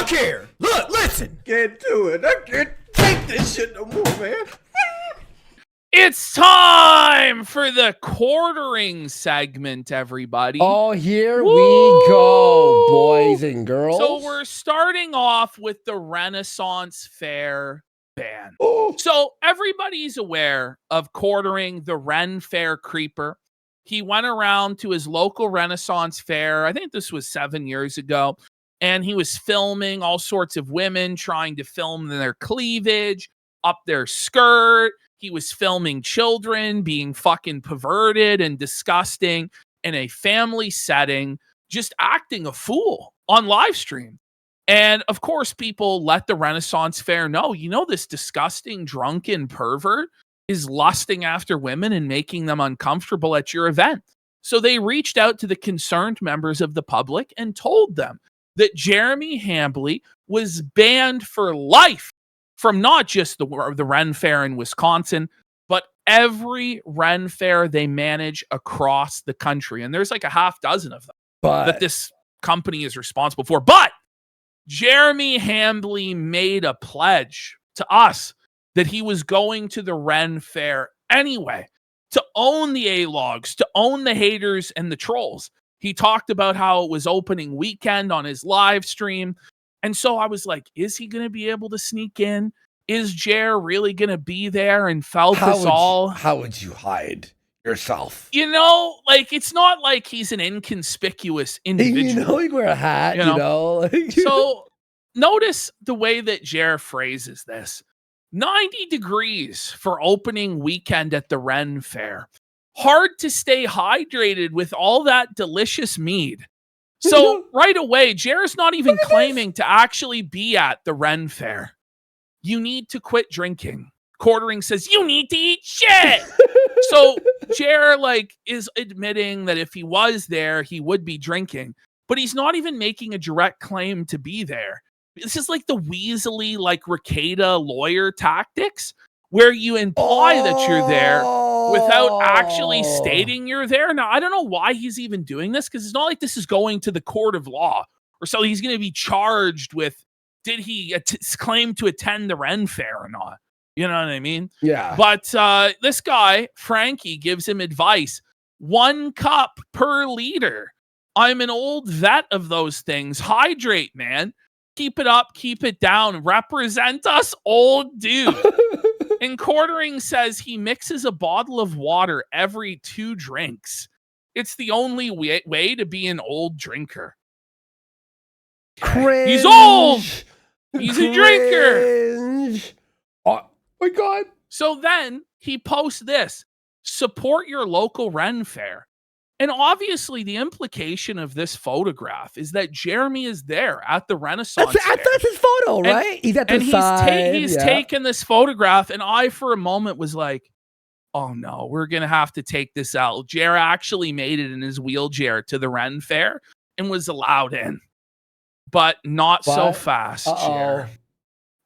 Look here. Look, listen. Can't do it. I can't take this shit no more, man. It's time for the quartering segment, everybody. Oh, here we go, boys and girls. So we're starting off with the Renaissance Fair ban. Oh. So everybody's aware of quartering the Ren Fair creeper. He went around to his local Renaissance Fair. I think this was 7 years ago. And he was filming all sorts of women, trying to film their cleavage, up their skirt. He was filming children being fucking perverted and disgusting in a family setting, just acting a fool on live stream. And of course, people let the Renaissance Fair know, this disgusting, drunken pervert is lusting after women and making them uncomfortable at your event. So they reached out to the concerned members of the public and told them that Jeremy Hambley was banned for life from not just the Ren Fair in Wisconsin, but every Ren Fair they manage across the country. And there's like a half dozen of them that this company is responsible for. But Jeremy Hambley made a pledge to us that he was going to the Ren Fair anyway, to own the A-logs, to own the haters and the trolls. He talked about how it was opening weekend on his live stream. And so I was like, is he going to be able to sneak in? Is Jer really going to be there? And felt this all. How would you hide yourself? It's not like he's an inconspicuous individual. You wear a hat, So notice the way that Jer phrases this. 90 degrees for opening weekend at the Ren Fair. Hard to stay hydrated with all that delicious mead. So right away, Jer's not even claiming to actually be at the Ren Fair. You need to quit drinking. Quartering says, you need to eat shit. So Jer is admitting that if he was there, he would be drinking. But he's not even making a direct claim to be there. This is like the Weasley, Ricada lawyer tactics, where you imply that you're there without actually stating you're there. Now, I don't know why he's even doing this, because it's not like this is going to the court of law, or so he's going to be charged with, did he claim to attend the Ren Fair or not? You know what I mean? Yeah. But this guy, Frankie, gives him advice. 1 cup per liter. I'm an old vet of those things. Hydrate, man. Keep it up, keep it down. Represent us, old dude. And Quartering says he mixes a bottle of water every 2 drinks. It's the only way to be an old drinker. Cringe. He's old. He's a drinker. Oh my God. So then he posts this. Support your local Ren Fair. And obviously the implication of this photograph is that Jeremy is there at the Renaissance Fair. That's his photo, right? He's at the side. He's taken this photograph, and I, for a moment, was like, oh no, we're going to have to take this out. Jer actually made it in his wheelchair to the Ren Fair and was allowed in. But not so fast, Jer.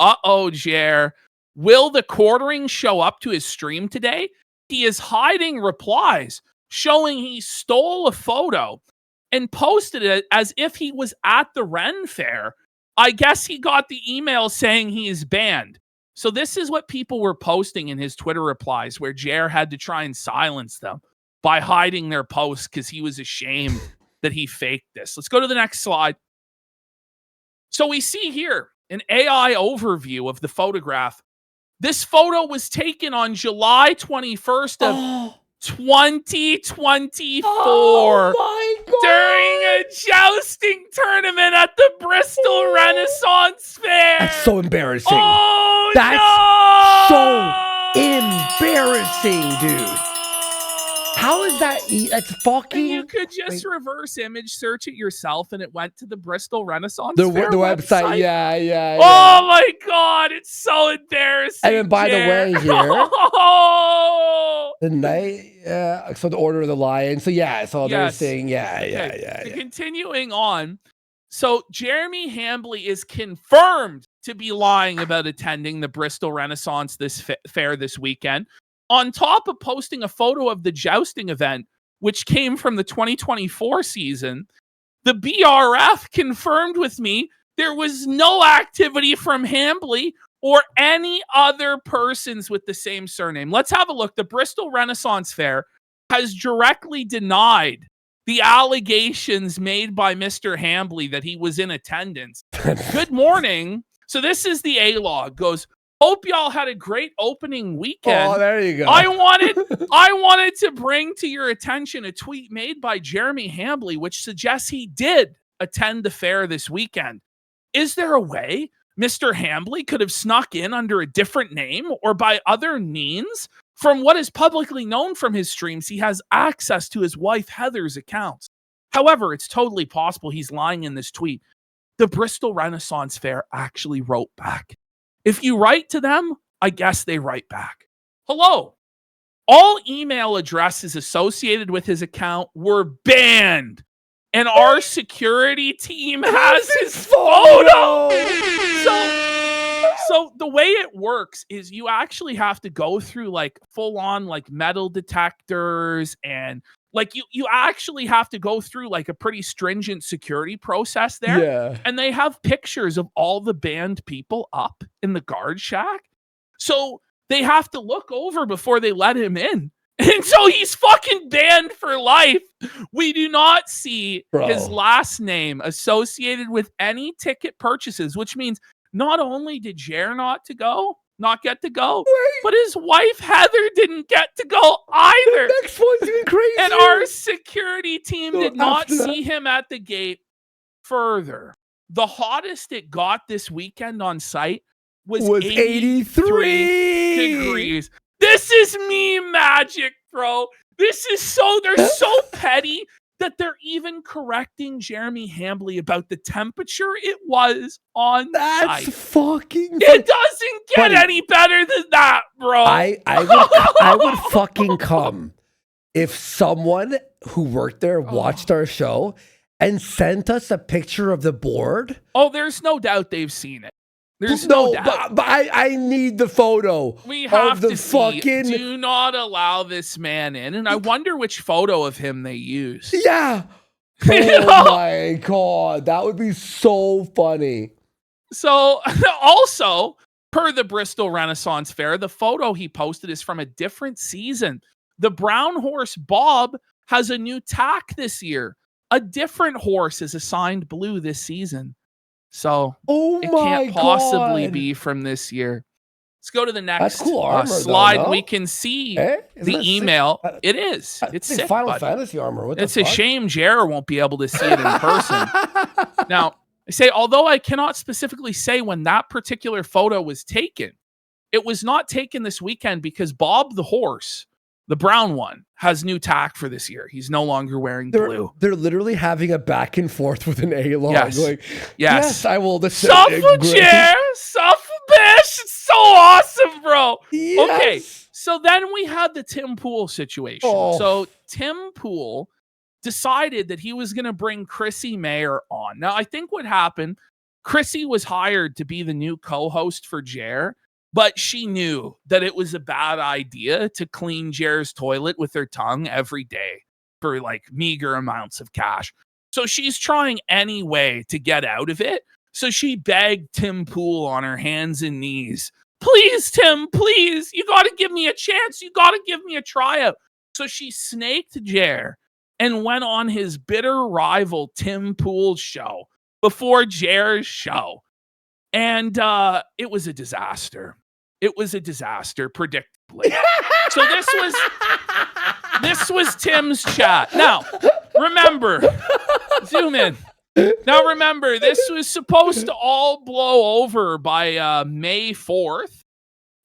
Uh-oh, Jer. Will the Quartering show up to his stream today? He is hiding replies showing he stole a photo and posted it as if he was at the Ren Fair. I guess he got the email saying he is banned. So this is what people were posting in his Twitter replies, where Jer had to try and silence them by hiding their posts because he was ashamed that he faked this. Let's go to the next slide. So we see here an AI overview of the photograph. This photo was taken on July 21st of 2024 Oh my God. during a jousting tournament at the Bristol Renaissance Fair. That's so embarrassing. Oh, That's no! so embarrassing, dude. How is that? That's fucking. And you could just reverse image search it yourself, and it went to the Bristol Renaissance the Fair website. Yeah. Oh my God, it's so embarrassing. And then, by the way, here, the night, so the Order of the Lion. So they're saying, yeah. Continuing on. So Jeremy Hambley is confirmed to be lying about attending the Bristol Renaissance fair this weekend, on top of posting a photo of the jousting event, which came from the 2024 season. The BRF confirmed with me There was no activity from Hambly or any other persons with the same surname. Let's have a look. The Bristol Renaissance Fair has directly denied the allegations made by Mr. Hambly that he was in attendance. Good morning. So this is the A-log. Goes, hope y'all had a great opening weekend. Oh, there you go. I wanted to bring to your attention a tweet made by Jeremy Hambly, which suggests he did attend the fair this weekend. Is there a way Mr. Hambly could have snuck in under a different name or by other means? From what is publicly known from his streams, he has access to his wife Heather's accounts. However, it's totally possible he's lying in this tweet. The Bristol Renaissance Fair actually wrote back. If you write to them, I guess they write back. Hello. All email addresses associated with his account were banned. And our security team has his photo. So the way it works is you actually have to go through like full on like metal detectors and like you actually have to go through like a pretty stringent security process there. Yeah. And they have pictures of all the banned people up in the guard shack. So they have to look over before they let him in. And so he's fucking banned for life. We do not see his last name associated with any ticket purchases, which means not only did Jer not get to go, but his wife Heather didn't get to go either. The next one's even crazy. And our security team did not see him at the gate. Further, the hottest it got this weekend on site was 83 degrees. This is meme magic, bro. They're so petty that they're even correcting Jeremy Hambly about the temperature it was on That's site. Fucking. It doesn't get any better than that, bro. I would fucking come if someone who worked there watched our show and sent us a picture of the board. Oh, there's no doubt they've seen it. There's no doubt. But I need the photo. We have of to fucking... see. Do not allow this man in. And I wonder which photo of him they use. Yeah. Oh my God. That would be so funny. So also, per the Bristol Renaissance Fair, the photo he posted is from a different season. The brown horse Bob has a new tack this year. A different horse is assigned blue this season. So it can't possibly be from this year. Let's go to the next slide. Though, no? We can see the email. It is. It's sick, Final Fantasy armor. It's a shame Jared won't be able to see it in person. Now, I say, although I cannot specifically say when that particular photo was taken, it was not taken this weekend because Bob the horse, the brown one, has new tack for this year. He's no longer wearing blue. They're literally having a back and forth with an A-log. Yes. Like, yes, I will. Suffer, Jer! Suffer, bish! It's so awesome, bro. Yes. Okay, so then we had the Tim Pool situation. So Tim Pool decided that he was going to bring Chrissy Mayer on. Now, I think what happened, Chrissy was hired to be the new co-host for Jer, but she knew that it was a bad idea to clean Jer's toilet with her tongue every day for like meager amounts of cash. So she's trying any way to get out of it. So she begged Tim Pool on her hands and knees. Please, Tim, please. You got to give me a chance. You got to give me a tryout. So she snaked Jer and went on his bitter rival Tim Pool's show before Jer's show. And it was a disaster. It was a disaster, predictably. So this was Tim's chat. Now, remember, zoom in. Now, remember, this was supposed to all blow over by May 4th.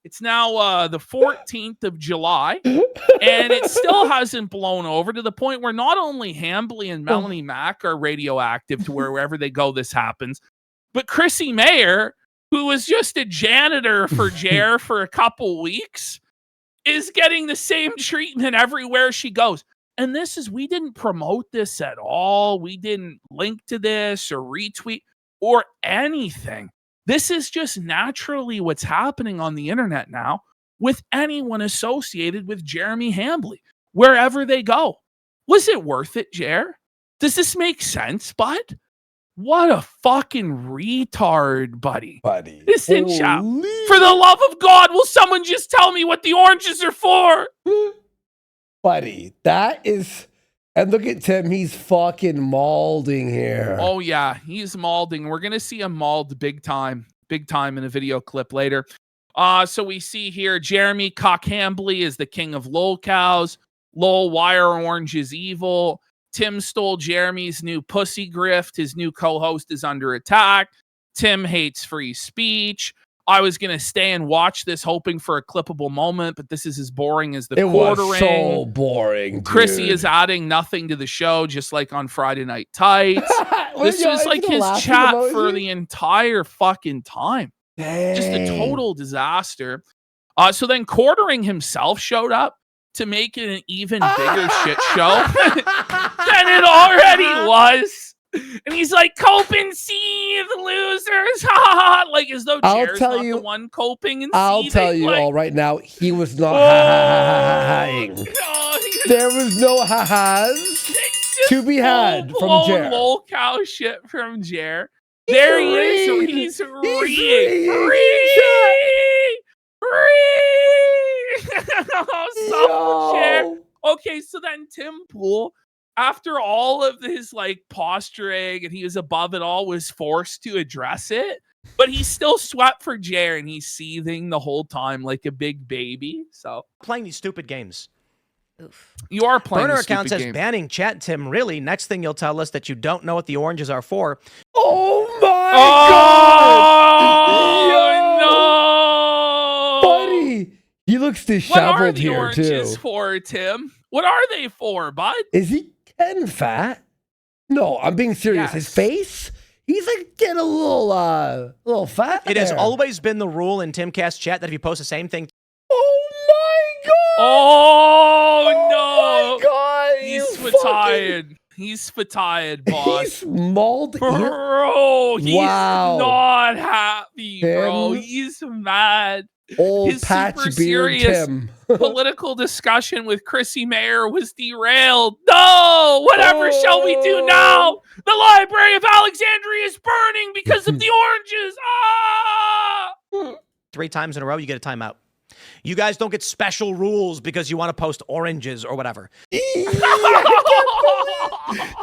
It's now the 14th of July, and it still hasn't blown over to the point where not only Hambly and Melanie Mack are radioactive to wherever they go, this happens, but Chrissy Mayer, who was just a janitor for Jer for a couple weeks, is getting the same treatment everywhere she goes. And we didn't promote this at all. We didn't link to this or retweet or anything. This is just naturally what's happening on the internet now with anyone associated with Jeremy Hambly, wherever they go. Was it worth it, Jer? Does this make sense, bud? What a fucking retard, buddy. This in chat. Holy- For the love of God, will someone just tell me what the oranges are for? Buddy, that is... And look at Tim, he's fucking maulding here. Oh, yeah, he's maulding. We're going to see him mauled big time in a video clip later. So we see here Jeremy Cockhambly is the king of lol cows. Lol, wire orange is evil. Tim stole Jeremy's new pussy grift. His new co-host is under attack. Tim hates free speech. I was going to stay and watch this hoping for a clippable moment, but this is as boring as the quartering. Was so boring, dude. Chrissy is adding nothing to the show, just like on Friday Night Tights. This was like his chat for the entire fucking time. Dang. Just a total disaster. So then quartering himself showed up to make it an even bigger shit show than it already was. And he's like, cope and seethe, losers. Like as though Jared's not the one coping and I'll seething. tell you like, all right now, he was not ha-ha-ha-ha-ha-ing. There was no ha-has to be had from Jer. Lol cow shit from Jer. There he is. He's reading. Okay, so then Tim Pool, after all of his like posturing and he was above it all, was forced to address it, but he still swept for Jer and he's seething the whole time like a big baby. So playing these stupid games. Oof. You are playing Burner a stupid account says game. banning chat, Tim. Really? Next thing you'll tell us that you don't know what the oranges are for. Oh my Oh, God! no! Buddy, he looks What are disheveled the here oranges too. for, Tim? What are they for, bud? Is he getting fat? No, I'm being serious. His Yes. face, he's like getting a little fat. It has there. always been the rule in Timcast chat that if you post the same thing, Oh my God! Oh, no! my God! He's you fucking- fatigued. He's fatigued, boss. He's mauled. Bro, he's Wow. not happy, bro. Tim? He's mad. Old His patch super beard serious Tim. Political discussion with Chrissy Mayer was derailed. No! Whatever shall we do now? The Library of Alexandria is burning because of the oranges. Ah! 3 times in a row, you get a timeout. You guys don't get special rules because you want to post oranges or whatever.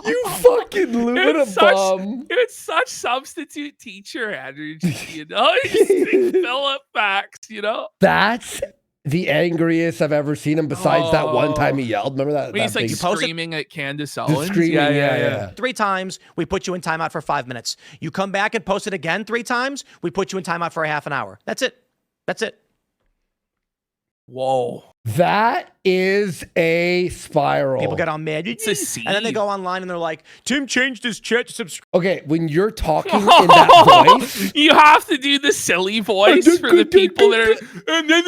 You fucking bum. It's such substitute teacher energy, you know? It's Philip facts, you know? That's the angriest I've ever seen him. Besides that one Oh. time he yelled. Remember that? When he's that like big- post it- screaming at Candace Just Owens. screaming. Yeah. 3 times, we put you in timeout for 5 minutes. You come back and post it again 3 times, we put you in timeout for a half an hour. That's it. That's it. Whoa. That is a spiral. People get all mad. It's a seed. And then they go online and they're like, Tim changed his chat to subscribe. Okay, when you're talking in that voice, You have to do the silly voice for the people that are. And then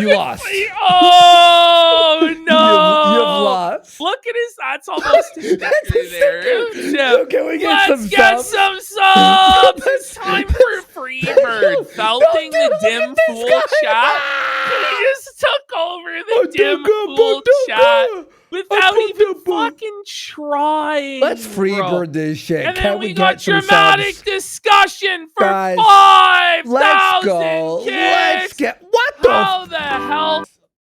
you lost. Oh no! You've lost. Look at his. That's almost his picture there. So can we get Let's some get subs? some subs. It's time for Freebird. Felting the dim fool chat. He just took over the dim fool chat without even fucking trying. Let's bro. freebird this shit. And Can then we we got get some dramatic subs? discussion for Guys, 5,000 Let's go. kicks. Let's get what the How the hell?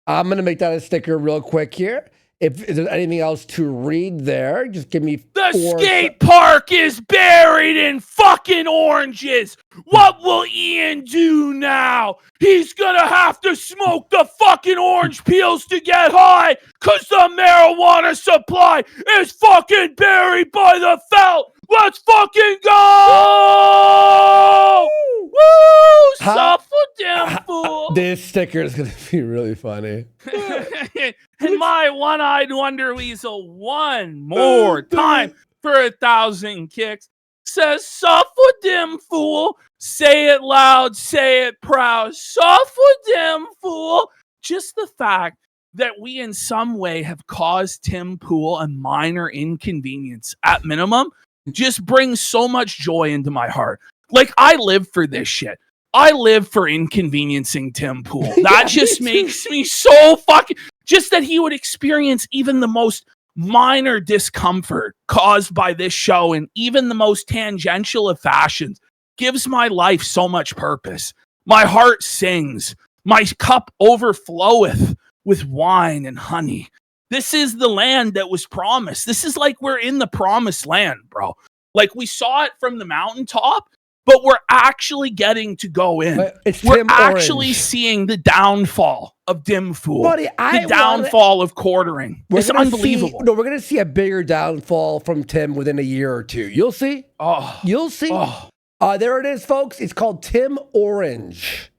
I'm gonna make that a sticker real quick here. If there's anything else to read there, just give me The 4 skate park is buried in fucking oranges. What will Ian do now? He's gonna have to smoke the fucking orange peels to get high, cause the marijuana supply is fucking buried by the felt. Let's fucking go! Woo! How- Suffer damn fool. This sticker is gonna be really funny. And my one-eyed wonder weasel one more time for 1,000 kicks says, suffer dim fool. Say it loud, say it proud. Suffer dim fool. Just the fact that we in some way have caused Tim Pool a minor inconvenience at minimum just brings so much joy into my heart. Like, I live for this shit. I live for inconveniencing Tim Pool. That just makes me so fucking... Just that he would experience even the most minor discomfort caused by this show in even the most tangential of fashions gives my life so much purpose. My heart sings. My cup overfloweth with wine and honey. This is the land that was promised. This is like we're in the promised land, bro. Like we saw it from the mountaintop, but we're actually getting to go in. We're actually seeing the downfall of Dim Fool. Buddy, the downfall of quartering. It's unbelievable. We're going to see a bigger downfall from Tim within a year or two. You'll see. You'll see. There it is, folks. It's called Tim Orange.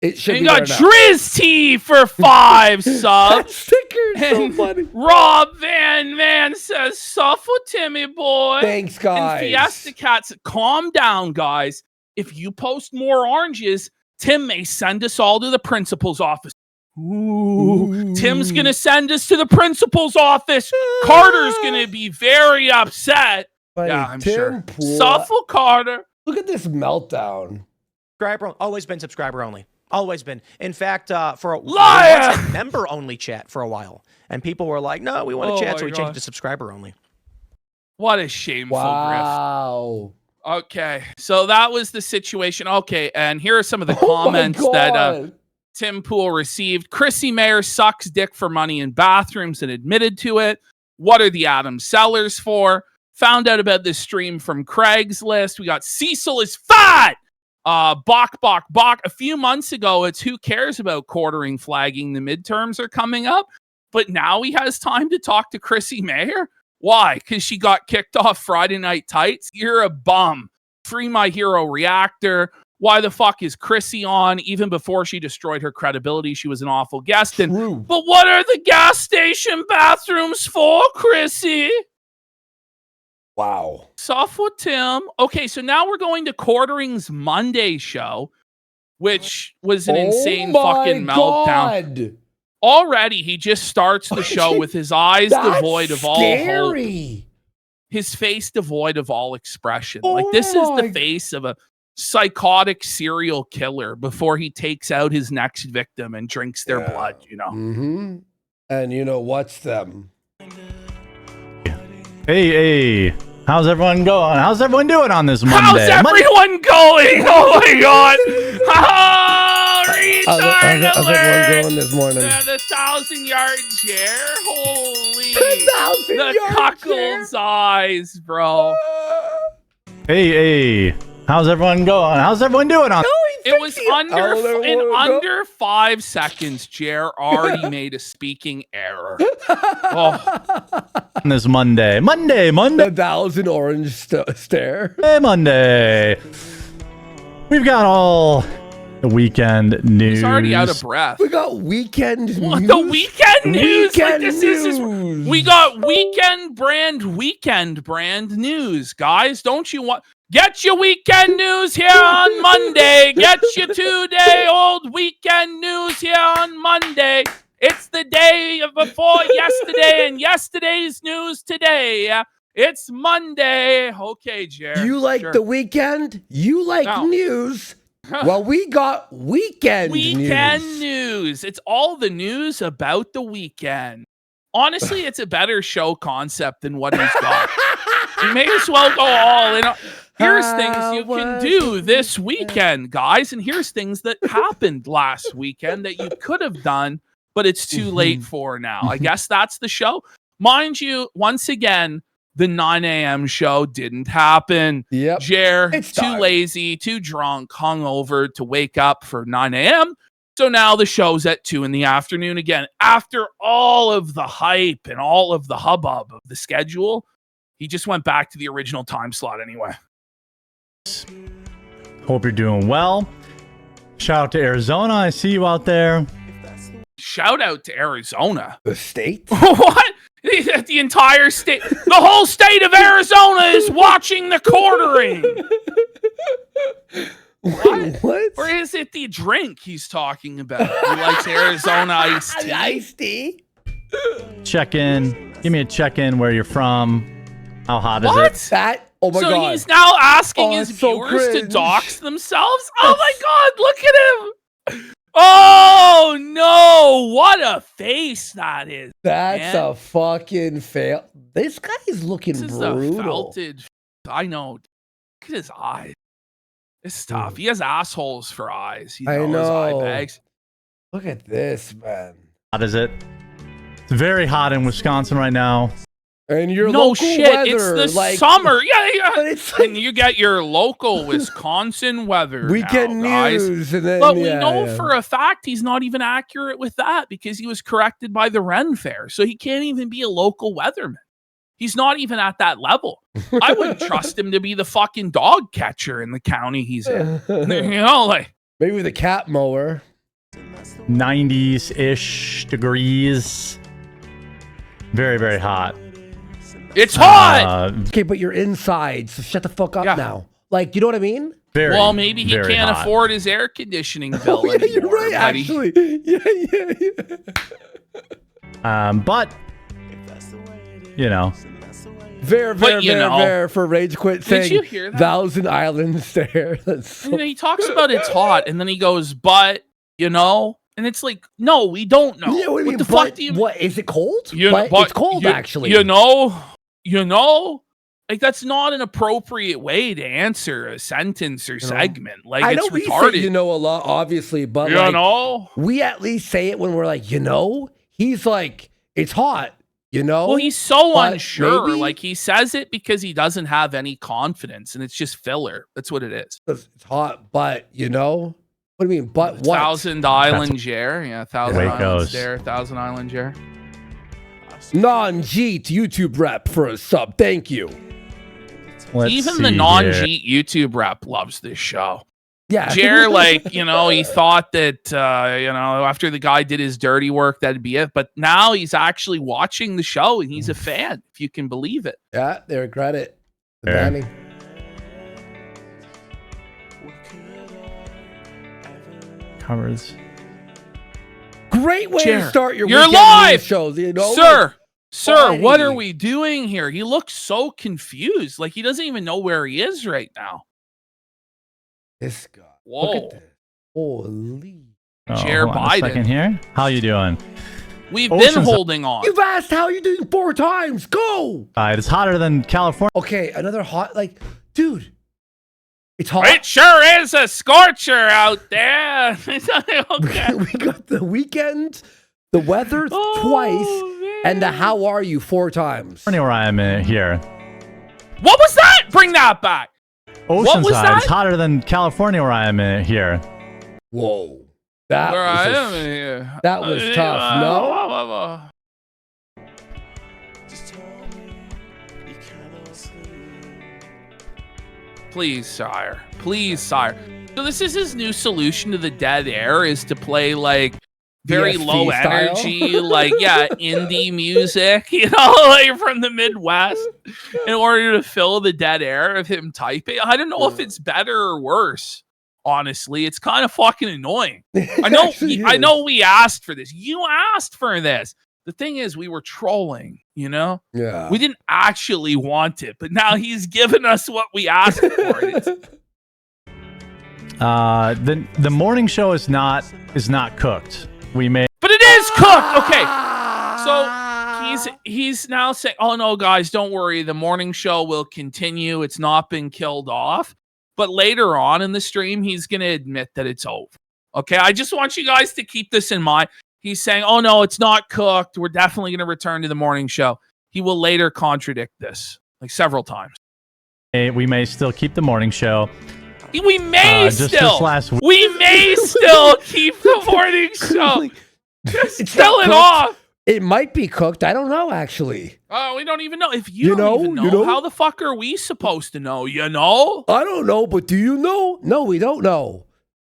It should be got Driz T for 5 subs. That sticker's so funny. Rob Van Man says, suffer Timmy boy. Thanks, guys. And Fiesta Cats, calm down, guys. If you post more oranges, Tim may send us all to the principal's office. Ooh. Tim's going to send us to the principal's office. Carter's going to be very upset. Buddy, yeah, I'm sure. Suffer Carter. Look at this meltdown. Subscriber, always been subscriber only. Always been. In fact, for a member only chat for a while, and people were like, "No, we want to chat," so we changed it to subscriber only. What a shameful grift. Okay, so that was the situation. Okay, and here are some of the comments that Tim Pool received. Chrissy Mayer sucks dick for money in bathrooms and admitted to it. What are the Adam Sellers for? Found out about this stream from Craigslist. We got Cecil is fat. Bach. A few months ago, it's who cares about quartering flagging. The midterms are coming up. But now he has time to talk to Chrissy Mayer? Why? Because she got kicked off Friday Night Tights? You're a bum. Free My Hero Reactor. Why the fuck is Chrissy on? Even before she destroyed her credibility, she was an awful guest. But what are the gas station bathrooms for, Chrissy? Wow. Soft with Tim. Okay, so now we're going to Quartering's Monday show, which was an insane fucking meltdown. Already, he just starts the show with his eyes devoid of all hope. His face devoid of all expression. This is the face of a psychotic serial killer before he takes out his next victim and drinks their blood, you know? Mm-hmm. And you know what's them? Hey, how's everyone going? How's everyone doing on this Monday? How's everyone going? Oh my god! Retard how's everyone going this morning? The 1,000-yard chair? Holy! The cuckold's eyes, bro. Hey, how's everyone going? How's everyone doing on? It was under 5 seconds. Jer already made a speaking error. On this Monday. The 1,000 orange stare. Hey, Monday. We've got all the weekend news. He's already out of breath. We got weekend news. What, the weekend news? News. We got weekend brand news, guys. Don't you want? Get your weekend news here on Monday. Get your 2-day-old weekend news here on Monday. It's the day before yesterday and yesterday's news today. It's Monday. Okay, Jared. You like the weekend? You like news? Well, we got weekend news. It's all the news about the weekend. Honestly, it's a better show concept than what he's got. You may as well go all in. Here's things you can do this weekend, guys. And here's things that happened last weekend that you could have done, but it's too late for now. I guess that's the show. Mind you, once again, the 9 a.m. show didn't happen. Yep. Jer, too lazy, too drunk, hungover to wake up for 9 a.m. So now the show's at 2 in the afternoon again. After all of the hype and all of the hubbub of the schedule, he just went back to the original time slot anyway. Hope you're doing well. Shout out to Arizona. I see you out there. Shout out to Arizona. The state? What? The entire state. The whole state of Arizona is watching the quartering. What? Or is it the drink he's talking about? He likes Arizona iced tea. Iced tea? Check in. Give me a check in where you're from. How hot is it? Oh my God. So he's now asking his viewers to dox themselves? Oh my God, look at him. Oh no! What a face that is. That's man. a fucking fail. This guy is looking This is brutal. a felted. I know. Look at his eyes. It's tough. He has assholes for eyes. You know, I know. his eye bags. Look at this, man. Hot is it? It's very hot in Wisconsin right now. And your No local shit. weather, It's the like, summer. Yeah. but it's like And you get your local Wisconsin weather. weekend now, guys. news, and then But we yeah, know yeah. for a fact he's not even accurate with that because he was corrected by the Ren Fair. So he can't even be a local weatherman. He's not even at that level. I wouldn't trust him to be the fucking dog catcher in the county he's in. You know, like Maybe the cat mower. 90s-ish degrees. Very, very hot. it's hot. Okay, but you're inside, so shut the fuck up Yeah. now. Like, you know what I mean? Very, Well, maybe he very can't hot. afford his air conditioning bill. Oh, yeah, you're anymore, right, buddy. actually. Yeah. But, you know, Very for Rage Quit Did saying you hear that? Thousand Islands there. That's so And he talks about it's hot, and then he goes, "But you know," and it's like, "No, we don't know. Yeah, what do you mean? the But fuck do you? what is it cold? You- But but it's cold you- actually. You know, like that's not an appropriate way to answer a sentence or segment. Like I it's know we retarded. say a lot, obviously, but You like know. we at least say it when we're like, he's like, it's hot, Well, he's so but unsure. maybe- Like he says it because he doesn't have any confidence, and it's just filler. That's what it is. it's hot, but what do you mean? But what? Thousand Island Jer, yeah, Thousand Way it Island goes. Jer, Thousand Island Jer. Non-Jeet YouTube rep for a sub. Thank you. let's Even see the here. non-Jeet YouTube rep loves this show. Yeah. Jer, like, he thought that, after the guy did his dirty work, that'd be it. But now he's actually watching the show and he's a fan, if you can believe it. Yeah, they regret it. The Fair. banning. Covers. Great way Jer, to start your you're weekend live! news shows. Sir, what are buddy. we doing here? He looks so confused. Like he doesn't even know where he is right now. This guy. Whoa. Look at this. Holy. Chair hold on a Biden. second here. How you doing? We've Ocean's- been holding on. You've asked how you're doing 4 times. Go. It's hotter than California. Okay, another hot, dude. It's hot. It sure is a scorcher out there. Okay. We got the weekend, the weather Oh, twice, and the how are you 4 times. Where I am here. What was that? Bring that back. was Oceanside. that? It's hotter than California where I am here. Whoa. That Where I was am here. that was tough, no? Please, sire. Please, sire. So this is his new solution to the dead air is to play like very BST low style? energy, like indie music, like from the Midwest, in order to fill the dead air of him typing. I don't know if it's better or worse. Honestly, it's kind of fucking annoying. I know. Actually I is. know. We asked for this. You asked for this. The thing is, we were trolling. Yeah. We didn't actually want it, but now he's given us what we asked for. The morning show is not cooked. We made But it is cooked. Okay. So he's now saying, "Oh no, guys, don't worry. The morning show will continue. It's not been killed off." But later on in the stream, he's going to admit that it's over. Okay, I just want you guys to keep this in mind. He's saying, "Oh no, it's not cooked. We're definitely going to return to the morning show." He will later contradict this, like several times. we may still keep the morning show. We may Just still. this last week. We may still keep the morning show. Just It's kill not it cooked. off. It might be cooked. I don't know, actually. Oh, we don't even know. If You you, don't even know? know, You know? how the fuck are we supposed to know? You know? I don't know, but do you know? No, we don't know.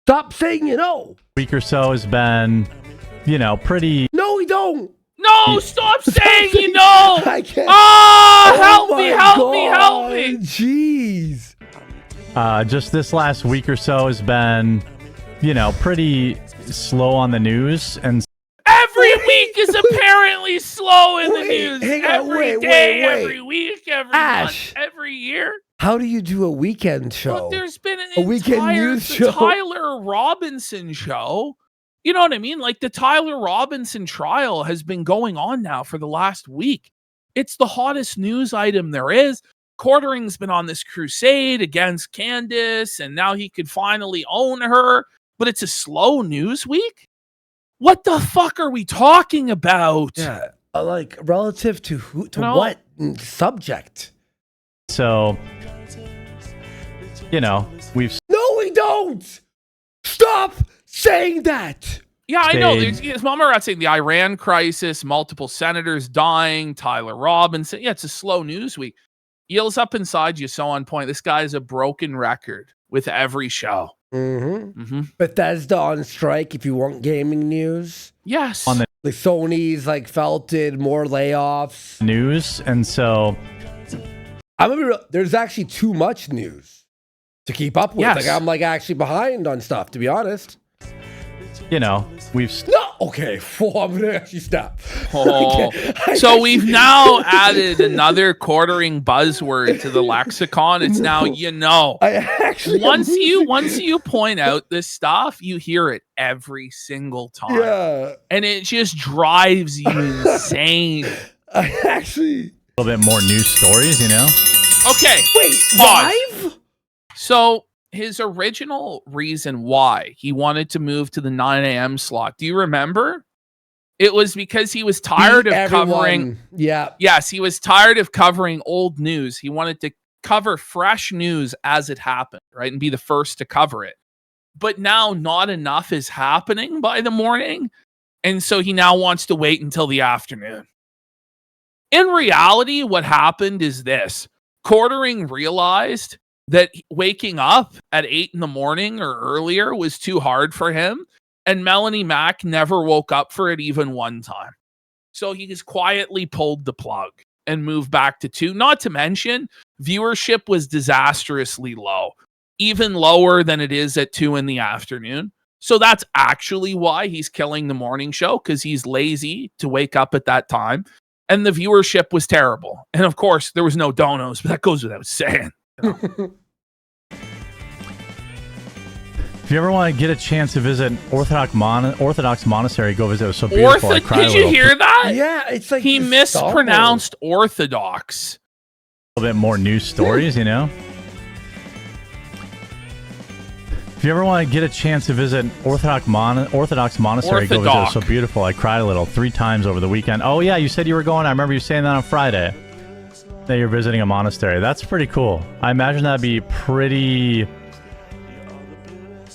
Stop saying you know. Week or so has been, pretty. No, we don't. No, stop saying you know. I can't. Oh, help my me, help me, help me. Jeez. Just this last week or so has been, pretty slow on the news, and Every week is apparently slow in the Wait, news. hang on, Every wait, day, wait. every week, every Ash. month, every year. How do you do a weekend show? But there's been an A weekend entire news the show. Tyler Robinson show You know what I mean? Like the Tyler Robinson trial has been going on now for the last week. It's the hottest news item there is. Quartering's been on this crusade against Candace, and now he could finally own her, but it's a slow news week? What the fuck are we talking about? Yeah, like relative to who, to No. what subject? So, we've No, we don't. Stop saying that. Yeah, I know. Stayed. There's Mama Rat saying the Iran crisis, multiple senators dying, Tyler Robinson. Yeah, it's a slow news week. Yells up inside you, so on point. This guy is a broken record with every show. Bethesda on strike if you want gaming news. Yes. On the Like Sony's like felt it, more layoffs. news, and so I'm gonna be real, there's actually too much news to keep up with. Yes. Like I'm like actually behind on stuff, to be honest. we've No, okay, I'm gonna actually stop. Oh. Okay. So we've now added another quartering buzzword to the lexicon. It's now I actually once you point out this stuff, you hear it every single time. yeah, And it just drives you insane. I actually a little bit more news stories, Okay. wait Pause. live. So his original reason why he wanted to move to the 9 a.m. slot, do you remember? It was because he was tired of covering. Yeah, Yes, he was tired of covering old news. He wanted to cover fresh news as it happened, right? And be the first to cover it. But now not enough is happening by the morning. And so he now wants to wait until the afternoon. In reality, what happened is this. Quartering realized that waking up at 8 in the morning or earlier was too hard for him. And Melanie Mack never woke up for it even one time. So he just quietly pulled the plug and moved back to 2. Not to mention, viewership was disastrously low, even lower than it is at 2 in the afternoon. So that's actually why he's killing the morning show, because he's lazy to wake up at that time. And the viewership was terrible. And of course, there was no donos, but that goes without saying. If you ever want to get a chance to visit an Orthodox monastery, go visit. It was so beautiful. I cried Did a you little. hear that? yeah, it's like He the mispronounced Orthodox. A little bit more news stories, If you ever want to get a chance to visit an Orthodox monastery, go visit. It was so beautiful. I cried a little 3 times over the weekend. Oh, yeah, you said you were going. I remember you saying that on Friday, that you're visiting a monastery. That's pretty cool. I imagine that'd be pretty...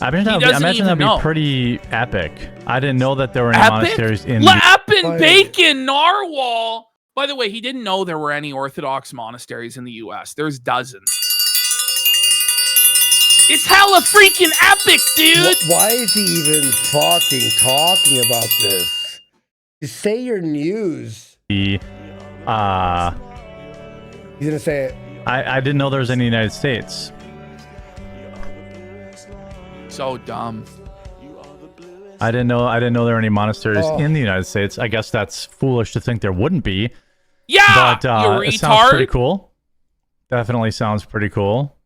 I imagine that'd be pretty epic. I didn't know that there were any monasteries in Lappin Bacon Narwhal. By the way, he didn't know there were any Orthodox monasteries in the U.S. There's dozens. It's hella freaking epic, dude. Why is he even talking about this? Just say your news. the. He's gonna say it. I didn't know there was any in the United States. So dumb. I didn't know there were any monasteries Oh. in the United States. I guess that's foolish to think there wouldn't be. Yeah, But you it sounds pretty retard. cool. Definitely sounds pretty cool.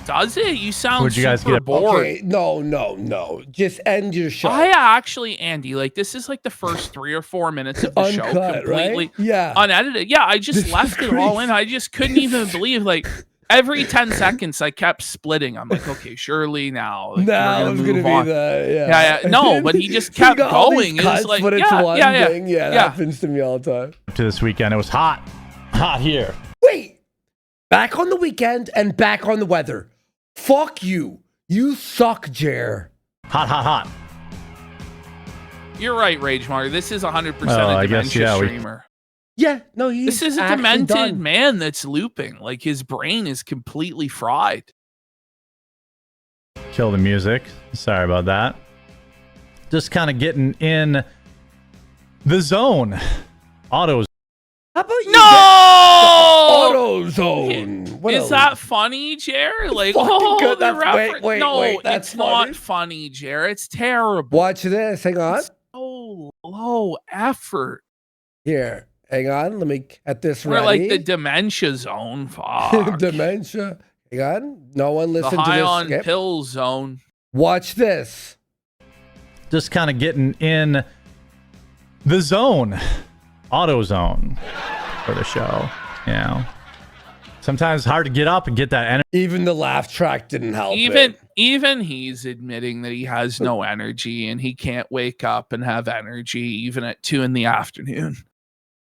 Does it? You sound Would you guys super get- bored. Okay, no. Just end your show. I actually, Andy, like this is like the first 3 or 4 minutes of the show Uncut, completely right? Yeah. unedited. Yeah, I just This left is it all crazy. in. I just couldn't even believe like every 10 seconds I kept splitting. I'm like, okay, surely now. Like, Now we're it's move gonna be on. the Yeah. No, but he just kept got all these going. It was cuts, like, but it's yeah, one yeah. thing. Yeah, that Yeah. happens to me all the time. To this weekend, it was hot here. Wait, back on the weekend and back on the weather. Fuck you. You suck, Jer. Hot. You're right, Rage Martyr. This is 100% Well, a I guess, dementia yeah, we- streamer. Yeah, no, he's This is a actually demented done. man that's looping. Like his brain is completely fried. Kill the music. Sorry about that. Just kind of getting in the zone. Autos. How about you? No! AutoZone. What Is a- that funny, Jer? Like, fucking oh, good. the That's- reference. wait, No, wait, that's it's not funny. funny, Jer. It's terrible. Watch this. Hang on. So low effort. Here, hang on. Let me get this We're ready. like the dementia zone. Fuck. Dementia. Hang on. No one The listen to high this. on Okay. pill zone. Watch this. Just kind of getting in the zone, auto zone for the show. You know, sometimes it's hard to get up and get that energy. Even the laugh track didn't help. Even he's admitting that he has no energy and he can't wake up and have energy even at 2 p.m.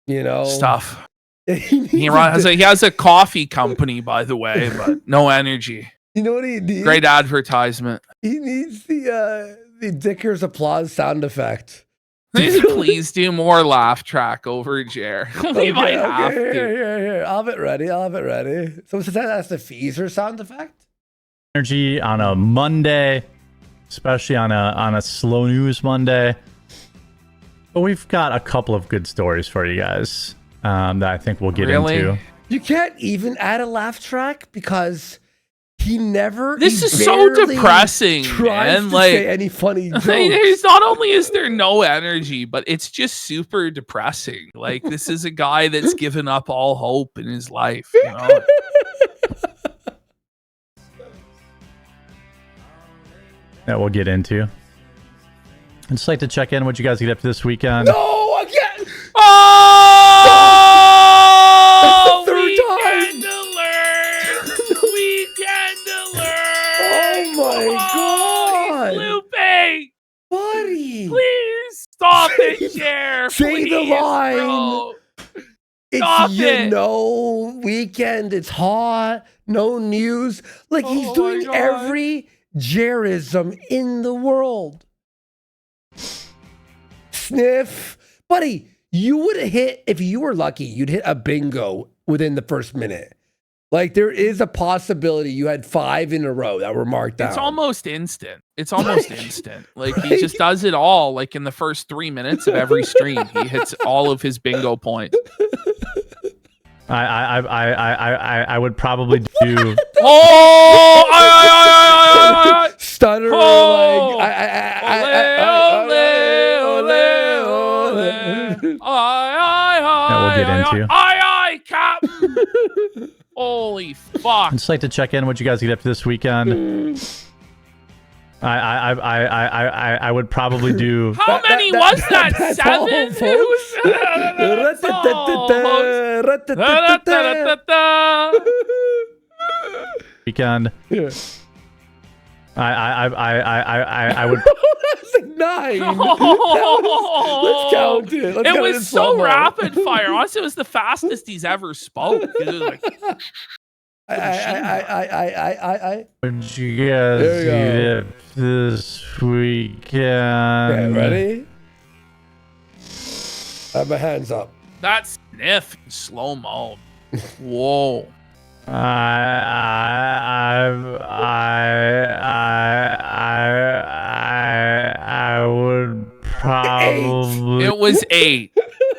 You know, stuff. He has a coffee company, by the way, but no energy. You know what he needs? Great advertisement. He needs the Dicker's applause sound effect. Please do more laugh track over Jer. We might have to. Here. I'll have it ready. So that's the Feezer sound effect? Energy on a Monday, especially on a slow news Monday. But we've got a couple of good stories for you guys that I think we'll get into. You can't even add a laugh track because he never. This is so depressing, man. Like, say any funny jokes. There's not only is there no energy, but it's just super depressing. Like, this is a guy that's given up all hope in his life. You know? That we'll get into. I'd just like to check in what you guys get up to this weekend. No, again! Oh! That's the third time! Weekend alert! Oh my god! Lupe! Buddy! Please stop it, Jer! Say the line! Bro. It's weekend, it's hot, no news. Like, he's doing every Jerism in the world. Sniff. Buddy, you would have hit, if you were lucky, you'd hit a bingo within the first minute. Like, there is a possibility you had 5 in a row that were marked down. It's almost instant. Like, he just does it all. Like, in the first 3 minutes of every stream, he hits all of his bingo points. I would probably do. Stutter. Oh! Like, That we'll get into. Aye, Captain. Holy fuck. I'd just like to check in what you guys get up to this weekend. I would probably do. How many was that? 7? Weekend. Yeah. I would. That's like 9. Let's count it. It was so rapid fire. Honestly, it was the fastest he's ever spoke. It was like, Would you guys get up this weekend? Okay, ready? I have my hands up. that sniff in slow mo. Whoa. I would probably. It was 8.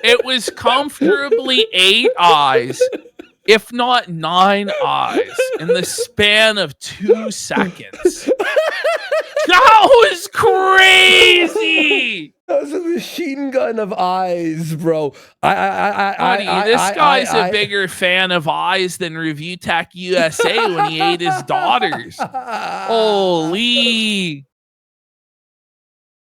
It was comfortably 8 eyes, if not 9 eyes, in the span of 2 seconds. That was crazy. That was a machine gun of eyes, bro. Honey, this guy's a bigger fan of eyes than Review Tech USA when he ate his daughters. Holy.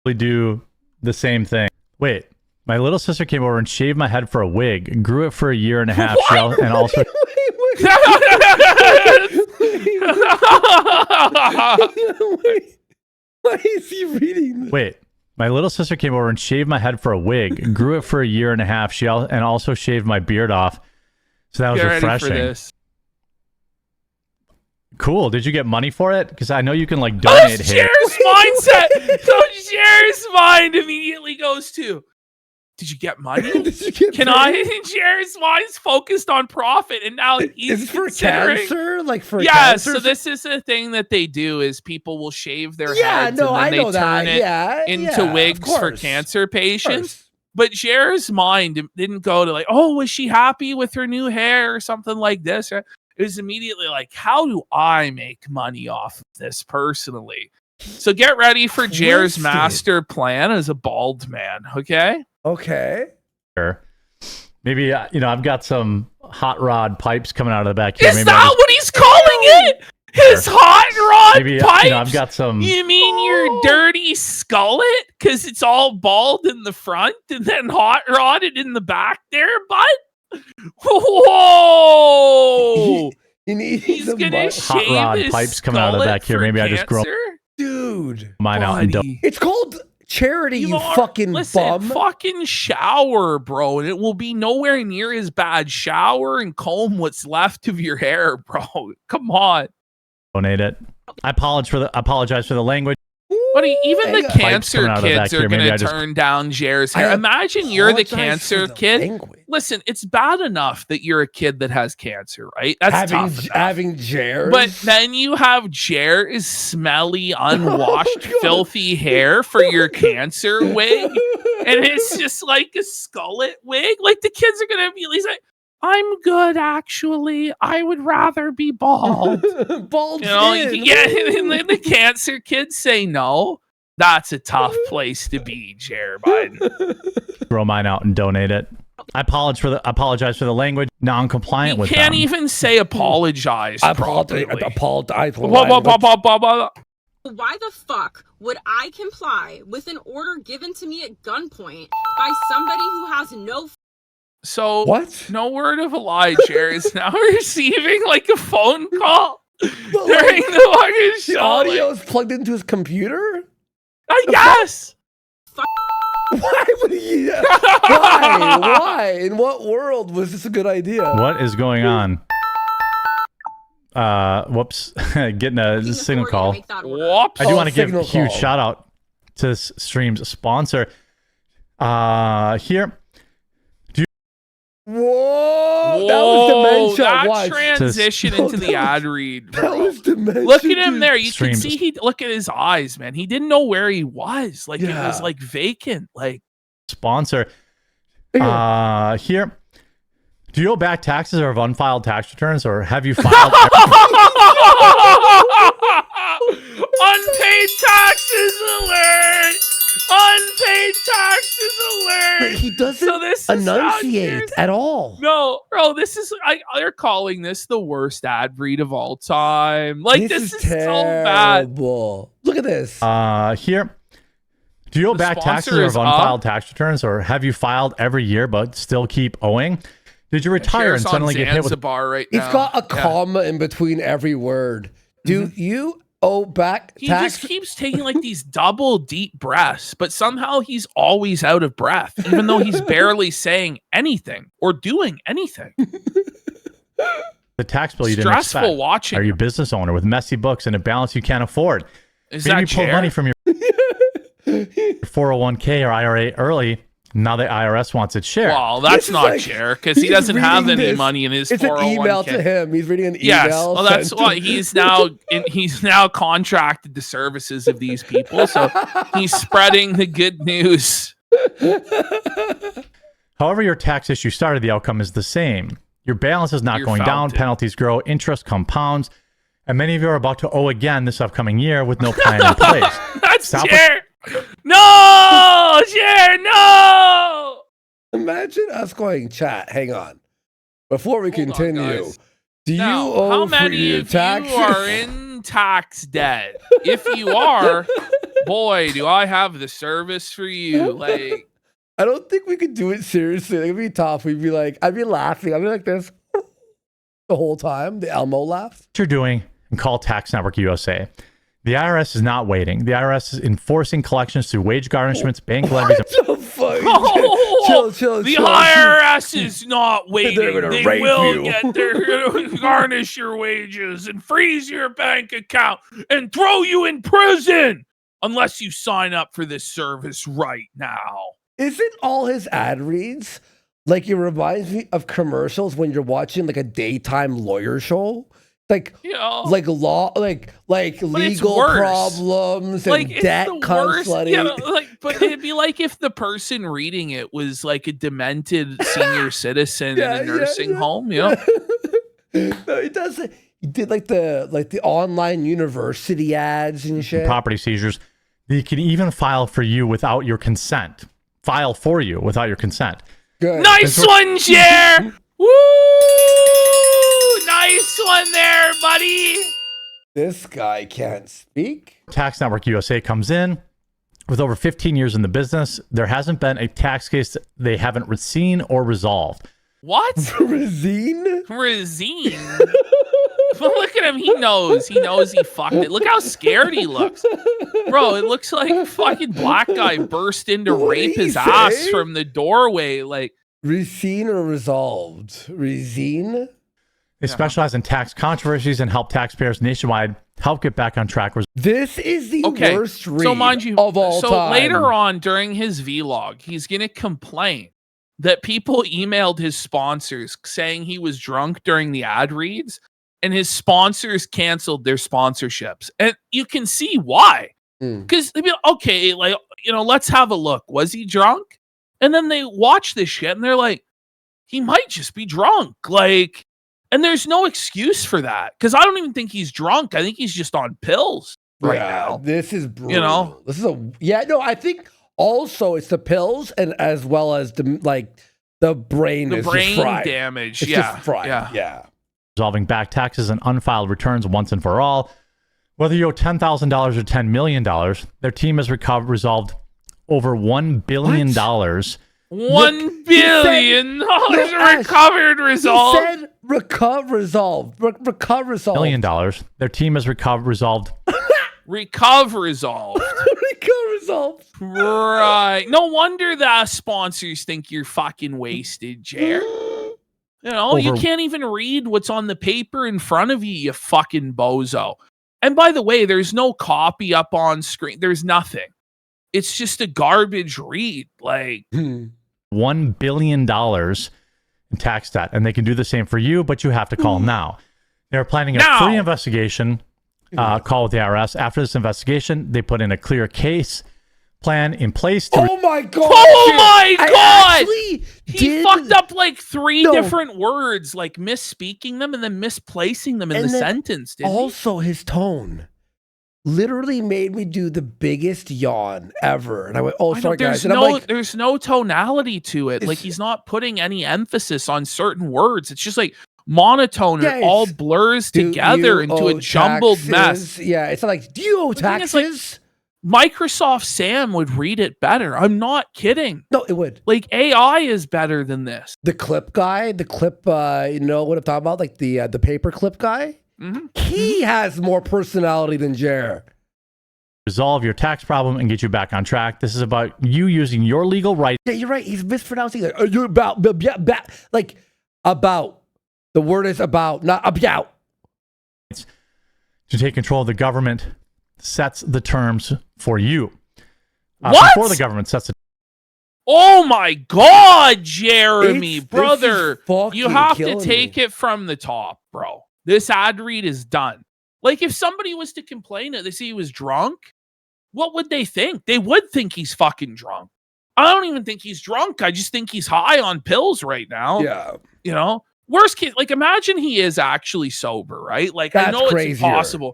We do the same thing. Wait, my little sister came over and shaved my head for a wig, grew it for a year and a half, and also. Why is he reading this? Wait, my little sister came over and shaved my head for a wig, grew it for a year and a half. And also shaved my beard off. So that was refreshing. Ready for this. Cool. Did you get money for it? Because I know you can like donate. Jared's mindset. So Jared's mind immediately goes to, did you get money? Jared's mind's focused on profit, and now he's is it for considering cancer? Like for yes. cancer? So this is the thing that they do: is people will shave their heads and then they turn it into wigs for cancer patients. But Jared's mind didn't go to like, oh, was she happy with her new hair or something like this? It was immediately like, how do I make money off of this personally? So get ready for Jared's master plan as a bald man, okay? Okay. Maybe, I've got some hot rod pipes coming out of the back here. Is that what he's calling it? His hot rod Maybe pipes? I've got some. You mean your dirty skullet? Because it's all bald in the front and then hot rodded in the back there, bud? Whoa! He's gonna hot shave rod his pipes coming out of the back here. Maybe I just grow Dude. mine out and don't. It's called charity, you fucking listen, bum. Fucking shower, bro, and it will be nowhere near as bad. Shower and comb what's left of your hair, bro. Come on. Donate it. I apologize for the language. Buddy, even the cancer coming out of the back kids here. are going Maybe I to just- turn down Jer's hair. Imagine you're the apologize cancer for the kid. language. Listen, it's bad enough that you're a kid that has cancer, right? That's tough enough. having Jer. But then you have Jer's smelly, unwashed, God. filthy hair for your cancer wig. And it's just like a skullet wig. Like the kids are going to be like, I'm good, actually. I would rather be bald. Bald You know, skin. yeah, and then the cancer kids say no. That's a tough place to be, Jer Biden. Grow mine out and donate it. I apologize for the language. Non-compliant You with can't them. even say apologize. Apologize. properly. Why the fuck would I comply with an order given to me at gunpoint by somebody who has no So What? no word of a lie, Jer is now receiving like a phone call during the fucking The show. audio is plugged into his computer? I guess. Why would he? Why? Why? In what world was this a good idea? What is going on? Whoops. Getting a signal call. Whoops. I do want to give a signal huge call. shout out to this stream's sponsor. Here. Whoa! That was dementia. That Watch. transition No, into the that ad read. That bro. was dementia. Look at him dude. there. You can Streams. see look at his eyes, man. He didn't know where he was. Like it was Yeah. like vacant. Like Sponsor. Yeah. Here. Do you owe back taxes or have unfiled tax returns, or have you filed? Unpaid taxes alert! Unpaid taxes But alert! he doesn't So this is enunciate at all. No, bro, this is they're calling this the worst ad read of all time. Like this is so bad. terrible. Look at this. Here. Do you owe The back taxes sponsor or is have unfiled tax returns, or have you filed every year but still keep owing? Did you retire and Cher's on suddenly get hit with Zanzibar right now. It's got a Yeah. comma in between every word. Do you owe back He tax? just keeps taking like these double deep breaths, but somehow he's always out of breath, even though he's barely saying anything or doing anything. the tax bill you didn't Stressful expect? watching. Are you a business owner with messy books and a balance you can't afford? Is Maybe that you pulled Jer? money from your 401k or IRA early. Now the IRS wants its share. Well, This that's is not like- Jer because he he's doesn't have reading any this. money in his It's 401k. an email to him. He's reading an email. Yes, well, that's sent why to- he's now contracted the services of these people, so he's spreading the good news. However your tax issue started, the outcome is the same. Your balance is not You're going down, fountain. penalties grow, interest compounds, and many of you are about to owe again this upcoming year with no plan in place. That's Stop Jer. No, Jer, no. Imagine us going, chat, hang on. Before we Hold on, continue, guys. do you Now, owe how for many your of taxes? you are in tax debt? If you are, boy, do I have the service for you. Like, I don't think we could do it seriously. Like, it'd be tough. We'd be like, I'd be laughing. I'd be like this the whole time. The Elmo laugh. What you're doing and call Tax Network USA. The IRS is not waiting. The IRS is enforcing collections through wage garnishments, bank levies, What the fuck? oh, chill. the IRS is not waiting. They're gonna They rape will you. they're gonna garnish your wages and freeze your bank account and throw you in prison unless you sign up for this service right now. Isn't all his ad reads like it reminds me of commercials when you're watching like a daytime lawyer show? Like You know, law, like it's legal worse. problems and like it's debt the worst. consulting. Yeah, but it'd be like if the person reading it was like a demented senior citizen in a nursing home. You know, No, he does. He did like the online university ads and shit. property seizures. They can even file for you without your consent. File for you without your consent. Good. nice one, Jer. Woo! Nice one there, buddy. This guy can't speak. Tax Network USA comes in. With over 15 years in the business, there hasn't been a tax case they haven't seen or resolved. What? Rosine? Rosine? But look at him. He knows. He knows he fucked it. Look how scared he looks. Bro, it looks like a fucking black guy burst in to rape his ass from the doorway. Like, Rosine or resolved? Rosine? They specialize in tax controversies and help taxpayers nationwide help get back on track. This is the worst read so mind you, of all time. So later on during his vlog, he's going to complain that people emailed his sponsors saying he was drunk during the ad reads, and his sponsors canceled their sponsorships. And you can see why. Because they'd be like, okay, like, you know, let's have a look. Was he drunk? And then they watch this shit and they're like, he might just be drunk. Like, and there's no excuse for that. Because I don't even think he's drunk. I think he's just on pills right now. This is brutal. You know? This is I think also it's the pills and as well as the brain is just fried. Damage. It's just fried. Yeah. Resolving back taxes and unfiled returns once and for all. Whether you owe $10,000 or $10 million, their team has resolved over $1 billion. $1 billion recovered resolved. He said resolved. $1 billion. Their team has resolved. Resolved. Resolved. Right. No wonder the sponsors think you're fucking wasted, Jer. You know, you can't even read what's on the paper in front of you, you fucking bozo. And by the way, there's no copy up on screen. There's nothing. It's just a garbage read. Like $1 billion in tax debt. And they can do the same for you, but you have to call them now. They're planning a free investigation call with the IRS. After this investigation, they put in a clear case plan in place to... Oh my God! Oh my God! He fucked up like three different words, like misspeaking them and then misplacing them in the sentence. Also, his tone literally made me do the biggest yawn ever. And I went, oh, sorry, guys. And there's no tonality to it. Like, he's not putting any emphasis on certain words. It's just like monotone. It all blurs together into a jumbled mess. Yeah, it's not like, do you owe taxes? Microsoft Sam would read it better. I'm not kidding. No, it would. Like, AI is better than this. The clip guy, you know what I'm talking about? Like the paper clip guy? He has more personality than Jer. Resolve your tax problem and get you back on track. This is about you using your legal right. Yeah, you're right. He's mispronouncing it. You're about. The word is about, not about. To take control of the government sets the terms for you. What? Before the government sets the... Oh my God, Jeremy, brother. You have to take it from the top, bro. This ad read is done. Like, if somebody was to complain that they see he was drunk, what would they think? They would think he's fucking drunk. I don't even think he's drunk. I just think he's high on pills right now. Yeah. You know? Worst case, like, imagine he is actually sober, right? Like, I know it's impossible.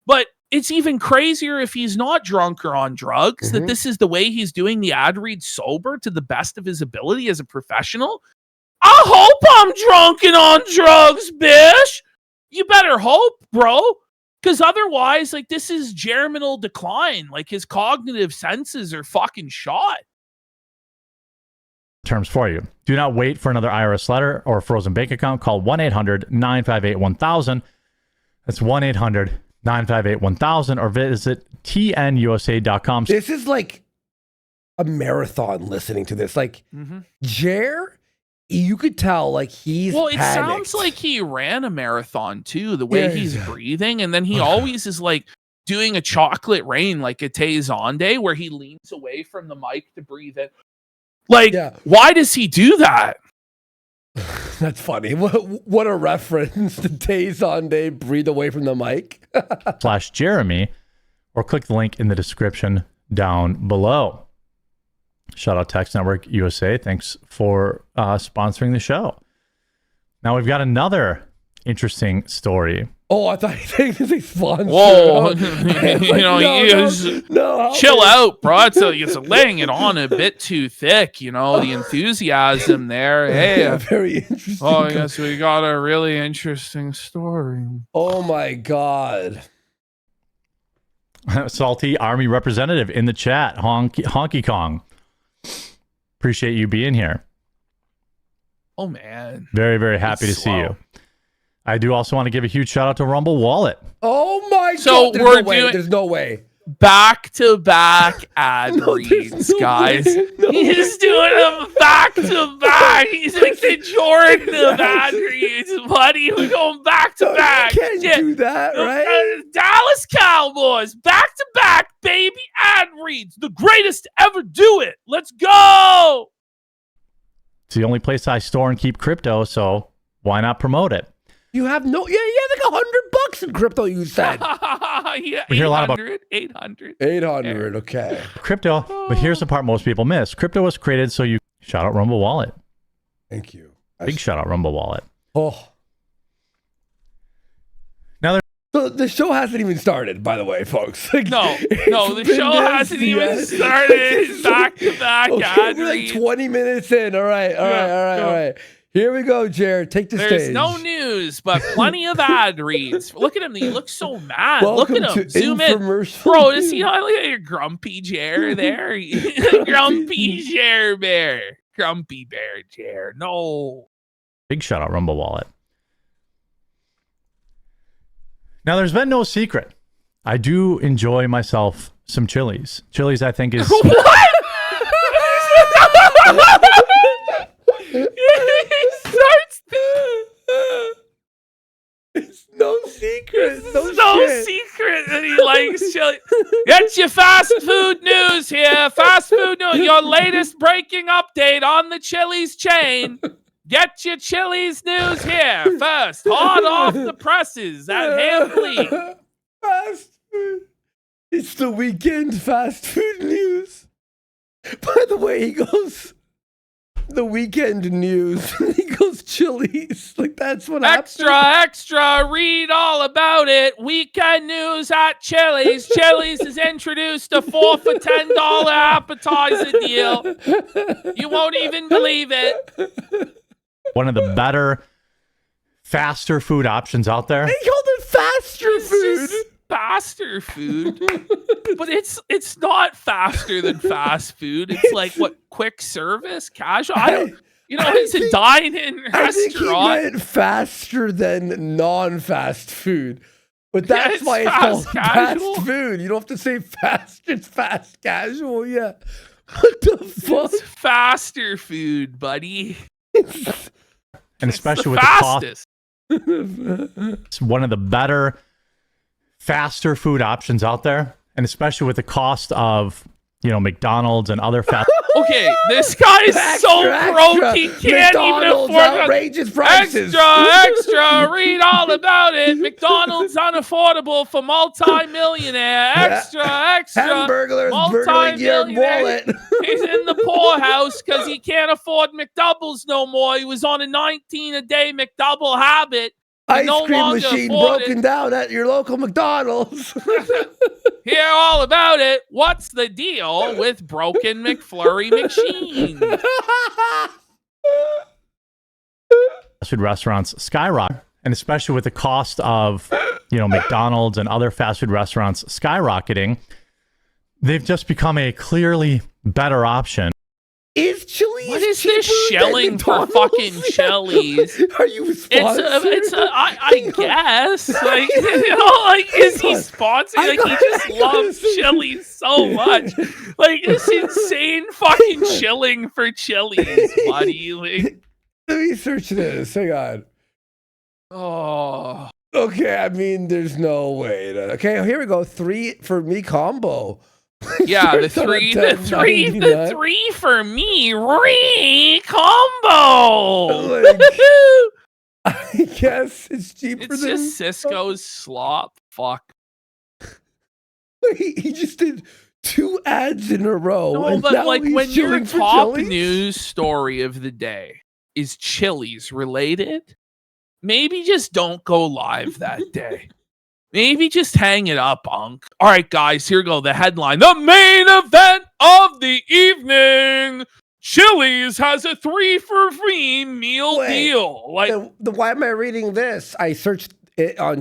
But it's even crazier if he's not drunk or on drugs, that this is the way he's doing the ad read sober to the best of his ability as a professional. I hope I'm drunk and on drugs, bitch. You better hope, bro. Because otherwise, like, this is germinal decline. Like, his cognitive senses are fucking shot. Terms for you. Do not wait for another IRS letter or a frozen bank account. Call 1-800-958-1000. That's 1-800-958-1000 or visit tnusa.com. This is like a marathon listening to this. Like, Jer, you could tell, like, he's Well, it panicked. sounds like he ran a marathon, too, the way he's breathing. And then he always is, like, doing a chocolate rain, like a Tay-Zonde, where he leans away from the mic to breathe in. Like, why does he do that? That's funny. What a reference to Tay-Zonde, breathe away from the mic. /Jeremy, or click the link in the description down below. Shout out Tax Network USA. Thanks for sponsoring the show. Now we've got another interesting story. Oh, I thought he was sponsor. Whoa. Chill out, bro. It's laying it on a bit too thick, you know, the enthusiasm there. Hey, very interesting. Oh, yes, we got a really interesting story. Oh, my God. Salty Army representative in the chat. Honky Kong. Appreciate you being here. Oh, man. Very, very happy to see you. I do also want to give a huge shout out to Rumble Wallet. Oh my So God. There's no way. Back-to-back ad reads, guys. He's doing them back-to-back. He's like the Jordan of ad reads, buddy. We're going back-to-back. You can't do that, right? Dallas Cowboys, back-to-back, baby, ad reads. The greatest to ever do it. Let's go. It's the only place I store and keep crypto, so why not promote it? You have no, yeah, you have like $100 in crypto, you said. Yeah, We hear a lot about 800. 800, okay. crypto, but here's the part most people miss. Crypto was created so you shout out Rumble Wallet. Thank you. Big shout out Rumble Wallet. Oh. Now So the show hasn't even started, by the way, folks. Like, No, the show hasn't even started. Back-to-back ad we're like reads. 20 minutes in. All right. Here we go, Jared. Take the There's stage. no news, but plenty of ad reads. Look at him. He looks so mad. Welcome Look at him. to Zoom in. infomercial Bro, news. does he not look at your grumpy chair there? Grumpy chair bear. Grumpy bear chair. No. big shout out Rumble Wallet. Now, there's been no secret. I do enjoy myself some Chili's. Chili's, I think, is... What? He starts It's no secret. no shit. secret that he likes chili. Get your fast food news here. Fast food news. Your latest breaking update on the Chili's chain. Get your Chili's news here first. Hot off the presses at Hamley. Fast food. It's the weekend fast food news. By the way, he goes the weekend news. He goes Chili's. Like that's what Extra, read all about it. Weekend news at Chili's. Chili's has introduced a 4 for $10 appetizer deal. You won't even believe it. one of the better, faster food options out there. They called it faster food. Faster food, but it's not faster than fast food. It's like what, quick service, casual. I don't. It's a dine-in I think he restaurant. meant faster than non-fast food. But that's it's why it's fast called casual. fast food. You don't have to say fast. It's fast casual. Yeah. What the fuck? It's faster food, buddy. And especially The with fastest. the cost, it's one of the better, faster food options out there. And especially with the cost of, McDonald's and other fast. Okay, this guy is so broke he can't even McDonald's afford outrageous prices. Extra, read all about it. McDonald's unaffordable for multi-millionaire. Extra. Hamburglers burgling your wallet. He's in the poorhouse because he can't afford McDoubles no more. He was on a 19-a-day McDouble habit. Ice no cream longer machine afford broken it. down at your local McDonald's. Hear all about it. What's the deal with broken McFlurry machine? Fast food restaurants skyrocket. And especially with the cost of, McDonald's and other fast food restaurants skyrocketing, they've just become a clearly better option. Is Chili's What is cheaper this than shelling for McDonald's? fucking Chili's? Are you sponsored? I guess. Like, is he sponsored? Like, he just loves Chili's so much. Like, this insane fucking shilling for Chili's, buddy. Like, Let me search this. Hang on. oh. Okay, I mean, there's no way. Okay, here we go. 3 for me combo. Yeah, the Starts three on $10.99. for me combo. Like, I guess it's cheaper It's than just Cisco's slop. Fuck. He just did 2 ads in a row. No, and but now like he's when your shilling for top Chili's? news story of the day is Chili's related, maybe just don't go live that day. Maybe just hang it up, Unc. All right, guys, here we go. The headline. The main event of the evening. Chili's has a 3 for free meal Wait, deal. Like, why am I reading this? I searched it on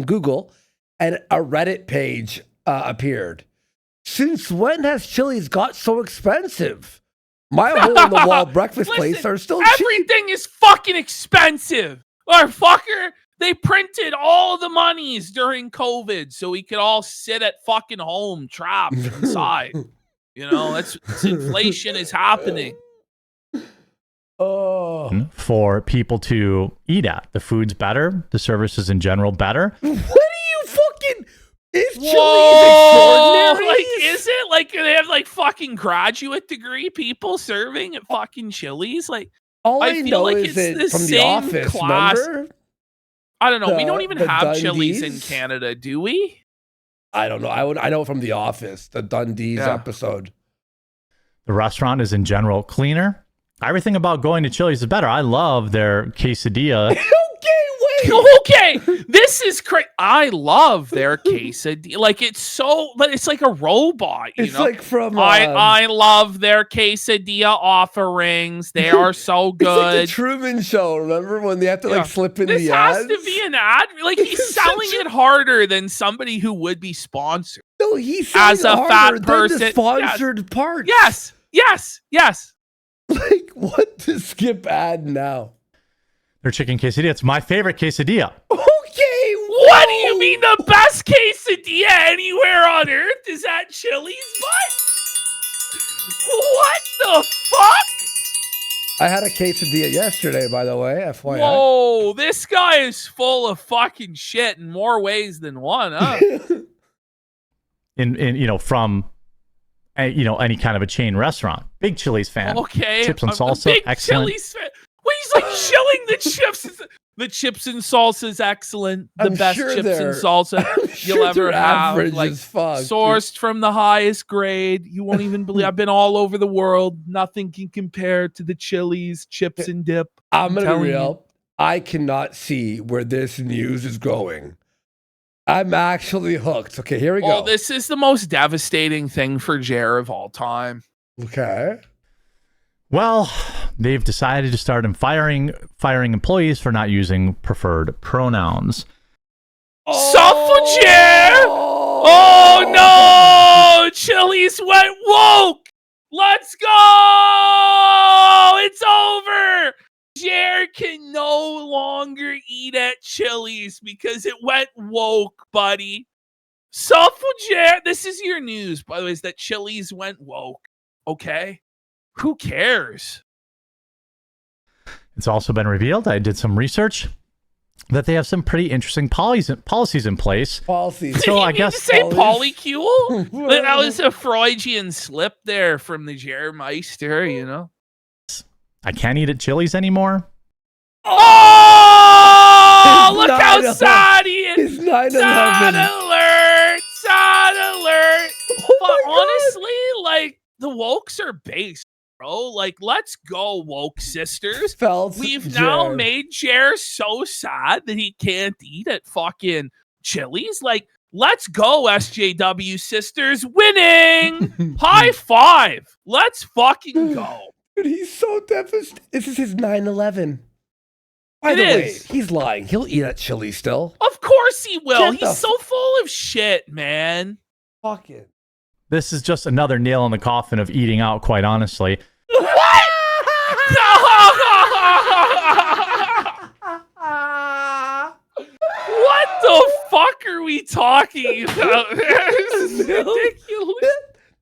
Google, and a Reddit page appeared. Since when has Chili's got so expensive? My hole-in-the-wall breakfast place are still cheap. Everything is fucking expensive. Or fucker, they printed all the monies during COVID so we could all sit at fucking home trapped inside. You know, it's inflation is happening. Oh. For people to eat at. The food's better. The service is in general better. What are you fucking... Is Chili's Whoa! extraordinary? Like, is it? Like, they have, like, fucking graduate degree people serving at fucking Chili's? Like, All I feel know like is it's it the from The same Office, class. remember? I don't know. We don't even the have Chili's in Dundees? Canada, do we? I don't know. I know from The Office, the Dundees Yeah. episode. The restaurant is in general cleaner. Everything about going to Chili's is better. I love their quesadilla. Okay, this is crazy. I love their quesadilla. Like, it's like a robot, you It's know? like from... I love their quesadilla offerings. They are so It's like good. the Truman Show, remember? When they have to, like, slip in This the has ads? to be an ad. Like, he's It's selling such it harder than somebody who would be sponsored. No, he's As selling a fat harder than person. the sponsored parts. Yes. Like, what to skip ad now? Their chicken quesadilla. It's my favorite quesadilla. Okay, What do you mean the best quesadilla anywhere on earth is at Chili's butt? What the fuck? I had a quesadilla yesterday, by the way, FYI. Whoa, this guy is full of fucking shit in more ways than one, huh? In from any kind of a chain restaurant. Big Chili's fan. Okay. Chips and I'm a salsa, big excellent. Chili's fan. Well, he's like chilling the chips. The chips and salsa is excellent. The I'm best sure chips and they're- salsa I'm you'll sure ever they're have. average Like, as fuck, dude. sourced from the highest grade. You won't even believe. I've been all over the world. Nothing can compare to the Chili's chips and dip. I'm gonna be telling real. I cannot see where this news is going. I'm actually hooked. Okay, here we Well, go. this is the most devastating thing for Jer of all time. Okay. Well, they've decided to start firing employees for not using preferred pronouns. Suffragette! Oh no! Chili's went woke! Let's go! It's over! Jer can no longer eat at Chili's because it went woke, buddy. Suffragette! This is your news, by the way, is that Chili's went woke. Okay? Who cares? It's also been revealed, I did some research, that they have some pretty interesting policies in place. Policies. So I Did you guess say Policies. polycule? That was a Freudian slip there from the Jermeister, you know? I can't eat at Chili's anymore. Oh, It's look how 9/11. sad he is. It's 9/11. Sad alert. Sad alert. Oh But my God. honestly, like, the wokes are based, bro. Like, let's go, woke sisters. Felt We've now Jer. made Jer so sad that he can't eat at fucking Chili's. Like, let's go, SJW sisters. Winning. High five. Let's fucking go. Dude, he's so devastated. This is his 9/11. By It the way, is. he's lying. He'll eat at Chili still. Of course he will. Get the He's so full of shit, man. Fuck it. This is just another nail in the coffin of eating out, quite honestly. What? What the fuck are we talking about? This is ridiculous.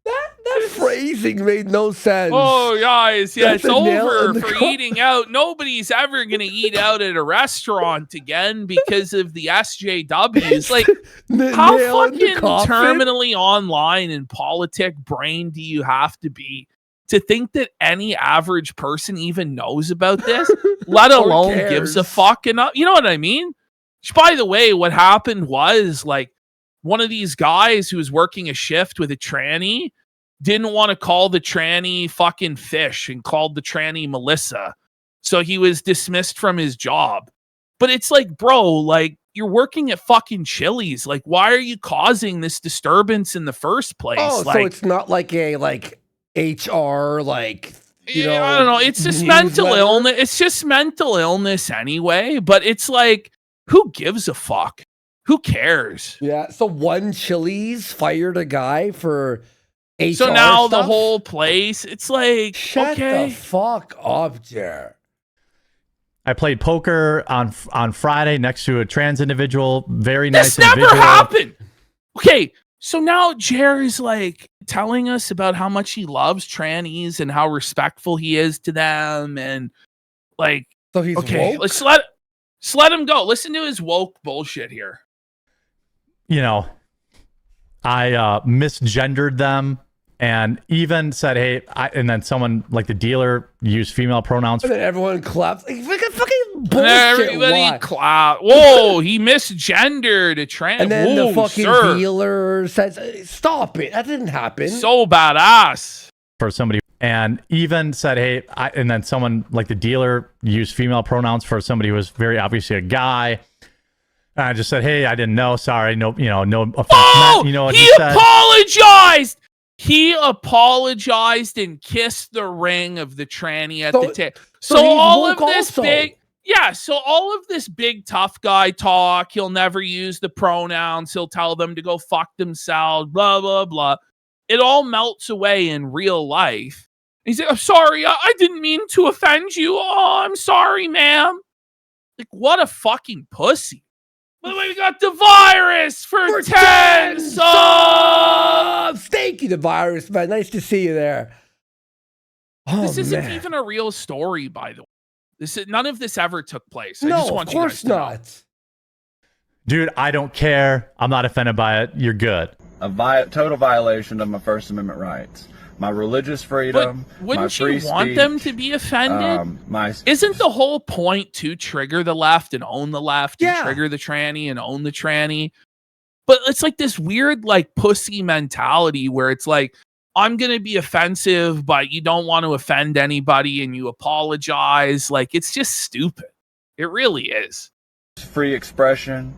That phrasing made no sense. Oh, guys, yeah, That's it's a nail over in the for coffin. eating out. Nobody's ever going to eat out at a restaurant again because of the SJWs. Like, how Nail in the fucking coffin? terminally online and politic brain do you have to be to think that any average person even knows about this, let Or alone gives a cares. fuck enough? You know what I mean? Which, by the way, what happened was, like, one of these guys who was working a shift with a tranny didn't want to call the tranny fucking fish and called the tranny Melissa. So he was dismissed from his job. But it's like, bro, like, you're working at fucking Chili's. Like, why are you causing this disturbance in the first place? Oh, like, so it's not like a HR yeah, I don't know. It's just mental newsletter? illness. It's just mental illness anyway. But it's like, who gives a fuck? Who cares? Yeah. So one Chili's fired a guy for HR So now the stuff? whole place, it's like, Shut okay. the fuck up, Jer. I played poker on Friday next to a trans individual. Very This nice never individual. happened. Okay, so now Jerry's like telling us about how much he loves trannies and how respectful he is to them, and like, So he's okay, woke? let's let him go. Listen to his woke bullshit here. You know, I misgendered them and even said, hey, and then someone like the dealer used female pronouns. And then everyone claps. Like, fucking And bullshit. everybody Why? clap. Whoa, he misgendered a trans. And then Whoa, the fucking sir. dealer says, stop it. That didn't happen. So badass. For somebody, and even said, hey, and then someone like the dealer used female pronouns for somebody who was very obviously a guy. And I just said, hey, I didn't know. Sorry. No, no offense. Oh, You know what he said? apologized. He apologized and kissed the ring of the tranny at the tip. So he's all of woke this also. big, yeah. So all of this big tough guy talk. He'll never use the pronouns. He'll tell them to go fuck themselves. Blah blah blah. It all melts away in real life. He's like, I'm sorry. I didn't mean to offend you. Oh, I'm sorry, ma'am. Like, what a fucking pussy. By the way, we got the virus for 10 subs. Thank you, the virus, man. Nice to see you there. Oh, This isn't man. even a real story, by the way. None of this ever took place. I No, just of want you guys course to know. not. Dude, I don't care. I'm not offended by it. You're good. A total violation of my First Amendment rights, my religious But freedom, my wouldn't free you want speech, them to be offended? Isn't the whole point to trigger the left and own the left, and Yeah. trigger the tranny and own the tranny? But it's like this weird, like, pussy mentality where it's like, I'm going to be offensive, but you don't want to offend anybody and you apologize. Like, it's just stupid. It really is. free expression,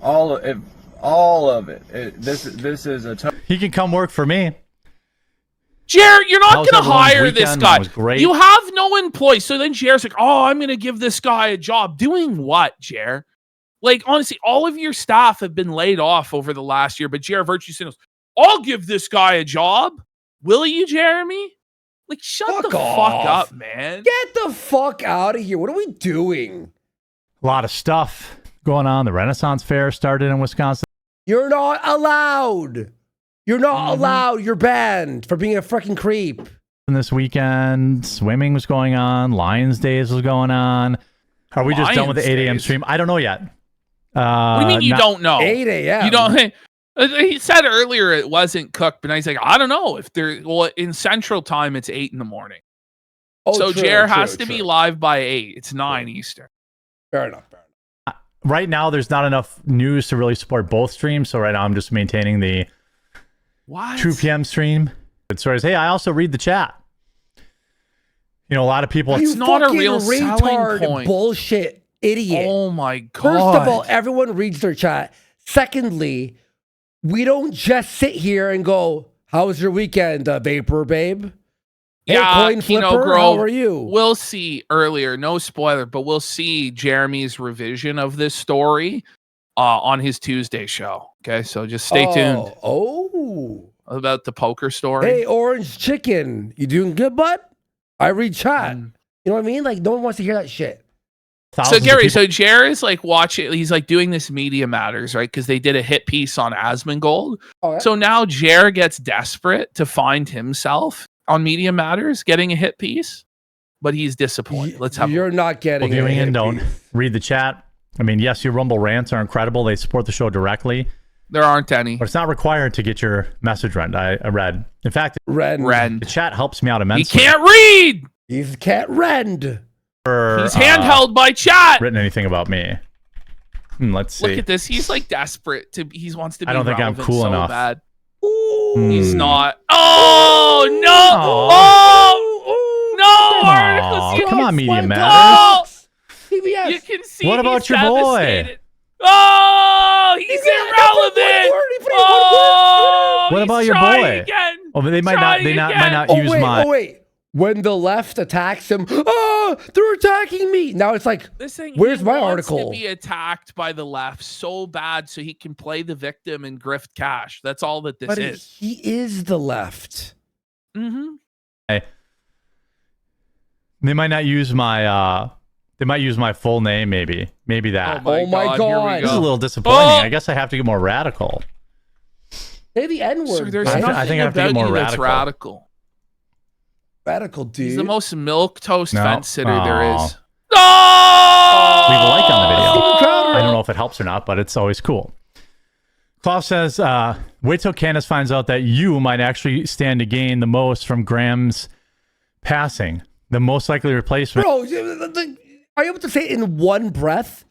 all of it. This is a He can come work for me. Jared, you're not How's going to everyone's hire this weekend? guy. That was great. You have no employees. So then Jared's like, oh, I'm going to give this guy a job. Doing what, Jared? Like, honestly, all of your staff have been laid off over the last year, but Jared Virtue Signals, I'll give this guy a job. Will you, Jeremy? Like, shut Fuck the off. fuck up, man. Get the fuck out of here. What are we doing? A lot of stuff going on. The Renaissance Fair started in Wisconsin You're not allowed. You're not allowed. You're banned for being a freaking creep. this weekend. Swimming was going on. Lions Days was going on. Are we just done with the Lions 8 a.m. Days? stream? I don't know yet. What do you mean you don't know? 8 a.m. You don't. He said earlier it wasn't cooked, but now he's like, I don't know if there. Well, in Central Time, it's 8 in the morning. Oh, So true, Jer true, has to be true. live by 8. It's 9 Eastern. Fair enough. Fair enough. Right now, there's not enough news to really support both streams. So right now, I'm just maintaining the What? 2 p.m. stream. It says, hey, I also read the chat. You know, a lot of people. It's You not a fucking real selling retard point. bullshit idiot. Oh my god. First of all, everyone reads their chat. Secondly, we don't just sit here and go, "How was your weekend, Vapor Babe?" Hey, yeah, Coin Kino Flipper, Grove. how are you? We'll see earlier. No spoiler, but we'll see Jeremy's revision of this story on his Tuesday show. Okay, so just stay tuned Oh. about the poker story. Hey, Orange Chicken, you doing good, bud? I read chat. You know what I mean? Like, no one wants to hear that shit. So thousands of Gary, people- so Jer is like watching. He's like doing this Media Matters, right? Because they did a hit piece on Asmongold. Oh, yeah? So now Jer gets desperate to find himself on Media Matters, getting a hit piece, but he's disappointed. Let's have. You're not getting viewing it. in, don't read the chat. I mean, yes, your Rumble rants are incredible. They support the show directly, There aren't any. but it's not required to get your message read. I read. In fact, Ren. the chat helps me out He immensely. can't read. He's cat rend. For, He's handheld by chat. written anything about me. Let's see. Look at this. He's like desperate to. He wants to be. I don't think I'm relevant cool so enough. Bad. Ooh. He's not. Oh no! Oh no! Articles. You come can on, Media swipe Matters. up. CBS. You can see. What about he's your boy? devastated. Oh, he's irrelevant. Oh, What he's about your trying boy? Again. Oh, but they might Trying not again. use my. Oh wait. when the left attacks him, oh, they're attacking me. Now it's like, This thing, where's he my wants article? to be attacked by the left so bad so he can play the victim and grift cash. That's all that this But is. he is the left. Mm-hmm. They might not use my they might use my full name, maybe that. Oh my God. Here we This is a go. little disappointing. Oh! I guess I have to get more radical. Say the N Sir, word. there's I nothing think I have to get about more you that's radical. radical. Radical, dude. He's the most milk toast No. fence sitter there Aw. is. Oh! Leave a like on the video. Steven Crowder. I don't know if it helps or not, but it's always cool. Klaus says, wait till Candace finds out that you might actually stand to gain the most from Graham's passing. The most likely replacement. Bro, are you able to say it in one breath?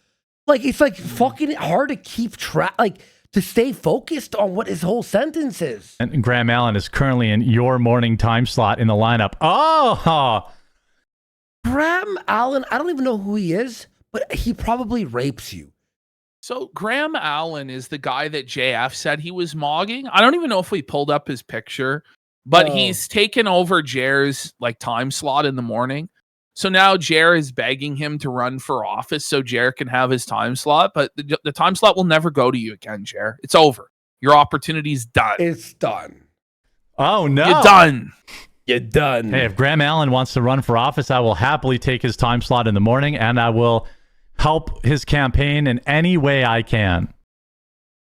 Like, it's like fucking hard to keep track, like to stay focused on what his whole sentence is. And Graham Allen is currently in your morning time slot in the lineup. Oh, Graham Allen, I don't even know who he is, but he probably rapes you. So Graham Allen is the guy that JF said he was mogging. I don't even know if we pulled up his picture, but No. he's taken over Jer's like time slot in the morning. So now Jer is begging him to run for office so Jer can have his time slot, but the time slot will never go to you again, Jer. It's over. Your opportunity's done. It's done. oh no. You're done. You're done. Hey, if Graham Allen wants to run for office, I will happily take his time slot in the morning, and I will help his campaign in any way I can.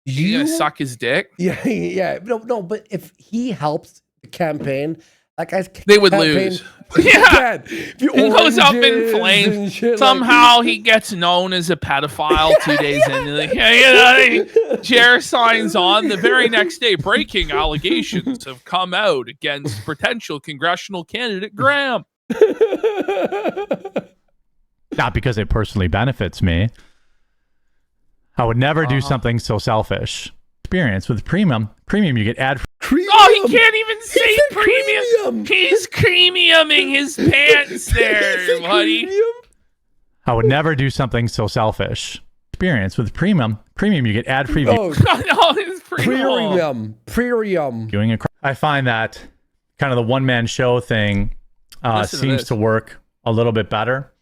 You gonna suck his dick? Yeah, yeah. No, but if he helps the campaign, that guy's They would campaign, lose. Yeah. If you He goes up in oranges and flames. shit like- Somehow he gets known as a pedophile 2 days into Jer signs on the very next day. Breaking allegations have come out against potential congressional candidate Graham. Not because it personally benefits me. I would never do something so selfish. Experience with premium. Premium, you get ad. Oh, he can't even say said premium. premium. He's premiuming his pants there, buddy. I would never do something so selfish. Experience with premium. Premium, you get ad-free Oh, No, it's premium. premium. viewing. I find that kind of the one-man show thing Listen to seems this. to work a little bit better.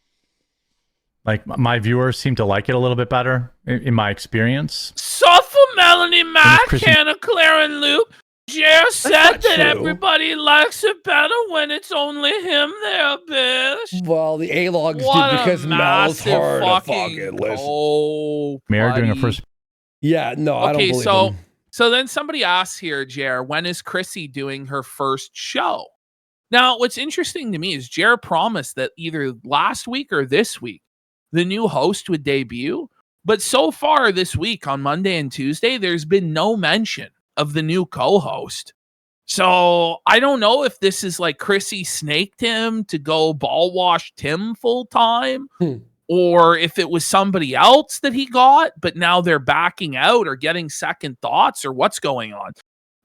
Like my viewers seem to like it a little bit better in my experience. So for Melanie, Matt, Christian- Hannah, Claire, and Luke, Jer said not that true. everybody likes it better when it's only him there, bitch. Well, the A-logs What did a because Mel's massive hard to fucking fucking listen. oh, Mayor doing a buddy. first. Yeah, no, I don't Okay, believe so him. so then somebody asks here, Jer, when is Chrissy doing her first show? Now, what's interesting to me is Jer promised that either last week or this week the new host would debut, but so far this week on Monday and Tuesday, there's been no mention of the new co-host. So I don't know if this is like Chrissy snaked him to go ball wash Tim full time, or if it was somebody else that he got, but now they're backing out or getting second thoughts or what's going on.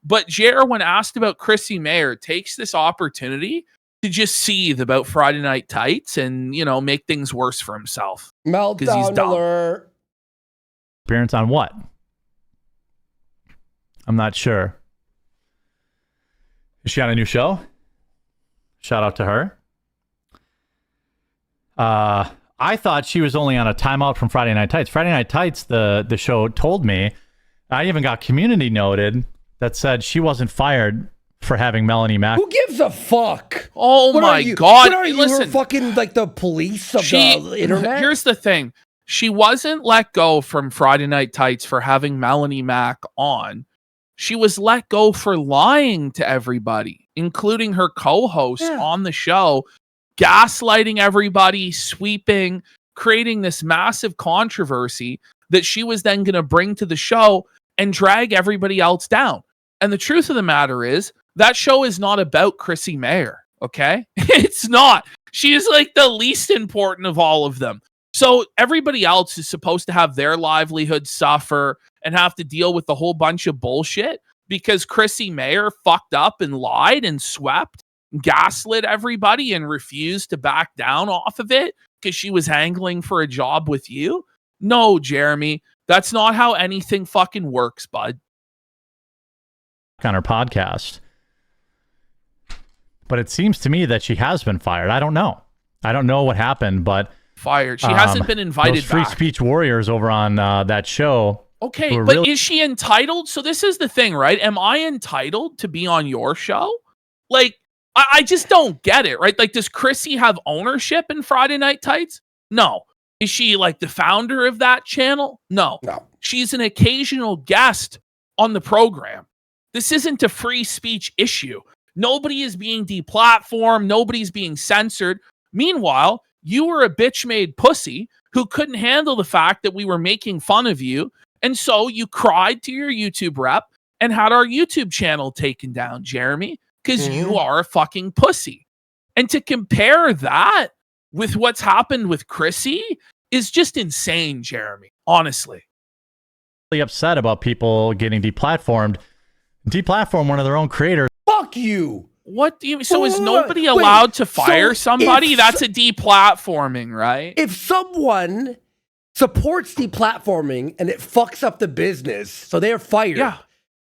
But Jer, when asked about Chrissy Mayer, takes this opportunity to just seethe about Friday Night Tights and, you know, make things worse for himself. he's Meltdown dumb. alert. Appearance on what? I'm not sure. Is she on a new show? Shout out to her. I thought she was only on a timeout from Friday Night Tights. Friday Night Tights, the show told me. I even got community noted that said she wasn't fired for having Melanie Mack. Who gives a fuck? Oh What my are you? God. What are you? Listen, We're fucking like the police of the internet? Here's the thing. She wasn't let go from Friday Night Tights for having Melanie Mack on. She was let go for lying to everybody, including her co-host on the show, gaslighting everybody, sweeping, creating this massive controversy that she was then going to bring to the show and drag everybody else down. And the truth of the matter is, that show is not about Chrissy Mayer, okay? It's not. She is like the least important of all of them. So everybody else is supposed to have their livelihood suffer and have to deal with a whole bunch of bullshit because Chrissy Mayer fucked up and lied and swept, gaslit everybody and refused to back down off of it because she was angling for a job with you. No, Jeremy, that's not how anything fucking works, bud. On her podcast. But it seems to me that she has been fired. I don't know. I don't know what happened, but fired. She hasn't been invited those free back. speech warriors over on that show. Okay, but is she entitled? So this is the thing, right? Am I entitled to be on your show? Like, I just don't get it, right? Like, does Chrissy have ownership in Friday Night Tights? No. Is she like the founder of that channel? No. She's an occasional guest on the program. This isn't a free speech issue. Nobody is being deplatformed. Nobody's being censored. Meanwhile, you were a bitch-made pussy who couldn't handle the fact that we were making fun of you. And so you cried to your YouTube rep and had our YouTube channel taken down, Jeremy, because you are a fucking pussy. And to compare that with what's happened with Chrissy is just insane, Jeremy, honestly. Really upset about people getting deplatformed. Deplatform one of their own creators. Fuck you. What do you mean? So is nobody allowed to fire somebody? That's a deplatforming, right? If someone supports deplatforming and it fucks up the business, so they're fired. Yeah.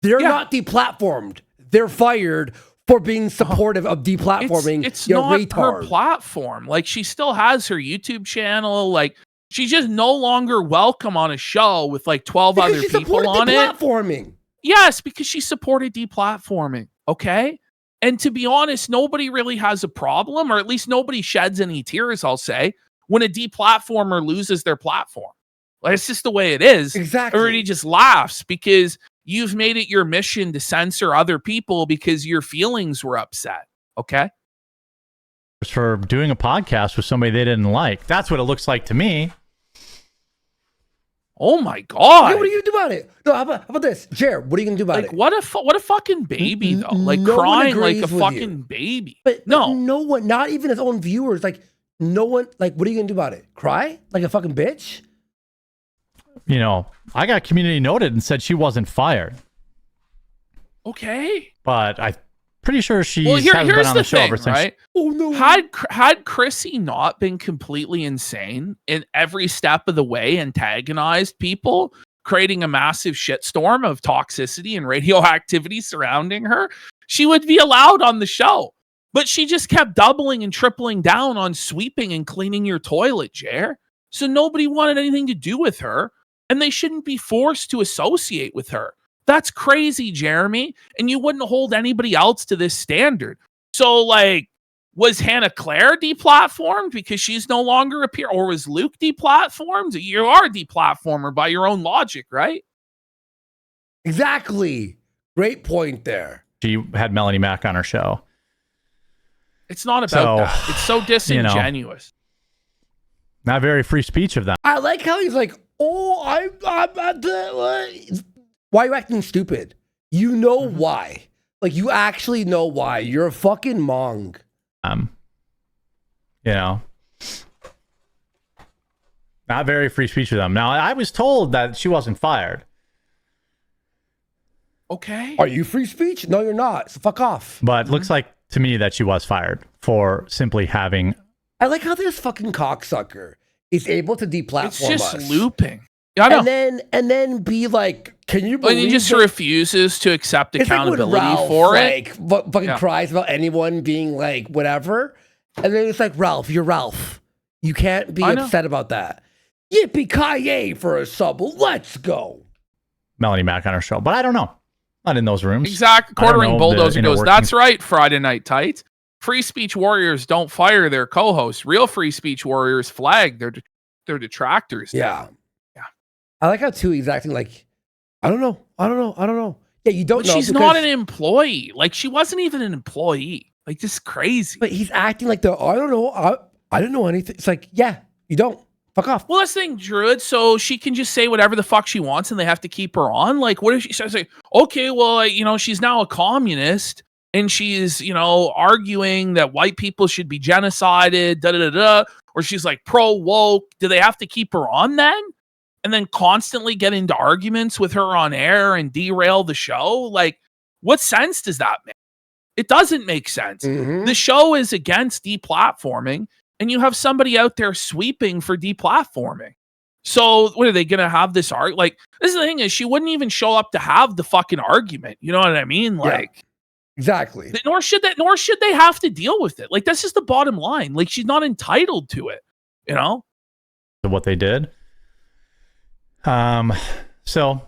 They're not deplatformed. They're fired for being supportive of deplatforming. It's you not retard. her platform. Like, she still has her YouTube channel. Like, she's just no longer welcome on a show with like 12 because other she people on it. Deplatforming. Yes, because she supported deplatforming. Okay. And to be honest, nobody really has a problem, or at least nobody sheds any tears, I'll say, when a deplatformer loses their platform. Like, it's just the way it is. Exactly. Everybody just laughs because you've made it your mission to censor other people because your feelings were upset. Okay. For doing a podcast with somebody they didn't like. That's what it looks like to me. Oh my God. Yeah, what are you gonna do about it? No, how about this? Jared, what are you gonna do about like, it? what a fucking baby, though. Like, No one crying like a agrees with fucking you. baby. But no. no one, not even his own viewers, like no one, like, what are you gonna do about it? Cry? Like a fucking bitch? You know, I got community noted and said she wasn't fired. Okay. But I'm pretty sure she Well, hasn't been here's on the the show thing, ever since. right? Oh no. Had Chrissy not been completely insane in every step of the way, antagonized people, creating a massive shitstorm of toxicity and radioactivity surrounding her, she would be allowed on the show. But she just kept doubling and tripling down on sweeping and cleaning your toilet, Jer. So nobody wanted anything to do with her, and they shouldn't be forced to associate with her. That's crazy, Jeremy. And you wouldn't hold anybody else to this standard. So, like, was Hannah Claire deplatformed because she's no longer a peer? Or was Luke deplatformed? You are a deplatformer by your own logic, right? Exactly. Great point there. She had Melanie Mack on her show. It's not about that. It's so disingenuous. Not very free speech of them. I like how he's like, oh, why are you acting stupid? You know why. Like, you actually know why. You're a fucking mong. You know, not very free speech of them. Now, I was told that she wasn't fired. Okay. Are you free speech? No, you're not. So fuck off. But it looks like to me that she was fired for simply having. I like how this fucking cocksucker is able to deplatform It's just us. looping. Yeah, I know. And then be like, can you believe And he just that- refuses to accept It's accountability like when Ralph, for it. like, fucking cries about anyone being like whatever, and then it's like, Ralph, you're Ralph. You can't be upset about that. Yippee-ki-yay for a sub. Let's go. Melanie Mack on her show, but I don't know. Not in those rooms. Exactly. I don't Quartering know Bulldozer the goes, inner that's workings. right, Friday Night Tights. Free speech warriors don't fire their co-hosts. Real free speech warriors flag their detractors. Yeah. Yeah. I like how too he's acting like, I don't know. Yeah, you don't But know. she's not an employee. Like, she wasn't even an employee. Like, this is crazy. But he's acting like I don't know. I don't know anything. It's like, yeah, you don't. Fuck off. Well, that's the thing, Druid. So she can just say whatever the fuck she wants and they have to keep her on. Like, what if she says, like, okay, well, she's now a communist and she's, arguing that white people should be genocided, da-da-da-da. Or she's like pro-woke. Do they have to keep her on then? And then constantly get into arguments with her on air and derail the show? Like, what sense does that make? It doesn't make sense. Mhm. The show is against deplatforming, and you have somebody out there sweeping for deplatforming. So what are they going to have this argument? Like, this is the thing is she wouldn't even show up to have the fucking argument. You know what I mean? Like, Exactly. Nor should they have to deal with it. Like, this is the bottom line. Like, she's not entitled to it, you know? What they did. So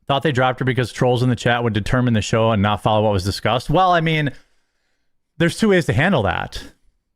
thought they dropped her because trolls in the chat would determine the show and not follow what was discussed. Well, I mean, there's two ways to handle that.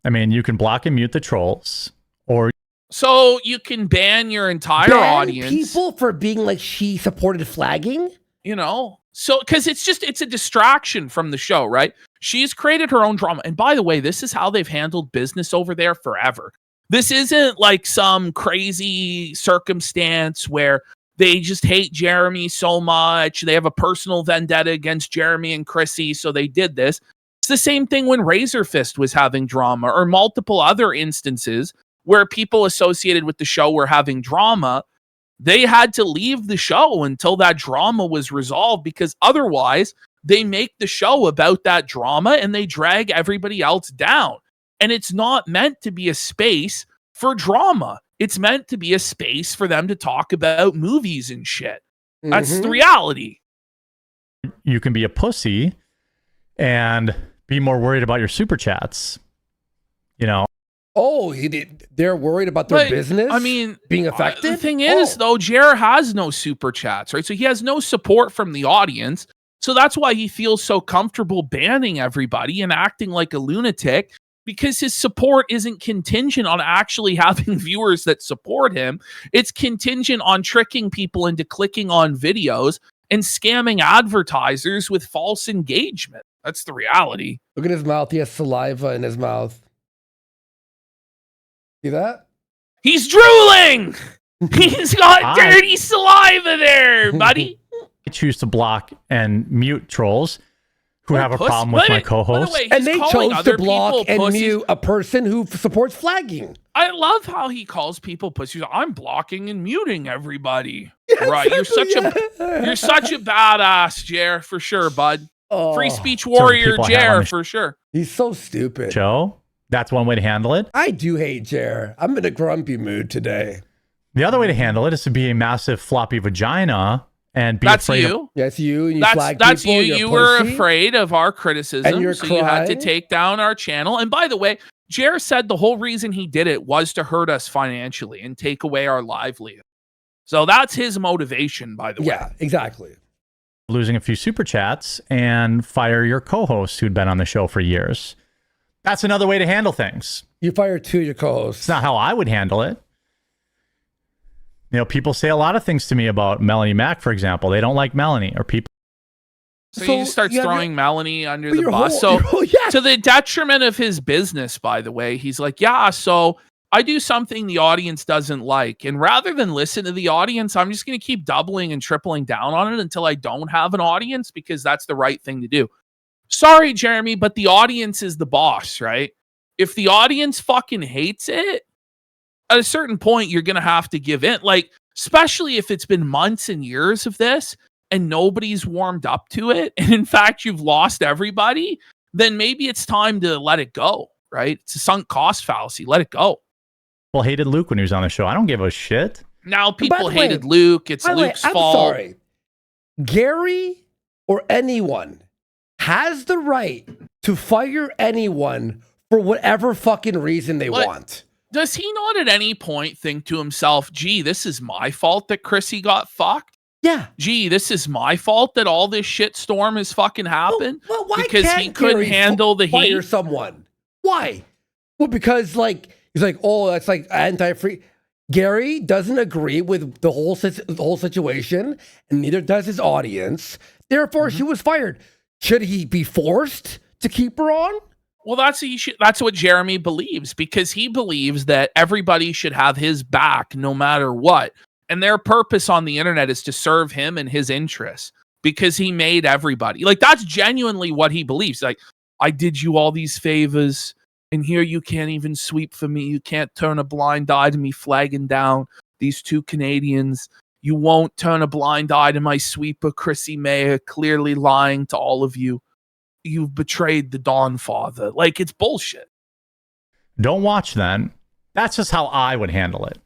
I mean, you can block and mute the trolls, or so you can ban your entire audience. People for being like she supported flagging, you know. So because it's a distraction from the show, right? She's created her own drama, and by the way, this is how they've handled business over there forever. This isn't like some crazy circumstance where they just hate Jeremy so much. They have a personal vendetta against Jeremy and Chrissy, so they did this. It's the same thing when Razor Fist was having drama, or multiple other instances where people associated with the show were having drama. They had to leave the show until that drama was resolved, because otherwise they make the show about that drama and they drag everybody else down. And it's not meant to be a space for drama. It's meant to be a space for them to talk about movies and shit. That's the reality. You can be a pussy and be more worried about your super chats. You know? Oh, they're worried about their business, I mean, being affected? The thing is, though, Jer has no super chats, right? So he has no support from the audience. So that's why he feels so comfortable banning everybody and acting like a lunatic, because his support isn't contingent on actually having viewers that support him. It's contingent on tricking people into clicking on videos and scamming advertisers with false engagement. That's the reality. Look at his mouth. He has saliva in his mouth. See that? He's drooling! He's got dirty saliva there, buddy. I choose to block and mute trolls who have a problem with my co-host. And they chose to block and mute a person who supports flagging. I love how he calls people pussies. I'm blocking and muting everybody. Yeah, right. exactly, You're such a badass, Jer, for sure, bud. Oh, Free speech warrior, Jer, for sure. He's so stupid. Joe, that's one way to handle it. I do hate Jer. I'm in a grumpy mood today. The other way to handle it is to be a massive floppy vagina and be that's afraid you. of... That's you. And you that's people, you. You were afraid of our criticism, and so you had to take down our channel. And by the way, Jer said the whole reason he did it was to hurt us financially and take away our livelihood. So that's his motivation, by the way. Yeah, exactly. Losing a few super chats and fire your co-hosts who'd been on the show for years. That's another way to handle things. You fire two of your co-hosts. It's not how I would handle it. You know, people say a lot of things to me about Melanie Mack, for example. They don't like Melanie, or people. So he starts throwing Melanie under the bus. To the detriment of his business, by the way, he's like, yeah, so I do something the audience doesn't like. And rather than listen to the audience, I'm just going to keep doubling and tripling down on it until I don't have an audience, because that's the right thing to do. Sorry, Jeremy, but the audience is the boss, right? If the audience fucking hates it, at a certain point, you're going to have to give in. Like, especially if it's been months and years of this and nobody's warmed up to it, and in fact, you've lost everybody, then maybe it's time to let it go, right? It's a sunk cost fallacy. Let it go. People hated Luke when he was on the show. I don't give a shit. Now people hated Luke. It's Luke's fault. I'm sorry. Gary or anyone has the right to fire anyone for whatever fucking reason they want. Does he not at any point think to himself, gee, this is my fault that Chrissy got fucked? Yeah. Gee, this is my fault that all this shit storm has fucking happened? Well, why because can't he couldn't Gary handle the heat? Fire someone. Why? Well, because he's like, oh, that's like anti-free. Gary doesn't agree with the whole situation, and neither does his audience. Therefore, she was fired. Should he be forced to keep her on? Well, that's what Jeremy believes, because he believes that everybody should have his back no matter what. And their purpose on the internet is to serve him and his interests, because he made everybody. Like, that's genuinely what he believes. Like, I did you all these favors, and here you can't even sweep for me. You can't turn a blind eye to me flagging down these two Canadians. You won't turn a blind eye to my sweeper, Chrissy Mayer, clearly lying to all of you. You've betrayed the Dawn Father. Like, it's bullshit. Don't watch then. That's just how I would handle it.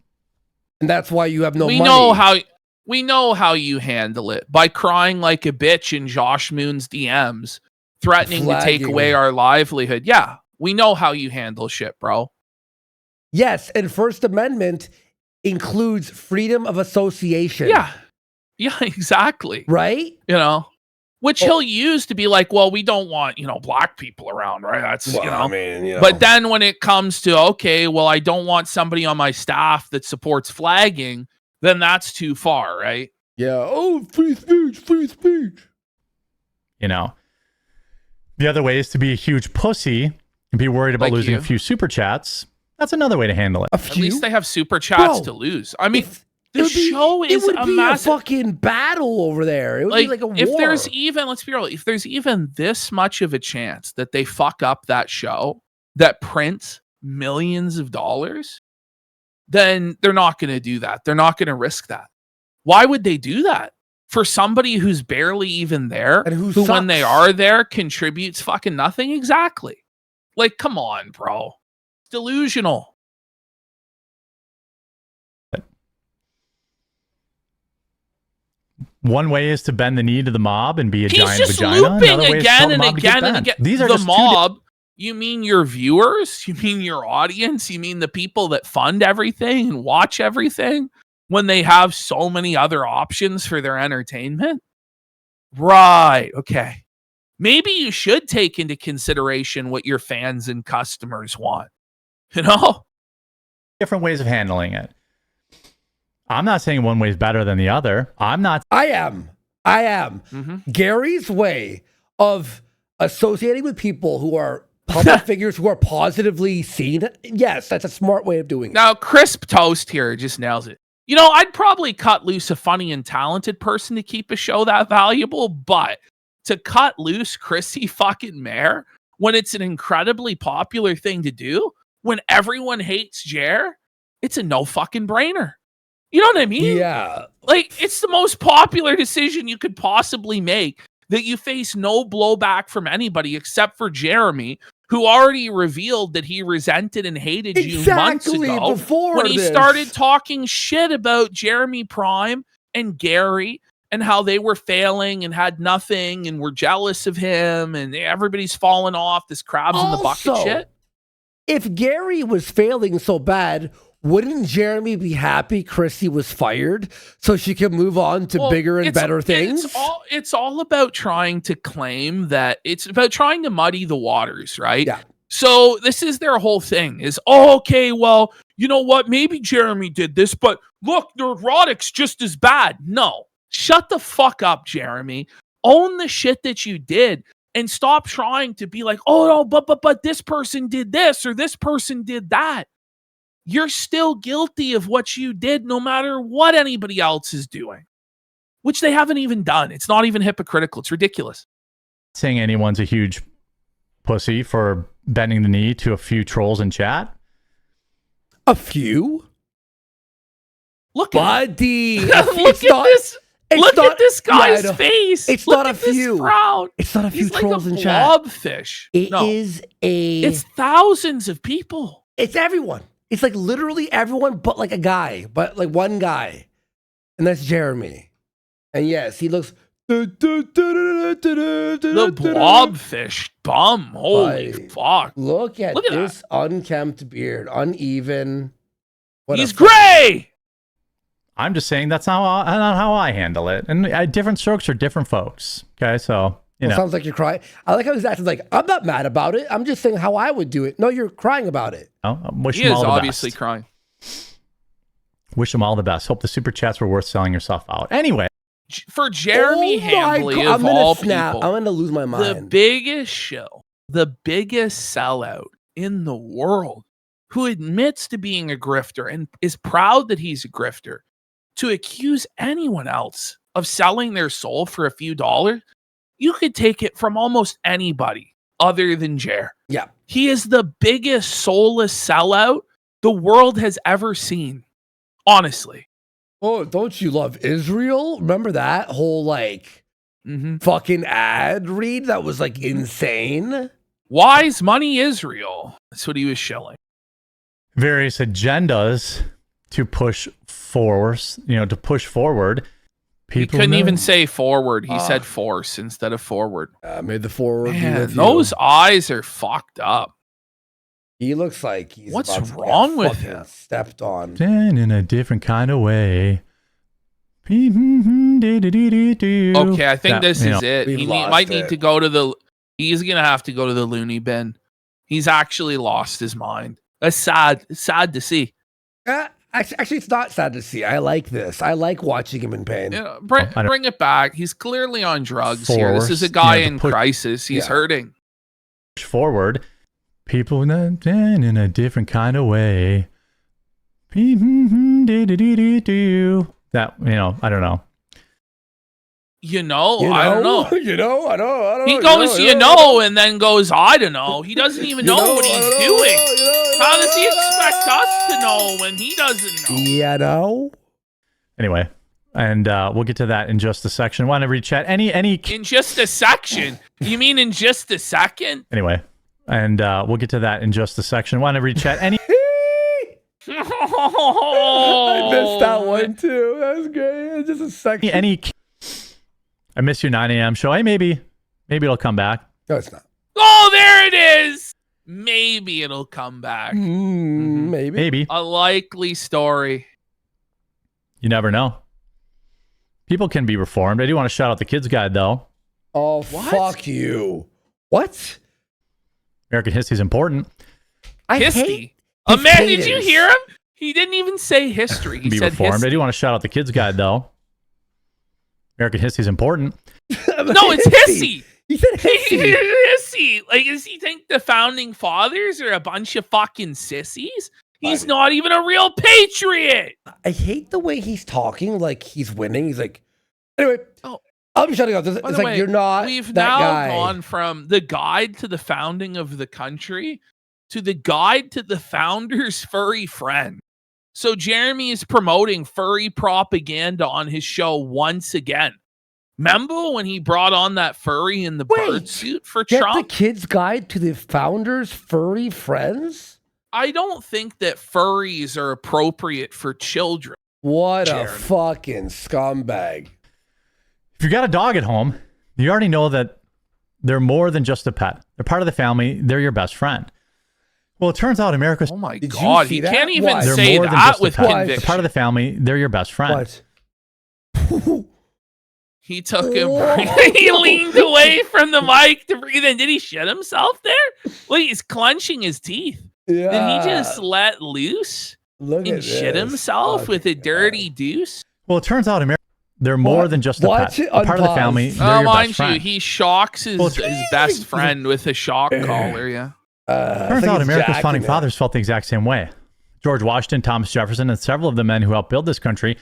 And that's why you have no money. We know how We know how you handle it by crying like a bitch in Josh Moon's DMs, threatening to take away our livelihood. Yeah, we know how you handle shit, bro. Yes, and First Amendment includes freedom of association. Yeah, exactly. Right? You know, which he'll use to be like, well, we don't want, black people around, right? That's, I mean, But then when it comes to, okay, well, I don't want somebody on my staff that supports flagging, then that's too far, right? Yeah. Oh, free speech, free speech. The other way is to be a huge pussy and be worried about losing a few super chats. That's another way to handle it. At least they have super chats to lose. I mean, the show is a massive fucking battle over there. It would be like a war. If there's even, let's be real, if there's even this much of a chance that they fuck up that show that prints millions of dollars, then they're not going to do that. They're not going to risk that. Why would they do that? For somebody who's barely even there, and who when they are there, contributes fucking nothing? Exactly. Like, come on, bro. It's delusional. One way is to bend the knee to the mob and be a He's giant just vagina. looping again and again and again. These are the just mob. You mean your viewers? You mean your audience? You mean the people that fund everything and watch everything when they have so many other options for their entertainment? Right. Okay. Maybe you should take into consideration what your fans and customers want. Different ways of handling it. I'm not saying one way is better than the other. I am. Mm-hmm. Gary's way of associating with people who are public figures who are positively seen. Yes, that's a smart way of doing it. Now, Crisp Toast here just nails it. I'd probably cut loose a funny and talented person to keep a show that valuable, but to cut loose Chrissy fucking Mayer when it's an incredibly popular thing to do, when everyone hates Jer, it's a no fucking brainer. You know what I mean? Yeah. Like, it's the most popular decision you could possibly make that you face no blowback from anybody except for Jeremy, who already revealed that he resented and hated you months ago when he started talking shit about Jeremy Prime and Gary and how they were failing and had nothing and were jealous of him and everybody's fallen off, this crabs in the bucket shit. If Gary was failing so bad, wouldn't Jeremy be happy Chrissy was fired so she can move on to bigger and better things? It's all about trying to claim that it's about trying to muddy the waters, right? Yeah. So this is their whole thing is, okay, well, you know what? Maybe Jeremy did this, but look, neurotic's just as bad. No, shut the fuck up, Jeremy. Own the shit that you did and stop trying to be like, oh, no, but this person did this or this person did that. You're still guilty of what you did no matter what anybody else is doing, which they haven't even done. It's not even hypocritical. It's ridiculous. Saying anyone's a huge pussy for bending the knee to a few trolls in chat. A few? Look at Buddy. Look at this. Look at this guy's face. It's Look not a few. It's not a few trolls in chat. Blobfish. It's thousands of people. It's everyone. It's like literally everyone but like a guy, but like one guy. And that's Jeremy. And yes, he looks... The blobfish bum. Holy fuck. Look at this unkempt beard. Uneven. He's gray! I'm just saying that's not how I handle it. And different strokes are different folks. Okay, so... Sounds like you're crying. I like how he's acting like, I'm not mad about it. I'm just saying how I would do it. No, you're crying about it. Oh, wish he him is all the obviously best. crying. Wish him all the best. Hope the super chats were worth selling yourself out. Anyway. For Jeremy Hambley of all people, I'm going to lose my mind. The biggest show, the biggest sellout in the world, who admits to being a grifter and is proud that he's a grifter, to accuse anyone else of selling their soul for a few dollars, you could take it from almost anybody other than Jer. Yeah. He is the biggest soulless sellout the world has ever seen. Honestly. Oh, don't you love Israel? Remember that whole fucking ad read that was like insane? Wise money Israel. That's what he was shilling. Various agendas to push forward, He couldn't even say forward. He said force instead of forward. Made the forward. Man, those eyes are fucked up. He looks like he's what's about to wrong get with fucking him? stepped on. And in a different kind of way. Okay, I think this is it. We've He lost might it. need to go to the. He's gonna have to go to the loony bin. He's actually lost his mind. That's sad. It's sad to see. Actually, it's not sad to see. I like this. I like watching him in pain. Yeah, bring it back. He's clearly on drugs here. This is a guy in crisis. He's hurting. Forward. People in a different kind of way. That, I don't know. I don't know. I don't. He goes, and then goes, I don't know. He doesn't even know what he's doing. How does he expect us to know when he doesn't know? Anyway, and we'll get to that in just a section. Want to read chat? Any? In just a section? You mean in just a second? Anyway, and we'll get to that in just a section. Want to read chat? Any? I missed that one too. That was great. Just a second. I miss your 9 a.m. show. Hey, maybe it'll come back. No, it's not. Oh, there it is. Maybe it'll come back. Maybe. A likely story. You never know. People can be reformed. I do want to shout out the Kids Guide, though. Oh, fuck you. What? American history is important. History. Oh, man, did you hear him? He didn't even say history. He said reformed. history. I do want to shout out the Kids Guide, though. American history is important. No, it's hissy. He said hissy. Hissy. Like, does he think the founding fathers are a bunch of fucking sissies? He's not even a real patriot. I hate the way he's talking like he's winning. He's like, anyway, I'll be shutting up. It's like, way, you're not We've that now guy. gone from the guide to the founding of the country to the guide to the founder's furry friend. So Jeremy is promoting furry propaganda on his show once again. Remember when he brought on that furry in the bird suit for Trump? The Kids Guide to the Founder's Furry Friends? I don't think that furries are appropriate for children. What a fucking scumbag. If you got a dog at home, you already know that they're more than just a pet. They're part of the family. They're your best friend. Well, it turns out America's... Oh my God, he can't even They're say more than that just a with pet. conviction. They're part of the family. They're your best friend. What? He took a he leaned away from the mic to breathe in. Did he shit himself there? Look, he's clenching his teeth. Yeah. Did he just let loose and shit himself with a dirty deuce? Well, it turns out they're more than just a pet. They're part of the family. They're your mind best friend. he shocks his best friend with a shock collar, yeah. Turns out America's founding fathers felt the exact same way. George Washington, Thomas Jefferson, and several of the men who helped build this country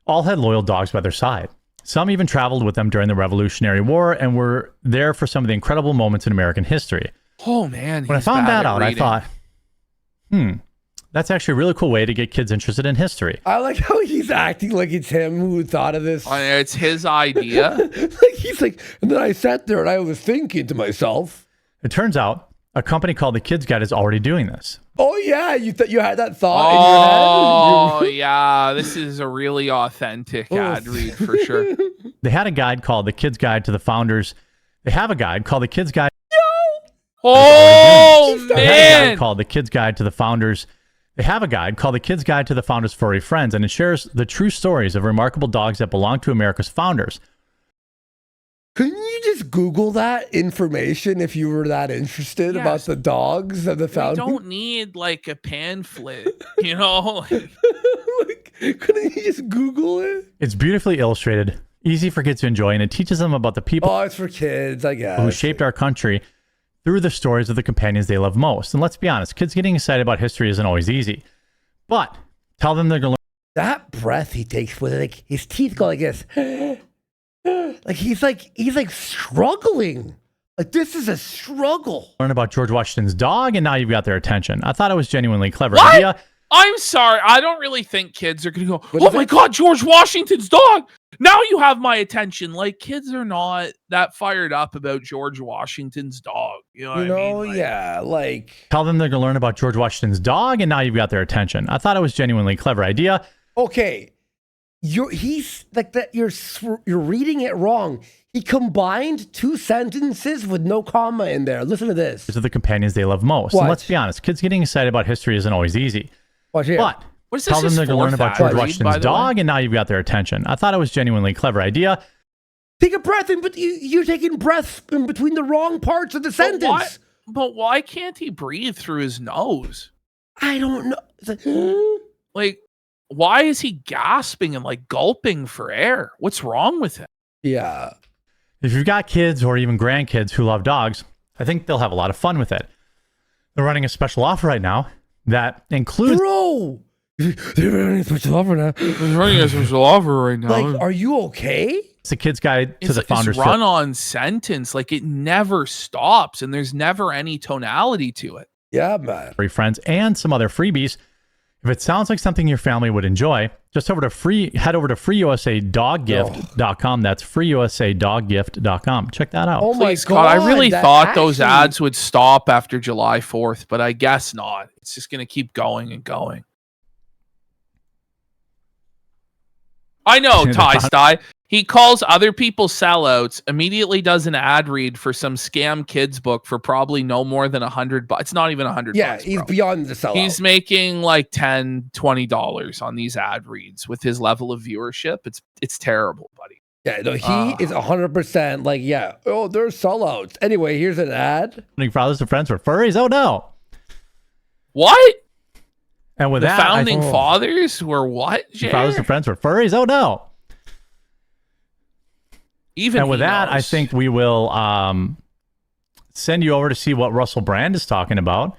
all had loyal dogs by their side. Some even traveled with them during the Revolutionary War and were there for some of the incredible moments in American history. Oh, man. When I found that out, I thought, that's actually a really cool way to get kids interested in history. I like how he's acting like it's him who thought of this. It's his idea. He's like, and then I sat there and I was thinking to myself. It turns out a company called the Kids Guide is already doing this. Oh, yeah. You had that thought in your head? Oh, yeah. This is a really authentic ad read for sure. They had a guide called the Kids Guide to the Founders. They have a guide called the Kids Guide. Oh, They have a guide man. called the Kids Guide to the Founders. They have a guide called the Kids Guide to the Founders' Furry Friends, and it shares the true stories of remarkable dogs that belong to America's founders. Couldn't you just Google that information if you were that interested about the dogs of the We founding? don't need like a pamphlet, you know? Like, couldn't you just Google it? It's beautifully illustrated, easy for kids to enjoy, and it teaches them about the people Oh, it's for kids, I guess. who shaped our country through the stories of the companions they love most. And let's be honest, kids getting excited about history isn't always easy. But tell them they're going to That breath he takes with it, like his teeth go like this. Like he's like struggling. Like this is a struggle. learn about George Washington's dog, and now you've got their attention. I thought it was genuinely clever What? idea. I'm sorry. I don't really think kids are going to go, What oh is my that? God, George Washington's dog. Now you have my attention. Like, kids are not that fired up about George Washington's dog. You know what I mean? Like, yeah, like Tell them they're going to learn about George Washington's dog, and now you've got their attention. I thought it was genuinely clever idea. okay. You're reading it wrong. He combined 2 sentences with no comma in there. Listen to this. These are the companions they love most. What? And let's be honest, kids getting excited about history isn't always easy. Watch here. But What is tell them this they're going to learn about George Washington's dog, and now you've got their attention. I thought it was genuinely a clever idea. Take a breath in, but you're taking breaths in between the wrong parts of the sentence. But why can't he breathe through his nose? I don't know. It's Like, why is he gasping and like gulping for air? What's wrong with him? Yeah. If you've got kids or even grandkids who love dogs, I think they'll have a lot of fun with it. They're running a special offer right now that includes... Bro! They're running a special offer now. He's running a special offer right now. Like, are you okay? It's a kid's guide to the founder's... It's run-on sentence. Like, it never stops, and there's never any tonality to it. Yeah, man. Friends and some other freebies. If it sounds like something your family would enjoy, just head over to freeusadoggift.com. That's freeusadoggift.com. Check that out. Oh my Please, God, I really that thought those actually- ads would stop after July 4th, but I guess not. It's just going to keep going and going. I know, Ty. He calls other people sellouts, immediately does an ad read for some scam kids book for probably no more than $100. It's not even $100. Yeah, he's bro. beyond the sellout. He's making like $10, $20 on these ad reads with his level of viewership. It's terrible, buddy. Yeah, no, he is 100% like, yeah, oh, they're sellouts. Anyway, here's an ad. Fathers and friends were furries? Oh, no. What? And with The that, founding fathers were what, Jay? fathers and friends were furries? Oh, no. Even and with he that, I knows. think we will send you over to see what Russell Brand is talking about.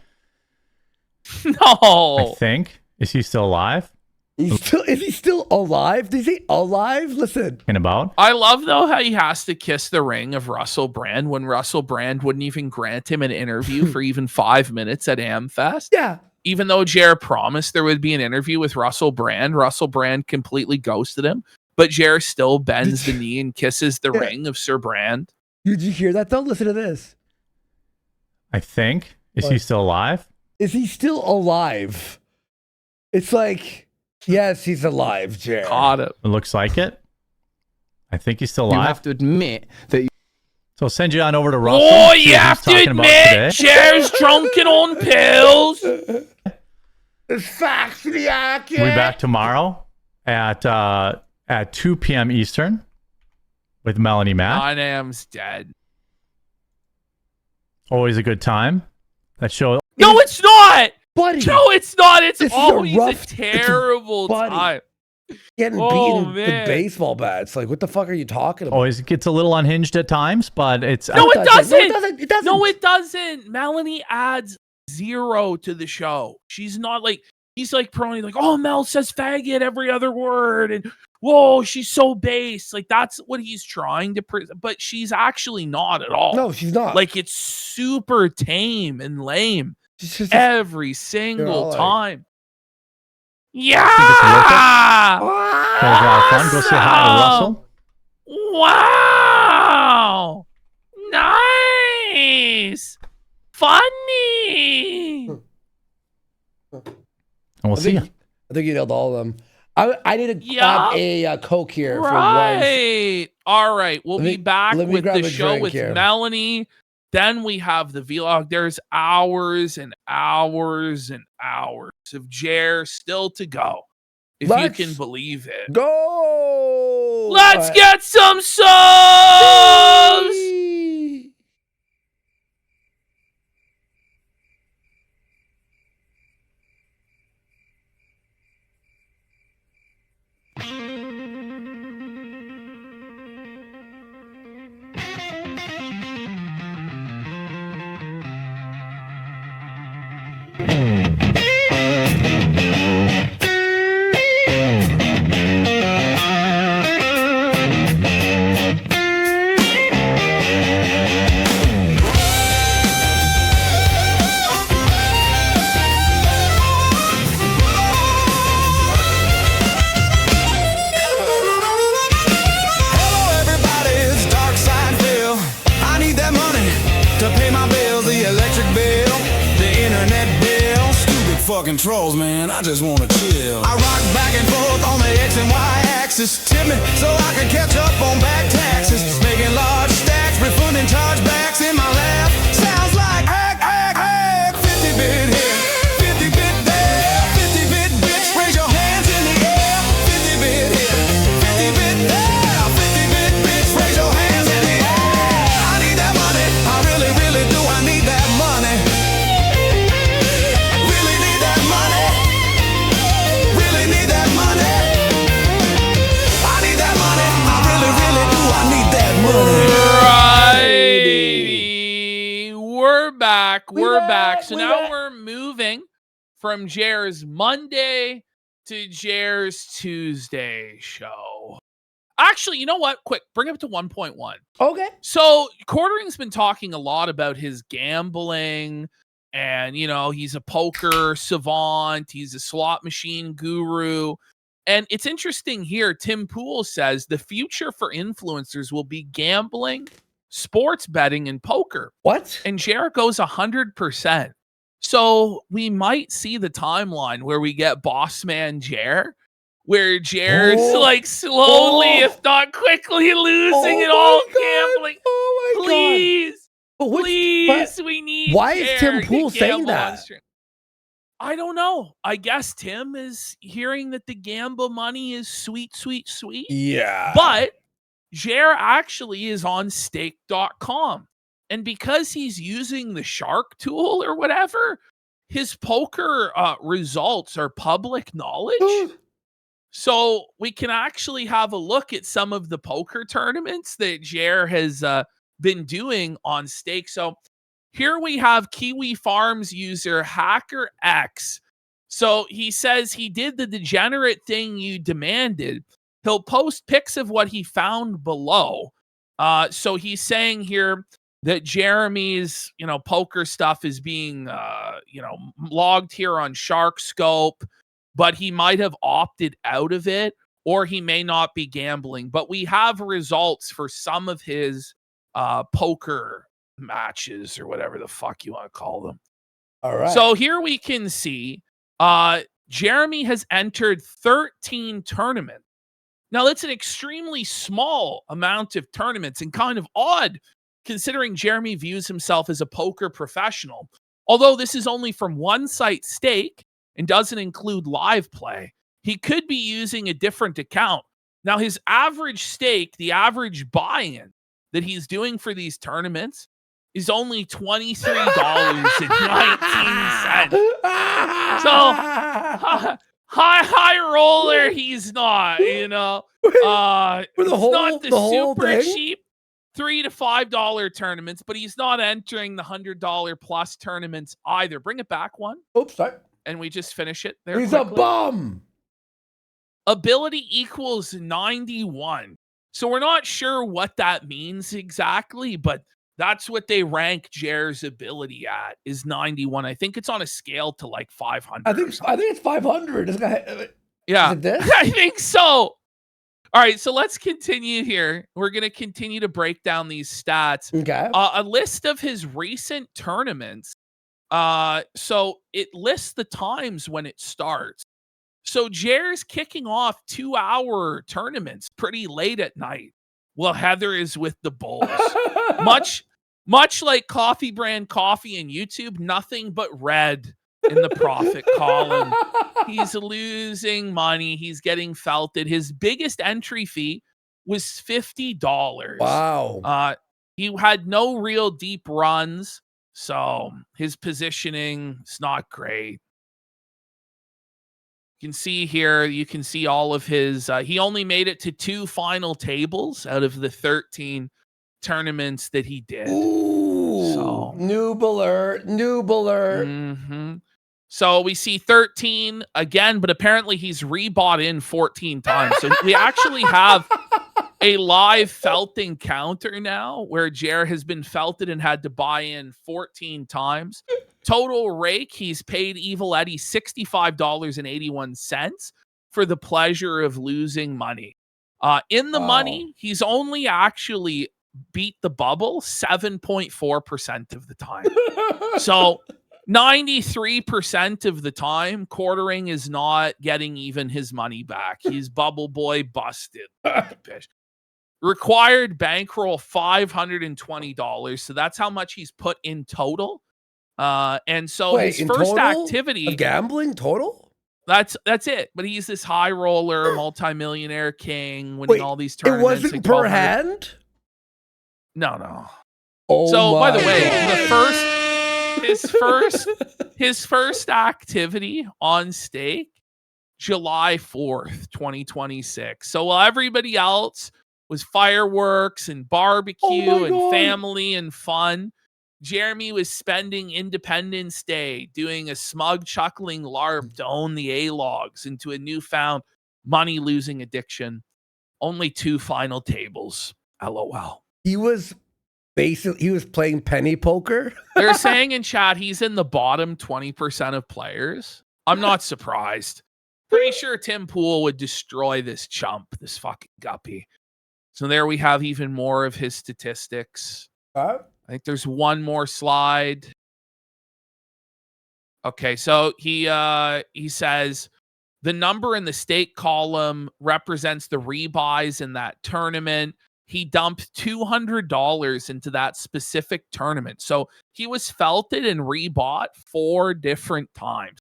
No. I think. Is he still alive? Is he still alive? Is he alive? Listen. Talking about. I love, though, how he has to kiss the ring of Russell Brand when Russell Brand wouldn't even grant him an interview for even 5 minutes at AmFest. Yeah. Even though Jer promised there would be an interview with Russell Brand completely ghosted him. But Jer still bends the knee and kisses the ring of Sir Brand. Did you hear that, though? Listen to this. I think. Is he still alive? Is he still alive? It's like, yes, he's alive, Jer. Caught it. It looks like it. I think he's still alive. You have to admit that So I'll send you on over to Russell. Oh, see you what have he's to talking about today. admit, Jer's drunk and on pills. It's factually accurate. We'll be back tomorrow at 2 p.m. Eastern with Melanie Matt. 9 a.m.'s dead. Always a good time. That show. No, it's not. Buddy. No, it's not. It's This is a always rough- a terrible buddy. time. Getting Oh, beaten man. with baseball bats. Like, what the fuck are you talking about? Always gets a little unhinged at times, but it's. No, it doesn't. No, it doesn't. It doesn't. No, it doesn't. Melanie adds 0 to the show. She's not like, he's like prone, like, oh, Mel says faggot every other word. And whoa, she's so base. Like, that's what he's trying to but she's actually not at all. No, she's not. Like, it's super tame and lame She's just every single like- time. That was a lot of fun. Go say hi to Russell. Wow. Nice. Funny. And we'll see you. I think you nailed all of them. I need to Yeah. grab a Coke here for once. Right. All right. We'll Let me- be back let me with grab the a show drink with here. Melanie. Then we have the vlog. There's hours and hours and hours of Jer still to go. If Let's you can believe it. Go. Let's get some subs. Hello everybody, it's Dark Side Bill. I need that money to pay my bills, the electric bill, the internet bill. Stupid fucking trolls, man, I just wanna chill. I rock back and forth on the X and Y axis. axis. Tip me so I can catch up on back taxes. Making large stacks, refunding chargebacks in my lap. Sounds like hack, 50-bit here, 50-bit there, 50-bit bitch, raise your hands in the air. 50-bit here, 50-bit there, 50-bit bitch, raise your hands in the air. I need that money, I really, really do, I need that money. Really need that money, really need that money. I need that money, I really, really do, I need that money. We're back. So now we're moving from Jer's Monday to Jer's Tuesday show. Actually, you know what? Quick, bring it up to 1.1. Okay. So Quartering's been talking a lot about his gambling, and he's a poker savant, he's a slot machine guru. And it's interesting here, Tim Pool says the future for influencers will be gambling, sports betting, and poker. What? And Jer goes 100%. So we might see the timeline where we get Boss Man Jer, where Jer's slowly, if not quickly, losing it all gambling. Oh my Please, God. please, we need Why Jer is Tim to Pool saying gamble on that? stream. I don't know. I guess Tim is hearing that the gamble money is sweet, sweet, sweet. Yeah. But Jer actually is on stake.com. And because he's using the shark tool or whatever, his poker results are public knowledge. So we can actually have a look at some of the poker tournaments that Jer has been doing on stake. So here we have Kiwi Farms user Hacker X. So he says he did the degenerate thing you demanded. He'll post pics of what he found below. So he's saying here that Jeremy's, poker stuff is being, logged here on SharkScope, but he might have opted out of it, or he may not be gambling. But we have results for some of his poker matches, or whatever the fuck you want to call them. All right. So here we can see Jeremy has entered 13 tournaments. Now, that's an extremely small amount of tournaments, and kind of odd considering Jeremy views himself as a poker professional. Although this is only from one site, Stake, and doesn't include live play, he could be using a different account. Now, his average stake, the average buy-in that he's doing for these tournaments, is only $23.19. So, high roller, he's not, For the it's whole, not the whole super thing? cheap $3 to $5 tournaments, but he's not entering the $100 plus tournaments either. Bring it back one, Oops, sorry. and we just finish it there. He's quickly. a bum. Ability equals 91. So we're not sure what that means exactly, but that's what they rank Jer's ability at, is 91. I think it's on a scale to like 500. I think it's 500. Yeah, Is it this? I think so. All right, so let's continue here. We're going to continue to break down these stats. Okay. A list of his recent tournaments. So it lists the times when it starts. So Jer's kicking off 2-hour tournaments pretty late at night. Well, Heather is with the Bulls. Much like Coffee Brand Coffee and YouTube, nothing but red in the profit column. He's losing money. He's getting felted. His biggest entry fee was $50. Wow. He had no real deep runs, so his positioning is not great. You can see here, you can see all of his, he only made it to 2 final tables out of the 13 tournaments that he did. Ooh. So, noob alert. Mm-hmm. So we see 13 again, but apparently he's rebought in 14 times. So we actually have a live felting counter now where Jer has been felted and had to buy in 14 times. Total rake, he's paid Evil Eddie $65.81 for the pleasure of losing money. In the money, he's only actually beat the bubble 7.4% of the time. So 93% of the time, quartering is not getting even his money back. He's bubble boy busted. Required bankroll $520. So that's how much he's put in total. And so his first activity of gambling total. That's it. But he's this high roller, multimillionaire king, winning all these tournaments. It wasn't like per hand. No. Oh, so my by the way, God. his first activity on stake, July 4th, 2026. So while everybody else was fireworks and barbecue and family and fun, Jeremy was spending Independence Day doing a smug, chuckling LARP to own the A-logs into a newfound money-losing addiction. Only 2 final tables. LOL. He was playing penny poker. They're saying in chat he's in the bottom 20% of players. I'm not surprised. Pretty sure Tim Pool would destroy this chump, this fucking guppy. So there we have even more of his statistics. I think there's one more slide. Okay, so he says the number in the stake column represents the rebuys in that tournament. He dumped $200 into that specific tournament. So he was felted and rebought 4 different times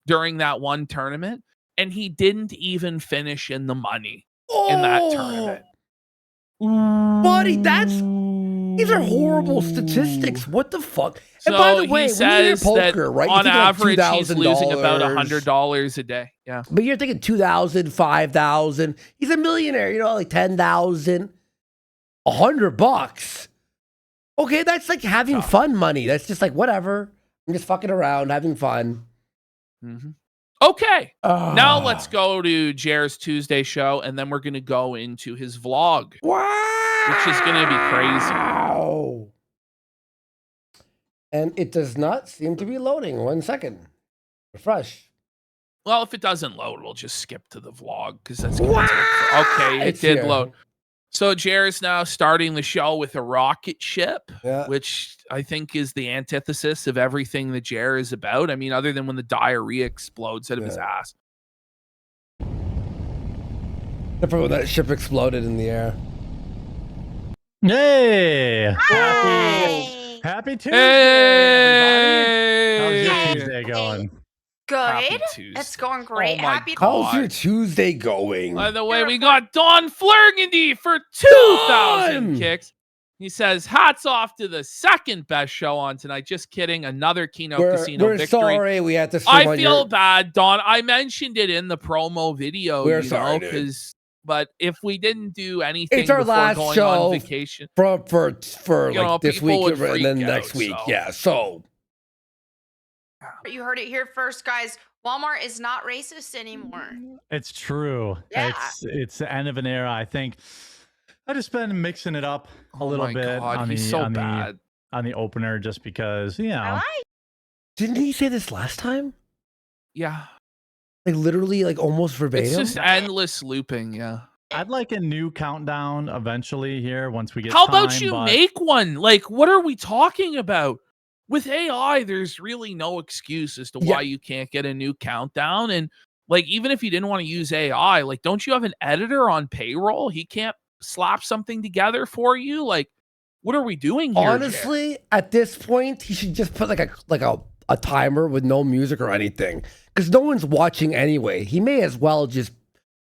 during that one tournament. And he didn't even finish in the money in that tournament. Buddy, these are horrible statistics. What the fuck? So and by the way, he says when you hear poker, that right, on average, like he's losing about $100 a day. Yeah. But you're thinking 2,000, 5,000. He's a millionaire, like 10,000, $100. Okay, that's like having fun money. That's just like, whatever. I'm just fucking around, having fun. Mm-hmm. Okay, now let's go to Jer's Tuesday show, and then we're going to go into his vlog, which is going to be crazy. And it does not seem to be loading. 1 second. Refresh. Well, if it doesn't load, we'll just skip to the vlog because that's going to take... Okay, it did load. So Jer is now starting the show with a rocket ship, which I think is the antithesis of everything that Jer is about. I mean, other than when the diarrhea explodes out of his ass. Except for when that ship exploded in the air. Hey! Happy Tuesday, everybody. How's your Tuesday going? Good. It's going great. Happy How's your Tuesday going? By the way, we got Don Flurgandy for 2,000 kicks. He says, hats off to the second best show on tonight. Just kidding. Another Kino Casino we're victory. Sorry we had to I feel bad, Don. I mentioned it in the promo video. We're sorry, but if we didn't do anything it's our before last going show on vacation for like this week and then out, next week. Yeah, so. You heard it here first, guys. Walmart is not racist anymore. It's true. Yeah. It's the end of an era. I think I've just been mixing it up a little bit on the opener just because, Didn't he say this last time? Yeah. Like literally like almost verbatim? It's just endless looping, yeah. I'd like a new countdown eventually here once we get How about you make one? Like, what are we talking about? With AI, there's really no excuse as to why you can't get a new countdown. And like, even if you didn't want to use AI, like, don't you have an editor on payroll? He can't slap something together for you. Like, what are we doing here? Honestly, at this point, he should just put like a timer with no music or anything, because no one's watching anyway. He may as well just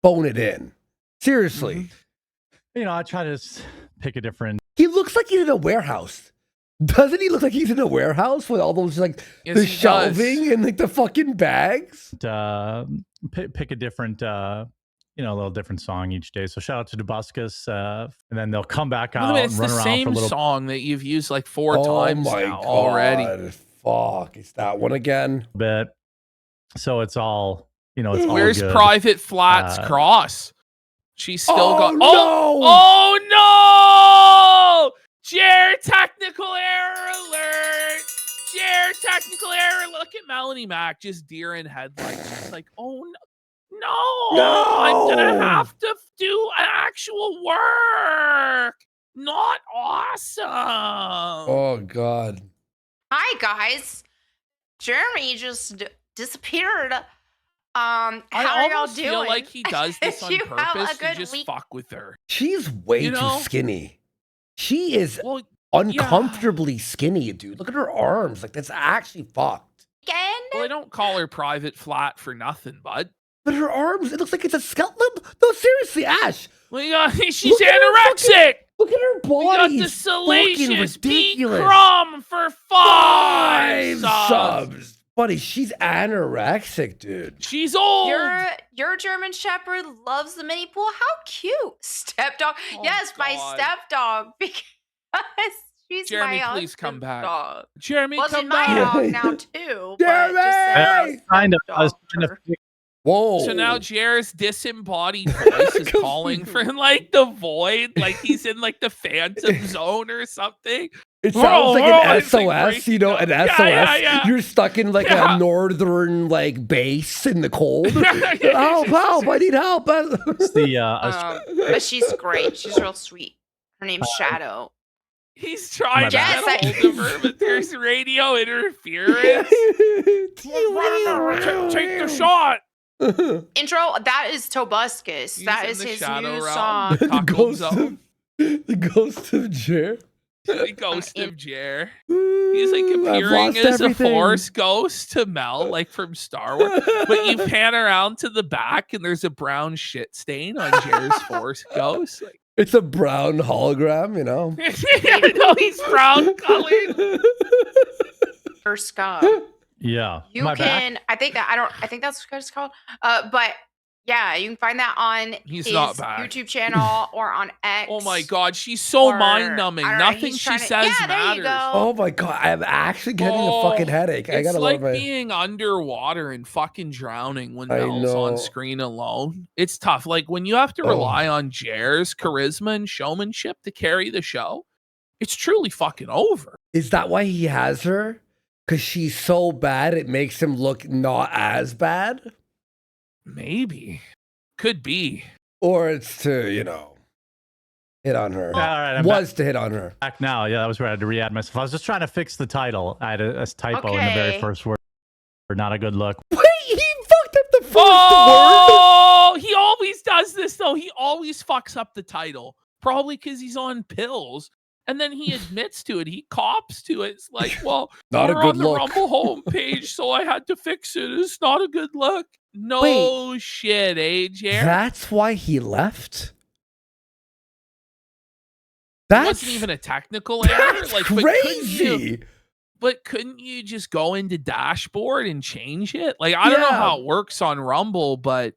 phone it in. Seriously. Mm-hmm. I try to pick a different. He looks like he's in a warehouse. Doesn't he look like he's in a warehouse with all those like the shelving and like the fucking bags? Pick a different, a little different song each day. So shout out to Dubuscus, and then they'll come back out and run around for a little. It's the same song that you've used like 4 times now already. Fuck, it's that one again. But so it's all, it's all Where's good. Private Flats Cross? She's still got. No! Oh no! Jer technical error alert! Jer technical error. Look at Melanie Mac just deer in headlights. She's like, oh no, I'm gonna have to do actual work. Not awesome. Oh God. Hi, guys. Jeremy just disappeared. How I are y'all almost doing? feel like he does this on You have a purpose to good just week. fuck with her. She's way You too know? skinny. She is Well, uncomfortably skinny, dude. Look at her arms. Like, that's actually fucked. Weekend? well, they don't call her private flat for nothing, bud. But her arms, it looks like it's a skeleton. No, seriously, Ash. We got, she's Look at her anorexic. Look at her We got body. the salacious Pete ridiculous. Crumb for 5 subs. subs. Buddy, she's anorexic, dude. She's old. Your German Shepherd loves the mini pool. How cute, stepdog. Oh, yes, my God. stepdog because she's Jeremy, my please come husband's back. dog. Jeremy, Well, she's come my back. dog now too. Jeremy! But just I saying, was trying to stepdog. fix Whoa. So now Jer's disembodied voice is calling for like the void, like he's in like the phantom zone or something. It sounds like an it's, like, SOS, you know, an breaking SOS. up. Yeah. You're stuck in like Yeah. a northern like base in the cold. help, I need help. it's the But she's great. She's real sweet. Her name's Shadow. He's trying My to bad. get a hold of her, but there's radio interference. Take the shot. Intro. That is Tobuscus. He's That in is the his shadow new realm. song. the Taco ghost Zone. of the ghost of Jer. The ghost of Jer. He's He's like appearing as a Force ghost to Mel, like from Star Wars. But you pan around to the back and there's a brown shit stain on Jer's Force ghost. Like, It's a brown hologram, you know. yeah, no, he's brown colored. Or scum. yeah. You My back? can. I think that's what it's called. But yeah, you can find that on He's his not back. YouTube channel or on X. Oh my god, she's so or- mind numbing. I don't know, Nothing he's she trying to- says yeah, there you matters. go. Oh my god, I'm actually getting a Oh, fucking headache. I It's gotta like love it. being underwater and fucking drowning when I Mel's know. on screen alone. It's tough. Like when you have to Oh. rely on Jer's charisma and showmanship to carry the show, it's truly fucking over. Is that why he has her? Because she's so bad, it makes him look not as bad? Maybe. Could be. Or it's to, you know, hit on her. All right, I'm Was to hit on her. back now. Yeah, that was where I had to re-add myself. I was just trying to fix the title. I had a typo in the very Okay. first word. Not a good look. Wait, he fucked up the first word? Oh, he always does this though. He always fucks up the title. Probably because he's on pills. And then he admits to it. He cops to it. It's like, well, Not a we're good on the look. Rumble homepage, so I had to fix it. It's not a good look. No Wait. shit, Jer. That's why he left? It That's wasn't even a technical error. that's Like, crazy. But couldn't you just go into dashboard and change it? Like, I don't know Yeah. how it works on Rumble, but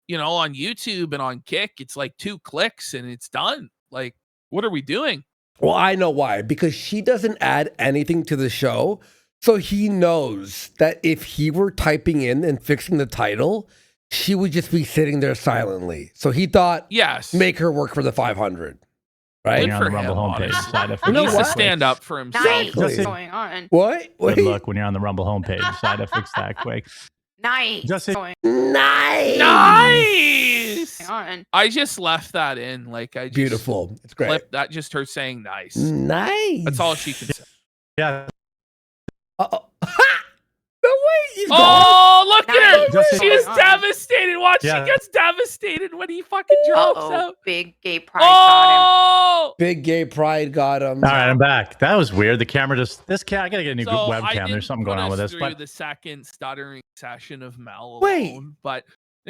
you know, on YouTube and on Kick, it's like 2 clicks and it's done. Like, what are we doing? Well, I know why. Because she doesn't add anything to the show. So he knows that if he were typing in and fixing the title, she would just be sitting there silently. So he thought, Yes. make her work for the 500. Right? When you're on the for Rumble him, homepage. honestly. Side effect. He You know needs to what? stand up for himself. Nice. Exactly. What's going on? What? Good Wait. luck when you're on the Rumble homepage. Side effects that quick. Nice. Just- What's Nice. Nice. going on? I just left that in. Like, I just Beautiful. It's great. clipped that. Just her saying nice. Nice. That's all she can say. Yeah. Uh-oh. No way. He's gone. Oh, look at her. Just- She is Oh. devastated. Watch, Yeah. she gets devastated when he fucking drops Oh, out. big gay pride got Oh, Big gay pride got him. All right, I'm back. That was weird. The camera just I gotta get a new so I webcam. didn't There's something put going on us with this. through But the second stuttering session of Mel Wait. alone, but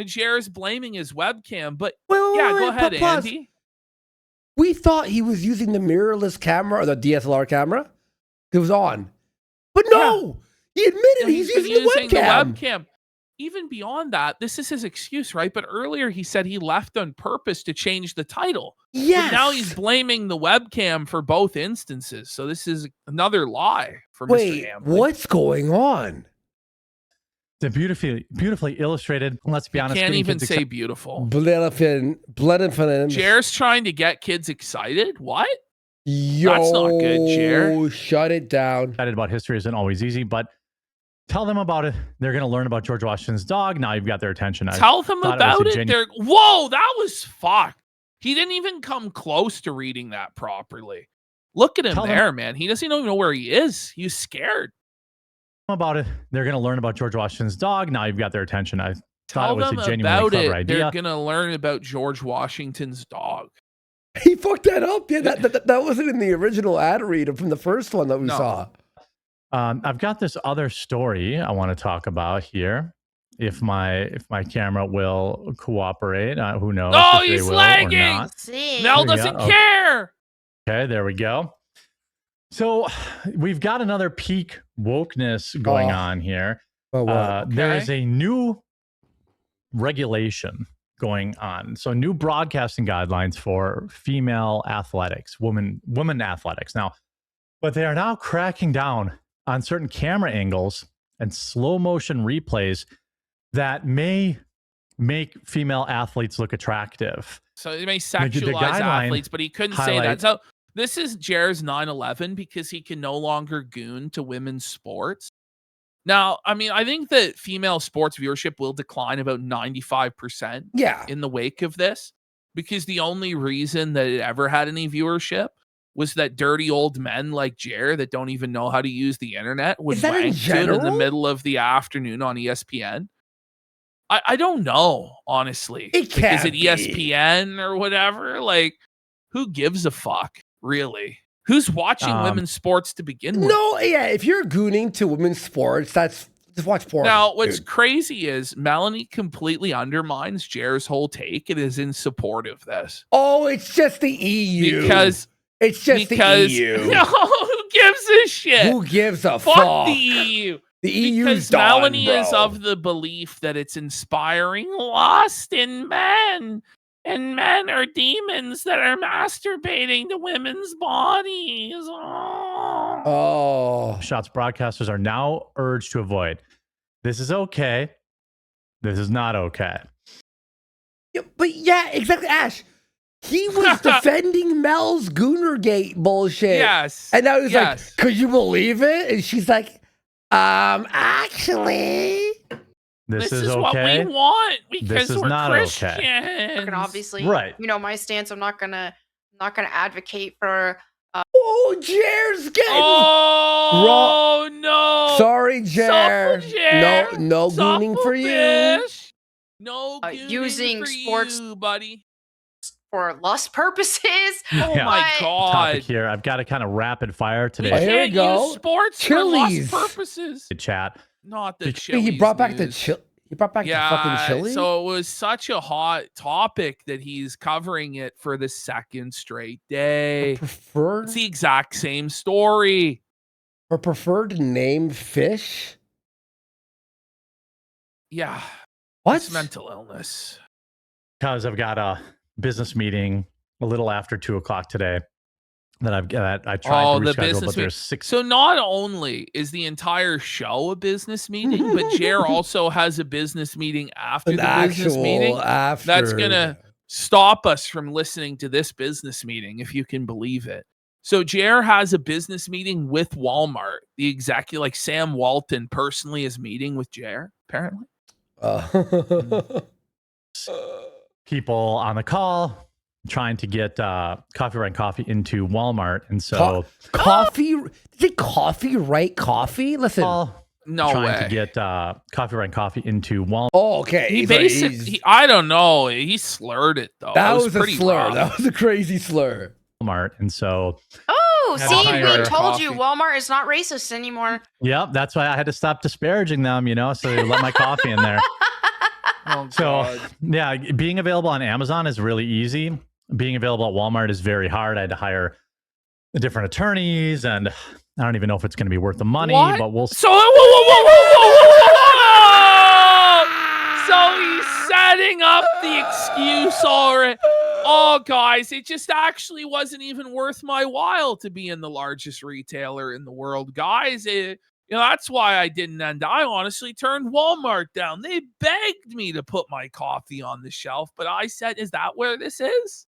Jer's blaming his webcam. But Wait, yeah, go ahead, pause. Andy. We thought he was using the mirrorless camera or the DSLR camera. It was on. But no, he admitted Yeah, he's been using the webcam. Even beyond that, this is his excuse, right? But earlier he said he left on purpose to change the title. Yes. But now he's blaming the webcam for both instances. So this is another lie for Wait, Mr. Hamlin. what's going on? it's beautifully illustrated. Let's be You honest. can't getting even kids say excited. beautiful. Blood and film. Jer's trying to get kids excited. What? Yo, That's not good, Jer. Shut it down. Excited about history isn't always easy, but tell them about it. They're going to learn about George Washington's dog. Now you've got their attention. I Tell them thought it was about a it. genu- They're whoa, that was fucked. He didn't even come close to reading that properly. Look at him Tell them- there, man. He doesn't even know where he is. He's scared. about it. They're going to learn about George Washington's dog. Now you've got their attention. I thought Tell it was them a genuinely about clever it. idea. They're gonna learn about George Washington's dog. He fucked that up. Yeah, that wasn't in the original ad read from the first one that we saw. I've got this other story I want to talk about here. If my camera will cooperate, who knows? Oh, if he's they will lagging. or not. See. Mel doesn't care. Okay, there we go. So we've got another peak wokeness going on here. There is a new regulation going on. So new broadcasting guidelines for female athletics, women athletics. Now, but they are now cracking down on certain camera angles and slow motion replays that may make female athletes look attractive. So he may sexualize athletes, but he couldn't say that. So this is Jer's 9/11 because he can no longer goon to women's sports. Now, I mean, I think that female sports viewership will decline about 95% in the wake of this, because the only reason that it ever had any viewership was that dirty old men like Jer that don't even know how to use the internet would wank to it in the middle of the afternoon on ESPN. I don't know, honestly. It can't Is it ESPN or whatever? Like, who gives a fuck, really? Who's watching women's sports to begin with? No, yeah, if you're gooning to women's sports, that's just watch porn. Now, what's crazy is Melanie completely undermines Jer's whole take and is in support of this. Oh, it's just the EU. Because it's just the EU. No, who gives a shit? Who gives a fuck? fuck? The EU. The EU's because done, Melanie bro. is of the belief that it's inspiring lust in men. And men are demons that are masturbating to women's bodies. Oh. Shots broadcasters are now urged to avoid. This is okay. This is not okay. Yeah, but yeah, exactly, Ash. He was defending Mel's Goonergate bullshit. Yes. And now he's like, could you believe it? And she's like, actually. This is what we want because this is we're not Christians. okay. And obviously, right. you know my stance. I'm not gonna advocate for. Oh, Jer's getting. Oh no! Sorry, Jer. Jer. No gooning for you. Bitch. No gooning using for sports, you, buddy, for lust purposes. Oh my god! Topic here. I've got to kind of rapid fire today. We can't use sports Chili's. for lust purposes. Chat. Not the Chili's. He brought back news. the fucking chili. So it was such a hot topic that he's covering it for the second straight day. It's the exact same story. Her preferred name fish? Yeah. What? It's mental illness. Because I've got a business meeting a little after 2:00 today that I tried to reschedule, but there's 6. So not only is the entire show a business meeting, but Jer also has a business meeting after the business meeting. That's gonna stop us from listening to this business meeting, if you can believe it. So Jer has a business meeting with Walmart. The executive, like Sam Walton, personally is meeting with Jer, apparently. People on the call trying to get Coffee Right Coffee into Walmart, and so coffee. Is it Coffee Right Coffee? Listen, no trying way. to get Coffee Right Coffee into Walmart. Oh, okay. He basically, I don't know. He slurred it though. That was a pretty slur. rough. That was a crazy slur. Walmart, and so. Oh, see, we told you coffee. Walmart is not racist anymore. Yep, that's why I had to stop disparaging them. So they let my coffee in there. Oh, so God. yeah, being available on Amazon is really easy. Being available at Walmart is very hard. I had to hire different attorneys, and I don't even know if it's going to be worth the money. What? But we'll. So so he's setting up the excuse already. Oh, guys, it just actually wasn't even worth my while to be in the largest retailer in the world, guys. That's why I didn't end. I honestly turned Walmart down. They begged me to put my coffee on the shelf, but I said, "Is that where this is?"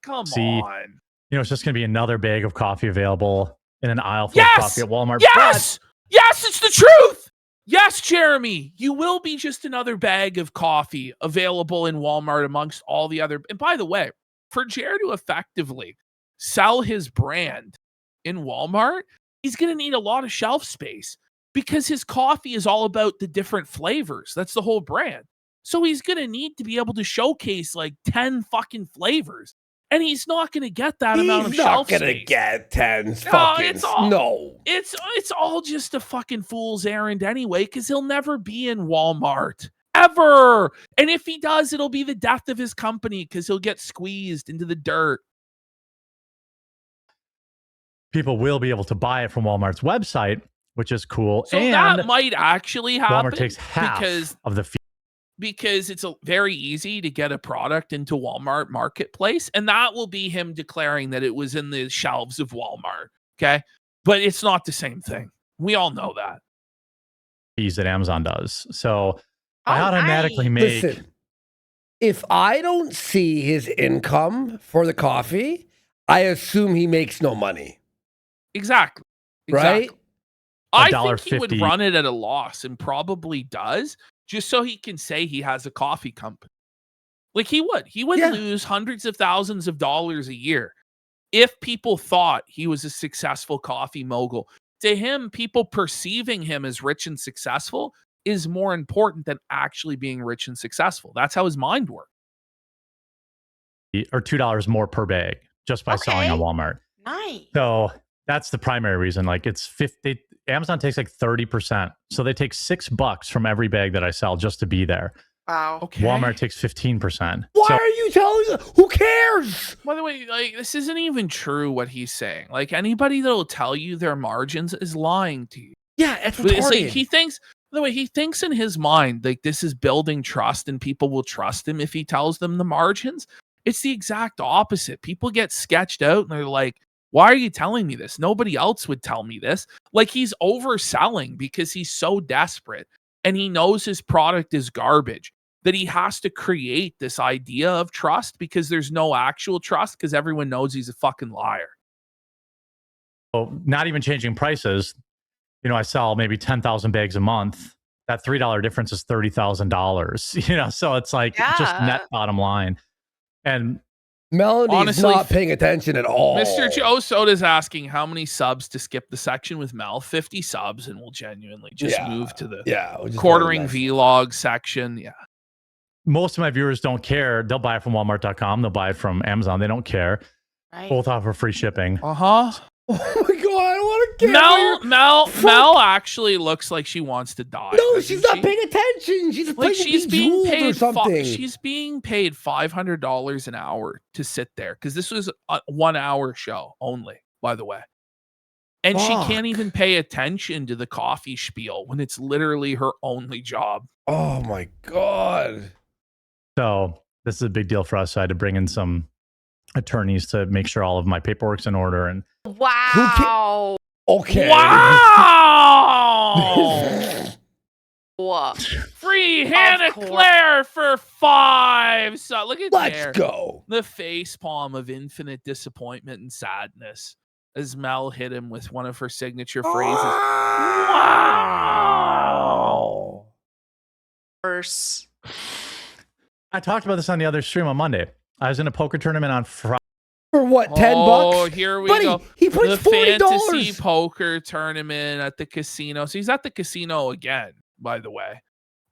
Come on. It's just going to be another bag of coffee available in an aisle full of coffee at Walmart. Yes! Yes, it's the truth! Yes, Jeremy, you will be just another bag of coffee available in Walmart amongst all the other. And by the way, for Jer to effectively sell his brand in Walmart, he's going to need a lot of shelf space because his coffee is all about the different flavors. That's the whole brand. So he's going to need to be able to showcase like 10 fucking flavors. And he's not going to get that amount of shelf space. He's not going to get 10 it's all just a fucking fool's errand anyway, because he'll never be in Walmart. Ever. And if he does, it'll be the death of his company because he'll get squeezed into the dirt. People will be able to buy it from Walmart's website, which is cool. So and that might actually happen. Walmart takes half of the fee. Because it's very easy to get a product into Walmart Marketplace, and that will be him declaring that it was in the shelves of Walmart, okay? But it's not the same thing. We all know that. Fees that Amazon does. So I automatically make... Listen, if I don't see his income for the coffee, I assume he makes no money. Exactly. Right? I think he would run it at a loss, and probably does, just so he can say he has a coffee company. Like he would lose hundreds of thousands of dollars a year if people thought he was a successful coffee mogul. To him, people perceiving him as rich and successful is more important than actually being rich and successful. That's how his mind works. Or $2 more per bag just by selling on Walmart. Nice. So that's the primary reason. Like it's 50. Amazon takes like 30%. So they take $6 from every bag that I sell just to be there. Wow. Okay. Walmart takes 15%. Why are you telling us? Who cares? By the way, like this isn't even true what he's saying. Like anybody that'll tell you their margins is lying to you. Yeah, it's like he thinks. By the way, he thinks in his mind like this is building trust and people will trust him if he tells them the margins. It's the exact opposite. People get sketched out and they're like, why are you telling me this? Nobody else would tell me this. Like he's overselling because he's so desperate and he knows his product is garbage that he has to create this idea of trust because there's no actual trust because everyone knows he's a fucking liar. So not even changing prices. You know, I sell maybe 10,000 bags a month. That $3 difference is $30,000. You know, so it's like just net bottom line. And Melanie's not paying attention at all. Mr. Joe Soda's asking how many subs to skip the section with Mel. 50 subs, and we'll genuinely just move to the quartering vlog section. Yeah. Most of my viewers don't care. They'll buy it from Walmart.com. They'll buy it from Amazon. They don't care. Right. Both offer free shipping. Uh-huh. Oh my god, I don't want to get Mel actually looks like she wants to die. No, she's not paying attention. She's like she's being paid or something. She's being paid $500 an hour to sit there because this was a 1 hour show only, by the way. And she can't even pay attention to the coffee spiel when it's literally her only job. Oh my god. So this is a big deal for us. So I had to bring in some attorneys to make sure all of my paperwork's in order. And wow. Okay. Wow. What? Free Hannah Claire for 5. So look at Let's go. The face palm of infinite disappointment and sadness as Mel hit him with one of her signature phrases. Wow. Worse. I talked about this on the other stream on Monday. I was in a poker tournament on Friday. For what, $10? Oh, here we go. He puts the $40. fantasy poker tournament at the casino. So he's at the casino again, by the way,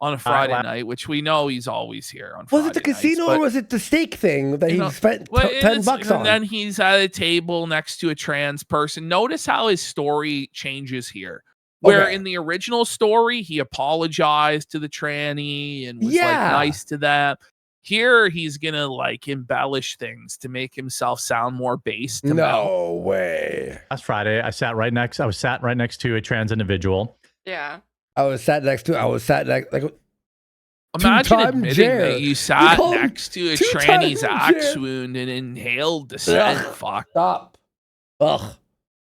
on a Friday night, which we know he's always here on Friday. Was it the casino or was it the steak thing that he spent $10 on? And then he's at a table next to a trans person. Notice how his story changes here. Where in the original story, he apologized to the tranny and was like nice to them. Here, he's going to like embellish things to make himself sound more base to No way. Last Friday, I was sat right next to a trans individual. Yeah. I was sat next to like imagine admitting that you sat next to a tranny's axe wound and inhaled the scent. Fuck. Stop. Ugh.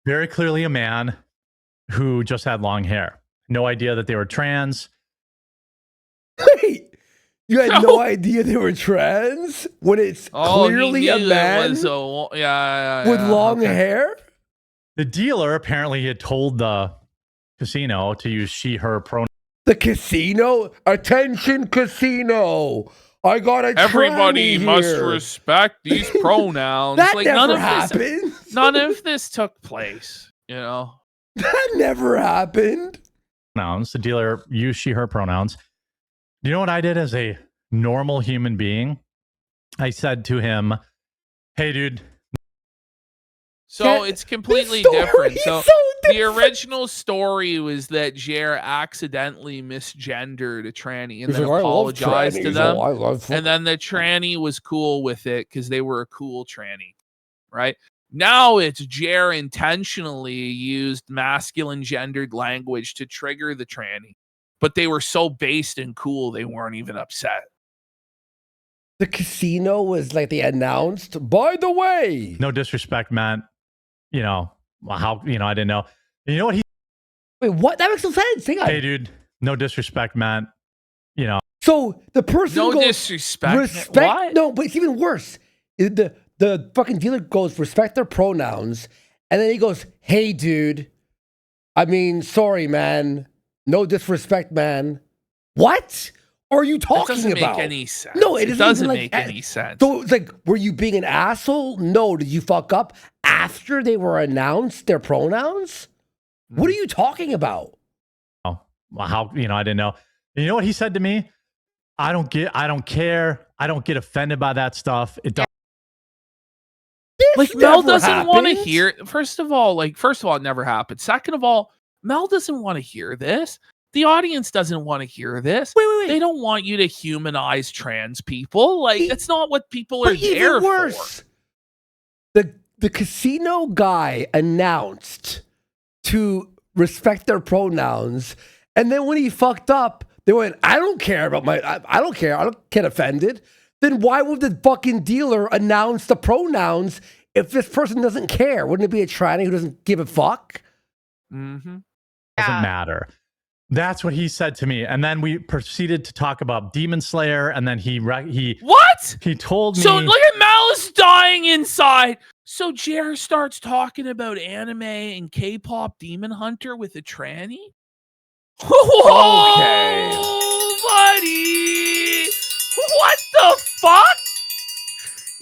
Very clearly a man who just had long hair. No idea that they were trans. Wait. You had no idea they were trans when it's clearly a man with long hair? The dealer apparently had told the casino to use she, her pronouns. The casino? Attention, casino. I got a Everybody must respect these pronouns. That like, never happened. None of this took place, you know? That never happened. pronouns. The dealer used she, her pronouns. Do you know what I did as a normal human being? I said to him, "Hey, dude." So it's completely story different. is So so the different. original story was that Jer accidentally misgendered a tranny and He's then like, "I love apologized to trannies. them. Oh, I love And then the tranny was cool with it because they were a cool tranny, right? Now it's Jer intentionally used masculine gendered language to trigger the tranny, but they were so based and cool they weren't even upset. The casino was like they announced, by the way. No disrespect, man. You know, how, you know, I didn't know. You know what he Wait, what? That makes no sense. Hang on. Hey, dude, no disrespect, man. You know. So the person No goes, disrespect. respect. What? No, but it's even worse. The fucking dealer goes, respect their pronouns, and then he goes, "Hey, dude. I mean, sorry, man. No disrespect, man." What are you talking That doesn't about? make any sense. No, it doesn't even, make any sense. So it's like, were you being an asshole? No. Did you fuck up after they were announced their pronouns? What are you talking about? Oh, well, how, you know, I didn't know. You know what he said to me? I don't care. I don't get offended by that stuff. It doesn't. Like Mel never doesn't want to happened. hear. First of all, it never happened. Second of all, Mel doesn't want to hear this. The audience doesn't want to hear this. Wait. They don't want you to humanize trans people. Like that's not what people are But even there worse, the casino guy announced to respect their pronouns, and then when he fucked up, they went, "I don't care about my. I don't care. I don't get offended." Then why would the fucking dealer announce the pronouns if this person doesn't care? Wouldn't it be a tranny who doesn't give a fuck? for. Mm-hmm. Doesn't matter. That's what he said to me, and then we proceeded to talk about Demon Slayer, and then he What? he told me. So look at Mel's dying inside. So Jer starts talking about anime and K-pop Demon Hunter with a tranny. Whoa, Okay. buddy. What the fuck?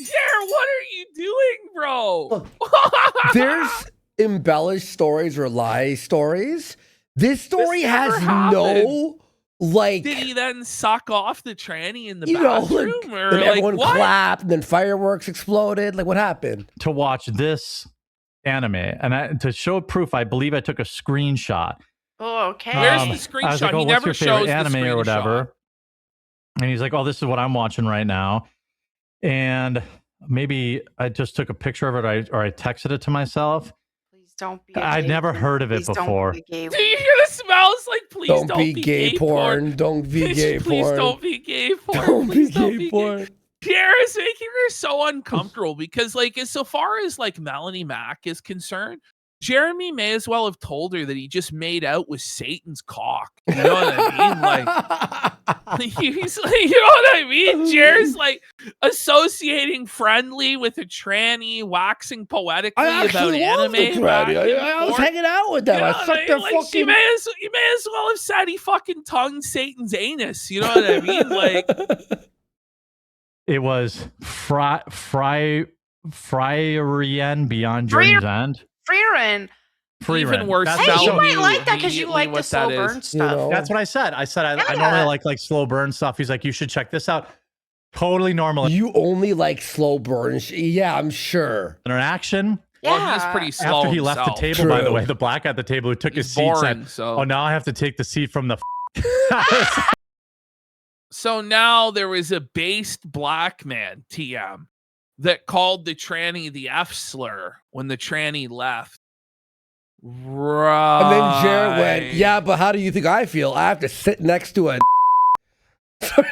Jer, what are you doing, bro? Look, There's embellished stories or lie stories. This story This has never no like. Did he then suck off the tranny in the You know, bathroom? like, or then like everyone what? clapped, and then fireworks exploded. Like, what happened? to watch this anime, and to show proof, I believe I took a screenshot. Oh, okay. Where's the I was screenshot? like, "Oh, He what's never your favorite shows the anime or screenshot. whatever?" And he's like, "Oh, this is what I'm watching right now." And maybe I just took a picture of it, or I texted it to myself. Please don't be. I'd never heard of it Please don't before. be a gay Do you hear the smells? Like, please Don't be gay porn. Don't be Please, gay please porn. don't be gay porn. Don't be Please don't gay be porn. Pierre is making her so uncomfortable because, like, as so far as like Melanie Mack is concerned, Jeremy may as well have told her that he just made out with Satan's cock. You know what I mean? Like, he's like, you know what I mean? Jer's like associating friendly with a tranny, waxing poetically I about actually love anime. the tranny. I was hanging out with them. You know I what sucked their Like, fucking. you may as well have said he fucking tongued Satan's anus. You know what I mean? Like, It was Fryrien Beyond Journey's End. Freerin. even worse. That's Hey, the you show. might like that because you immediately like the what slow that burn is. stuff. know? That's what I said. I said I Yeah. normally like slow burn stuff. He's like, you should check this out. Totally normal You only like slow burn. Yeah, I'm sure. interaction. Well, he's pretty slow After he left the himself. table, by the True. way, the black at the table who took his He's seat boring, said, so. "Oh, now I have to take the seat from the." So now there was a based black man, TM, that called the tranny the F slur when the tranny left. Right. And then Jared went, "Yeah, but how do you think I feel? I have to sit next to a."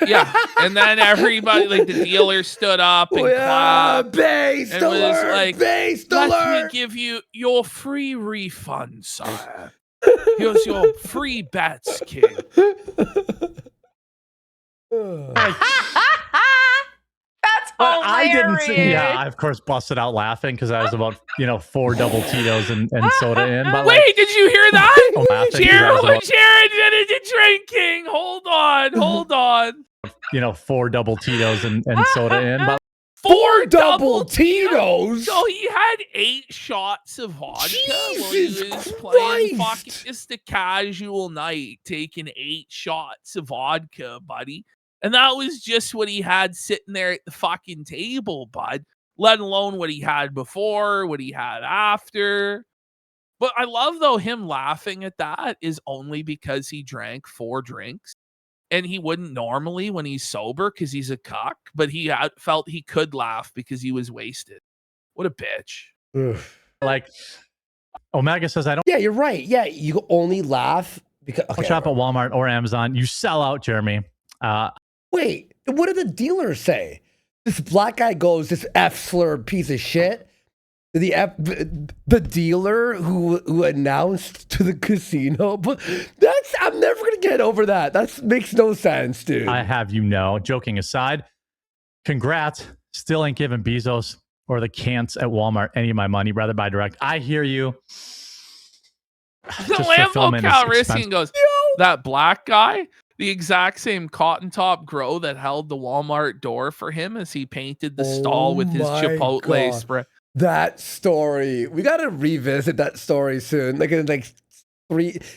Yeah. And then everybody, like the dealer stood up and clapped. Base And was alert! like, Base Let alert! me give you your free refund, sire. Here's your free bets, king. That's I didn't hilarious. say. Yeah, I of course busted out laughing because I was about 4 double Tito's and soda in. But Wait, did you hear that? I'm laughing 'cause I was about, Jared did it to drinking. Hold on. 4 double Tito's and soda in. But 4 double Tinos. So he had 8 shots of vodka while he Jesus was playing Christ. fucking just a casual night, taking 8 shots of vodka, buddy. And that was just what he had sitting there at the fucking table, bud. Let alone what he had before, what he had after. But I love, though, him laughing at that is only because he drank 4 drinks. And he wouldn't normally when he's sober because he's a cuck, but he felt he could laugh because he was wasted. What a bitch. Ugh. Like, Omega says, I don't Yeah, you're right. Yeah, you only laugh because shop at Walmart or Amazon. You sell out, Jeremy. Wait, what did the dealer say? This black guy goes, this F slur piece of shit. The dealer who announced to the casino, but I'm never gonna get over that. That makes no sense, dude. I have joking aside, congrats. Still ain't giving Bezos or the Cants at Walmart any of my money. Rather buy direct. I hear you. The Lambo Calrissian goes, that black guy, the exact same cotton top grow that held the Walmart door for him as he painted the stall with his Chipotle spray. That story, we got to revisit that story soon. Like in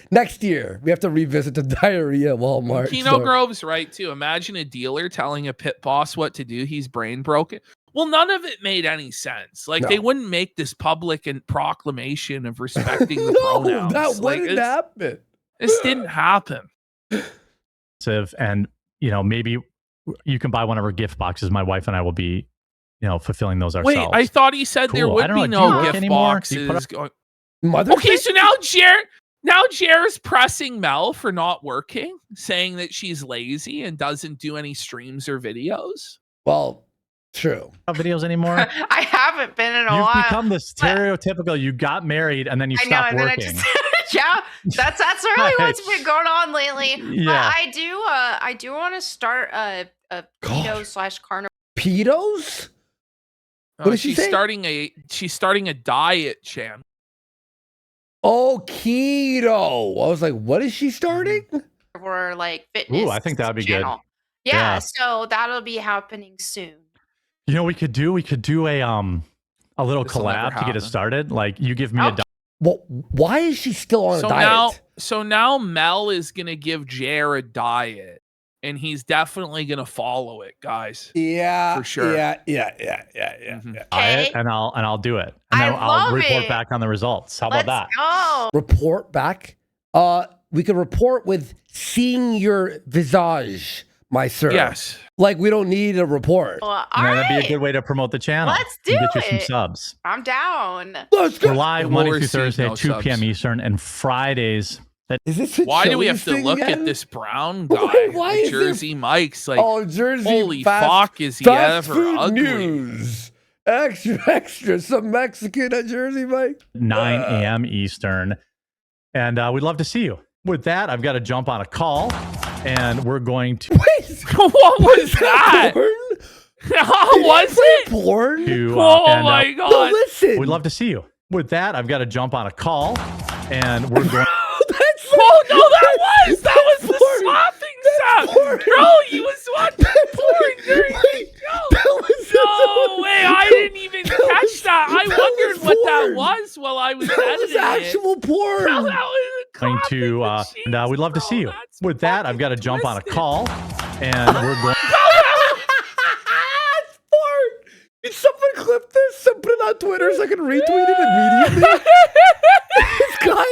next year, we have to revisit the diarrhea at Walmart. Kino Grove's right too. Imagine a dealer telling a pit boss what to do. He's brain broken. Well, none of it made any sense. Like they wouldn't make this public and proclamation of respecting the pronouns. That wouldn't happen. This didn't happen. And maybe you can buy one of our gift boxes. My wife and I will be fulfilling those ourselves. Wait, I thought he said there would be no gift boxes. Okay, so now Jer's pressing Mel for not working, saying that she's lazy and doesn't do any streams or videos. Well, true. Videos anymore? I haven't been in a while. You've become the stereotypical. You got married and then you stopped working. Yeah, that's really what's been going on lately. Yeah. But I do want to start a keto/carnivore. Pedos? What is she saying? She's starting a diet channel. Oh, keto. I was like, what is she starting? Or like fitness. Ooh, I think that'd be channel. good. Yeah, so that'll be happening soon. We could do a little collab to get it started. Like you give me a diet. Well, why is she still on a diet? So now Mel is gonna give Jer a diet. And he's definitely going to follow it, guys. Yeah, for sure. Yeah. Okay. And I'll do it. And then I'll report back on the results. How about that? Go. Report back. We could report with seeing your visage, my sir. Yes. Like we don't need a report. Well, That'd be a good way to promote the channel. Let's do Get you some it. subs. I'm down. Let's go. We're live Monday through Thursday at 2 p.m. Eastern and Fridays. Is this why do we have to look at this brown guy? Why is Jersey Mike's like, Jersey holy fuck, is he ever ugly? News. Extra. Some Mexican at Jersey Mike. 9 a.m. Eastern. And we'd love to see you. With that, I've got to jump on a call. And we're going to... Wait, what was that? How was it? Porn? Oh my God. No, listen. We'd love to see you. With that, I've got to jump on a call. And we're going... Oh no, that was the slapping sound. Bro, he was watching porn during the show. No way, I didn't even catch that. I wondered what that was while I was editing it. That was actual porn. No, that was going to and we'd love to see you. With that, I've got to jump on a call. And we're going... It's porn. Did someone clip this and put it on Twitter so I can retweet it immediately? This guy,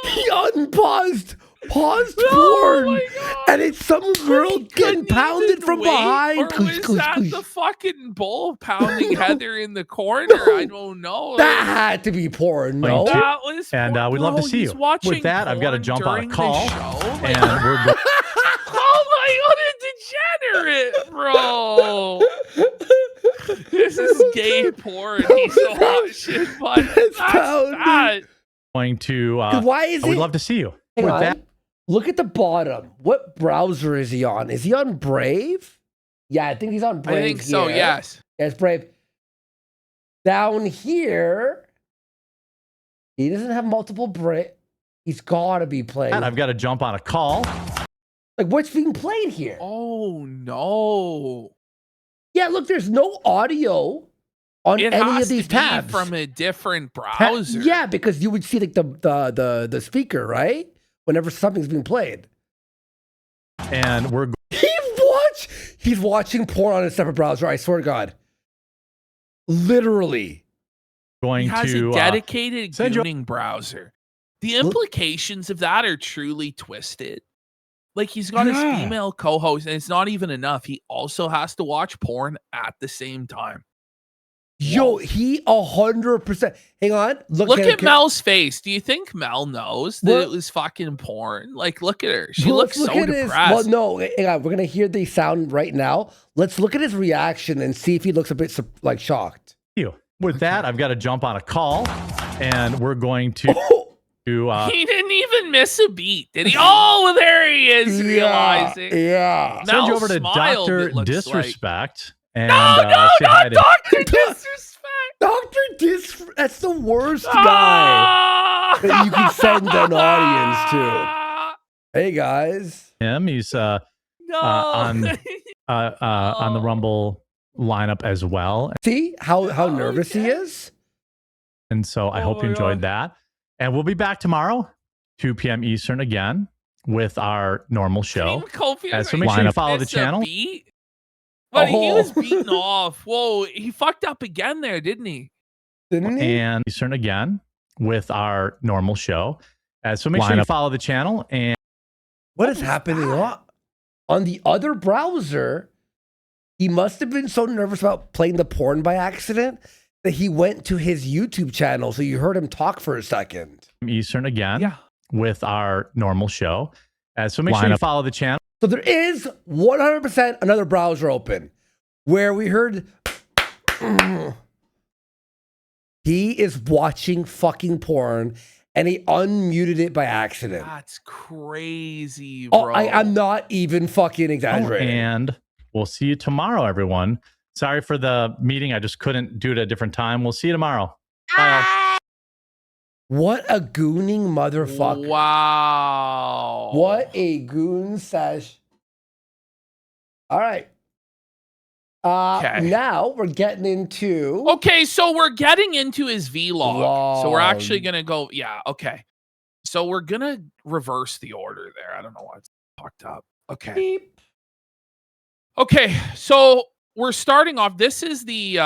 he unpaused porn, and it's some girl getting pounded from behind. Or was that the fucking bull pounding Heather in the corner? I don't know. That had to be porn, no? That was and we'd love to see you. With that, I've got to jump on a call. And we're going... Oh my, what a degenerate, bro. This is gay porn. He's watching, but that's that. Going to... why is we'd love to see you. Hang with on. that... Look at the bottom. What browser is he on? Is he on Brave? Yeah, I think he's on Brave. I think so, here. yes. Yes, Brave. Down here, he doesn't have multiple Brave. He's got to be playing. And I've got to jump on a call. Like, what's being played here? Oh, no. Yeah, look, there's no audio on It any has of these to be tabs. from a different browser. Yeah, because you would see like the speaker, right? Whenever something's being played. And we're He's watching porn on a separate browser, I swear to God. Literally. going He has to a dedicated send you- gooning browser. The implications of that are truly twisted. Like, he's got his female co-host, and it's not even enough. He also has to watch porn at the same time. Yo, he 100%. Hang on. Look at Mel's face. Do you think Mel knows that it was fucking porn? Like, look at her. She looks so depressed. Well, no, hang on. We're going to hear the sound right now. Let's look at his reaction and see if he looks a bit like shocked. With that, I've got to jump on a call, and we're going to... He didn't even miss a beat, did he? Oh, there he is, realizing. Yeah. Send you over to smiled, Dr. it looks Disrespect. like. And, No, say hi not to- Dr. Disrespect. Dr. Disrespect. That's the worst guy that you can send an audience to. Hey, guys. him. He's No. on the Rumble lineup as well. See how nervous he is? And so I hope you enjoyed that. And we'll be back tomorrow, 2 p.m. Eastern again, with our normal show. So make sure you follow the channel. But he was beaten off. Whoa, he fucked up again there, didn't he? Didn't he? And Eastern again with our normal show. So make sure you follow the channel. And what is happening on the other browser? He must have been so nervous about playing the porn by accident that he went to his YouTube channel. So you heard him talk for a second. Eastern again with our normal show. So make sure you follow the channel. So there is 100% another browser open where we heard he is watching fucking porn and he unmuted it by accident. That's crazy, bro. Oh, I'm not even fucking exaggerating. And we'll see you tomorrow, everyone. Sorry for the meeting. I just couldn't do it at a different time. We'll see you tomorrow. Bye. all. What a gooning motherfucker. Wow. What a goon sesh. All right. Now we're getting into... Okay, so we're getting into his vlog. So we're actually going to go... Yeah, okay. So we're going to reverse the order there. I don't know why it's fucked up. Okay. Beep. Okay, so we're starting off. This is the...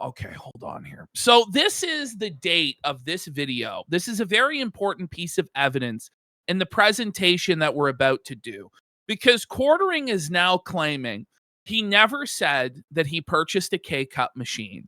okay, hold on here. So this is the date of this video. This is a very important piece of evidence in the presentation that we're about to do. Because Quartering is now claiming he never said that he purchased a K-Cup machine.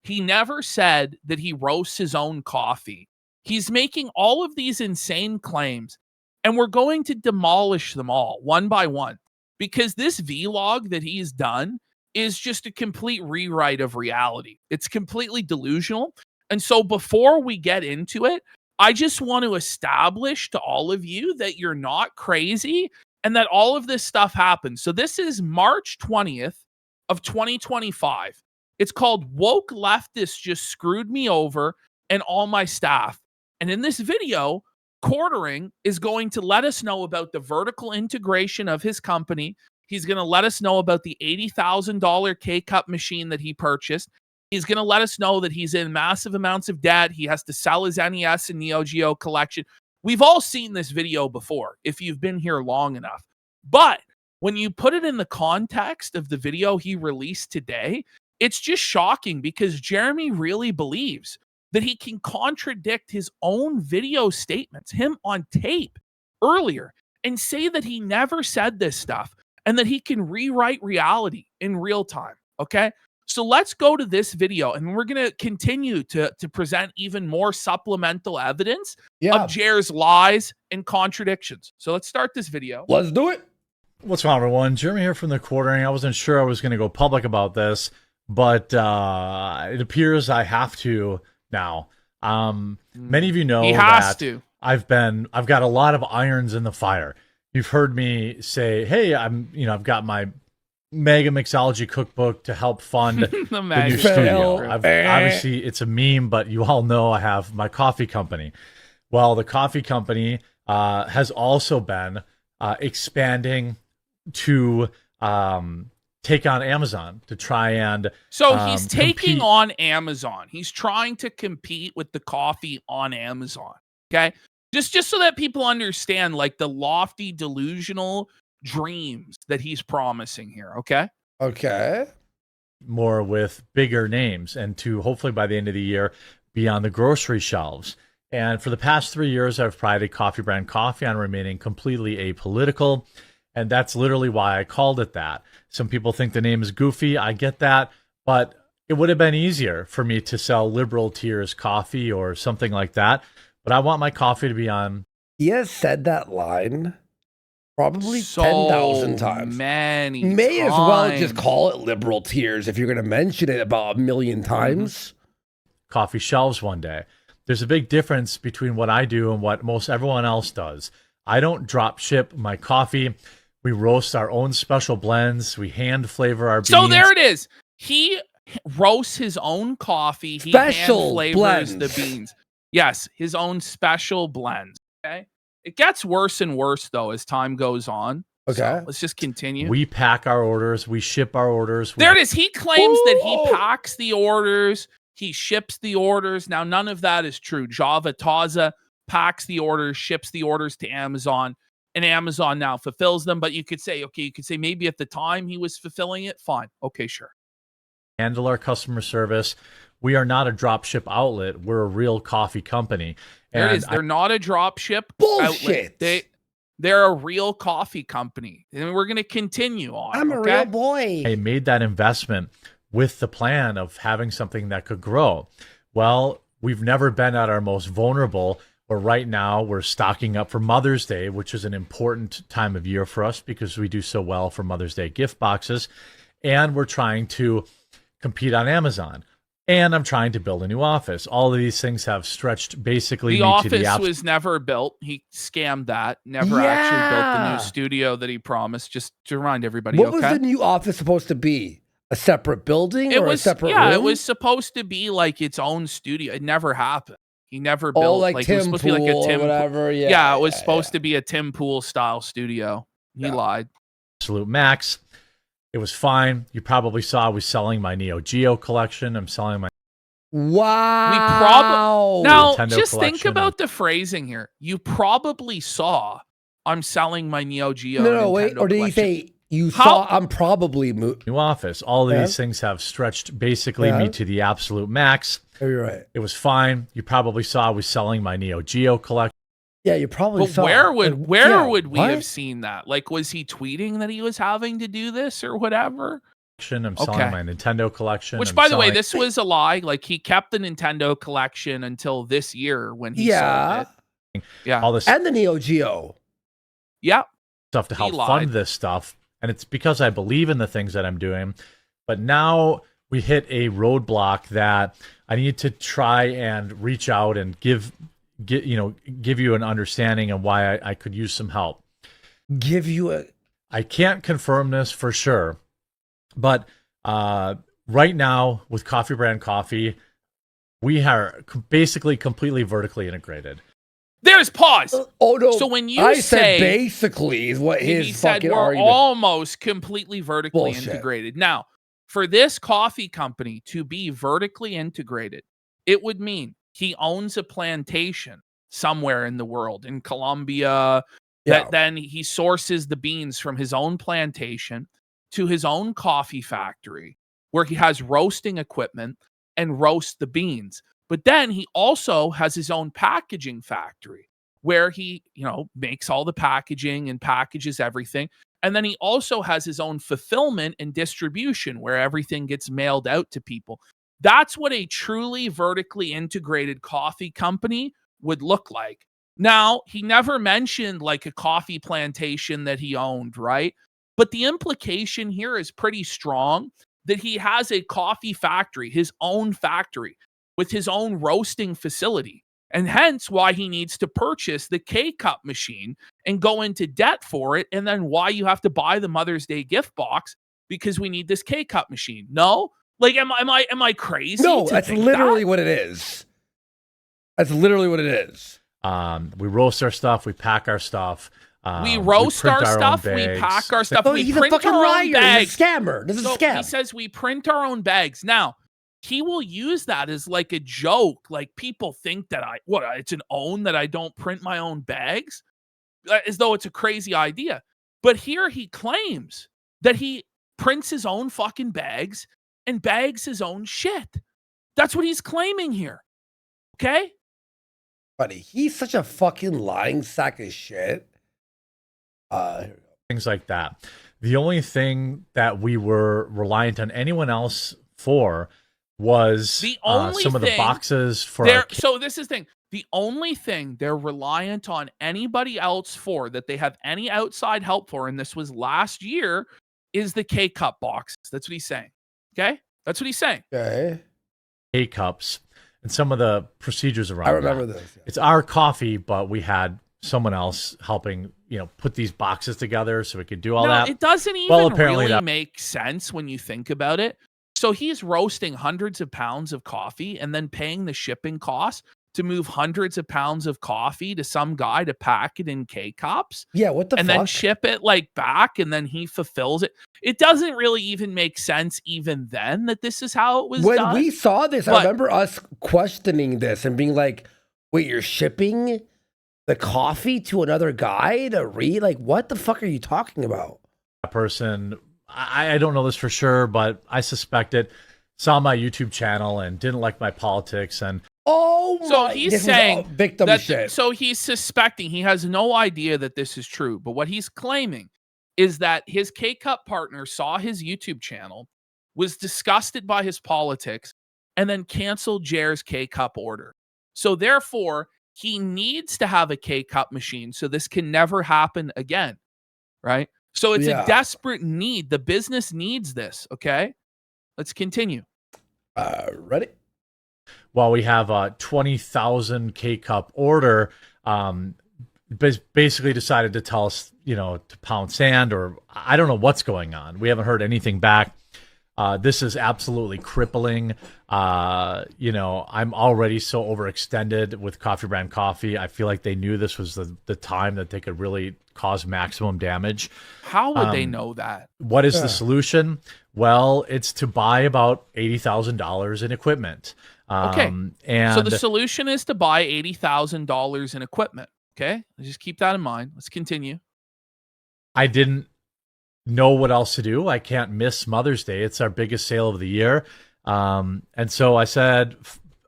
He never said that he roasts his own coffee. He's making all of these insane claims, and we're going to demolish them all one by one. Because this vlog that he's done is just a complete rewrite of reality. It's completely delusional. And so before we get into it, I just want to establish to all of you that you're not crazy and that all of this stuff happens. So this is March 20th of 2025. It's called Woke Leftists Just Screwed Me Over and All My Staff. And in this video, Quartering is going to let us know about the vertical integration of his company. He's going to let us know about the $80,000 K-Cup machine that he purchased. He's going to let us know that he's in massive amounts of debt. He has to sell his NES and Neo Geo collection. We've all seen this video before, if you've been here long enough. But when you put it in the context of the video he released today, it's just shocking because Jeremy really believes that he can contradict his own video statements, him on tape earlier, and say that he never said this stuff and that he can rewrite reality in real time, okay? So let's go to this video, and we're going to continue to present even more supplemental evidence of Jer's lies and contradictions. So let's start this video. Let's do it. What's going on, everyone? Jeremy here from the Quartering. I wasn't sure I was going to go public about this, but it appears I have to now. Many of you know he has that to. I've got a lot of irons in the fire. You've heard me say, "Hey, I've got my Mega Mixology cookbook to help fund the new studio." Obviously, it's a meme, but you all know I have my coffee company. Well, the coffee company has also been expanding to take on Amazon to try and So he's taking compete. on Amazon. He's trying to compete with the coffee on Amazon. Okay. Just so that people understand like the lofty delusional dreams that he's promising here. Okay. Okay. more with bigger names and to hopefully by the end of the year be on the grocery shelves. And for the past 3 years, I've prided Coffee Brand Coffee on remaining completely apolitical. And that's literally why I called it that. Some people think the name is goofy. I get that. But it would have been easier for me to sell Liberal Tears Coffee or something like that. But I want my coffee to be on. He has said that line probably So 10,000 times. Many May as well times. just call it Liberal Tears if you're going to mention it about 1 million times. Coffee shelves one day. There's a big difference between what I do and what most everyone else does. I don't drop ship my coffee. We roast our own special blends. We hand flavor our beans. So there it is. He roasts his own coffee. He Special hand flavors blends. the beans. Yes, his own special blends. Okay. It gets worse and worse though as time goes on. Okay. So let's just continue. We pack our orders. We ship our orders. There it is. He claims that he packs the orders. He ships the orders. Now, none of that is true. Java Taza packs the orders, ships the orders to Amazon, and Amazon now fulfills them. But you could say, maybe at the time he was fulfilling it. Fine. Okay, sure. Handle our customer service. We are not a drop ship outlet. We're a real coffee company. There it And is. They're not a drop ship Bullshit. outlet. They're a real coffee company. And we're going to continue on. I'm a real boy. I made that investment with the plan of having something that could grow. Well, we've never been at our most vulnerable, but right now we're stocking up for Mother's Day, which is an important time of year for us because we do so well for Mother's Day gift boxes. And we're trying to compete on Amazon. And I'm trying to build a new office. All of these things have stretched basically The me office to the was never built. He scammed that. Never actually built the new studio that he promised. Just to remind everybody. What okay? was the new office supposed to be? A separate building or a separate room? it was supposed to be like its own studio. It never happened. He never built like it was Tim supposed to be like a Pool or Tim whatever. Yeah, it was supposed to be a Tim Pool style studio. He lied. absolute max. It was fine. You probably saw I was selling my Neo Geo collection. I'm selling my Wow. Now Nintendo just think collection about the phrasing here. You probably saw I'm selling my Neo Geo. No, wait. Nintendo Or did he collection. say you saw I'm probably new office. All of these things have stretched basically me to the absolute max. Oh, you're right. It was fine. You probably saw I was selling my Neo Geo collection. Yeah, you probably But saw. where would we what? have seen that? Like, was he tweeting that he was having to do this or whatever? I'm selling my Nintendo collection. Which, I'm by the way, selling- this was a lie. Like, he kept the Nintendo collection until this year when he Yeah. sold it. Yeah. all this And the Neo Geo. Yeah. stuff to He help lied. fund this stuff. And it's because I believe in the things that I'm doing. But now we hit a roadblock that I need to try and reach out and give you an understanding of why I could use some help. Give you a. I can't confirm this for sure, but right now with Coffee Brand Coffee, we are basically completely vertically integrated. There's pause. Oh no! So when you I say said basically is what he his said fucking we're argument. almost completely vertically Bullshit. integrated. Now, for this coffee company to be vertically integrated, it would mean he owns a plantation somewhere in the world, in Colombia, that then he sources the beans from his own plantation to his own coffee factory where he has roasting equipment and roasts the beans. But then he also has his own packaging factory where he, makes all the packaging and packages everything. And then he also has his own fulfillment and distribution where everything gets mailed out to people. That's what a truly vertically integrated coffee company would look like. Now, he never mentioned like a coffee plantation that he owned, right? But the implication here is pretty strong that he has a coffee factory, his own factory, with his own roasting facility. And hence why he needs to purchase the K-Cup machine and go into debt for it. And then why you have to buy the Mother's Day gift box because we need this K-Cup machine. No? Like, am I crazy? No, to that's think literally that? what it is. That's literally what it is. We roast our stuff. We pack our stuff. We roast print our own stuff. We bags. pack our stuff. Oh, we he's a print fucking our liar. own bags. He's a scammer. This is So a scam. he says we print our own bags. Now, he will use that as like a joke. Like people think that it's an own that I don't print my own bags, as though it's a crazy idea. But here he claims that he prints his own fucking bags and bags his own shit. That's what he's claiming here. Okay? Buddy, he's such a fucking lying sack of shit. Things like that. The only thing that we were reliant on anyone else for was The only some of the thing boxes for our So this is the thing. The only thing they're reliant on anybody else for that they have any outside help for, and this was last year, is the K-Cup boxes. That's what he's saying. Okay? That's what he's saying. Okay. K-Cups and some of the procedures around I remember that. this. Yeah. It's our coffee, but we had someone else helping, put these boxes together so we could do all No, that. it doesn't even apparently really that- make sense when you think about it. So he's roasting hundreds of pounds of coffee and then paying the shipping costs to move hundreds of pounds of coffee to some guy to pack it in K-Cups. Yeah, what the and fuck? then ship it back, and then he fulfills it. It doesn't really even make sense even then that this is how it was when done. we saw this, I remember us questioning this and being like, wait, you're shipping the coffee to another guy to read? Like, what the fuck are you talking about? That person, I don't know this for sure, but I suspect it, saw my YouTube channel and didn't like my politics. And So he's saying victim that, shit. so he's suspecting, he has no idea that this is true, but what he's claiming is that his K-Cup partner saw his YouTube channel, was disgusted by his politics, and then canceled Jer's K-Cup order. So therefore, he needs to have a K-Cup machine so this can never happen again, right? So it's a desperate need. The business needs this, okay? Let's continue. Ready? While we have a 20,000 K-Cup order, basically decided to tell us, to pound sand, or I don't know what's going on. We haven't heard anything back. This is absolutely crippling. I'm already so overextended with Coffee Brand Coffee. I feel like they knew this was the time that they could really cause maximum damage. How would they know that? What is the solution? Well, it's to buy about $80,000 in equipment. Okay. And so the solution is to buy $80,000 in equipment. Okay. Just keep that in mind. Let's continue. I didn't know what else to do. I can't miss Mother's Day. It's our biggest sale of the year. And so I said,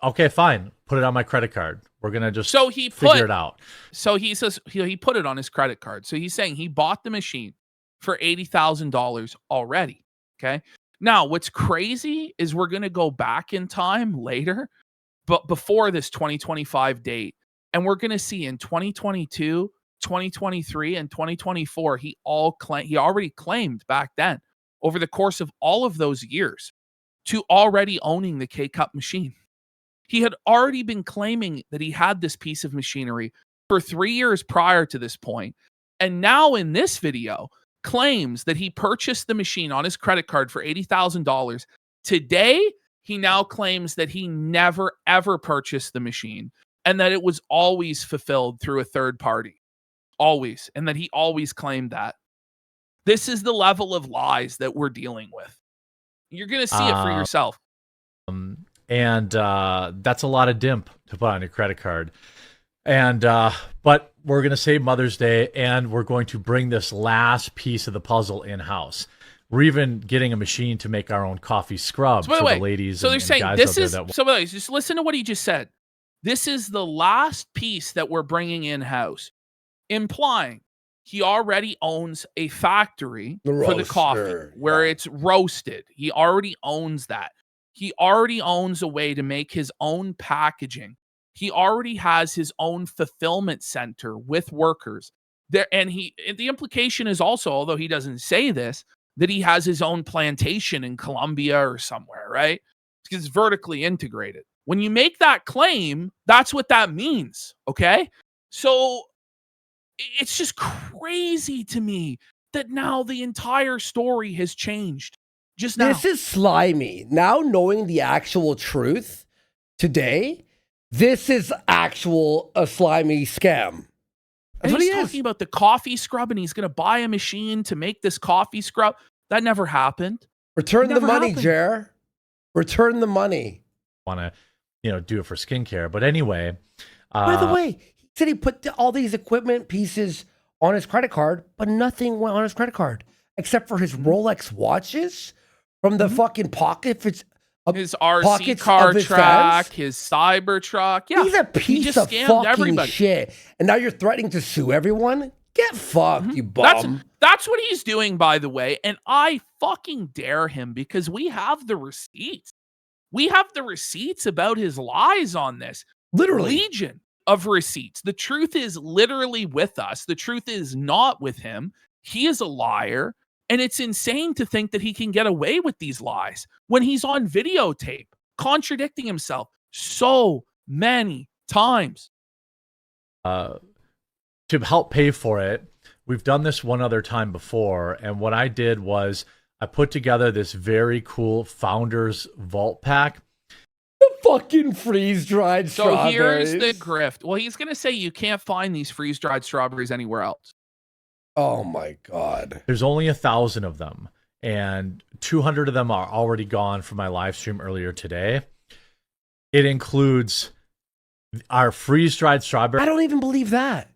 okay, fine. Put it on my credit card. We're going to just figure it out. So he says he put it on his credit card. So he's saying he bought the machine for $80,000 already. Okay. Now, what's crazy is we're going to go back in time later, but before this 2025 date, and we're going to see in 2022, 2023, and 2024, he already claimed back then, over the course of all of those years, to already owning the K-Cup machine. He had already been claiming that he had this piece of machinery for 3 years prior to this point, and now in this video, claims that he purchased the machine on his credit card for $80,000. Today, he now claims that he never, ever purchased the machine and that it was always fulfilled through a third party. Always. And that he always claimed that. This is the level of lies that we're dealing with. You're going to see it for yourself. And that's a lot of dimp to put on your credit card. And but we're going to save Mother's Day, and we're going to bring this last piece of the puzzle in-house. We're even getting a machine to make our own coffee scrub for the ladies. So they're and saying guys this out is, there that so guys, just listen to what he just said. This is the last piece that we're bringing in-house, implying he already owns a factory for the coffee where it's roasted. He already owns that. He already owns a way to make his own packaging. He already has his own fulfillment center with workers there. And the implication is also, although he doesn't say this, that he has his own plantation in Colombia or somewhere, right? Because it's vertically integrated. When you make that claim, that's what that means. Okay. So it's just crazy to me that now the entire story has changed. Just now. This is slimy. Now knowing the actual truth today, this is a slimy scam. And That's what he's he is. talking about the coffee scrub, and he's going to buy a machine to make this coffee scrub. That never happened. Return the Never money, happened. Jer. Return the money. Want to, do it for skincare. But anyway, By the way, he said he put all these equipment pieces on his credit card, but nothing went on his credit card except for his Rolex watches from the fucking pocket. It's His RC pockets car of his track, fans? his Cybertruck. Yeah, He's a he piece just of scammed fucking everybody. shit. And now you're threatening to sue everyone? Get fucked, you bum. That's what he's doing, by the way. And I fucking dare him because we have the receipts. We have the receipts about his lies on this. Literally. Legion of receipts. The truth is literally with us. The truth is not with him. He is a liar. And it's insane to think that he can get away with these lies when he's on videotape, contradicting himself so many times. To help pay for it, we've done this one other time before, and what I did was I put together this very cool Founders Vault Pack. The fucking freeze-dried So strawberries. here's the grift. Well, he's going to say you can't find these freeze-dried strawberries anywhere else. Oh my God. There's only 1,000 of them, and 200 of them are already gone from my live stream earlier today. It includes our freeze-dried strawberry. I don't even believe that.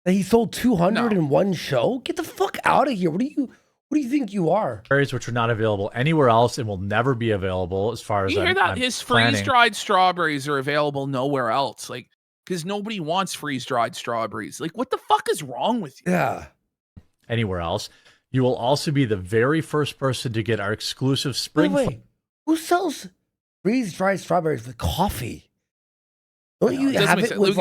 That he sold 200 in one show? Get the fuck out of here. What do you think you are? Which are not available anywhere else and will never be available as far as You hear that? I'm His planning. freeze-dried strawberries are available nowhere else. Like, because nobody wants freeze-dried strawberries. Like, what the fuck is wrong with you? Yeah. Anywhere else. You will also be the very first person to get our exclusive spring. Wait. Who sells freeze-dried strawberries with coffee? Don't you have it with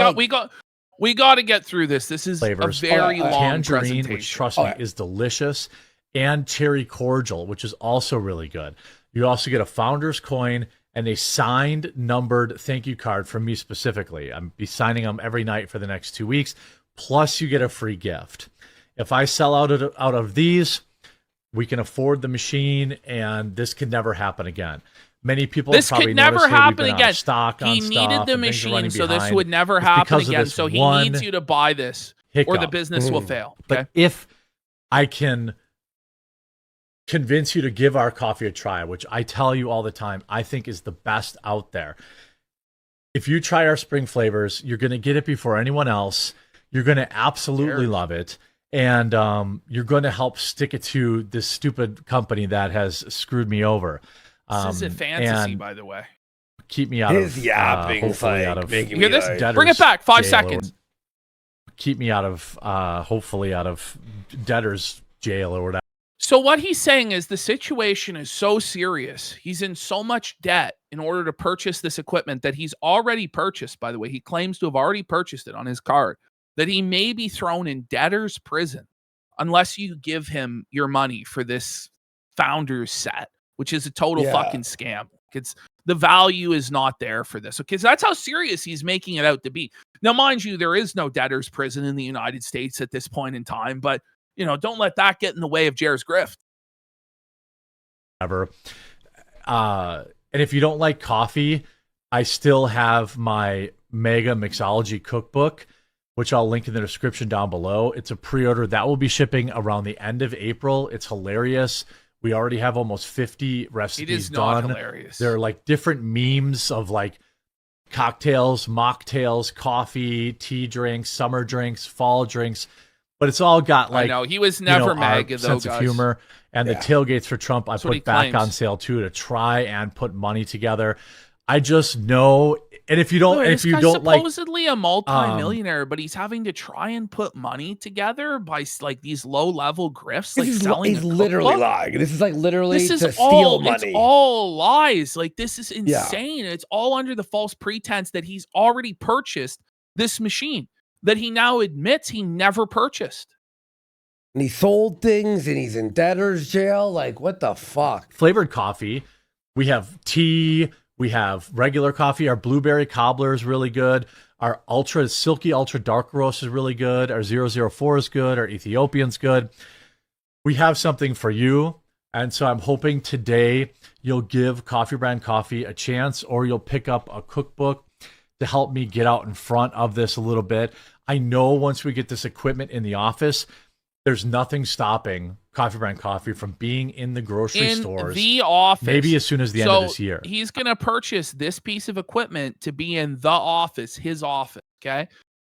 We got to get through this. This is flavors. a very long Tangerine, presentation. which trust me is delicious, and cherry cordial, which is also really good. You also get a Founder's coin and a signed, numbered thank you card from me specifically. I'm be signing them every night for the next 2 weeks. Plus, you get a free gift. If I sell out of these, we can afford the machine, and this could never happen again. Many people This have probably could never noticed that we've happen been out of again. stock on He stuff needed the and things are machine, running so this behind. would never It's happen because of again. this So he one needs you to buy this, or the hiccup. business will fail. Okay. But if I can convince you to give our coffee a try, which I tell you all the time, I think is the best out there. If you try our spring flavors, you're going to get it before anyone else. You're going to absolutely love it. And you're going to help stick it to this stupid company that has screwed me over. This is a fantasy, by the way. Keep me out His of yapping hopefully out of making Hear me this? like, Bring it back. 5 jail or- seconds. Keep me out of hopefully out of debtor's jail or whatever. So what he's saying is the situation is so serious. He's in so much debt in order to purchase this equipment that he's already purchased, by the way. He claims to have already purchased it on his card, that he may be thrown in debtor's prison unless you give him your money for this Founders set, which is a total fucking scam. It's the value is not there for this. Okay, so that's how serious he's making it out to be. Now, mind you, there is no debtor's prison in the United States at this point in time, but don't let that get in the way of Jer's grift. And if you don't like coffee, I still have my Mega Mixology cookbook, which I'll link in the description down below. It's a pre-order that will be shipping around the end of April. It's hilarious. We already have almost 50 recipes It is not done. hilarious. There are like different memes of like cocktails, mocktails, coffee, tea drinks, summer drinks, fall drinks. But it's all got like, I know he was never MAGA, our though, sense guys. of humor. And the tailgates for Trump, I That's what he put back claims. on sale too to try and put money together. I just know, and if you don't, Look, and this if you guy's don't like, supposedly a multi-millionaire, but he's having to try and put money together by like these low-level grifts, like selling. He's a literally cookbook. lying. This is like literally This is to steal all. money. It's all lies. Like this is insane. It's all under the false pretense that he's already purchased this machine that he now admits he never purchased. And he sold things and he's in debtor's jail. Like, what the fuck? flavored coffee, we have tea, we have regular coffee. Our blueberry cobbler is really good. Our silky ultra dark roast is really good. Our 004 is good. Our Ethiopian's good. We have something for you. And so I'm hoping today you'll give Coffee Brand Coffee a chance, or you'll pick up a cookbook. to help me get out in front of this a little bit. I know once we get this equipment in the office, there's nothing stopping Coffee Brand Coffee from being in the grocery stores. The office. Maybe as soon as the end of this year. He's going to purchase this piece of equipment to be in the office, his office, okay?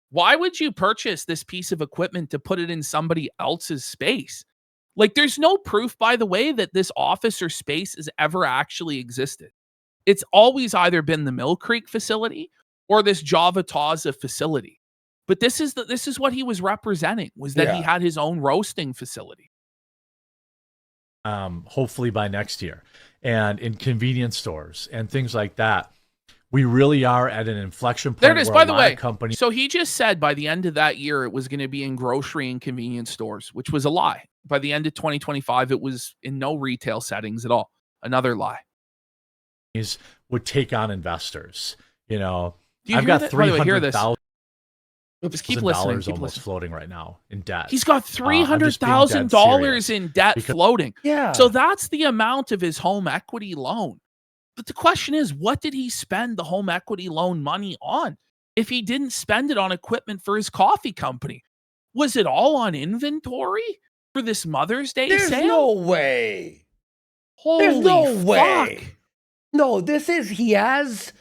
Why would you purchase this piece of equipment to put it in somebody else's space? Like, there's no proof, by the way, that this office or space has ever actually existed. It's always either been the Mill Creek facility or this Java Taza facility. But this is what he was representing, was that he had his own roasting facility. Hopefully by next year. And in convenience stores and things like that. We really are at an inflection point. There it is, by the way. Companies... So he just said by the end of that year, it was going to be in grocery and convenience stores, which was a lie. By the end of 2025, it was in no retail settings at all. Another lie. Would take on investors. You know, I've got $300,000 almost floating right now in debt. He's got $300,000 in debt floating. Yeah. So that's the amount of his home equity loan. But the question is, what did he spend the home equity loan money on if he didn't spend it on equipment for his coffee company? Was it all on inventory for this Mother's Day sale? There's no way. Holy There's no fuck. way. No, he has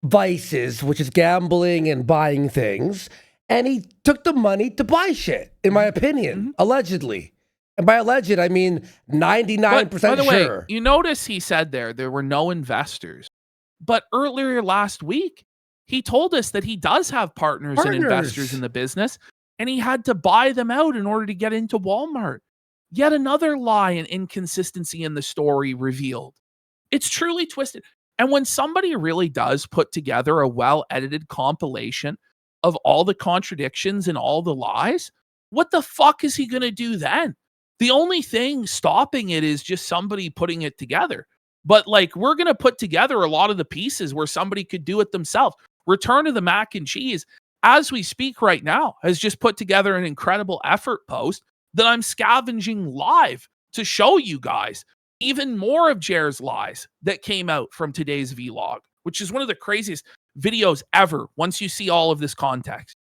vices, which is gambling and buying things, and he took the money to buy shit, in my opinion, allegedly. And by alleged, I mean 99% by the sure. way, you notice he said there were no investors. But earlier last week, he told us that he does have partners and investors in the business, and he had to buy them out in order to get into Walmart. Yet another lie and inconsistency in the story revealed. It's truly twisted. And when somebody really does put together a well-edited compilation of all the contradictions and all the lies, what the fuck is he going to do then? The only thing stopping it is just somebody putting it together. But like, we're going to put together a lot of the pieces where somebody could do it themselves. Return of the Mac and Cheese, as we speak right now, has just put together an incredible effort post that I'm scavenging live to show you guys even more of Jer's lies that came out from today's vlog, which is one of the craziest videos ever once you see all of this context.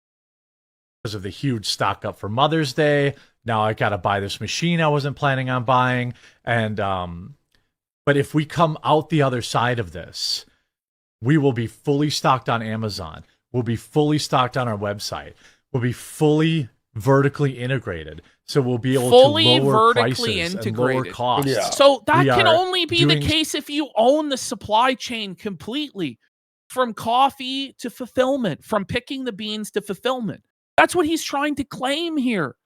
Because of the huge stock up for Mother's Day. Now I got to buy this machine I wasn't planning on buying. And, but if we come out the other side of this, we will be fully stocked on Amazon. We'll be fully stocked on our website. We'll be fully vertically integrated. So we'll be able to lower prices and lower costs. Yeah. So that can only be the case if you own the supply chain completely, from coffee to fulfillment, from picking the beans to fulfillment. That's what he's trying to claim here.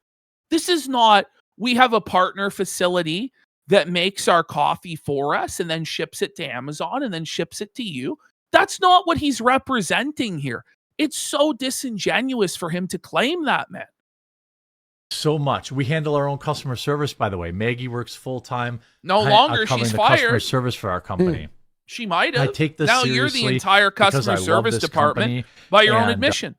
This is not, we have a partner facility that makes our coffee for us and then ships it to Amazon and then ships it to you. That's not what he's representing here. It's so disingenuous for him to claim that, man. So much. We handle our own customer service, by the way. Maggie works full-time. No longer, she's fired. Customer service for our company. She might have. I take this now seriously. You're the entire customer service department by your own admission.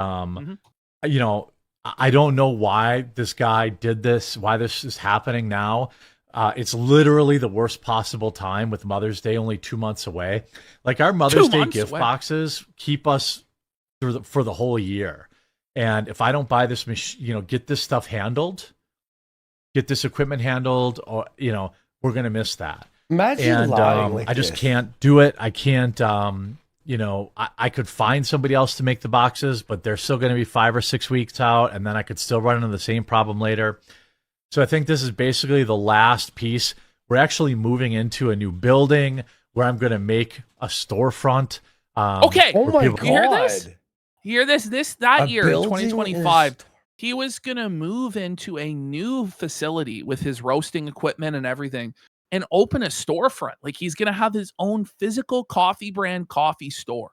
You know, I don't know why this guy did this, why this is happening now. It's literally the worst possible time with Mother's Day only 2 months away. Like, our Mother's Day gift boxes keep us for the whole year. And if I don't buy this machine, get this stuff handled, get this equipment handled, or, we're going to miss that. Imagine lying like I just this. can't do it. I can't, I could find somebody else to make the boxes, but they're still going to be 5 or 6 weeks out. And then I could still run into the same problem later. So I think this is basically the last piece. We're actually moving into a new building where I'm going to make a storefront. Okay. Oh my God. You hear this? You hear this? That year, building 2025, he was going to move into a new facility with his roasting equipment and everything and open a storefront. Like, he's going to have his own physical coffee brand coffee store.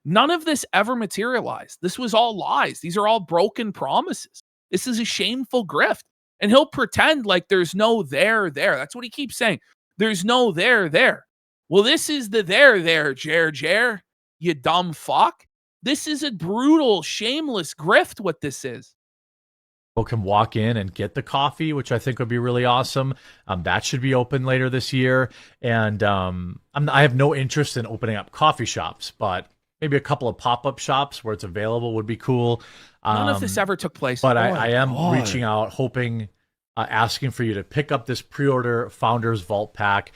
None of this ever materialized. This was all lies. These are all broken promises. This is a shameful grift. And he'll pretend like there's no there. That's what he keeps saying. There's no there. Well, this is the there, Jer, you dumb fuck. This is a brutal, shameless grift, what this is. People can walk in and get the coffee, which I think would be really awesome. That should be open later this year. And I have no interest in opening up coffee shops, but maybe a couple of pop-up shops where it's available would be cool. None of this ever took place. But I am reaching out, hoping, asking for you to pick up this pre-order Founders Vault Pack.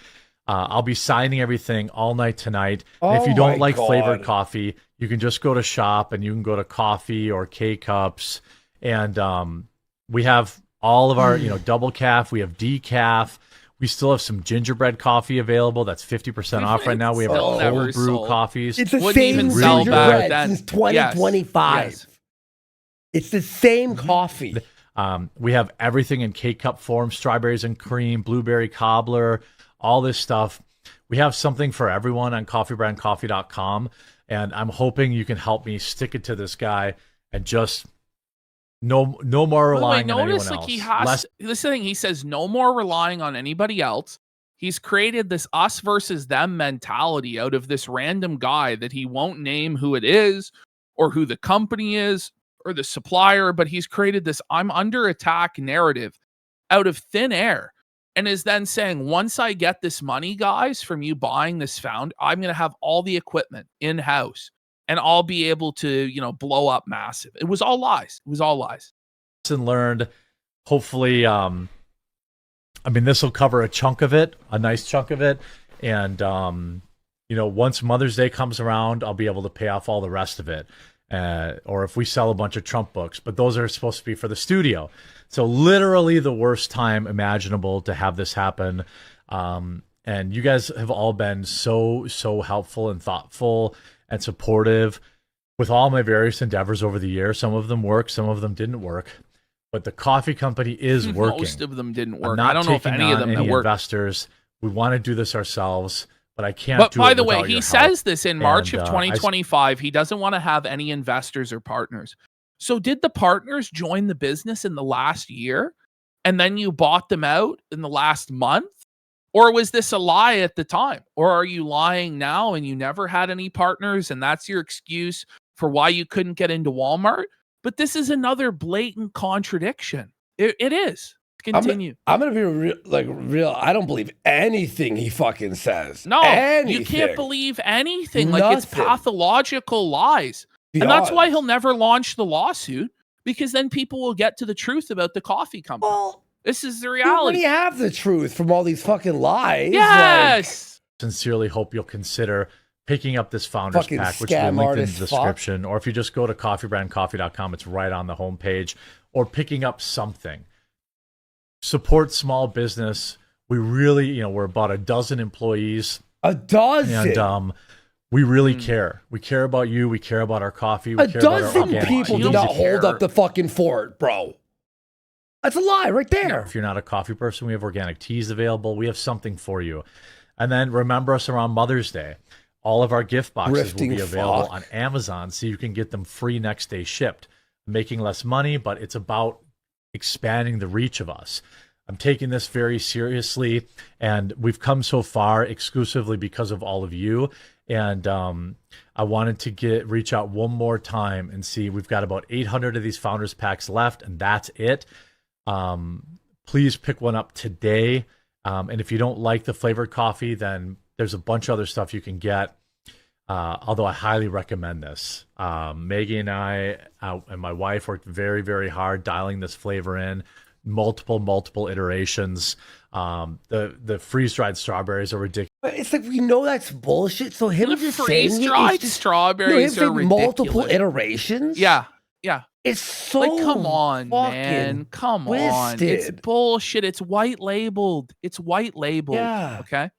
I'll be signing everything all night tonight. And if you don't like flavored coffee, you can just go to shop and you can go to coffee or K-Cups. And we have all of our, double calf. We have decaf. We still have some gingerbread coffee available. That's 50% off right now. We have our cold brew coffees. It's the same gingerbread since 2025. Yes. It's the same coffee. We have everything in K-Cup form, strawberries and cream, blueberry cobbler, all this stuff. We have something for everyone on coffeebrandcoffee.com. And I'm hoping you can help me stick it to this guy and just no more relying on anyone else. He has this thing. He says no more relying on anybody else. He's created this us versus them mentality out of this random guy that he won't name who it is or who the company is or the supplier, but he's created this I'm under attack narrative out of thin air and is then saying, once I get this money, guys, from you buying this I'm going to have all the equipment in-house. And I'll be able to, blow up massive. It was all lies. It was all lies. Lesson learned. Hopefully, this will cover a chunk of it, a nice chunk of it. And, once Mother's Day comes around, I'll be able to pay off all the rest of it. Or if we sell a bunch of Trump books, but those are supposed to be for the studio. So literally the worst time imaginable to have this happen. And you guys have all been so helpful and thoughtful and supportive with all my various endeavors over the year. Some of them worked, some of them didn't work, but the coffee company is working. Most of them didn't work. I don't know if any of them that worked. Investors, we want to do this ourselves, but I can't. But do by it the way, without he your says help. this in March of 2025. He doesn't want to have any investors or partners. So did the partners join the business in the last year, and then you bought them out in the last month? Or was this a lie at the time? Or are you lying now and you never had any partners and that's your excuse for why you couldn't get into Walmart? But this is another blatant contradiction. It is. Continue. I'm going to be real. I don't believe anything he fucking says. No, anything. You can't believe anything. Like, it's pathological lies. And that's why he'll never launch the lawsuit, because then people will get to the truth about the coffee company. Well, this is the you reality. already have the truth from all these fucking lies. Yes. Sincerely hope you'll consider picking up this Founders Fucking Pack, which is linked in the fuck. description. Or if you just go to coffeebrandcoffee.com, it's right on the homepage. Or picking up something. Support small business. We really, we're about a dozen employees. A dozen? And we really care. We care about you. We care about our coffee. We a care about our dozen organic people teas. do not hold up the fucking fort, bro. That's a lie right there. If you're not a coffee person, we have organic teas available. We have something for you. And then remember us around Mother's Day. All of our gift boxes will be available on Amazon, so you can get them free next day shipped. Making less money, but it's about expanding the reach of us. I'm taking this very seriously, and we've come so far exclusively because of all of you. And I wanted to reach out one more time and see. We've got about 800 of these Founders Packs left, and that's it. Please pick one up today. And if you don't like the flavored coffee, then there's a bunch of other stuff you can get. Although I highly recommend this. Maggie and I and my wife worked very, very hard dialing this flavor in. Multiple iterations. The freeze-dried strawberries are ridiculous. But it's like, we know that's bullshit. So him The just saying freeze-dried strawberries are ridiculous. multiple iterations. Yeah. It's so like, come on, man. Come on. It's bullshit. It's white labeled. Yeah. Okay.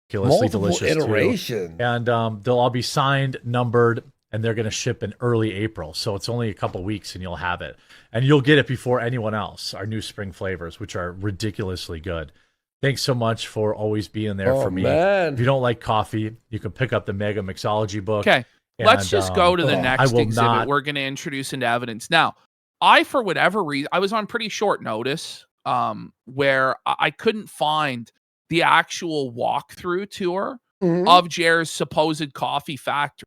Ridiculously Multiple delicious iteration. too. And they'll all be signed, numbered, and they're going to ship in early April. So it's only a couple weeks and you'll have it. And you'll get it before anyone else, our new spring flavors, which are ridiculously good. Thanks so much for always being there for me. Man. If you don't like coffee, you can pick up the Mega Mixology book. Okay. Let's just go to the next exhibit not... we're going to introduce into evidence. Now, for whatever reason, I was on pretty short notice where I couldn't find the actual walkthrough tour of Jer's supposed coffee factory.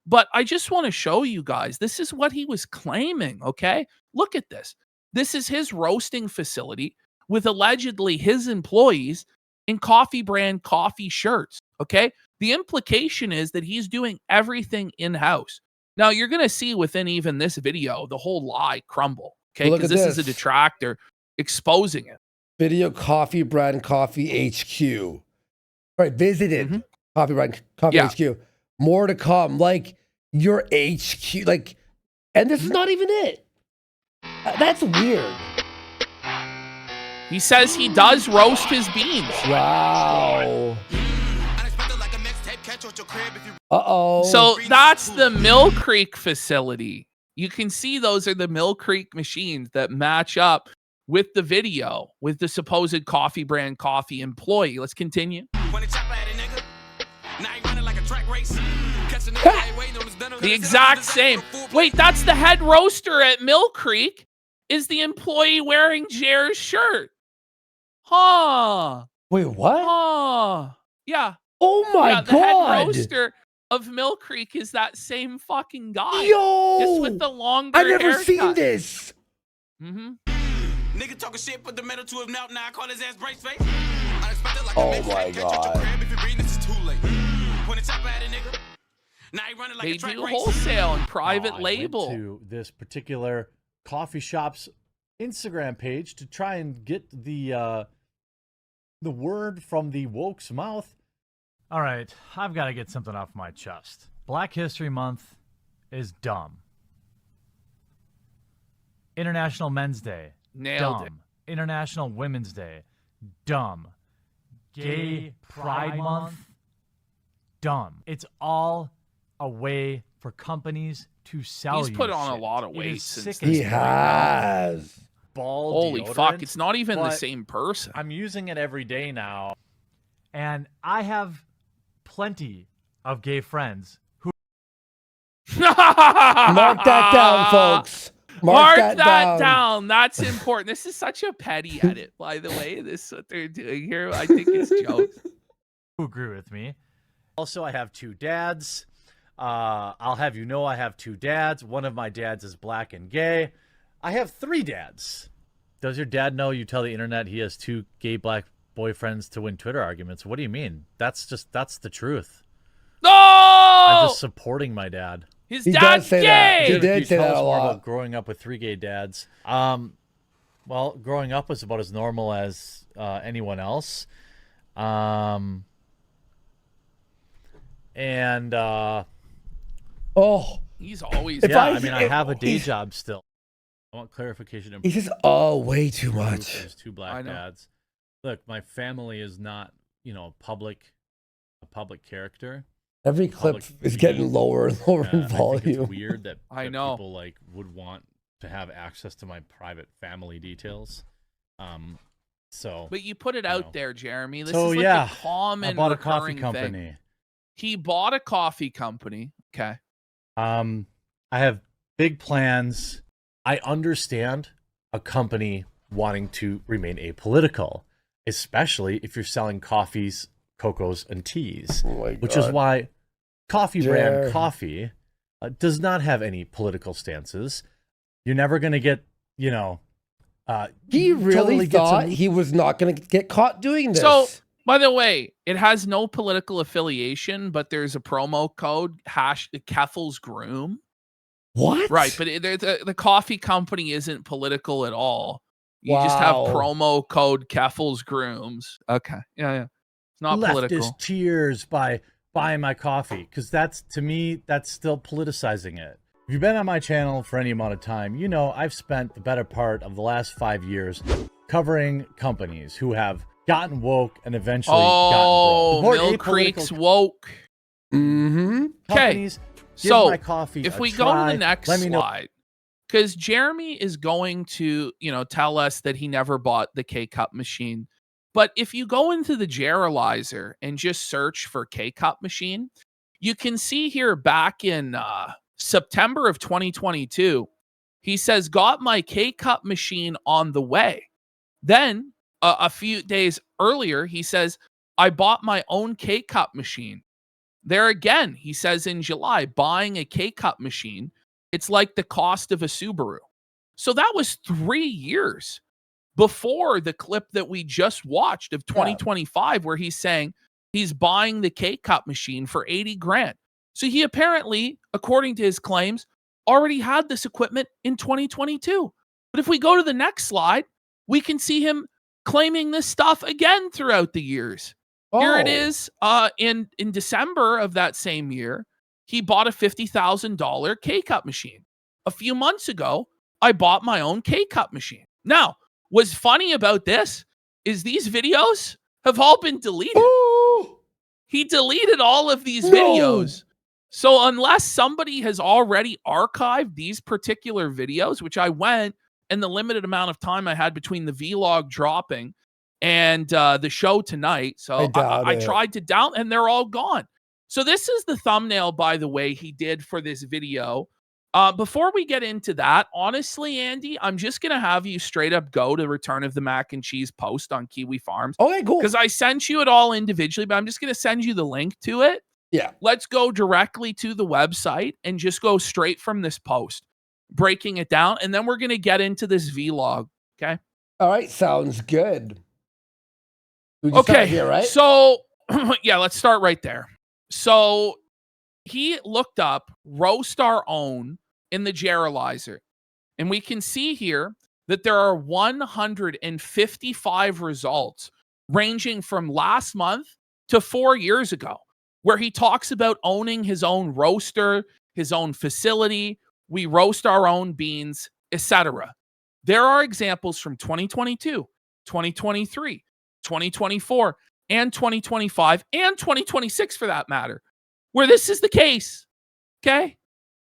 But I just want to show you guys, this is what he was claiming, okay? Look at this. This is his roasting facility with allegedly his employees in coffee brand coffee shirts, okay? The implication is that he's doing everything in-house. Now, you're going to see within even this video, the whole lie crumble. Okay, because this is a detractor exposing it. Video coffee brand coffee HQ. Right, visited coffee brand coffee HQ. More to come. Like your HQ, like, and this is not even it. That's weird. He says he does roast his beans. Wow. Uh-oh. So that's the Mill Creek facility. You can see those are the Mill Creek machines that match up with the video with the supposed coffee brand coffee employee. Let's continue. The exact same. Wait, that's the head roaster at Mill Creek. Is the employee wearing Jer's shirt? Huh. Wait, what? Huh. Yeah. Oh my God. God. The head roaster of Mill Creek is that same fucking guy. Yo. Just with the longer I've never haircut. seen this. Mm-hmm. Nigga talking shit, put the metal to his mouth, now I call his ass brace face. Oh my God. They do wholesale and private I label. went to this particular coffee shop's Instagram page to try and get the word from the woke's mouth. All right, I've got to get something off my chest. Black History Month is dumb. International Men's Day, Nailed dumb. International Women's Day, dumb. Gay Pride Month, dumb. It's all a way for companies to sell He's you put on shit. a lot of It weight is since sickening. He has. Ball Holy deodorant, fuck, it's not even the but same person. I'm using it every day now. And I have plenty of gay friends who Mark that down, folks. Mark that down. That's important. This is such a petty edit, by the way. This is what they're doing here. I think it's jokes. who agree with me. Also, I have two dads. I'll have you know I have two dads. One of my dads is black and gay. I have three dads. Does your dad know you tell the internet he has two gay black boyfriends to win Twitter arguments? What do you mean? That's the truth. No! I'm just supporting my dad. His He dad's does say that. gay! He did say tell that us a more lot. about growing up with three gay dads. Well, growing up was about as normal as anyone else. And Oh, He's always If yeah, I- I mean, I if- have a day he's- job still. I want clarification. he says, "Oh, way too much." There's two I black know. dads. Look, my family is not, a public character. Every clip Public is being- getting lower and lower in I think volume. it's weird that, I that know. people would want to have access to my private family details. So But you put it You out know. there, Jeremy. This So, is like yeah, a common I bought a coffee recurring company. thing. He bought a coffee company. Okay. I have big plans. I understand a company wanting to remain apolitical, especially if you're selling coffees, cocos, and teas, Oh my which is God. why coffee brand Jared. coffee does not have any political stances. You're never going to get, He you really totally get thought some- he was not going to get caught doing this. So, by the way, it has no political affiliation, but there's a promo code Keffel's Groom. what? Right, but the coffee company isn't political at all. You just have Wow. promo code Keffel's Grooms. Okay, yeah. It's not leftist political. tears by buying my coffee, because to me that's still politicizing it. If you've been on my channel for any amount of time, you know I've spent the better part of the last 5 years covering companies who have gotten woke and eventually Oh, gotten broke. Mill The more Creek's apolitical woke. Mm-hmm. Okay, companies give so my coffee if a we go to try. the next Let me know. slide, because Jeremy is going to, tell us that he never bought the K-Cup machine. But if you go into the Jerilizer and just search for K-Cup machine, you can see here back in September of 2022, he says, got my K-Cup machine on the way. Then a few days earlier, he says, I bought my own K-Cup machine. There again, he says in July, buying a K-Cup machine, it's like the cost of a Subaru. So that was 3 years before the clip that we just watched of 2025, where he's saying, he's buying the K-Cup machine for 80 grand. So he apparently, according to his claims, already had this equipment in 2022. But if we go to the next slide, we can see him claiming this stuff again throughout the years. Here it is. In December of that same year, he bought a $50,000 K-Cup machine. A few months ago, I bought my own K-Cup machine. Now, what's funny about this is these videos have all been deleted. Oh, He deleted all of these videos. So unless somebody has already archived these particular videos, which I went in the limited amount of time I had between the vlog dropping and the show tonight. So I tried to down, and they're all gone. So this is the thumbnail, by the way, he did for this video. Before we get into that, honestly, Andy, I'm just going to have you straight up go to Return of the Mac and Cheese post on Kiwi Farms. Okay, cool. Because I sent you it all individually, but I'm just going to send you the link to it. Yeah. Let's go directly to the website and just go straight from this post, breaking it down. And then we're going to get into this vlog. Okay. All right. Sounds good. We can start here, right? So, yeah, let's start right there. So he looked up roast our own in the Geralizer. And we can see here that there are 155 results ranging from last month to 4 years ago, where he talks about owning his own roaster, his own facility. We roast our own beans, etc. There are examples from 2022, 2023, 2024, and 2025, and 2026 for that matter, where this is the case. Okay?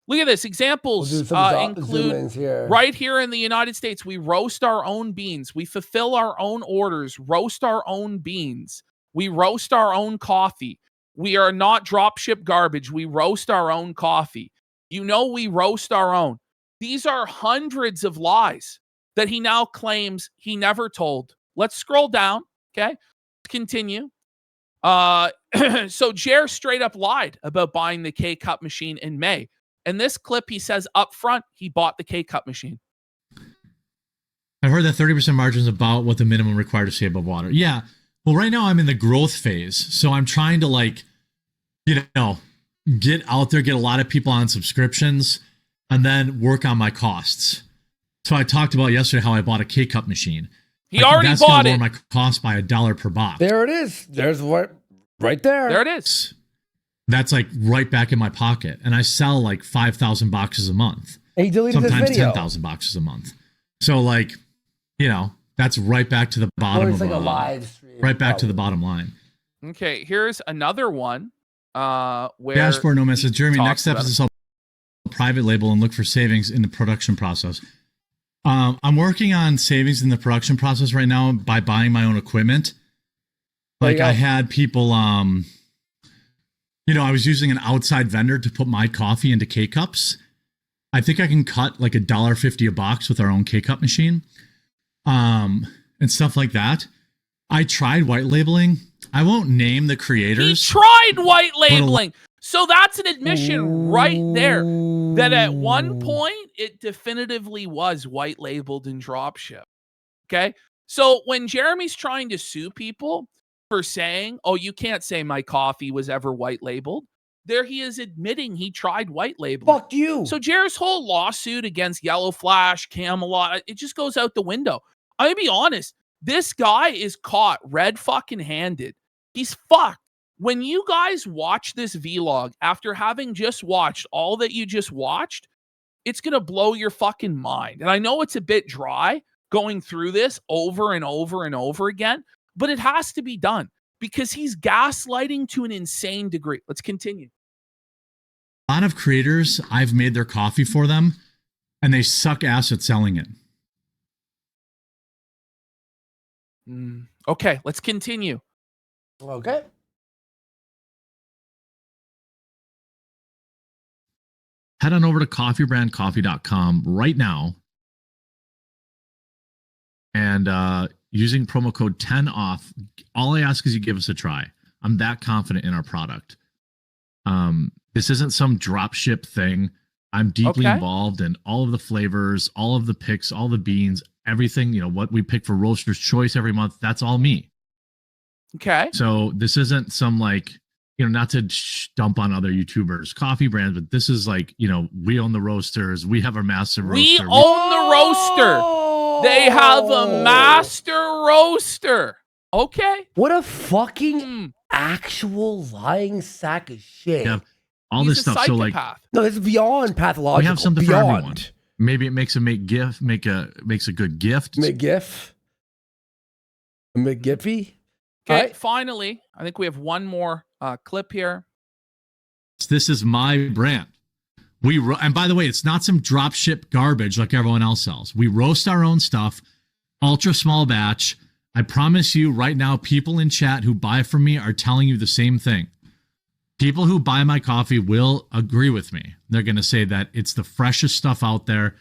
Look at this. Examples include right here in the United States, we roast our own beans. We fulfill our own orders, roast our own beans. We roast our own coffee. We are not drop ship garbage. We roast our own coffee. You know, we roast our own. These are hundreds of lies that he now claims he never told. Let's scroll down. Okay. Continue. So Jer straight up lied about buying the K-Cup machine in May. In this clip, he says up front, he bought the K-Cup machine. I've heard that 30% margin is about what the minimum required to stay above water. Yeah. Well, right now I'm in the growth phase. So I'm trying to get out there, get a lot of people on subscriptions, and then work on my costs. So I talked about yesterday how I bought a K-Cup machine. He already bought it. That's going to lower my cost by $1 per box. There it is. There's what right there. There it is. That's like right back in my pocket. And I sell like 5,000 boxes a month. And he deleted sometimes this video. 10,000 boxes a month. So that's right back to the bottom of a live stream. Right back to the bottom line. Okay, here's another one where Dashboard Nomad says, Jeremy, next step is to sell a private label and look for savings in the production process. I'm working on savings in the production process right now by buying my own equipment. Like I had people, I was using an outside vendor to put my coffee into K-Cups. I think I can cut like $1.50 a box with our own K-Cup machine. And stuff like that. I tried white labeling. I won't name the creators. He tried white labeling. So that's an admission right there that at one point it definitively was white labeled and dropship. Okay. So when Jeremy's trying to sue people for saying, oh, you can't say my coffee was ever white labeled, there he is admitting he tried white labeling. Fuck you. So Jerry's whole lawsuit against Yellow Flash, Camelot, it just goes out the window. I'm going to be honest. This guy is caught red fucking handed. He's fucked. When you guys watch this vlog after having just watched all that you just watched, it's going to blow your fucking mind. And I know it's a bit dry going through this over and over and over again, but it has to be done because he's gaslighting to an insane degree. Let's continue. A lot of creators, I've made their coffee for them, and they suck ass at selling it. Okay, let's continue. Okay. Head on over to coffeebrandcoffee.com right now. And using promo code 10OFF, all I ask is you give us a try. I'm that confident in our product. This isn't some drop ship thing. I'm deeply involved in all of the flavors, all of the picks, all the beans, everything, what we pick for Roaster's Choice every month. That's all me. Okay. So this isn't some like, not to dump on other YouTubers, coffee brands, but this is like, we own the roasters. We have our master roaster. We own the roaster. They have a master roaster. Okay. What a fucking actual lying sack of shit. Yeah, all He's this stuff. So like, no, it's beyond pathological. we have something beyond. for everyone. Maybe it makes a makes a good gift. McGiff. McGiffy. Okay. Right. Finally, I think we have one more clip here. This is my brand. And by the way, it's not some drop ship garbage like everyone else sells. We roast our own stuff, ultra small batch. I promise you right now, people in chat who buy from me are telling you the same thing. People who buy my coffee will agree with me. They're going to say that it's the freshest stuff out there.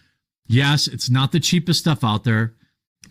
Yes, it's not the cheapest stuff out there,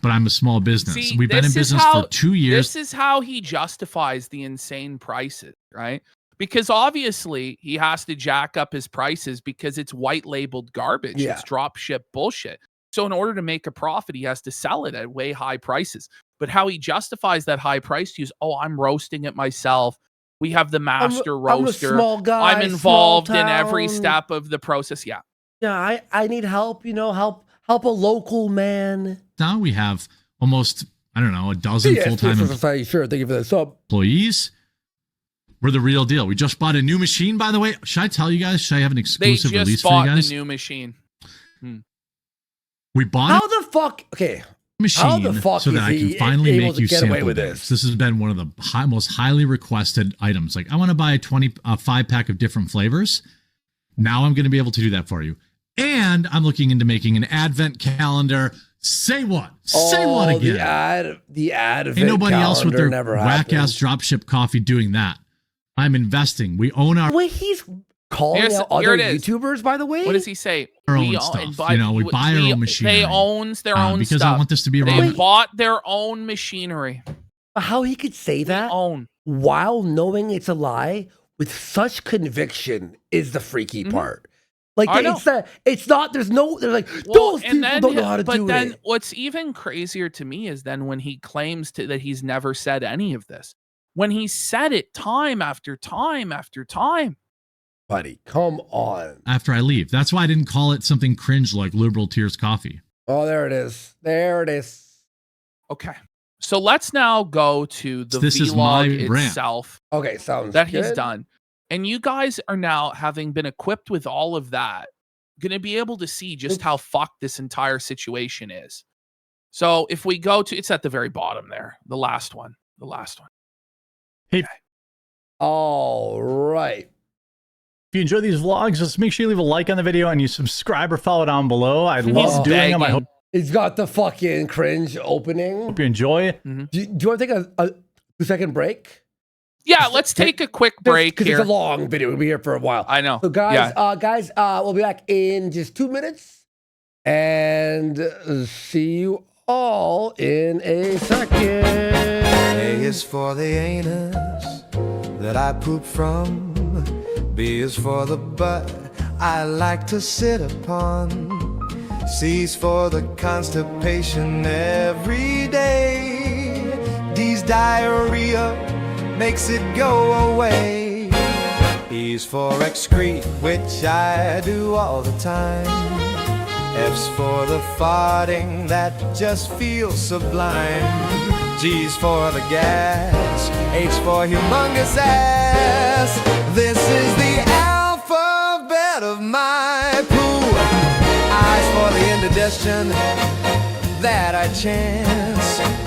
but I'm a small business. See, We've been in business for 2 years. This is how he justifies the insane prices, right? Because obviously he has to jack up his prices because it's white labeled garbage. Yeah. It's drop ship bullshit. So in order to make a profit, he has to sell it at way high prices. But how he justifies that high price to use, I'm roasting it myself. We have the master roaster. I'm a small guy. I'm involved small in every town. step of the process. Yeah. Yeah, I need help, help a local man. Now we have almost, I don't know, a dozen full-time Society. Sure, thank you for that sub. employees. We're the real deal. We just bought a new machine, by the way. Should I tell you guys? Should I have an They exclusive just release for bought you guys? the new machine. We bought How the fuck? Okay. a machine How the fuck so that is I can he finally able make to you get away sample with dinners. this? This has been one of the most highly requested items. Like, I want to buy a 5-pack of different flavors. Now I'm going to be able to do that for you. And I'm looking into making an advent calendar. Say what? Say what again? The ad Ain't nobody else with their never whack-ass dropship coffee doing that. I'm investing. We own our Wait, he's calling out here other it is. YouTubers, by the way? What does he say? own We own- stuff. and We buy our own machinery. They owns their own because stuff. I want this to be They around. bought their own machinery. How he could say that Own. while knowing it's a lie with such conviction is the freaky part. Like I know. it's not. There's like Well, those people don't know how to do then it. what's even crazier to me is then when he claims that he's never said any of this. When he said it time after time after time. Buddy, come on. After I leave. That's why I didn't call it something cringe like Liberal Tears Coffee. Oh, there it is. There it is. Okay. So let's now go to the This is my vlog brand. itself Okay, sounds that good. he's done. And you guys are now, having been equipped with all of that, going to be able to see just how fucked this entire situation is. So if we go to, it's at the very bottom there, the last one. Hey, All right. if you enjoy these vlogs, just make sure you leave a like on the video and you subscribe or follow down below. I He's love doing them. I begging. hope He's got the fucking cringe opening. you enjoy. Do you want to take a 2-second break? Yeah, let's take a quick break Because here. it's a long video. We'll be here for a while. I know. So guys, Yeah. we'll be back in just 2 minutes, and see you all in a second. A is for the anus that I poop from. B is for the butt I like to sit upon. C's for the constipation every day. D's diarrhea makes it go away. E's for excrete, which I do all the time. F's for the farting that just feels sublime. G's for the gas, H for humongous ass. This is the alphabet of my poo. I's for the indigestion that I chance.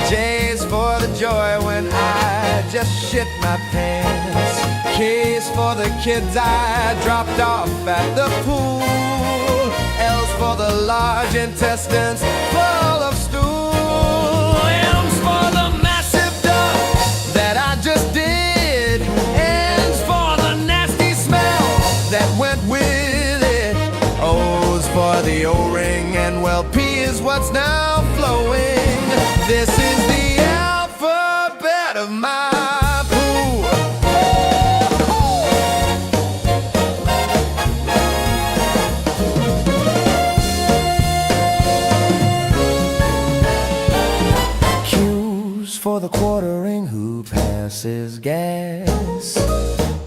J's for the joy when I just shit my pants. K's for the kids I dropped off at the pool. L's for the large intestines full of stool. M's for the massive dump that I just did. N's for the nasty smell that went with it. O's for the O-ring, and well, P is what's now flowing. This is the alphabet of my poo. Q's for the quartering who passes gas.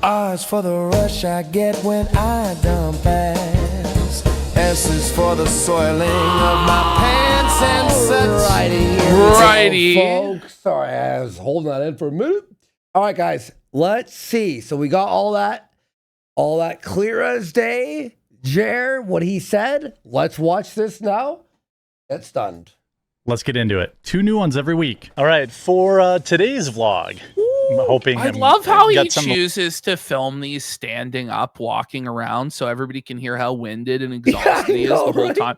R is for the rush I get when I dump ass. S is for the soiling of my pants and such. Righty. Folks, sorry, I was holding that in for a minute. All right, guys, let's see. So we got all that clear as day. Jer, what he said. Let's watch this now. Get stunned. Let's get into it. 2 new ones every week. All right, for today's vlog, I'm hoping I love how he chooses to film these standing up, walking around, so everybody can hear how winded and exhausted he is the whole time.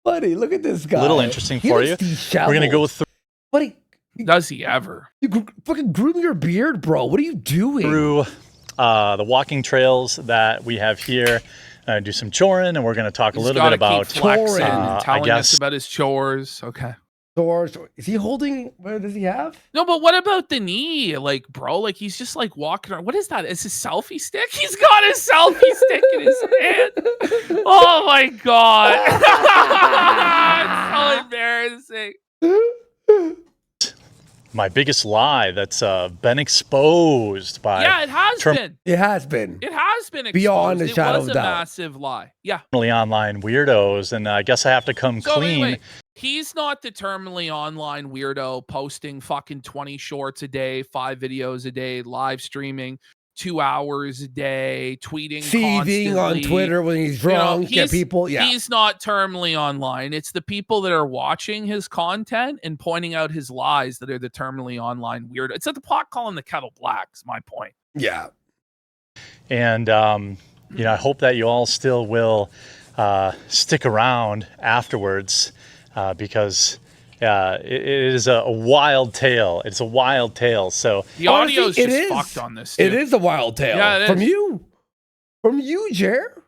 Buddy, look at this guy. A little interesting for you. We're gonna go through. Buddy, does he ever? You fucking groom your beard, bro. What are you doing? Through the walking trails that we have here. Do some choring, and we're going to talk a little bit about flexing and telling us about his chores. Okay. Chores. Is he holding? What does he have? No, but what about the knee? Like, bro, like he's just like walking around. What is that? Is his selfie stick? He's got his selfie stick in his hand. Oh my god. It's so embarrassing. My biggest lie that's been exposed by it has been. It has been. It has been exposed. Beyond a shadow of doubt. It was a massive lie. Yeah. Online weirdos, and I guess I have to come clean. Wait. He's not the terminally online weirdo posting fucking 20 shorts a day, 5 videos a day, live streaming 2 hours a day, tweeting seething on Twitter when he's drunk. He's not terminally online. It's the people that are watching his content and pointing out his lies that are the terminally online weirdo. It's at the pot calling the kettle black, is my point. Yeah. And I hope that you all still will stick around afterwards because it is a wild tale. It's a wild tale. So the audio's just fucked on this. It is a wild tale. Yeah, from you, Jer.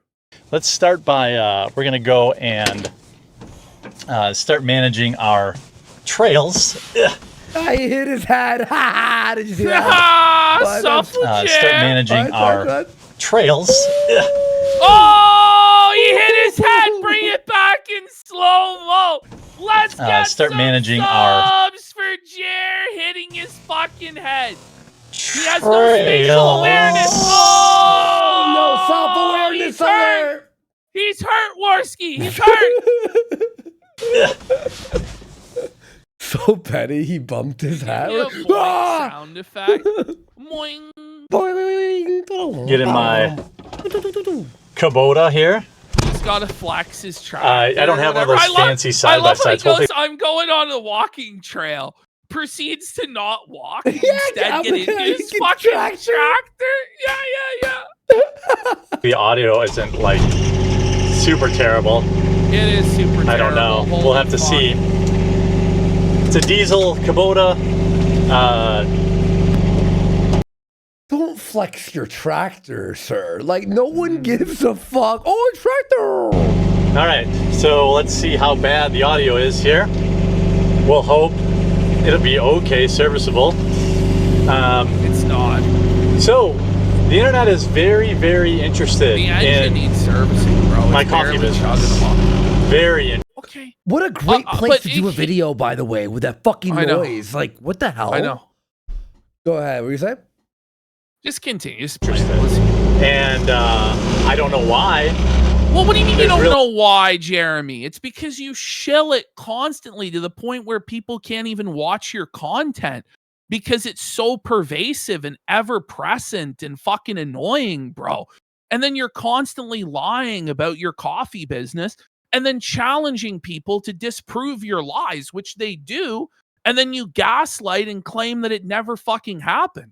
Let's start by we're gonna go and start managing our trails. I hit his head. Ha! Did you see that? Start managing our trails. Oh, he hit his head. Bring it back in slow-mo. Let's get start some managing subs for Jer hitting his fucking head. He has no spatial awareness. Oh, no self-awareness alert. He's hurt, Warski. He's hurt. So petty, he bumped his head. Sound effect. Moing. Get in my Kubota here. He's got to flex his tractor. I don't have one of those fancy side by sides. I'm going on a walking trail. Proceeds to not walk. Instead, get into his fucking tractor. Yeah. The audio isn't like super terrible. It is super terrible. I don't know. We'll have to see. It's a diesel Kubota. Don't flex your tractor, sir. Like, no one gives a fuck. Oh, a tractor! All right, so let's see how bad the audio is here. We'll hope it'll be okay, serviceable. It's not. So, the internet is very, very interested the engine needs servicing, bro. My coffee business. Very interested. Okay. What a great place to do a video, by the way, with that fucking noise. Like, what the hell? I know. Go ahead. What were you saying? Just continue. Just and I don't know why. Well, what do you mean you don't know why, Jeremy? It's because you shill it constantly to the point where people can't even watch your content because it's so pervasive and ever-present and fucking annoying, bro. And then you're constantly lying about your coffee business and then challenging people to disprove your lies, which they do, and then you gaslight and claim that it never fucking happened.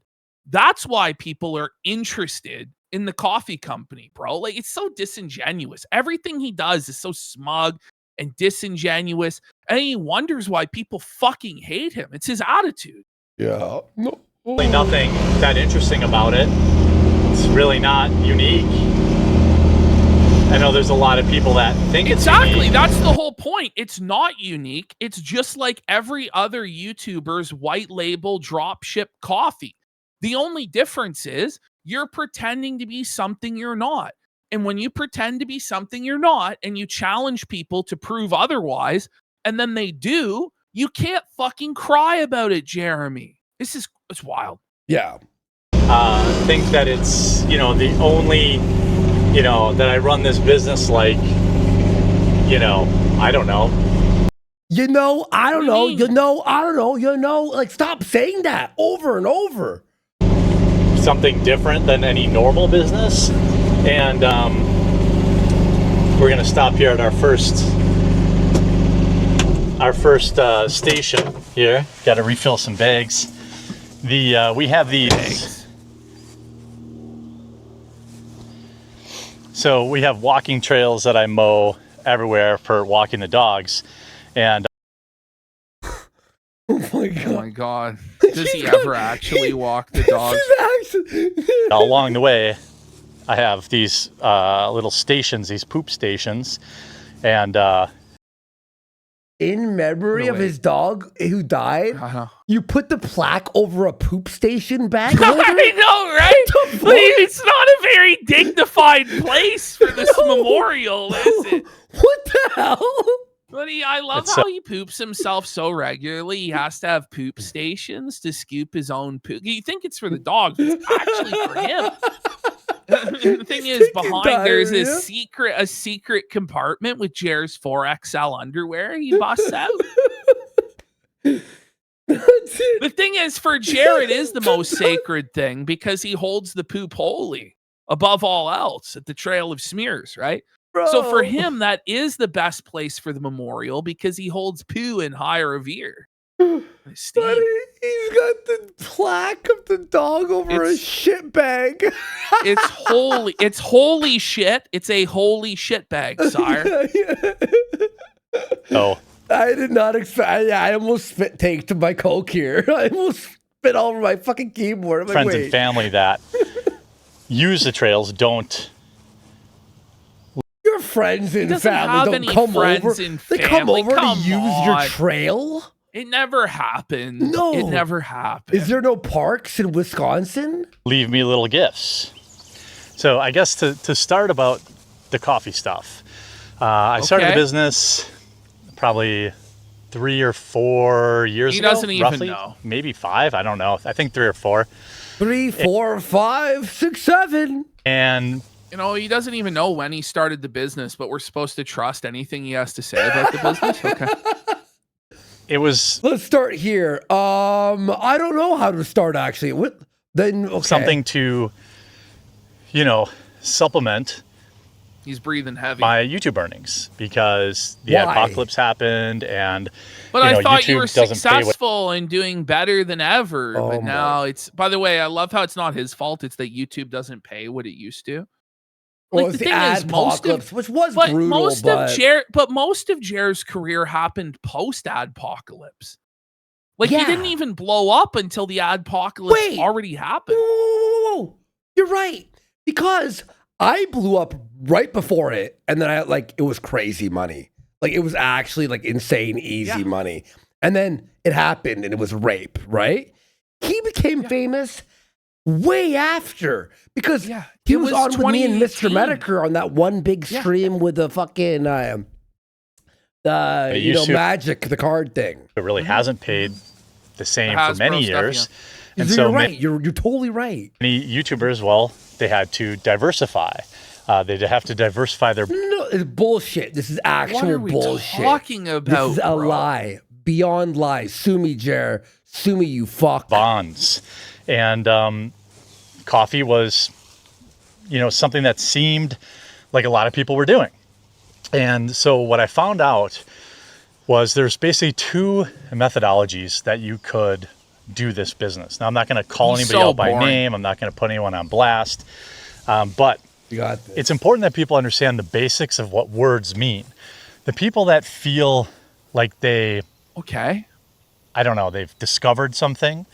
That's why people are interested in the coffee company, bro. Like, it's so disingenuous. Everything he does is so smug and disingenuous, and he wonders why people fucking hate him. It's his attitude. Yeah. No. Really nothing that interesting about it. It's really not unique. I know there's a lot of people that think it's unique. That's the whole point. It's not unique. It's just like every other YouTuber's white label drop ship coffee. The only difference is you're pretending to be something you're not. And when you pretend to be something you're not and you challenge people to prove otherwise, and then they do, You can't fucking cry about it, Jeremy. It's wild. Yeah. Think that it's, the only, that I run this business like, I don't know. I don't know. Like, stop saying that over and over. Something different than any normal business. And we're going to stop here at our first station here. Got to refill some bags. We have these. So we have walking trails that I mow everywhere for walking the dogs, and Oh my god! Oh my god! Does he ever actually walk the dogs? along the way, I have these little stations, these poop stations, and in memory of his dog who died, you put the plaque over a poop station bag holder? I know, right? It's not a very dignified place for this memorial, is it? What the hell? But I love how he poops himself so regularly. He has to have poop stations to scoop his own poop. You think it's for the dogs, but it's actually for him. The thing is, behind there's a secret compartment with Jer's 4XL underwear he busts out. The thing is, for Jer, it is the most sacred thing because he holds the poop holy above all else at the Trail of Smears, right? Bro. So for him, that is the best place for the memorial because he holds poo in high revere. Buddy, he's got the plaque of the dog over a shit bag. It's holy. It's holy shit. It's a holy shit bag, sire. Oh. I did not expect. I almost taked my Coke here. I almost spit all over my fucking keyboard. I'm friends like, and family that use the trails don't. Your friends and family don't come over. They come over to use your trail. It never happened. No, it never happened. Is there no parks in Wisconsin? Leave me little gifts. So I guess to start about the coffee stuff, I started the business probably 3 or 4 years ago. He doesn't even roughly, know. Maybe 5. I don't know. I think 3 or 4. 3, 4, 5, 6, 7. And he doesn't even know when he started the business, but we're supposed to trust anything he has to say about the business. Okay. It was. Let's start here. I don't know how to start actually. Something to, supplement. He's breathing heavy. My YouTube earnings because the apocalypse happened, and but I thought YouTube you were successful and doing better than ever. But now it's. By the way, I love how it's not his fault. It's that YouTube doesn't pay what it used to. Well, the thing is, which was brutal, but most of Jer's career happened post adpocalypse. Like he didn't even blow up until the adpocalypse already happened. Whoa. You're right, because I blew up right before it, and then it was crazy money. Like it was actually like insane easy money, and then it happened, and it was rape. Right? He became famous way after because he was on with me and Mr. Medicare on that one big stream with the fucking magic, the card thing. It really hasn't paid the same for many years. And so you're right. You're totally right. Many YouTubers, they had to diversify. They'd have to diversify their. No, it's bullshit. This is actual bullshit. Talking about this is a lie, beyond lies. Sue me, Jer. Sue me, you fuck. Bonds, and coffee was, something that seemed like a lot of people were doing. And so what I found out was there's basically 2 methodologies that you could do this business. Now, I'm not going to call anybody out by name. I'm not going to put anyone on blast. But it's important that people understand the basics of what words mean. The people that feel like they, I don't know, they've discovered something.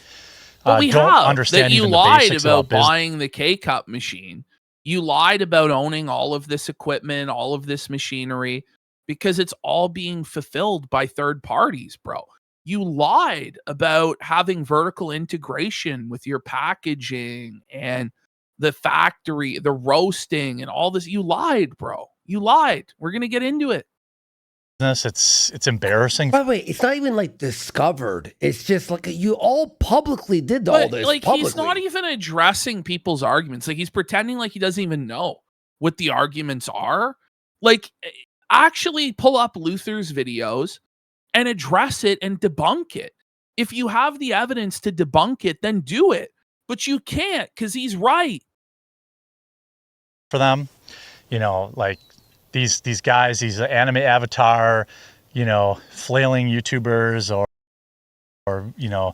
But we don't have understand that you even the lied basics about buying the K-Cup machine. You lied about owning all of this equipment, all of this machinery, because it's all being fulfilled by third parties, bro. You lied about having vertical integration with your packaging and the factory, the roasting and all this. You lied, bro. You lied. We're going to get into it. It's embarrassing. By the way, it's not even like discovered. It's just like you all publicly did all this. Like publicly. he's not even addressing people's arguments. Like he's pretending like he doesn't even know what the arguments are. Like actually pull up Luther's videos and address it and debunk it. If you have the evidence to debunk it, then do it. But you can't because he's right. For them, you know, like these guys, these anime avatar, you know, flailing YouTubers or you know,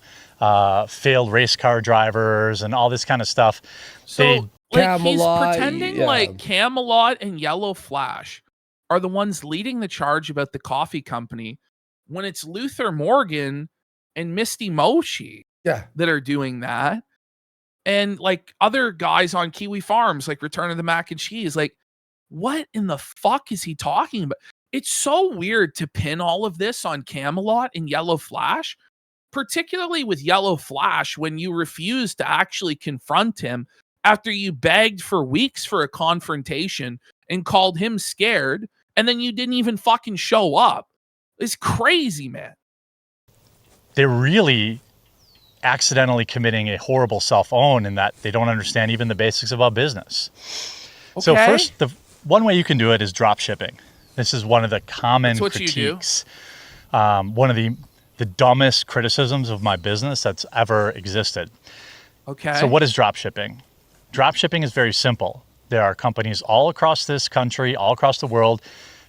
failed race car drivers and all this kind of stuff. So like he's Camelot, pretending yeah. like Camelot and Yellow Flash are the ones leading the charge about the coffee company when it's Luther Morgan and Misty Moshi that are doing that. And like other guys on Kiwi Farms, like Return of the Mac and Cheese, like what in the fuck is he talking about? It's so weird to pin all of this on Camelot and Yellow Flash, particularly with Yellow Flash when you refuse to actually confront him after you begged for weeks for a confrontation and called him scared, and then you didn't even fucking show up. It's crazy, man. They're really accidentally committing a horrible self-own in that they don't understand even the basics of our business. Okay. So first, the one way you can do it is drop shipping. This is one of the common critiques. One of the dumbest criticisms of my business that's ever existed. Okay. So what is drop shipping? Drop shipping is very simple. There are companies all across this country, all across the world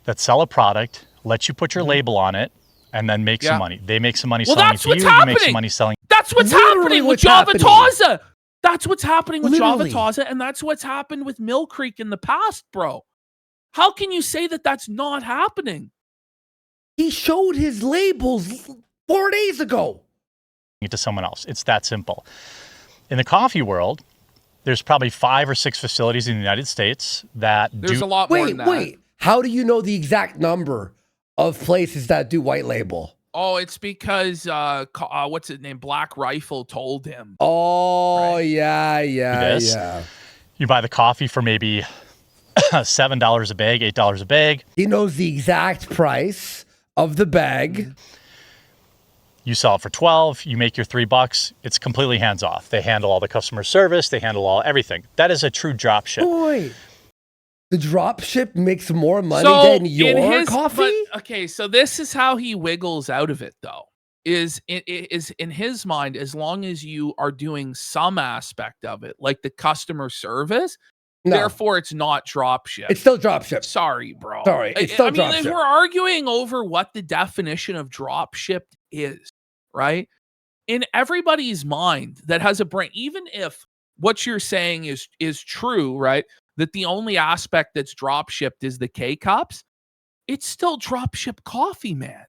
that sell a product, let you put your label on it, and then make some money. They make some money selling it to you. You make some money selling. That's what's happening with Java Taza. That's what's happening with Java Taza, and that's what's happened with Mill Creek in the past, bro. How can you say that that's not happening? He showed his labels 4 days ago. To someone else. It's that simple. In the coffee world, there's probably 5 or 6 facilities in the United States that There's a lot more than that. Wait. How do you know the exact number of places that do white label? Oh, it's because what's his name? Black Rifle told him. Oh, right? Yeah. You buy the coffee for maybe $7 a bag, $8 a bag. He knows the exact price of the bag. You sell it for $12, you make your $3. It's completely hands off. They handle all the customer service, they handle everything. That is a true drop ship. Boy, the drop ship makes more money than your coffee? Okay, so this is how he wiggles out of it, though. Is in his mind, as long as you are doing some aspect of it, like the customer service, therefore it's not drop ship. It's still drop ship. Sorry, bro. Sorry, it's still drop ship. ship. We're arguing over what the definition of drop ship is, right? In everybody's mind that has a brain, even if what you're saying is true, right? That the only aspect that's drop shipped is the K-cups, it's still drop ship coffee, man.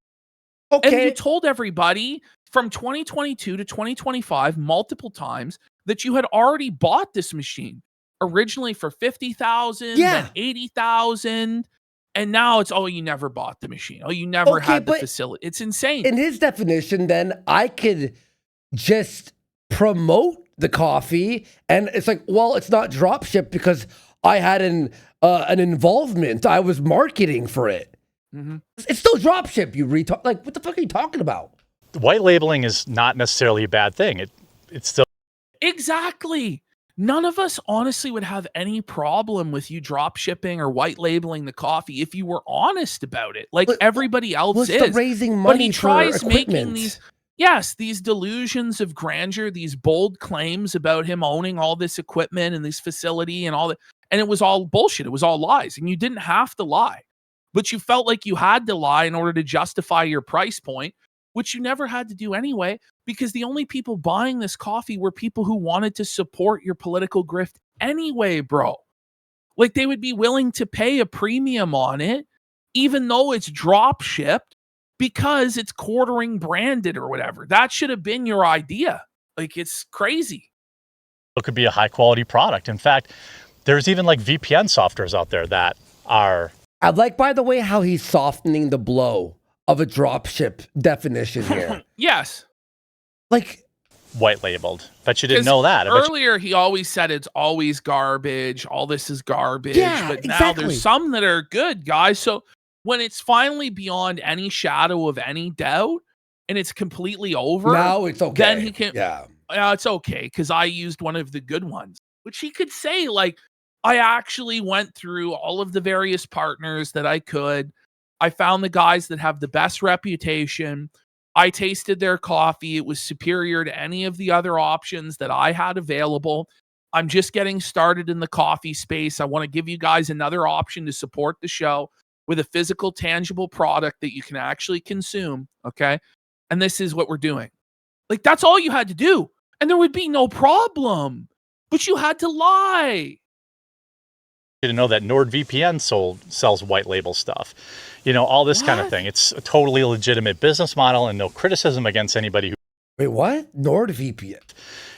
Okay. And you told everybody from 2022 to 2025 multiple times that you had already bought this machine originally for $50,000, then $80,000, and now it's you never bought the machine. You never had the facility. It's insane. In his definition, then I could just promote the coffee, and it's like, well, it's not drop ship because I had an involvement. I was marketing for it. Mm-hmm. It's still drop ship, you retard. Like, what the fuck are you talking about? White labeling is not necessarily a bad thing. It's still... Exactly. None of us honestly would have any problem with you drop shipping or white labeling the coffee if you were honest about it, like everybody else is. The raising money but he tries for making these delusions of grandeur, these bold claims about him owning all this equipment and this facility and all that. And it was all bullshit. It was all lies. And you didn't have to lie, but you felt like you had to lie in order to justify your price point, which you never had to do anyway, because the only people buying this coffee were people who wanted to support your political grift anyway, bro. Like, they would be willing to pay a premium on it, even though it's drop shipped, because it's quartering branded or whatever. That should have been your idea. Like, it's crazy. It could be a high quality product. In fact, there's even like VPN softwares out there that are... I like, by the way, how he's softening the blow of a dropship definition here. Yes. Like, white labeled. Bet you didn't know that. Earlier, he always said it's always garbage. All this is garbage. Yeah, but now exactly. there's some that are good, guys. So when it's finally beyond any shadow of any doubt and it's completely over, now it's okay. Then he can, yeah, it's okay because I used one of the good ones, which he could say, like, I actually went through all of the various partners that I could. I found the guys that have the best reputation. I tasted their coffee. It was superior to any of the other options that I had available. I'm just getting started in the coffee space. I want to give you guys another option to support the show with a physical, tangible product that you can actually consume. Okay. And this is what we're doing. Like, that's all you had to do. And there would be no problem. But you had to lie. To know that NordVPN sells white label stuff, you know, all this kind of thing. It's a totally legitimate business model and no criticism against anybody who. Wait, what? NordVPN?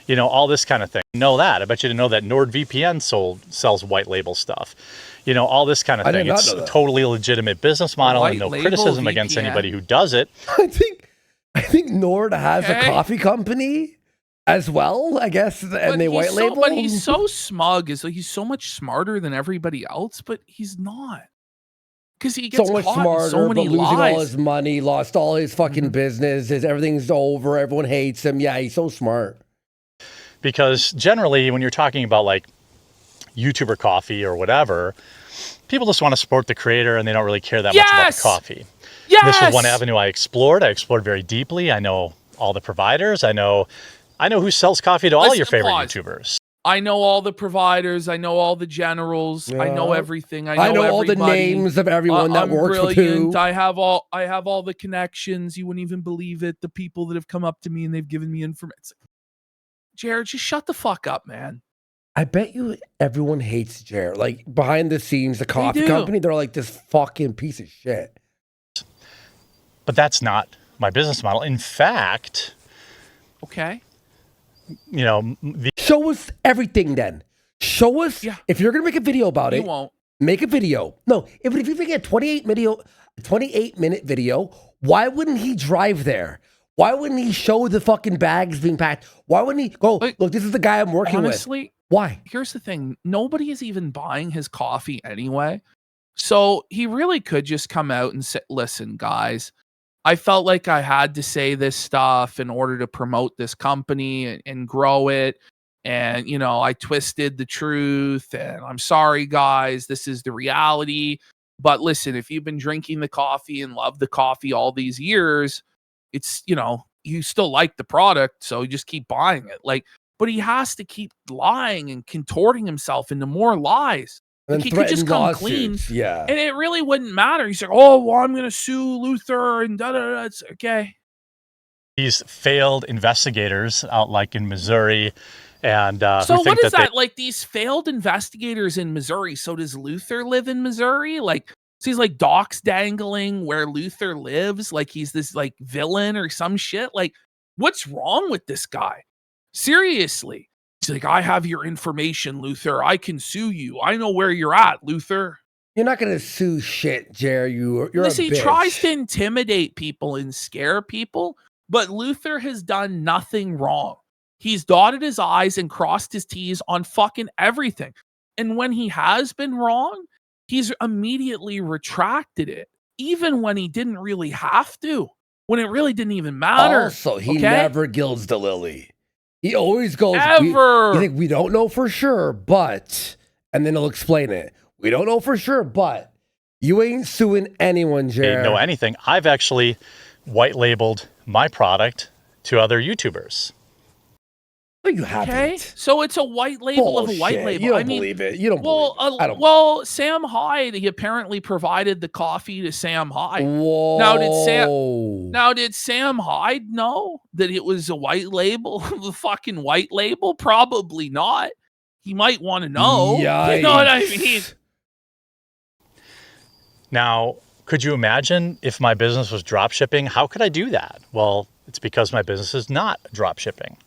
You know, all this kind of thing. Know that. I bet you didn't know that NordVPN sells white label stuff. You know, all this kind of thing. It's a totally legitimate business model and no criticism against anybody who does it. I think Nord has a coffee company as well, I guess, and they white label. But he's so smug. Is like he's so much smarter than everybody else, but he's not. Because he gets so much caught smarter, in so many but losing lies. all his money, lost all his fucking business. Everything's over. Everyone hates him. Yeah, he's so smart. Because generally, when you're talking about like YouTuber coffee or whatever, people just want to support the creator and they don't really care that much about the coffee. Yes! This was one avenue I explored. I explored very deeply. I know all the providers. I know who sells coffee to all your favorite YouTubers. I know all the providers. I know all the generals. I know everything. I know all the names of everyone that works with who. I have all the connections. You wouldn't even believe it. The people that have come up to me and they've given me information. Jared, just shut the fuck up, man. I bet you everyone hates Jared. Like, behind the scenes, the coffee company, they're like, this fucking piece of shit. But that's not my business model. In fact, okay, you know, show us everything then. Show us, if you're going to make a video about it, won't. Make a video. No, if you make a 28-minute video, why wouldn't he drive there? Why wouldn't he show the fucking bags being packed? Why wouldn't he go, look, this is the guy I'm working honestly, with? Why? Here's the thing. Nobody is even buying his coffee anyway. So he really could just come out and say, listen, guys, I felt like I had to say this stuff in order to promote this company and grow it. And, you know, I twisted the truth and I'm sorry, guys. This is the reality. But listen, if you've been drinking the coffee and love the coffee all these years, it's, you know, you still like the product. So you just keep buying it. Like, but he has to keep lying and contorting himself into more lies. And he could just come lawsuits. clean, yeah, and it really wouldn't matter. He's like, "Oh, well, I'm going to sue Luther," and da da da. It's okay. These failed investigators out like in Missouri, and so what is that? Like these failed investigators in Missouri. So does Luther live in Missouri? Like, so he's like docs dangling where Luther lives. Like he's this like villain or some shit. Like, what's wrong with this guy? Seriously. He's like, I have your information, Luther. I can sue you. I know where you're at, Luther. You're not going to sue shit, Jerry. You're Listen, he tries to intimidate people and scare people, but Luther has done nothing wrong. He's dotted his I's and crossed his T's on fucking everything. And when he has been wrong, he's immediately retracted it, even when he didn't really have to, when it really didn't even matter. Also, he never gilds the lily. He always goes, we don't know for sure, but, and then he'll explain it. We don't know for sure, but you ain't suing anyone, Jared. Know anything. I've actually white labeled my product to other YouTubers. No, you haven't. Okay, so it's a white label of a white label. You don't believe it. You don't believe it. I don't well, Sam Hyde, he apparently provided the coffee to Sam Hyde. Whoa. Now did Sam Hyde know that it was a white label, the fucking white label? Probably not. He might want to know. Yikes. You know what I mean? Now, could you imagine if my business was drop shipping? How could I do that? Well, it's because my business is not drop shipping.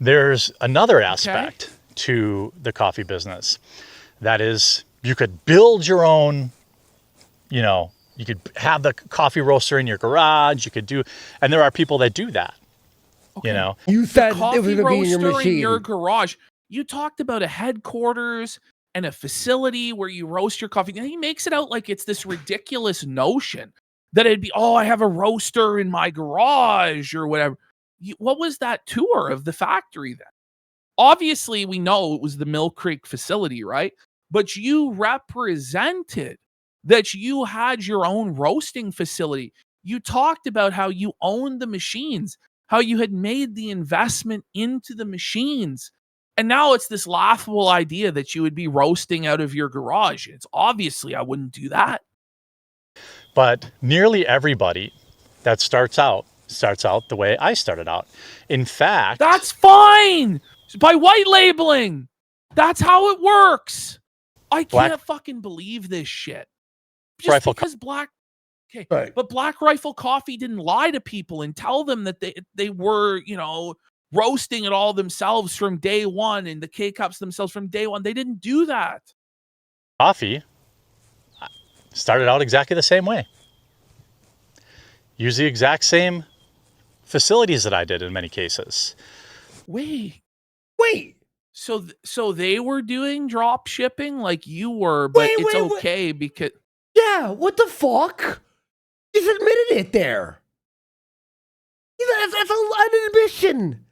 There's another aspect to the coffee business. That is, you could build your own, you know, you could have the coffee roaster in your garage. You could do, and there are people that do that, you know. You said coffee it was going to be in your machine. In your garage. You talked about a headquarters and a facility where you roast your coffee. And he makes it out like it's this ridiculous notion that it'd be, oh, I have a roaster in my garage or whatever. What was that tour of the factory then? Obviously, we know it was the Mill Creek facility, right? But you represented that you had your own roasting facility. You talked about how you owned the machines, how you had made the investment into the machines. And now it's this laughable idea that you would be roasting out of your garage. It's obviously I wouldn't do that. But nearly everybody that starts out the way I started out. In fact, that's fine. By white labeling. That's how it works. I can't fucking believe this shit. Just because but Black Rifle Coffee didn't lie to people and tell them that they were, roasting it all themselves from day one and the K-Cups themselves from day one. They didn't do that. Coffee started out exactly the same way. Use the exact same facilities that I did in many cases. Wait. So they were doing drop shipping like you were, but it's okay because... Yeah, what the fuck? He's admitted it there. That's an admission.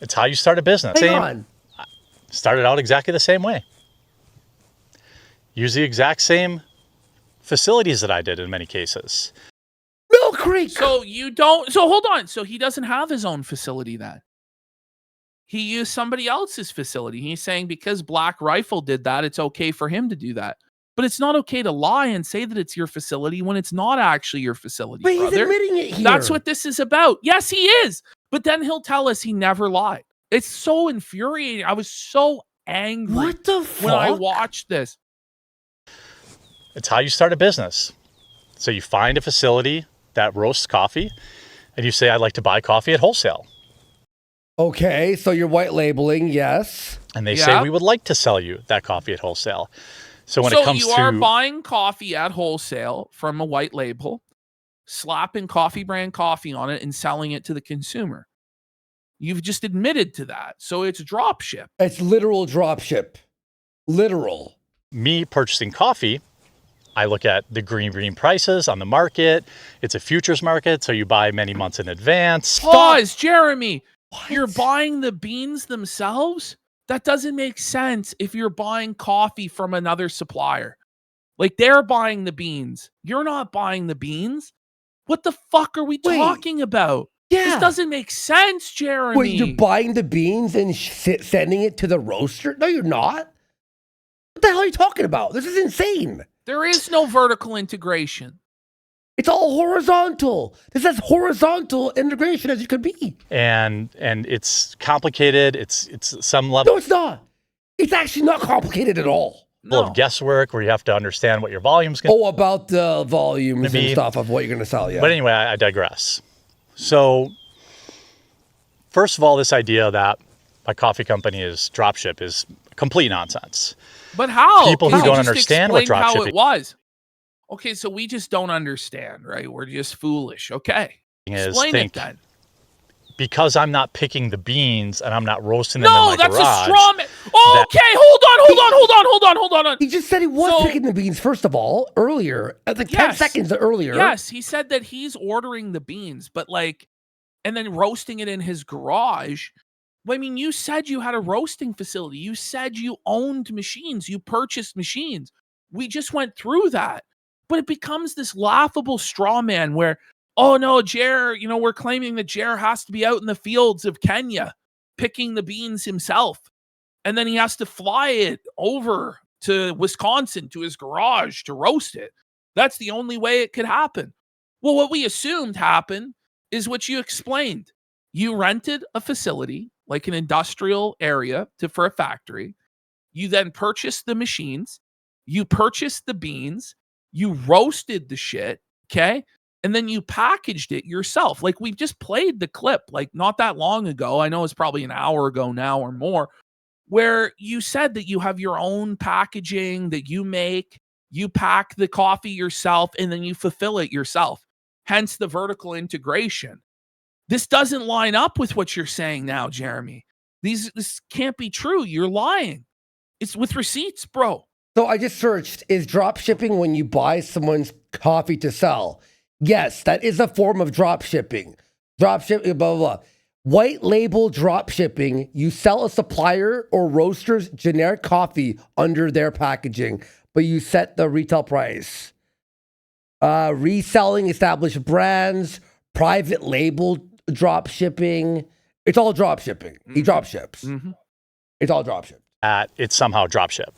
It's how you start a business. Hang on. Started out exactly the same way. Use the exact same facilities that I did in many cases. Mill Creek. So hold on. So he doesn't have his own facility then. He used somebody else's facility. He's saying because Black Rifle did that, it's okay for him to do that. But it's not okay to lie and say that it's your facility when it's not actually your facility, but brother. He's admitting it here. That's what this is about. Yes, he is. But then he'll tell us he never lied. It's so infuriating. I was so angry what the fuck? when I watched this. It's how you start a business. So you find a facility that roasts coffee and you say, I'd like to buy coffee at wholesale. Okay, so you're white labeling, yes. And they say, we would like to sell you that coffee at wholesale. So when it comes to... you are buying coffee at wholesale from a white label, slapping coffee brand coffee on it and selling it to the consumer. You've just admitted to that. So it's drop ship. It's literal drop ship. Literal. Me purchasing coffee, I look at the green prices on the market. It's a futures market, so you buy many months in advance. Pause, Jeremy. What? You're buying the beans themselves? That doesn't make sense if you're buying coffee from another supplier. Like, they're buying the beans. You're not buying the beans. What the fuck are we talking about? Yeah. This doesn't make sense, Jeremy. Wait, you're buying the beans and sending it to the roaster? No, you're not. What the hell are you talking about? This is insane. There is no vertical integration. It's all horizontal. This is as horizontal integration as you could be. And it's complicated. It's some level. No, it's not. It's actually not complicated at all. Of guesswork where you have to understand what your volume's going to be. Oh, about the volumes and stuff of what you're going to sell, yeah. But anyway, I digress. So, first of all, this idea that my coffee company is dropship is complete nonsense. But how? People who don't understand what dropshipping how it was. Okay, so we just don't understand, right? We're just foolish. Okay. Explain it then. Because I'm not picking the beans and I'm not roasting them in my garage. No, that's a straw man. Okay, hold on. He just said he was picking the beans, first of all, earlier. Like 10 seconds earlier. Yes, he said that he's ordering the beans, but and then roasting it in his garage. I mean, you said you had a roasting facility. You said you owned machines. You purchased machines. We just went through that. But it becomes this laughable straw man where, oh no, Jer, we're claiming that Jer has to be out in the fields of Kenya picking the beans himself. And then he has to fly it over to Wisconsin to his garage to roast it. That's the only way it could happen. Well, what we assumed happened is what you explained. You rented a facility, like an industrial area for a factory. You then purchased the machines. You purchased the beans. You roasted the shit, okay? And then you packaged it yourself. Like, we've just played the clip, like, not that long ago. I know it's probably an hour ago now or more, where you said that you have your own packaging that you make. You pack the coffee yourself, and then you fulfill it yourself. Hence the vertical integration. This doesn't line up with what you're saying now, Jeremy. This can't be true. You're lying. It's with receipts, bro. So I just searched, is drop shipping when you buy someone's coffee to sell? Yes, that is a form of drop shipping. Drop shipping, blah, blah, blah. White label drop shipping, you sell a supplier or roaster's generic coffee under their packaging, but you set the retail price. Reselling established brands, private label drop shipping. It's all drop shipping. He drop ships. Mm-hmm. It's all drop ship. It's somehow drop ship.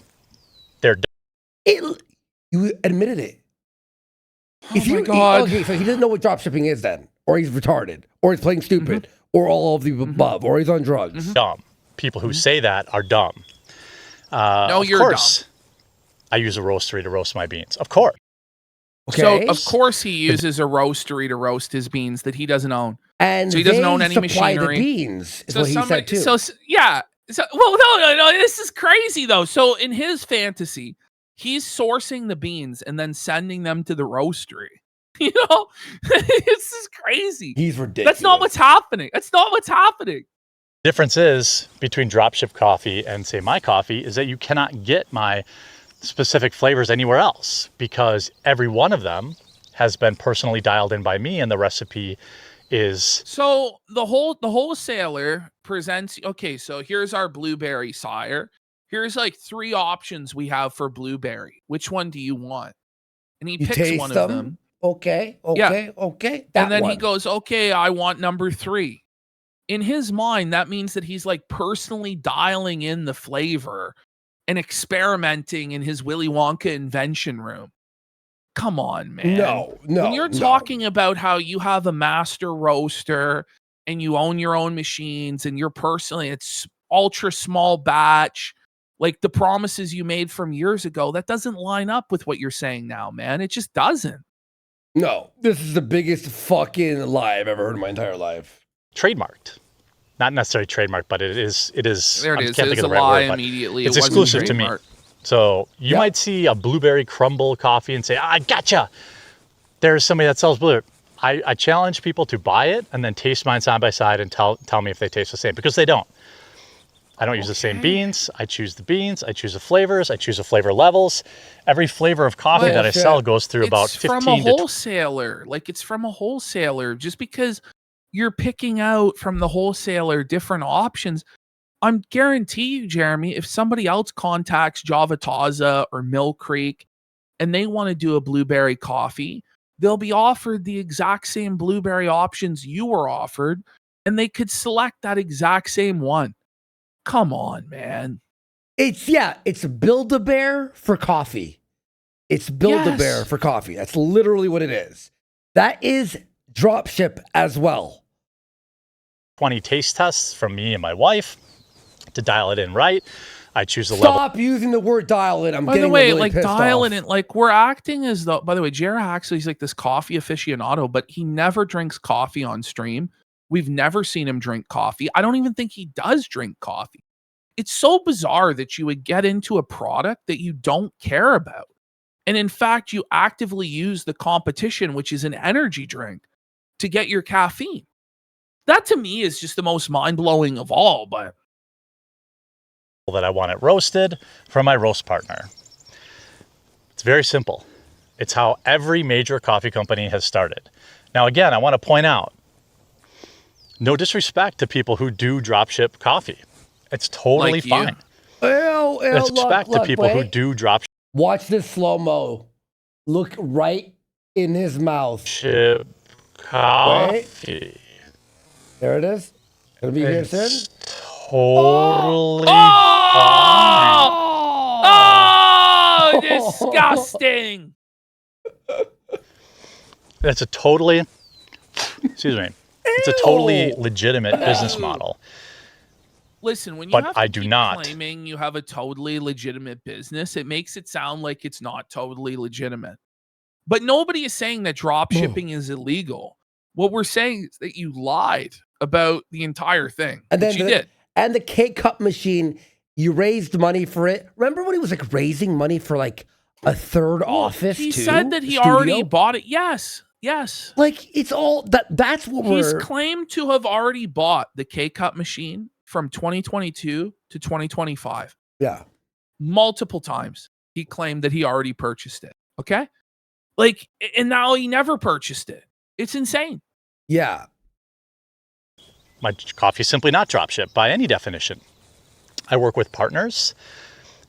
They're You admitted it. Oh my God. Okay, so he doesn't know what drop shipping is then, or he's retarded, or he's playing stupid, or all of the above, or he's on drugs. dumb. People who say that are dumb. No, of you're course, I use a roastery to roast my beans. Of course. Okay. So, of course, he uses a roastery to roast his beans that he doesn't own. And so he doesn't they own any supply machinery. the beans, is what he said too. Yeah. So, well, no, this is crazy though. So in his fantasy, he's sourcing the beans and then sending them to the roastery. You know, this is crazy. He's ridiculous. That's not what's happening. That's not what's happening. Difference is between dropship coffee and say my coffee is that you cannot get my specific flavors anywhere else because every one of them has been personally dialed in by me and the recipe is So the wholesaler presents, okay, so here's our blueberry sire. Here's like 3 options we have for blueberry. Which one do you want? And he You picks taste one them? of them. Okay. And then he goes, okay, I want number 3. In his mind, that means that he's like personally dialing in the flavor and experimenting in his Willy Wonka invention room. Come on, man. No. When you're talking about how you have a master roaster and you own your own machines and you're personally, it's ultra small batch, like the promises you made from years ago, that doesn't line up with what you're saying now, man. It just doesn't. No, this is the biggest fucking lie I've ever heard in my entire life. trademarked. Not necessarily trademarked, but it is. There it I is. can't It think was of a the right lie word, immediately. it's It wasn't exclusive to me. trademarked. So you might see a blueberry crumble coffee and say, I gotcha. There's somebody that sells blueberry. I challenge people to buy it and then taste mine side by side and tell me if they taste the same, because they don't. I don't use the same beans. I choose the beans. I choose the flavors. I choose the flavor levels. Every flavor of coffee that I sell goes through about 15 It's from a to wholesaler. Like, it's from a wholesaler. Just because you're picking out from the wholesaler different options, I'm guarantee you, Jeremy, if somebody else contacts Java Taza or Mill Creek and they want to do a blueberry coffee, they'll be offered the exact same blueberry options you were offered, and they could select that exact same one. Come on, man. It's Build-A-Bear for coffee. It's Build-A-Bear for coffee. That's literally what it is. That is dropship as well. 20 taste tests from me and my wife to dial it in right. I choose the level. Stop using the word dial it. By the way, like dialing it, like we're acting as though, by the way, Jared Haxley's like this coffee aficionado, but he never drinks coffee on stream. We've never seen him drink coffee. I don't even think he does drink coffee. It's so bizarre that you would get into a product that you don't care about. And in fact, you actively use the competition, which is an energy drink, to get your caffeine. That to me is just the most mind-blowing of all, but that I want it roasted from my roast partner. It's very simple. It's how every major coffee company has started. Now, again, I want to point out, no disrespect to people who do dropship coffee. It's totally Like you. fine. Disrespect to people who do drop Watch this slow-mo. Look right in his mouth. ship coffee. There it is. Gonna be here soon. It's totally oh, disgusting. It's a totally, excuse me, it's a totally legitimate business model. Listen, when you But have to I do keep not. claiming you have a totally legitimate business, it makes it sound like it's not totally legitimate. But nobody is saying that drop shipping is illegal. What we're saying is that you lied about the entire thing. And which then you did. And the K-Cup machine, you raised money for it. Remember when he was like raising money for like a third office He too? said that he Studio? already bought it. Yes. Like it's all that's what He's we're claimed to have already bought the K-Cup machine from 2022 to 2025. Yeah. multiple times he claimed that he already purchased it. Okay? Like, and now he never purchased it. It's insane. Yeah. My coffee is simply not dropship by any definition. I work with partners.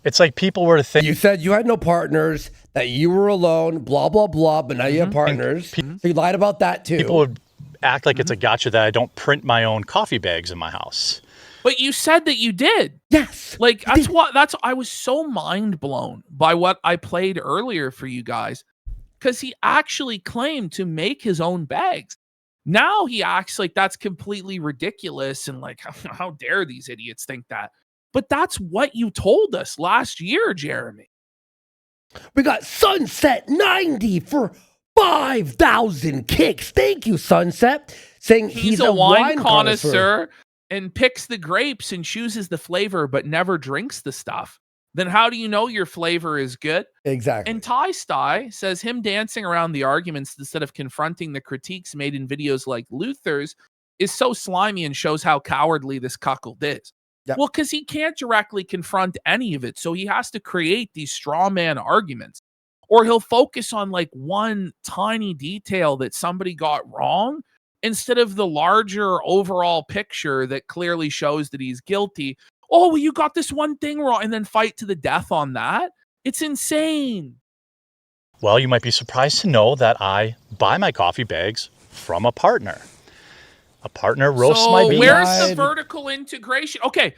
It's like people were to think. You said you had no partners, that you were alone, blah, blah, blah, but now you have partners. So you lied about that too. People would act like it's a gotcha that I don't print my own coffee bags in my house. But you said that you did. Yes. Like, I was so mind blown by what I played earlier for you guys, because he actually claimed to make his own bags. Now he acts like that's completely ridiculous and like, how dare these idiots think that? But that's what you told us last year, Jeremy. We got Sunset 90 for 5,000 kicks. Thank you, Sunset. Saying he's a wine connoisseur and picks the grapes and chooses the flavor, but never drinks the stuff. Then how do you know your flavor is good? Exactly. And Ty Sty says him dancing around the arguments instead of confronting the critiques made in videos like Luther's is so slimy and shows how cowardly this cuckold is. Yep. Well, because he can't directly confront any of it. So he has to create these straw man arguments. Or he'll focus on like one tiny detail that somebody got wrong instead of the larger overall picture that clearly shows that he's guilty. Oh, well, you got this one thing wrong, and then fight to the death on that. It's insane. Well, you might be surprised to know that I buy my coffee bags from a partner. A partner roasts my beans. Where's the vertical integration? Okay,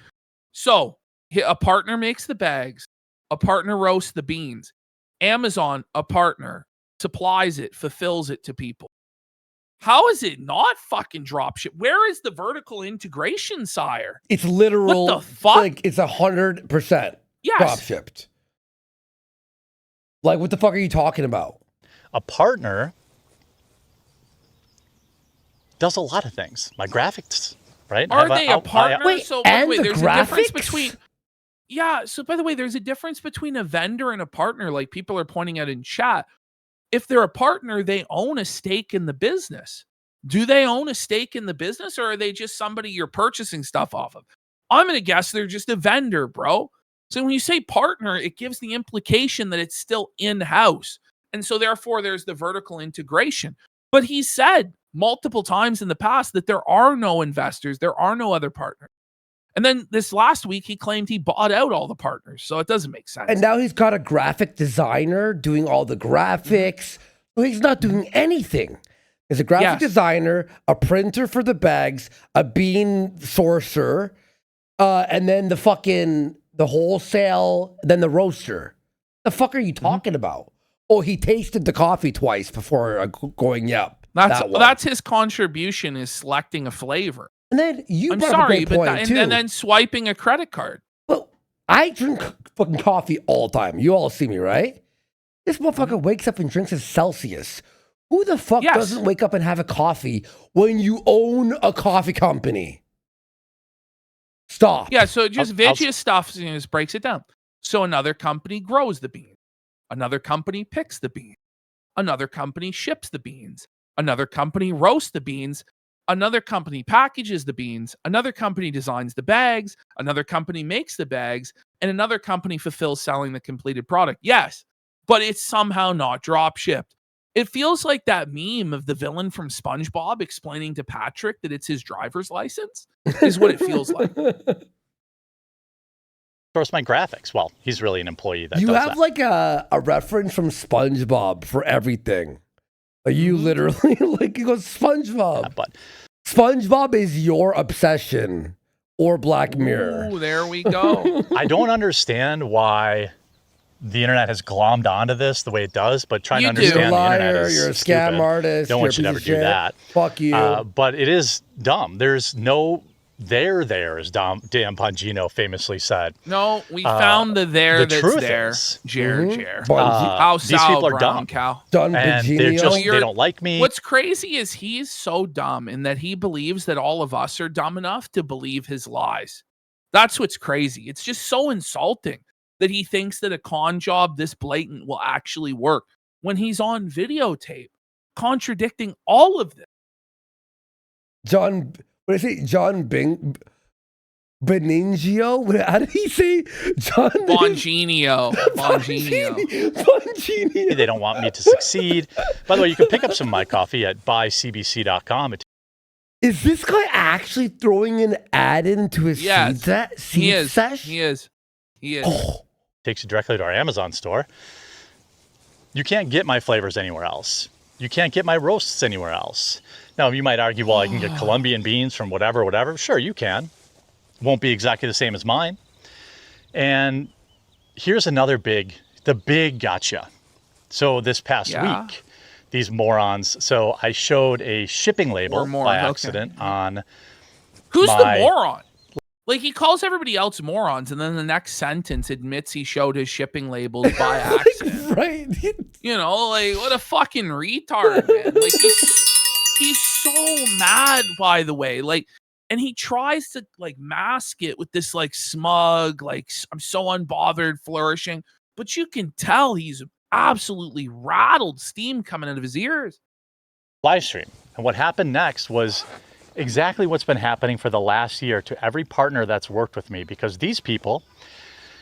so a partner makes the bags. A partner roasts the beans. Amazon, a partner, supplies it, fulfills it to people. How is it not fucking dropship? Where is the vertical integration, sire? It's literal. What the fuck? Like, it's 100% dropshipped. Like, what the fuck are you talking about? A partner does a lot of things. My graphics, right? Are they a partner? Wait, so, by the and way, the there's a difference graphics? between. Yeah, so by the way, there's a difference between a vendor and a partner, like people are pointing out in chat. If they're a partner, they own a stake in the business. Do they own a stake in the business, or are they just somebody you're purchasing stuff off of? I'm going to guess they're just a vendor, bro. So when you say partner, it gives the implication that it's still in-house. And so therefore, there's the vertical integration. But he said multiple times in the past that there are no investors, there are no other partners. And then this last week, he claimed he bought out all the partners. So it doesn't make sense. And now he's got a graphic designer doing all the graphics. Well, he's not doing anything. There's a graphic designer, a printer for the bags, a bean sourcer, and then the wholesale, then the roaster. The fuck are you talking about? Oh, he tasted the coffee twice before going, yep. That's his contribution, is selecting a flavor. And then you I'm brought sorry, up a great point, too. and then swiping a credit card. Well, I drink fucking coffee all the time. You all see me, right? This motherfucker wakes up and drinks his Celsius. Who the fuck doesn't wake up and have a coffee when you own a coffee company? Stop. Yeah, so just Vigia stuff just breaks it down. So another company grows the bean. Another company picks the bean. Another company ships the beans. Another company roasts the beans. Another company packages the beans. Another company designs the bags. Another company makes the bags. And another company fulfills selling the completed product. Yes, but it's somehow not drop shipped. It feels like that meme of the villain from SpongeBob explaining to Patrick that it's his driver's license is what it feels like. Source my graphics. Well, he's really an employee that you does have that. like a reference from SpongeBob for everything. Like you literally like you go SpongeBob. Yeah, but SpongeBob is your obsession, or Black Mirror. Ooh, there we go. I don't understand why the internet has glommed onto this the way it does, but trying to understand You're a liar, the internet is you're a stupid. scam artist. No you're one a should piece ever of do shit. that. Fuck you. But it is dumb. There's no there, as Dan Bongino famously said. No, we found the that's truth there. is, Jer. How these people are dumb. Cow. And they're just, they don't like me. What's crazy is he's so dumb in that he believes that all of us are dumb enough to believe his lies. That's what's crazy. It's just so insulting that he thinks that a con job this blatant will actually work when he's on videotape contradicting all of this. John Beningio? How did he say John? Bonginio. Bonginio. Bonginio. They don't want me to succeed. By the way, you can pick up some of my coffee at buycbc.com. Is this guy actually throwing an ad into his seed sesh? He is. Oh. Takes you directly to our Amazon store. You can't get my flavors anywhere else. You can't get my roasts anywhere else. Now, you might argue, well, I can get Colombian beans from whatever. Sure, you can. Won't be exactly the same as mine. And here's another big gotcha. So this past week, these morons, so I showed a shipping label by accident on Who's the moron? Like, he calls everybody else morons, and then the next sentence admits he showed his shipping labels by accident. Right. You know, like, what a fucking retard, man. Like, he's so mad, by the way. Like, and he tries to, like, mask it with this, like, smug, like, I'm so unbothered, flourishing. But you can tell he's absolutely rattled, steam coming out of his ears. Live stream. And what happened next was exactly what's been happening for the last year to every partner that's worked with me, because these people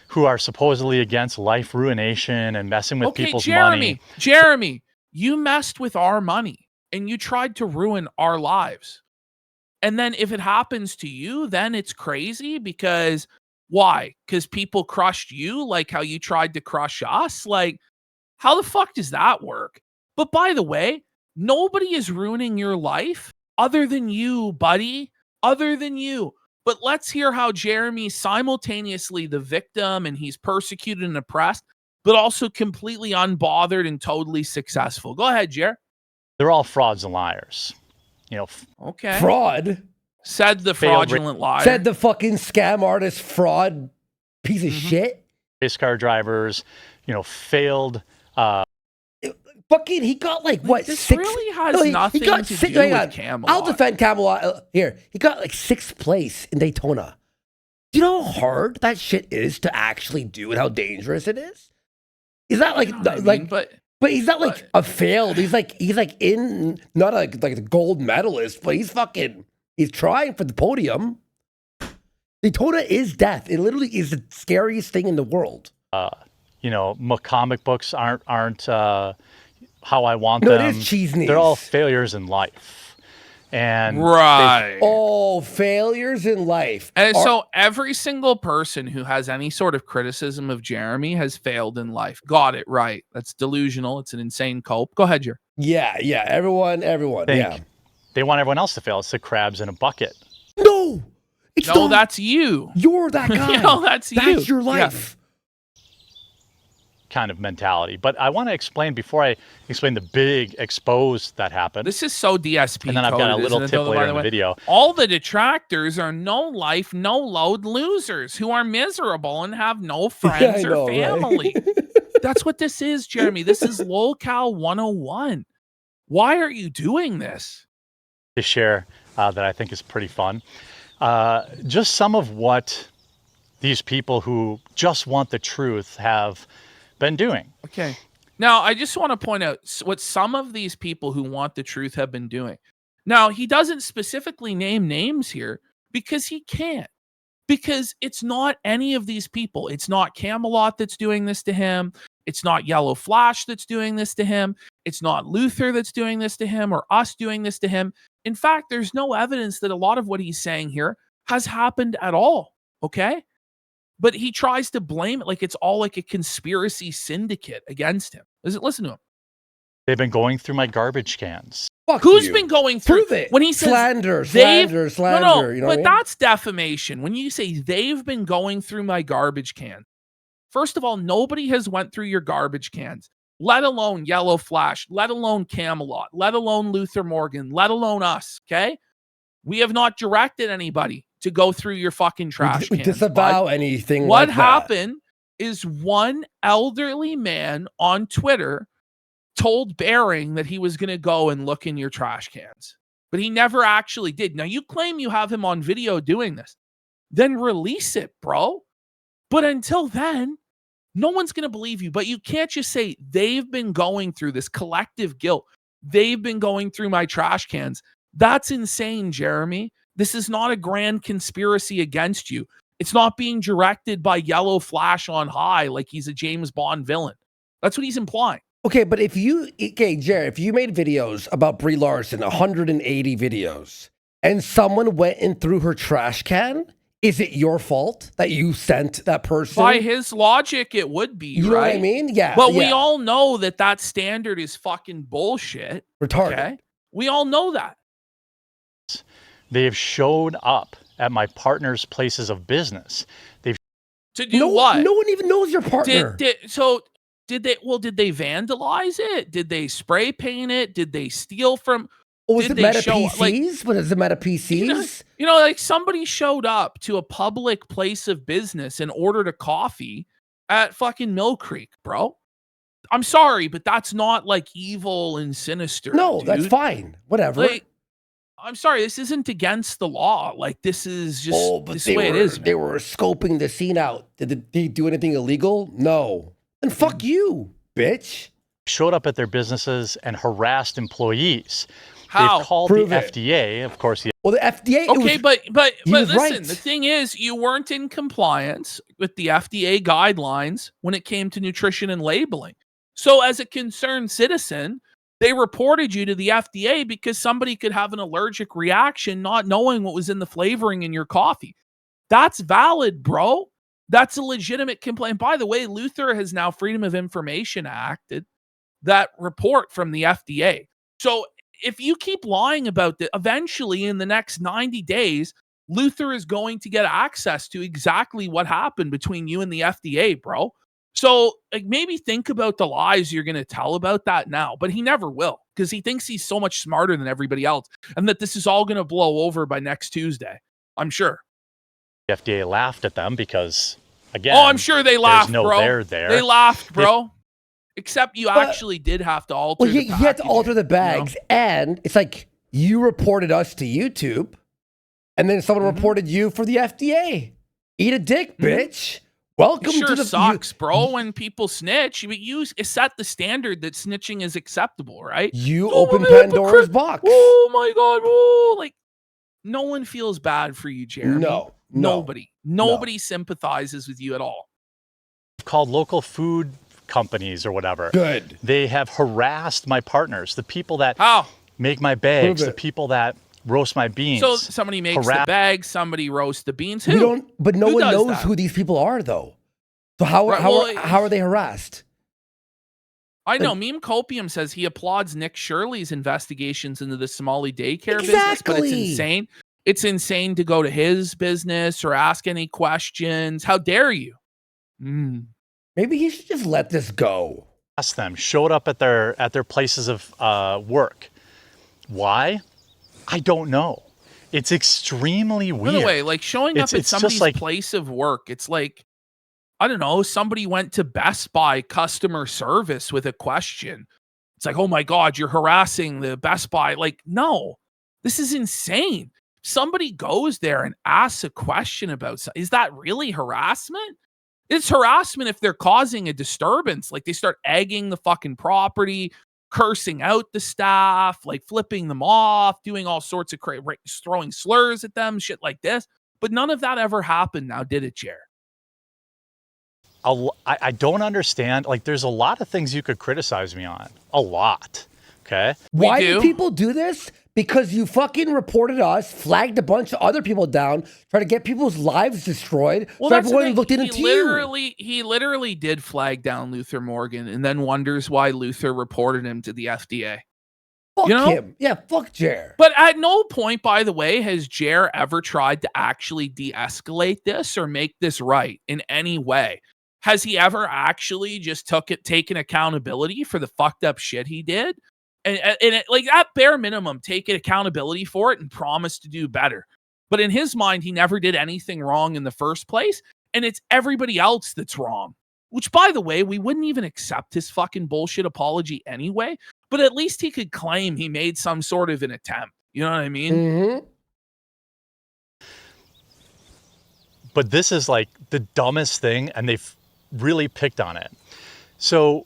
who are supposedly against life ruination and messing with people's money. Jeremy, you messed with our money and you tried to ruin our lives. And then if it happens to you, then it's crazy because why? Because people crushed you like how you tried to crush us? Like, how the fuck does that work? But by the way, nobody is ruining your life other than you, buddy, other than you. But let's hear how Jeremy's simultaneously the victim and he's persecuted and oppressed, but also completely unbothered and totally successful. Go ahead, Jer. They're all frauds and liars. You know, okay. Fraud? Said the fraudulent liar. Said the fucking scam artist fraud piece of shit. Race car drivers, you know, failed. Fucking, he got like what? This 6? really has nothing to do with Camelot. I'll defend Camelot. Here, he got like 6th place in Daytona. Do you know how hard that shit is to actually do and how dangerous it is? Is that like but he's not like a failed. He's like in not like the gold medalist, but he's trying for the podium. Daytona is death. It literally is the scariest thing in the world. You know, comic books aren't how I want them. No, it is cheese knees. They're all failures in life. And failures in life. And so every single person who has any sort of criticism of Jeremy has failed in life. Got it right. That's delusional. It's an insane cope. Go ahead, Jer. Yeah. Everyone. They want everyone else to fail. It's the crabs in a bucket. No. That's you. You're that guy. No, that's you. That's your life. Yeah. Kind of mentality. But I want to explain before I explain the big expose that happened. This is so DSP. And then I've got a little tip later in the video. All the detractors are no life, no load losers who are miserable and have no friends or family. Right? That's what this is, Jeremy. This is LOLCal 101. Why are you doing this? To share that I think is pretty fun. Just some of what these people who just want the truth have been doing. Okay. Now, I just want to point out what some of these people who want the truth have been doing. Now, he doesn't specifically name names here because he can't. Because it's not any of these people. It's not Camelot that's doing this to him. It's not Yellow Flash that's doing this to him. It's not Luther that's doing this to him or us doing this to him. In fact, there's no evidence that a lot of what he's saying here has happened at all. Okay? But he tries to blame it like it's all like a conspiracy syndicate against him. Listen to him. They've been going through my garbage cans. Who's been going through? Prove it. When he says slander. No, you know but that's defamation. When you say they've been going through my garbage can, first of all, nobody has went through your garbage cans, let alone Yellow Flash, let alone Camelot, let alone Luther Morgan, let alone us, okay? We have not directed anybody to go through your fucking trash cans. Disavow anything what like happened is one elderly man on Twitter told Bering that he was going to go and look in your trash cans, but he never actually did. Now, you claim you have him on video doing this. Then release it, bro. But until then, no one's going to believe you. But you can't just say they've been going through this collective guilt. They've been going through my trash cans. That's insane, Jeremy. This is not a grand conspiracy against you. It's not being directed by Yellow Flash on high like he's a James Bond villain. That's what he's implying. Okay, but Jared, if you made videos about Brie Larson, 180 videos, and someone went in through her trash can, is it your fault that you sent that person? By his logic, it would be, You know what I mean? Yeah. But yeah. we all know that standard is fucking bullshit. Retarded. Okay? We all know that. They have showed up at my partner's places of business. They've To do what? No one even knows your partner. Did they vandalize it? Did they spray paint it? Did they steal from? Oh, was did it they Meta show, PCs? What is it, Meta PCs? Like somebody showed up to a public place of business and ordered a coffee at fucking Mill Creek, bro. I'm sorry, but that's not like evil and sinister. No, dude. that's fine. Whatever. Like, I'm sorry, this isn't against the law. Like, this is just this the way it is. They were scoping the scene out. Did they do anything illegal? No. And fuck you, bitch. showed up at their businesses and harassed employees. How? They've called Prove the it. FDA, of course. Well, the FDA. Okay, but he was listen, right. the thing is, you weren't in compliance with the FDA guidelines when it came to nutrition and labeling. So as a concerned citizen, they reported you to the FDA because somebody could have an allergic reaction not knowing what was in the flavoring in your coffee. That's valid, bro. That's a legitimate complaint. By the way, Luther has now Freedom of Information acted that report from the FDA. So if you keep lying about that, eventually in the next 90 days, Luther is going to get access to exactly what happened between you and the FDA, bro. So like maybe think about the lies you're going to tell about that now, but he never will because he thinks he's so much smarter than everybody else and that this is all going to blow over by next Tuesday. I'm sure. The FDA laughed at them because, again, I'm sure they laughed, there's no bro. there there. They laughed, bro. Except you actually did have to alter the you had to alter the bags, and it's like you reported us to YouTube, and then someone reported you for the FDA. Eat a dick, bitch. Welcome it sure to the sucks, bro, when people snitch. But you set the standard that snitching is acceptable, right? You open Pandora's box. Oh my god, oh, like no one feels bad for you, Jeremy. No. Nobody sympathizes with you at all. Called local food companies or whatever. Good. They have harassed my partners, the people that How? make my bags, Prove the it. people that roast my beans. So somebody makes the bag, somebody roasts the beans. Who? We don't, but no Who one does knows that? who these people are, though. So how are they harassed? I know. Meme Copium says he applauds Nick Shirley's investigations into the Somali daycare business, but it's insane. It's insane to go to his business or ask any questions. How dare you? Maybe he should just let this go. Asked them, showed up at their places of work. Why? I don't know. It's extremely weird. By the way, like showing up at It's just somebody's like- place of work, it's like, I don't know, somebody went to Best Buy customer service with a question. It's like, oh my God, you're harassing the Best Buy. Like, no, this is insane. Somebody goes there and asks a question about something. Is that really harassment? It's harassment if they're causing a disturbance. Like they start egging the fucking property, cursing out the staff, like flipping them off, doing all sorts of throwing slurs at them, shit like this. But none of that ever happened now, did it, Jer? I don't understand. Like, there's a lot of things you could criticize me on. A lot. Okay. Why do people do this? Because you fucking reported us, flagged a bunch of other people down, trying to get people's lives destroyed. Well, so that's the everyone thing. looked into you. He literally did flag down Luther Morgan and then wonders why Luther reported him to the FDA. Fuck you know? him. Yeah, fuck Jer. But at no point, by the way, has Jer ever tried to actually de-escalate this or make this right in any way. Has he ever actually just taken accountability for the fucked up shit he did? And like at bare minimum, taking accountability for it and promise to do better. But in his mind, he never did anything wrong in the first place. And it's everybody else that's wrong. Which, by the way, we wouldn't even accept his fucking bullshit apology anyway. But at least he could claim he made some sort of an attempt. You know what I mean? Mm-hmm. But this is like the dumbest thing, and they've really picked on it. So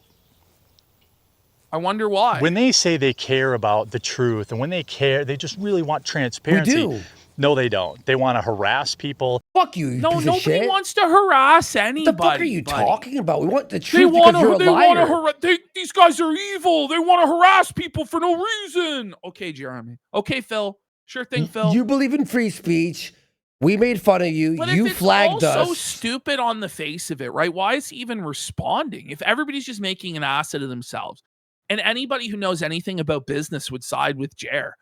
I wonder why. when they say they care about the truth and when they care, they just really want transparency. We do. No, they don't. They want to harass people. Fuck you, No, piece of nobody shit. wants to harass anybody. What the fuck are you buddy. talking about? We want the They truth want because you're a liar. these guys are evil. They want to harass people for no reason. Okay, Jeremy. Okay, Phil. Sure thing, Phil. You believe in free speech. We made fun of you. But You if it's flagged all us. so stupid on the face of it, right? Why is he even responding? If everybody's just making an ass out of themselves, and anybody who knows anything about business would side with Jer,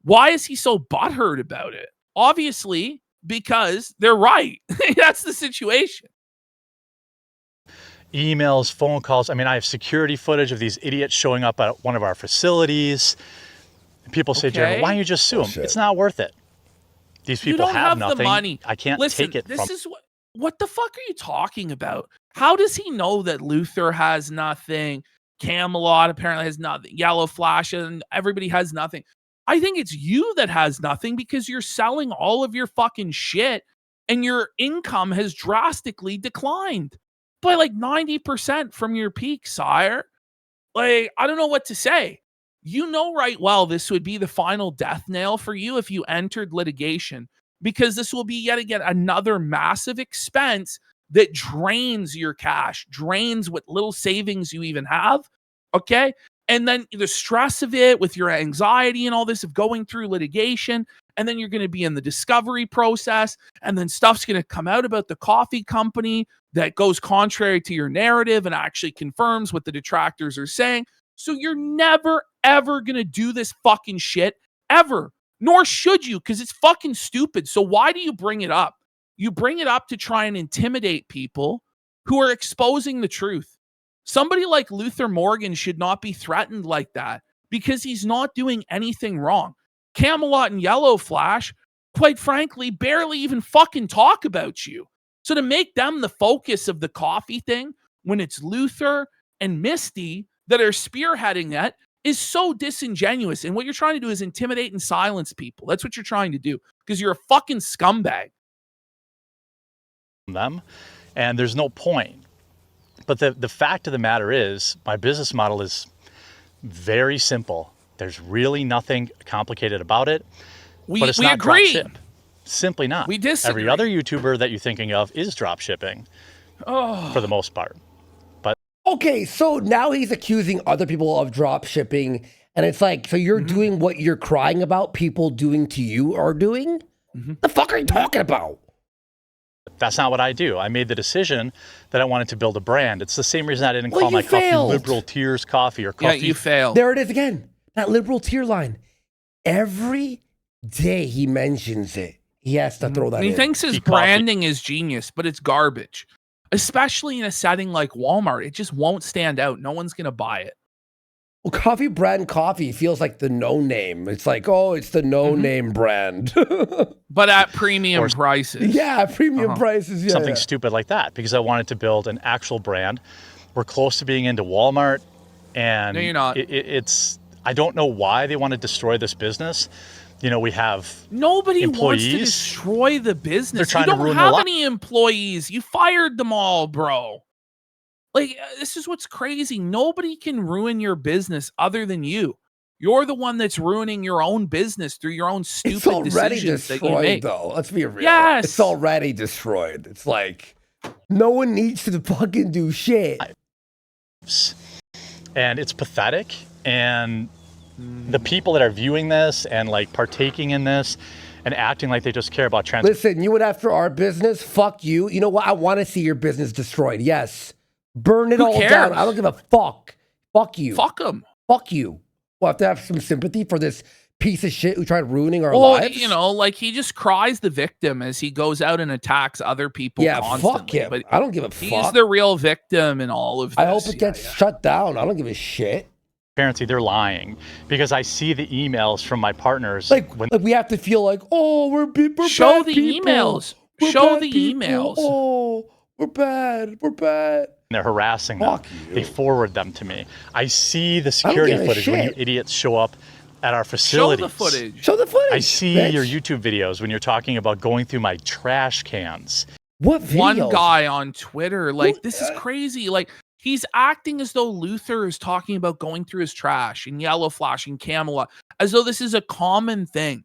why is he so butthurt about it? Obviously, because they're right. That's the situation. Emails, phone calls. I mean, I have security footage of these idiots showing up at one of our facilities. People say, Jeremy, why don't you just sue them? It's not worth it. These people You don't have nothing. the money. I can't Listen, take it this from. is what the fuck are you talking about? How does he know that Luther has nothing? Camelot apparently has nothing. Yellow Flash and everybody has nothing. I think it's you that has nothing because you're selling all of your fucking shit and your income has drastically declined by like 90% from your peak, sire. Like, I don't know what to say. You know right well this would be the final death nail for you if you entered litigation, because this will be yet again another massive expense that drains your cash, drains what little savings you even have. Okay. And then the stress of it with your anxiety and all this of going through litigation. And then you're going to be in the discovery process. And then stuff's going to come out about the coffee company that goes contrary to your narrative and actually confirms what the detractors are saying. So you're never, ever going to do this fucking shit ever. Nor should you, because it's fucking stupid. So why do you bring it up? You bring it up to try and intimidate people who are exposing the truth. Somebody like Luther Morgan should not be threatened like that because he's not doing anything wrong. Camelot and Yellow Flash, quite frankly, barely even fucking talk about you. So to make them the focus of the coffee thing when it's Luther and Misty that are spearheading that is so disingenuous. And what you're trying to do is intimidate and silence people. That's what you're trying to do because you're a fucking scumbag. Them, and there's no point. But the fact of the matter is, my business model is very simple. There's really nothing complicated about it. But it's not agree. drop ship. Simply not. We disagree. Every other YouTuber that you're thinking of is drop shipping for the most part. But Okay, so now he's accusing other people of drop shipping, and it's like, so you're doing what you're crying about people doing to you are doing? The fuck are you talking about? that's not what I do. I made the decision that I wanted to build a brand. It's the same reason I didn't Well, call you my coffee failed. Liberal Tears Coffee or Yeah, coffee. you failed. There it is again. That liberal tier line. Every day he mentions it, he has to throw that He in. thinks his branding is genius, but it's garbage. Especially in a setting like Walmart, it just won't stand out. No one's going to buy it. Well, Coffee Brand Coffee feels like the no name. It's like, oh, it's the no name brand. But at premium prices. Yeah, premium prices. Yeah, Something stupid like that, because I wanted to build an actual brand. We're close to being into Walmart, and No, you're not. It's I don't know why they want to destroy this business. You know, we have Nobody employees. wants to destroy the business. They're trying you to don't ruin have their any employees. You fired them all, bro. Like, this is what's crazy. Nobody can ruin your business other than you. You're the one that's ruining your own business through your own stupid It's already decisions that you destroyed, make. though. Let's be real. Yes. It's already destroyed. It's like, no one needs to fucking do shit. And it's pathetic. And the people that are viewing this and like partaking in this and acting like they just care about trans. Listen, you went after our business. Fuck you. You know what? I want to see your business destroyed. Yes. Burn it Who all cares? down. I don't give a fuck. Fuck you. Fuck them. Fuck you. We'll have to have some sympathy for this piece of shit who tried ruining our Well, lives. you know, like he just cries the victim as he goes out and attacks other people Yeah, constantly. fuck him. But I don't give a he's fuck. the real victim in all of this. I hope it gets shut down. I don't give a shit. Transparency, they're lying, because I see the emails from my partners. Like we have to feel like, oh, we're Show bad the people. emails. We're Show bad the people. emails. Oh, we're bad. We're bad. They're harassing them. Fuck you. They forward them to me. I see the I don't security give a footage when you shit. idiots show up at our Show facilities. the footage. Show the footage. I see bitch. your YouTube videos when you're talking about going through my trash cans. What videos? One guy on Twitter, like, this is crazy. Like, he's acting as though Luther is talking about going through his trash and Yellow Flash and Camelot, as though this is a common thing.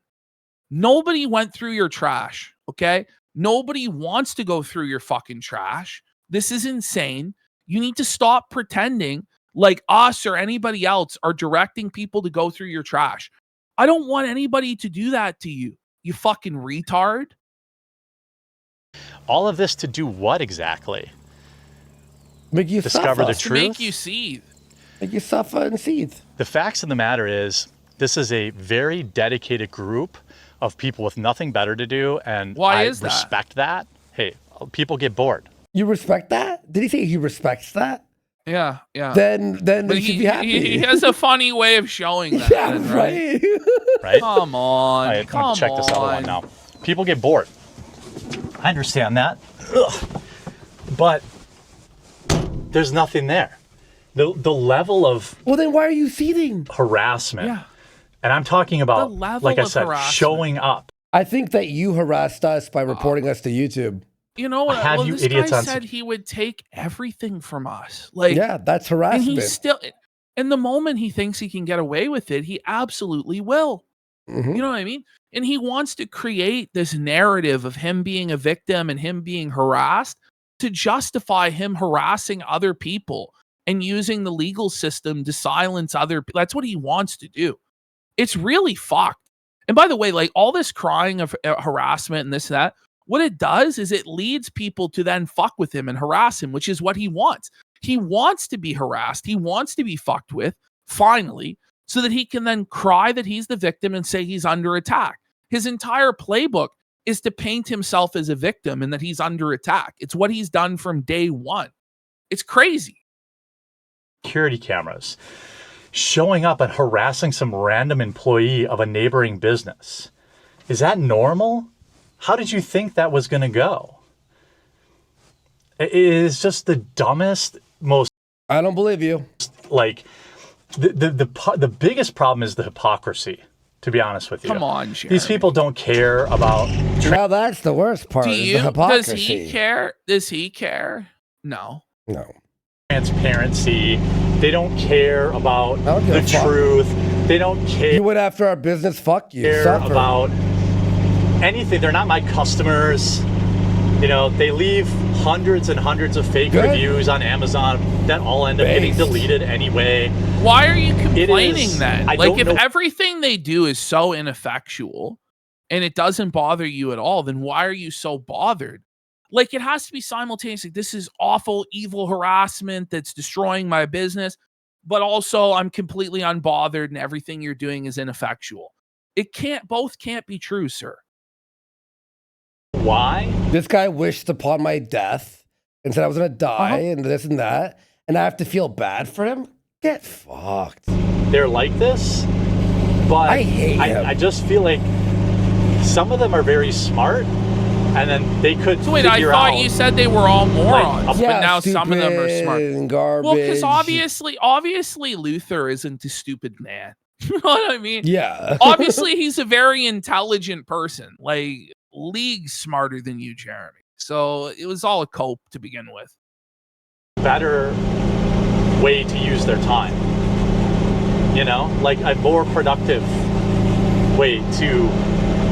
Nobody went through your trash, okay? Nobody wants to go through your fucking trash. This is insane. You need to stop pretending like us or anybody else are directing people to go through your trash. I don't want anybody to do that to you, you fucking retard. All of this to do what exactly? Make you Discover the suffer. truth? To make you seethe. Make you suffer and seethe. The facts of the matter is, this is a very dedicated group of people with nothing better to do, and Why I is that? respect that. Hey, people get bored. You respect that? Did he say he respects that? Yeah, yeah. Then But you should be happy. he has a funny way of showing that. Yeah, then, right? Right? Come on. All right, I'm come gonna check on. this other one now. People get bored. I understand that. Ugh. But there's nothing there. The level of Well, then why are you seething? harassment, Yeah. and I'm talking The about, level like I of said, harassment. showing up. I think that you harassed us by reporting us to YouTube. You know what? Have Well, you this idiots guy on said he would take everything from us. Like, Yeah, that's and harassment. he's still, and the moment he thinks he can get away with it, he absolutely will. Mhm. You know what I mean? And he wants to create this narrative of him being a victim and him being harassed to justify him harassing other people and using the legal system to silence other people. That's what he wants to do. It's really fucked. And by the way, like all this crying of harassment and this, that, what it does is it leads people to then fuck with him and harass him, which is what he wants. He wants to be harassed. He wants to be fucked with, finally, so that he can then cry that he's the victim and say he's under attack. His entire playbook is to paint himself as a victim and that he's under attack. It's what he's done from day one. It's crazy. Security cameras, showing up and harassing some random employee of a neighboring business. Is that normal? How did you think that was going to go? It is just the dumbest, most, I don't believe you. like, the biggest problem is the hypocrisy, to be honest with you. Come on, Jeremy. These people don't care about Now that's the worst part. Do is you? the hypocrisy. Does he care? Does he care? No. No. transparency. They don't care about I don't give the a fuck. truth. They don't care. You went after our business. Fuck you. Care Suffer. about anything. They're not my customers. You know, they leave hundreds and hundreds of fake Good. reviews on Amazon that all end up getting Based. deleted anyway. Why are you complaining is- then? I Like, don't if know- everything they do is so ineffectual and it doesn't bother you at all, then why are you so bothered? Like, it has to be simultaneous. Like, this is awful, evil harassment that's destroying my business, but also I'm completely unbothered and everything you're doing is ineffectual. Both can't be true, sir. Why? This guy wished upon my death and said I was gonna die Uh-huh. and this and that, and I have to feel bad for him. Get fucked. They're like this, but I hate him. I just feel like some of them are very smart, and then they could So wait, I figure thought out. you said they were all morons, Like, but now some of them are stupid smart. and garbage. Well, because obviously Luther isn't a stupid man. You know what I mean? Yeah. Obviously, he's a very intelligent person, like leagues smarter than you, Jeremy. So it was all a cope to begin with. better way to use their time. You know, like a more productive way to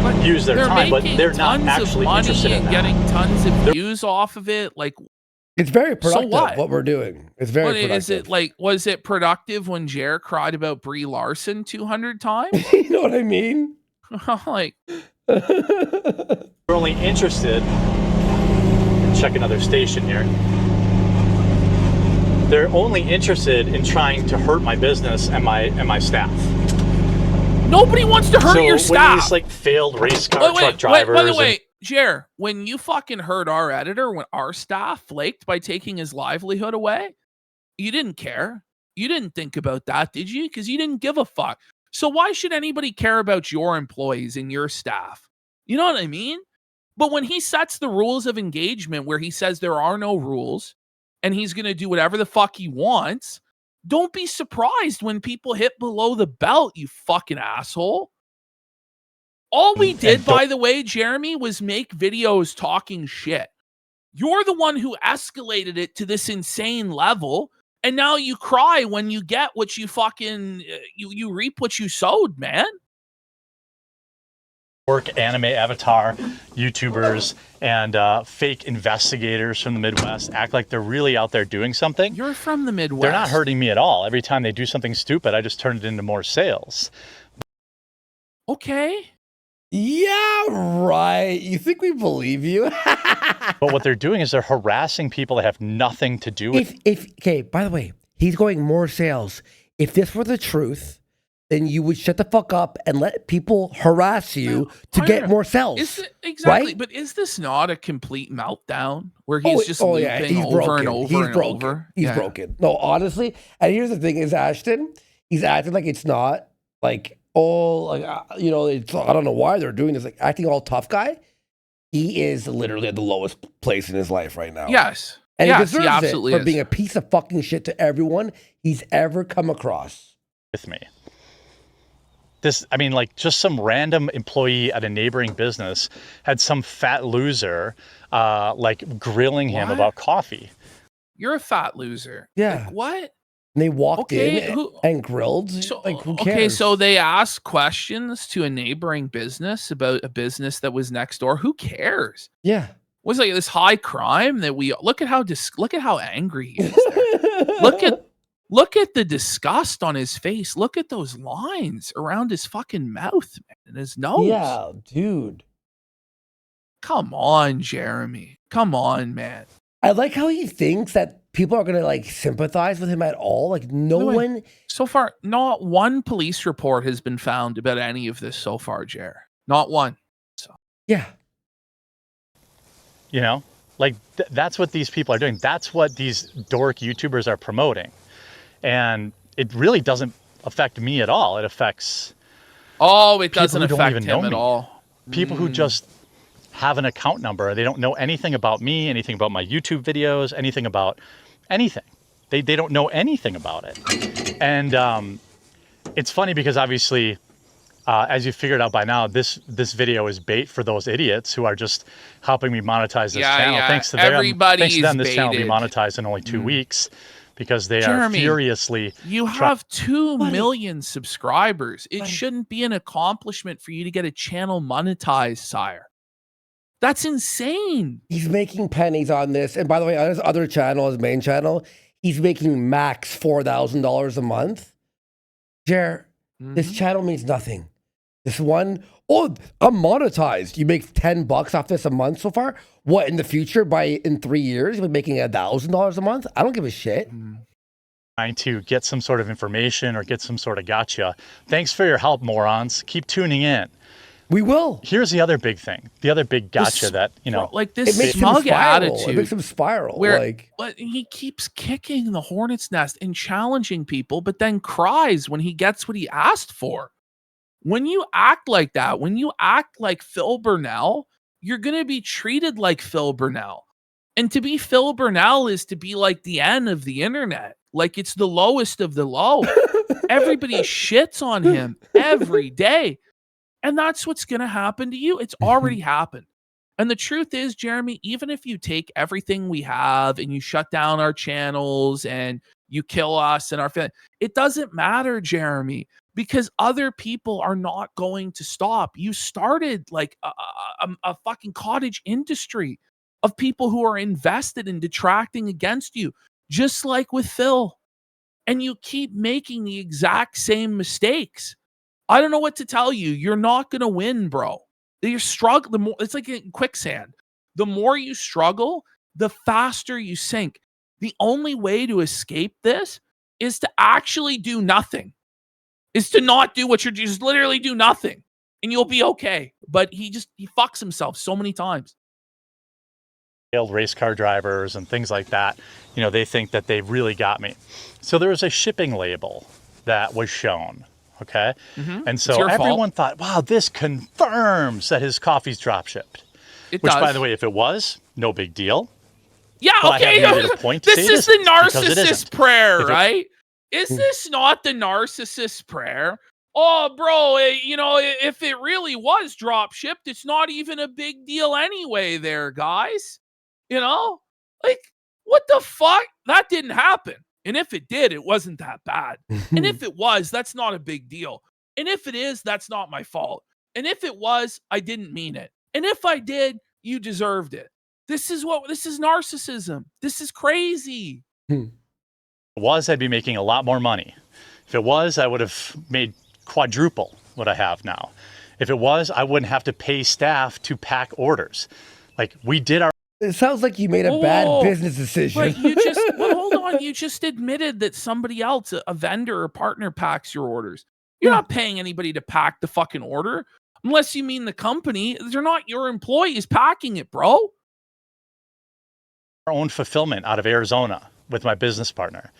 But use their they're time, but making they're not tons actually of money interested in and that. getting tons of views off of it. Like, It's very productive what? we're doing. It's very what productive. is it like? Was it productive when Jer cried about Brie Larson 200 times? You know what I mean? Like, They're only interested. Check another station here. They're only interested in trying to hurt my business and my staff. nobody wants to hurt so your when staff. these like failed race car truck Wait, drivers. by the and- way, Jer, when you fucking hurt our editor, when our staff flaked by taking his livelihood away, you didn't care. You didn't think about that, did you? Because you didn't give a fuck. So why should anybody care about your employees and your staff? You know what I mean? But when he sets the rules of engagement where he says there are no rules and he's going to do whatever the fuck he wants, don't be surprised when people hit below the belt, you fucking asshole. All we did, by the way, Jeremy, was make videos talking shit. You're the one who escalated it to this insane level, and now you cry when you get what you fucking you reap what you sowed, man. Work anime avatar YouTubers and fake investigators from the Midwest act like they're really out there doing something. You're from the Midwest. They're not hurting me at all. Every time they do something stupid, I just turn it into more sales. Okay. Yeah, right. You think we believe you? But what they're doing is they're harassing people that have nothing to do with Okay, by the way, he's going more sales. If this were the truth, then you would shut the fuck up and let people harass you to get more sales. Exactly. Right? But is this not a complete meltdown where he's just yeah, looping he's over broken. and over He's and broken. over? He's broken. No, honestly. And here's the thing is, Ashton, he's acting like it's not like, it's, I don't know why they're doing this, like acting all tough guy. He is literally at the lowest place in his life right now. Yes. And yes, he deserves absolutely it for is. being a piece of fucking shit to everyone he's ever come across. with me. Just some random employee at a neighboring business had some fat loser, grilling him about coffee. You're a fat loser. Yeah. Like, what? And they walked in and grilled. So, who cares? okay, so they asked questions to a neighboring business about a business that was next door. Who cares? Yeah. Was like this high crime that we look at how angry he is there. Look at the disgust on his face. Look at those lines around his fucking mouth, man, and his nose. Yeah, dude. Come on, Jeremy. Come on, man. I like how he thinks that people are gonna sympathize with him at all. Like no one. So far, not one police report has been found about any of this so far, Jer. Not one. So yeah. That's what these people are doing. That's what these dork YouTubers are promoting. And it really doesn't affect me at all. It affects it doesn't people who don't affect even know him at me. all. People who just have an account number. They don't know anything about me, anything about my YouTube videos, anything about anything. They don't know anything about it. And it's funny because obviously, as you figured out by now, this video is bait for those idiots who are just helping me monetize this channel. Yeah. Thanks to them, Everybody this channel will be monetized in only 2 weeks because they Jeremy, are furiously. You have 2 million subscribers. It shouldn't be an accomplishment for you to get a channel monetized, sire. That's insane. He's making pennies on this. And by the way, on his other channel, his main channel, he's making max $4,000 a month. Jer, this channel means nothing. This one, I'm monetized. You make $10 off this a month so far. What, in the future, in 3 years, you'll be making $1,000 a month? I don't give a shit. Trying to get some sort of information or get some sort of gotcha. Thanks for your help, morons. Keep tuning in. We will. Here's the other big thing. The other big gotcha that, this it makes smug attitude. It makes him spiral. But he keeps kicking the hornet's nest and challenging people, but then cries when he gets what he asked for. When you act like that, when you act like Phil Burnell, you're going to be treated like Phil Burnell. And to be Phil Burnell is to be like the end of the internet. Like it's the lowest of the low. Everybody shits on him every day. And that's what's going to happen to you. It's already happened. And the truth is, Jeremy, even if you take everything we have and you shut down our channels and you kill us and our family, it doesn't matter, Jeremy, because other people are not going to stop. You started like a fucking cottage industry of people who are invested in detracting against you, just like with Phil. And you keep making the exact same mistakes. I don't know what to tell you. You're not going to win, bro. You're struggling. The more, it's like in quicksand. The more you struggle, the faster you sink. The only way to escape this is to actually do nothing. Is to not do what you're just literally do nothing. And you'll be okay. But he fucks himself so many times. Race car drivers and things like that, they think that they really got me. So there was a shipping label that was shown. Okay. And so everyone thought, wow, this confirms that his coffee's drop shipped. Which, by the way, if it was, no big deal. Yeah, but okay. This is the narcissist prayer, right? Is this not the narcissist prayer? Oh, bro, if it really was drop shipped, it's not even a big deal anyway there, guys. What the fuck? That didn't happen. And if it did, it wasn't that bad. And if it was, that's not a big deal. And if it is, that's not my fault. And if it was, I didn't mean it. And if I did, you deserved it. This is narcissism. This is crazy. If it was, I'd be making a lot more money. If it was, I would have made quadruple what I have now. If it was, I wouldn't have to pay staff to pack orders. Like, we did our... It sounds like you made a bad business decision. But you just, well, hold on. You just admitted that somebody else, a vendor or partner, packs your orders. You're not paying anybody to pack the fucking order. Unless you mean the company. They're not your employees packing it, bro. Our own fulfillment out of Arizona with my business partner.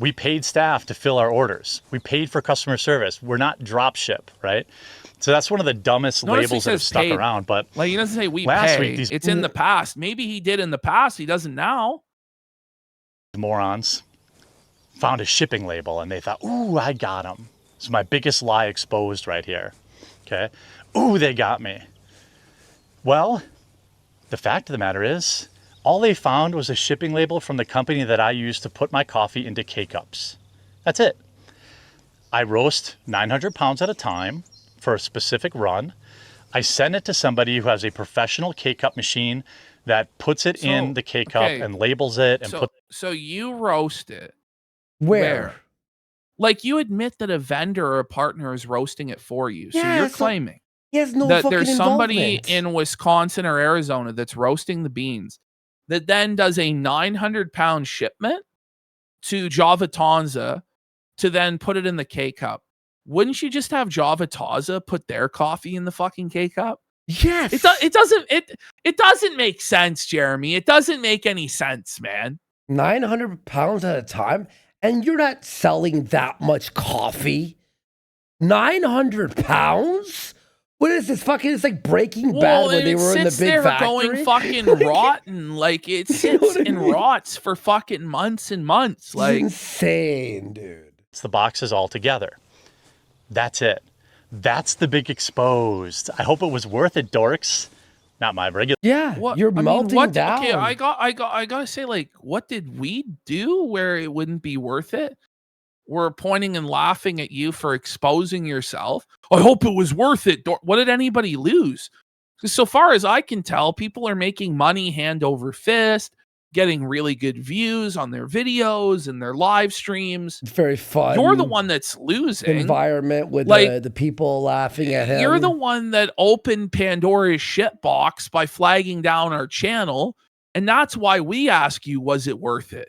We paid staff to fill our orders. We paid for customer service. We're not drop ship, right? So that's one of the dumbest labels that have stuck around. But like, he doesn't say we last pay. week, it's in the past. Maybe he did in the past. He doesn't now. Morons found a shipping label and they thought, ooh, I got them. It's my biggest lie exposed right here. Okay. Ooh, they got me. Well, the fact of the matter is, all they found was a shipping label from the company that I use to put my coffee into K-Cups. That's it. I roast 900 pounds at a time for a specific run. I send it to somebody who has a professional K-Cup machine that puts it in the K-Cup and labels it. And so you roast it. Where? Like, you admit that a vendor or a partner is roasting it for you. So you're claiming he has no that there's somebody involvement. in Wisconsin or Arizona that's roasting the beans that then does a 900-pound shipment to Java Tonza to then put it in the K-Cup. Wouldn't you just have Java Tonza put their coffee in the fucking K-Cup? Yes. It doesn't make sense, Jeremy. It doesn't make any sense, man. 900 pounds at a time, and you're not selling that much coffee. 900 pounds? What is this fucking? It's like Breaking Bad when they were in the big factory. Going fucking rotten. Like, it sits and rots for fucking months and months. Like, it's insane, dude. it's the boxes all together. That's it. That's the big exposed. I hope it was worth it, dorks. Not my regular. Yeah, you're melting down. Okay, I gotta say, like, what did we do where it wouldn't be worth it? We're pointing and laughing at you for exposing yourself. I hope it was worth it. What did anybody lose? Because so far as I can tell, people are making money hand over fist, getting really good views on their videos and their live streams. It's very fun. You're the one that's losing. Environment with like, the people laughing at him. You're the one that opened Pandora's shitbox by flagging down our channel. And that's why we ask you, was it worth it?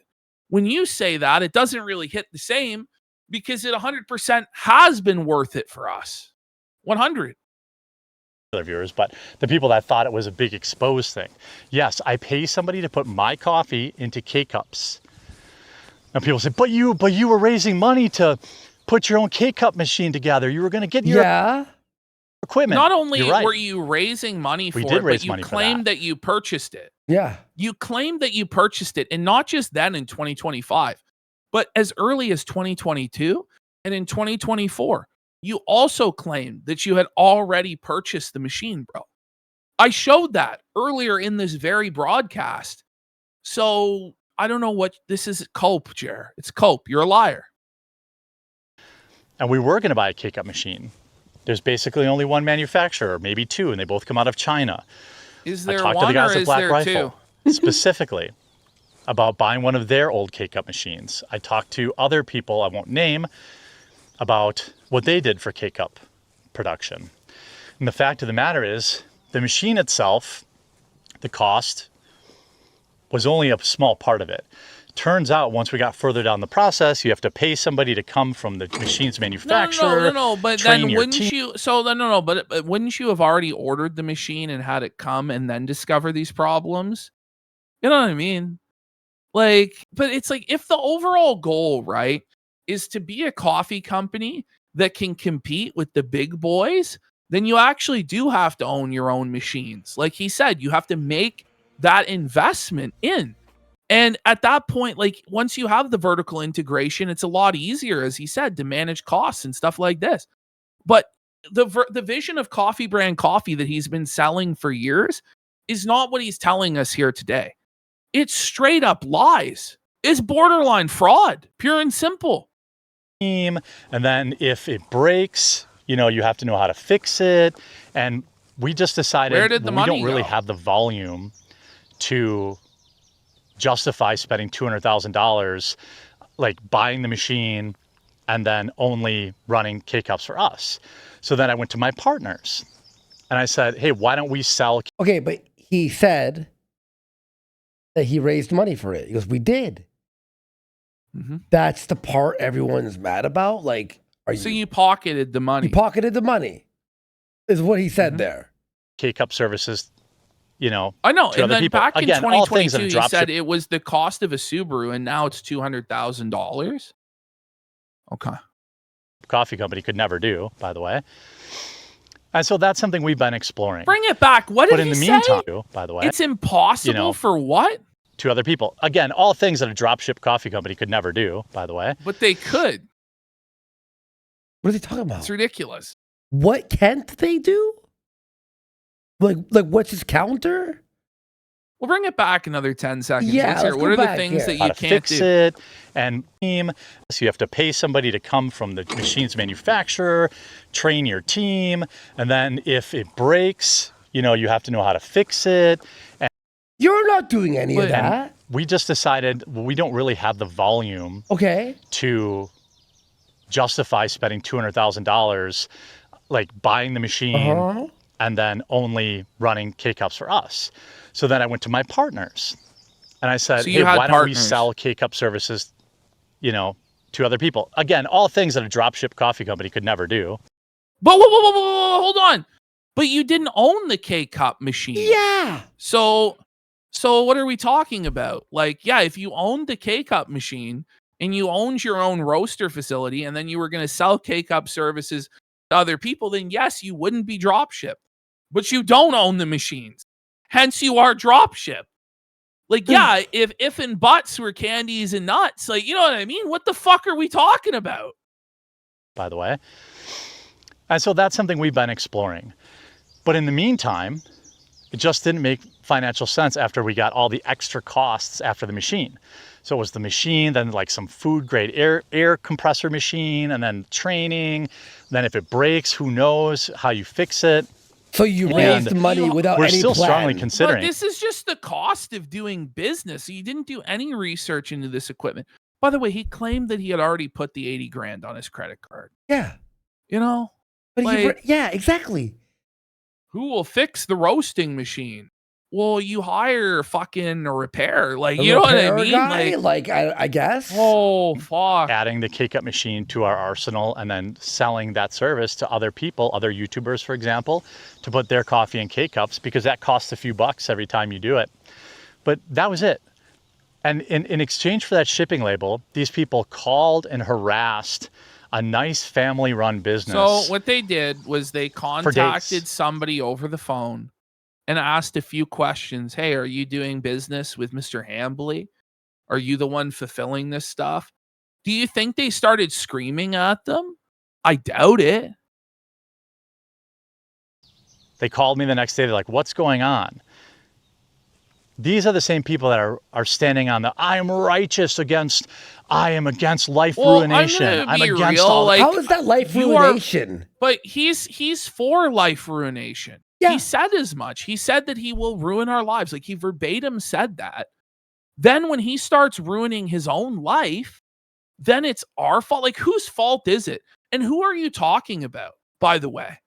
When you say that, it doesn't really hit the same because it 100% has been worth it for us. 100. Viewers, but the people that thought it was a big exposed thing. Yes, I pay somebody to put my coffee into K-Cups. And people say, but you were raising money to put your own K-Cup machine together. You were going to get your equipment. Not only were you raising money for it, but you claimed that you purchased it. Yeah. You claimed that you purchased it, and not just then in 2025, but as early as 2022 and in 2024. You also claimed that you had already purchased the machine, bro. I showed that earlier in this very broadcast. So I don't know what this is. Cope, Jer. It's cope. You're a liar. And we were going to buy a K-Cup machine. There's basically only one manufacturer, maybe two, and they both come out of China. Is there I talked one to the guys or at is Black there Rifle two? specifically about buying one of their old K-Cup machines. I talked to other people I won't name about what they did for K-Cup production. And the fact of the matter is, the machine itself, the cost, was only a small part of it. Turns out once we got further down the process, you have to pay somebody to come from the machine's manufacturer. No, but then wouldn't you, but wouldn't you have already ordered the machine and had it come and then discover these problems? You know what I mean? Like, but it's like, if the overall goal, right, is to be a coffee company that can compete with the big boys, then you actually do have to own your own machines. Like he said, you have to make that investment in. And at that point, like, once you have the vertical integration, it's a lot easier, as he said, to manage costs and stuff like this. But the vision of Coffee Brand Coffee that he's been selling for years is not what he's telling us here today. It's straight up lies. It's borderline fraud, pure and simple. And then if it breaks, you have to know how to fix it. And we just decided Where did the we money don't really go? have the volume to justify spending $200,000 like buying the machine and then only running K-Cups for us. So then I went to my partners and I said, hey, why don't we sell? Okay, but he said that he raised money for it. He goes, we did. Mm-hmm. That's the part everyone's mad about. Like, So you pocketed the money. You pocketed the money, is what he said Mhm. there. K-Cup services, I know. to And other then people. back in Again, all things that 2022, have you drop said shipped. it was the cost of a Subaru, and now it's $200,000. Okay. Coffee company could never do, by the way. And so that's something we've been exploring. Bring it back. What did But in he the say? meantime, by the way, It's impossible for what? to other people. Again, all things that a dropship coffee company could never do, by the way. But they could. What are they talking about? It's ridiculous. What can't they do? Like what's his counter? We'll bring it back another 10 seconds. Yeah, Let's hear let's it. go What are the back, things that How you to can't fix do? it and team. So you have to pay somebody to come from the machine's manufacturer, train your team, and then if it breaks, you have to know how to fix it. And You're not doing any of that. we just decided we don't really have the volume Okay. to justify spending $200,000 like buying the machine and then only running K-Cups for us. So then I went to my partners and I said, So hey, you had why don't we partners. sell K-Cup services, to other people? Again, all things that a dropship coffee company could never do. But whoa, hold on. But you didn't own the K-Cup machine. Yeah. So what are we talking about? Like, yeah, if you owned the K-Cup machine and you owned your own roaster facility and then you were going to sell K-Cup services to other people, then yes, you wouldn't be dropship. But you don't own the machines. Hence you are dropship. Like, yeah, if and buts were candies and nuts, like, you know what I mean? What the fuck are we talking about? By the way. And so that's something we've been exploring. But in the meantime, it just didn't make financial sense after we got all the extra costs after the machine. So it was the machine, then like some food grade air compressor machine, and then training. Then if it breaks, who knows how you fix it. So you raised money without we're any still plan. strongly considering. But this is just the cost of doing business. You didn't do any research into this equipment. By the way, he claimed that he had already put the 80 grand on his credit card. Yeah. But like, yeah, exactly. Who will fix the roasting machine? Well, you hire fucking a repair. Like, you know what I mean? Guy? Like I guess. Oh, fuck. Adding the K-Cup machine to our arsenal and then selling that service to other people, other YouTubers, for example, to put their coffee in K-Cups, because that costs a few bucks every time you do it. But that was it. And in exchange for that shipping label, these people called and harassed a nice family-run business. So what they did was they contacted somebody over the phone and asked a few questions. Hey, are you doing business with Mr. Hambly? Are you the one fulfilling this stuff? Do you think they started screaming at them? I doubt it. They called me the next day. They're like, what's going on? These are the same people that are standing on the I am against life ruination. I'm against all. How is that life ruination? But he's for life ruination. Yeah. He said as much. He said that he will ruin our lives. Like, he verbatim said that. Then when he starts ruining his own life, then it's our fault. Like, whose fault is it? And who are you talking about, by the way?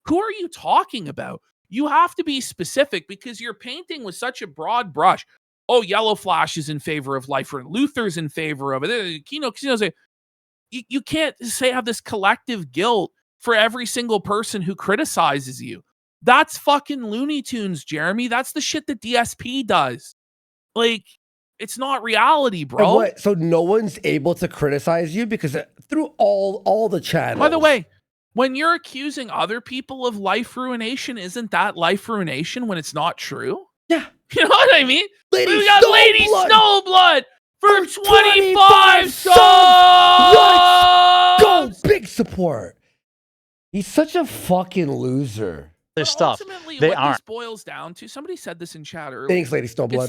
Who are you talking about? You have to be specific, because you're painting with such a broad brush. Oh, Yellow Flash is in favor of life, and Luther's in favor of it. Kino, you can't have this collective guilt for every single person who criticizes you. That's fucking Looney Tunes, Jeremy. That's the shit that DSP does. Like, it's not reality, bro. And what? So no one's able to criticize you because through all the channels. By the way, when you're accusing other people of life ruination, isn't that life ruination when it's not true? Yeah. You know what I mean? Lady We got Lady Snowblood for 25 subs! What? Go, big support. He's such a fucking loser. This stuff. Ultimately, They what aren't. this boils down to, somebody said this in chat earlier. Thanks, Lady Snowblood.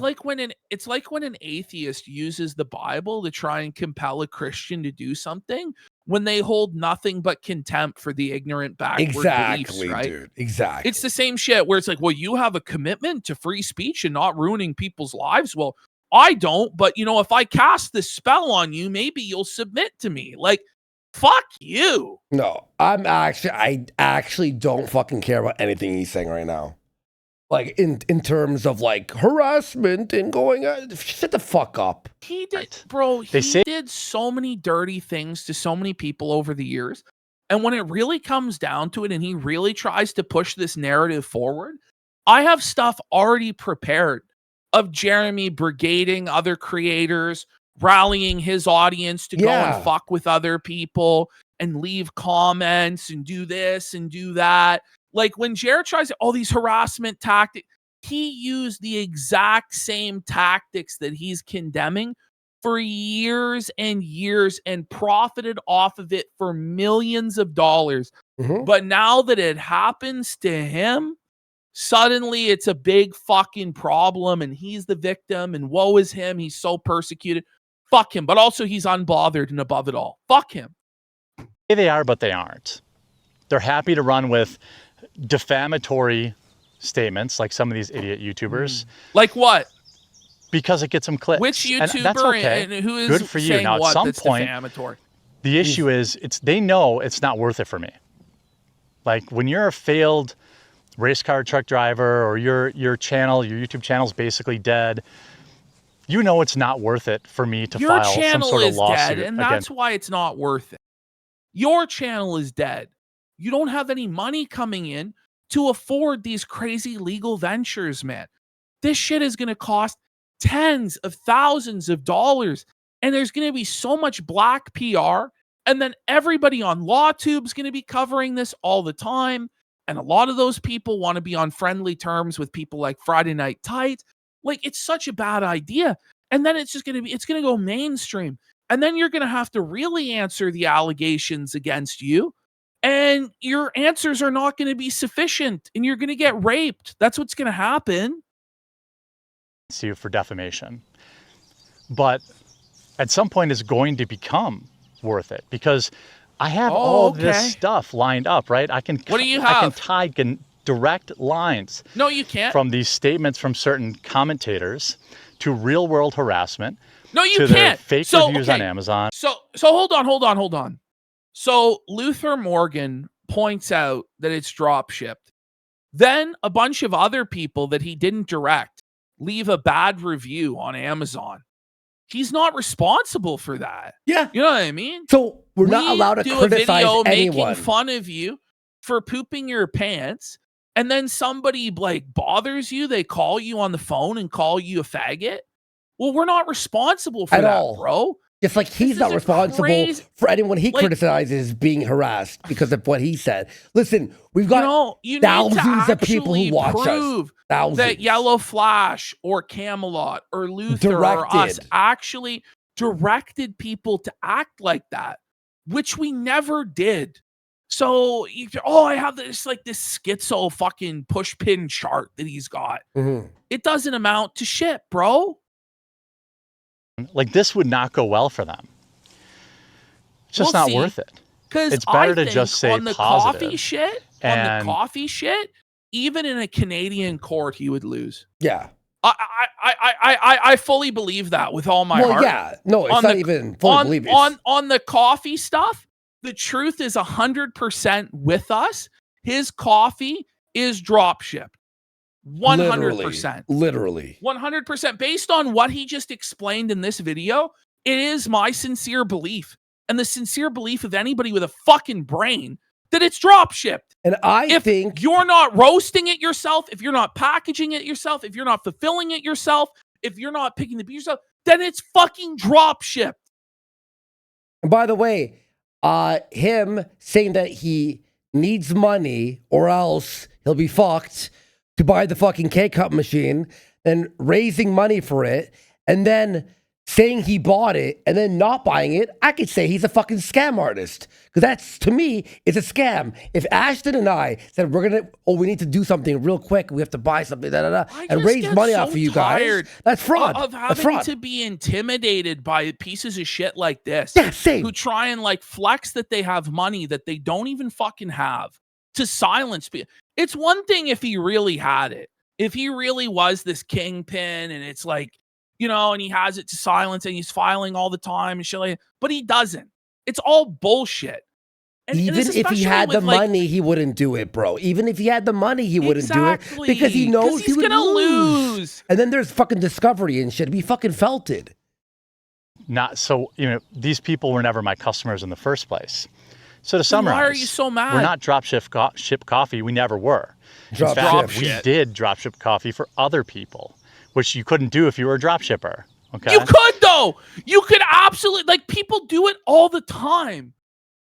It's like when an atheist uses the Bible to try and compel a Christian to do something, when they hold nothing but contempt for the ignorant backward beliefs, right? Dude. Exactly. It's the same shit where it's like, well, you have a commitment to free speech and not ruining people's lives. Well, I don't, but if I cast this spell on you, maybe you'll submit to me. Like, fuck you. No, I actually don't fucking care about anything he's saying right now. Like in terms of like harassment and going, shut the fuck up. He did, bro. He did so many dirty things to so many people over the years. And when it really comes down to it and he really tries to push this narrative forward, I have stuff already prepared of Jeremy brigading other creators, rallying his audience to go and fuck with other people and leave comments and do this and do that. Like when Jared tries all these harassment tactics, he used the exact same tactics that he's condemning for years and years and profited off of it for millions of dollars. But now that it happens to him, suddenly it's a big fucking problem and he's the victim and woe is him. He's so persecuted. Fuck him. But also he's unbothered and above it all. Fuck him. They are, but they aren't. They're happy to run with defamatory statements like some of these idiot YouTubers. Like what? Because it gets them clicks. Which YouTuber that's okay. and who is good for you? Now at some point, defamatory? The issue is they know it's not worth it for me. Like when you're a failed race car truck driver or your YouTube channel's basically dead, it's not worth it for me to file some sort of lawsuit. Dead, and that's why it's not worth it. Your channel is dead. You don't have any money coming in to afford these crazy legal ventures, man. This shit is going to cost tens of thousands of dollars. And there's going to be so much black PR. And then everybody on LawTube is going to be covering this all the time. And a lot of those people want to be on friendly terms with people like Friday Night Tights. Like, it's such a bad idea. And then it's going to go mainstream. And then you're going to have to really answer the allegations against you. And your answers are not going to be sufficient. And you're going to get raped. That's what's going to happen. Sue for defamation. But at some point it's going to become worth it because I have all this stuff lined up, right? I can What do you have? I can tie direct lines. No, you can't. From these statements from certain commentators to real world harassment. No, you to can't. Their fake reviews on Amazon. So hold on. So Luther Morgan points out that it's drop shipped. Then a bunch of other people that he didn't direct leave a bad review on Amazon. He's not responsible for that. Yeah. You know what I mean? So we're not allowed to criticize a video anyone. Making fun of you for pooping your pants, and then somebody like bothers you, they call you on the phone and call you a faggot. Well, we're not responsible for that, bro. Just like he's not responsible for anyone he criticizes being harassed because of what he said. Listen, we've got thousands of people who watch us. Thousands. That Yellow Flash or Camelot or Luther or us actually directed people to act like that, which we never did. So, I have this schizo fucking push pin chart that he's got. It doesn't amount to shit, bro. Like this would not go well for them. It's just not worth it. It's better to just say on the positive. On the coffee shit, even in a Canadian court, he would lose. Yeah. I fully believe that with all my heart. Well, yeah. No, it's not even fully believe it. On the coffee stuff, the truth is 100% with us. His coffee is drop shipped. 100%. Literally. 100%. Based on what he just explained in this video, it is my sincere belief and the sincere belief of anybody with a fucking brain that it's drop shipped. And I think you're not roasting it yourself, if you're not packaging it yourself, if you're not fulfilling it yourself, if you're not picking the beef yourself, then it's fucking drop shipped. And by the way, him saying that he needs money or else he'll be fucked to buy the fucking K-Cup machine, then raising money for it, and then saying he bought it and then not buying it, I could say he's a fucking scam artist. Because that's, to me, it's a scam. If Ashton and I said we need to do something real quick, we have to buy something, and raise money off of you guys, that's fraud. Of That's having fraud. to be intimidated by pieces of shit like this. Yeah, same. Who try and like flex that they have money that they don't even fucking have to silence people. It's one thing if he really had it. If he really was this kingpin and it's like, you know, and he has it to silence and he's filing all the time and shit like that, but he doesn't. It's all bullshit. And Even if he had the money, he wouldn't do it, bro. Even if he had the money, he wouldn't do it because he knows he's would gonna lose. And then there's fucking Discovery and shit. He fucking felt it. Not so, these people were never my customers in the first place. So to summarize, why are you so mad? We're not ship coffee. We never were. In fact, we did dropship coffee for other people, which you couldn't do if you were a dropshipper. Okay. You could though. You could absolutely, like, people do it all the time.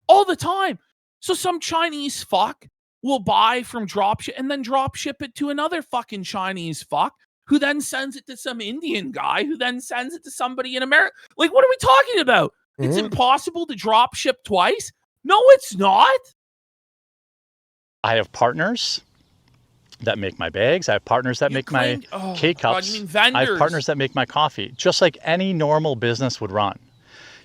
All the time. So some Chinese fuck will buy from dropship and then dropship it to another fucking Chinese fuck who then sends it to some Indian guy who then sends it to somebody in America. Like, what are we talking about? It's impossible to dropship twice? No, it's not. I have partners that make my bags. I have partners that make my K-Cups. I have partners that make my coffee, just like any normal business would run.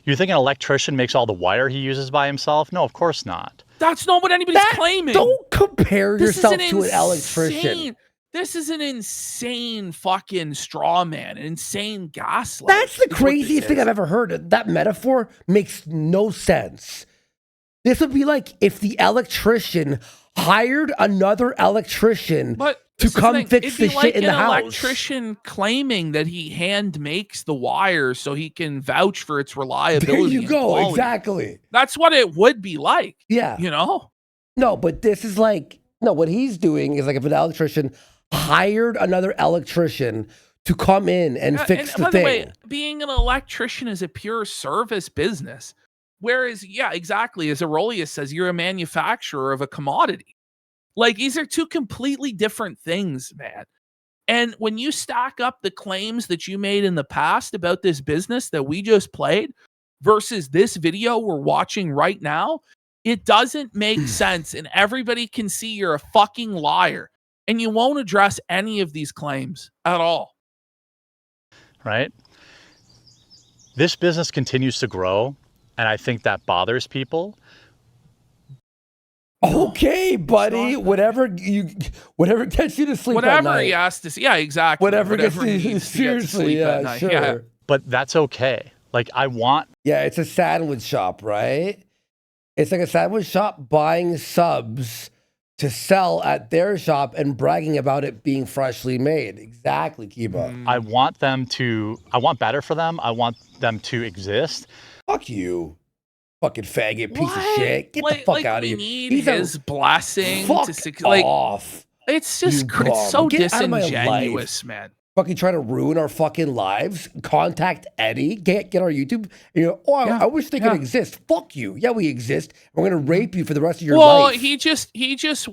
You think an electrician makes all the wire he uses by himself? No, of course not. That's not what anybody's claiming. Don't compare yourself to an electrician. This is an insane fucking straw man, an insane gaslight. That's the craziest thing I've ever heard. That metaphor makes no sense. This would be like if the electrician hired another electrician to come fix the shit in the house. An electrician claiming that he hand makes the wires so he can vouch for its reliability. There you go, quality. exactly. That's what it would be like. Yeah. You know? No, but this is like, no, what he's doing is like if an electrician hired another electrician to come in and fix the thing. By the way, being an electrician is a pure service business. Whereas, yeah, exactly, as Aurelius says, you're a manufacturer of a commodity. Like, these are two completely different things, man. And when you stack up the claims that you made in the past about this business that we just played versus this video we're watching right now, it doesn't make sense. And everybody can see you're a fucking liar. And you won't address any of these claims at all. Right? This business continues to grow. And I think that bothers people. Okay, buddy. Whatever gets you to sleep at night. Whatever he has to see. Yeah, exactly. Whatever gets you seriously, yeah, sure. Yeah. But that's okay. Like, I want... Yeah, it's a sandwich shop, right? It's like a sandwich shop buying subs to sell at their shop and bragging about it being freshly made. Exactly, Kiba. I want better for them. I want them to exist. Fuck you. Fucking faggot piece of shit. Get the fuck out of here. He's his blessing to off. It's just it's so disingenuous, man. Fucking trying to ruin our fucking lives. Contact Eddie. Get our YouTube. I wish they could exist. Fuck you. Yeah, we exist. We're gonna rape you for the rest of your life. Well,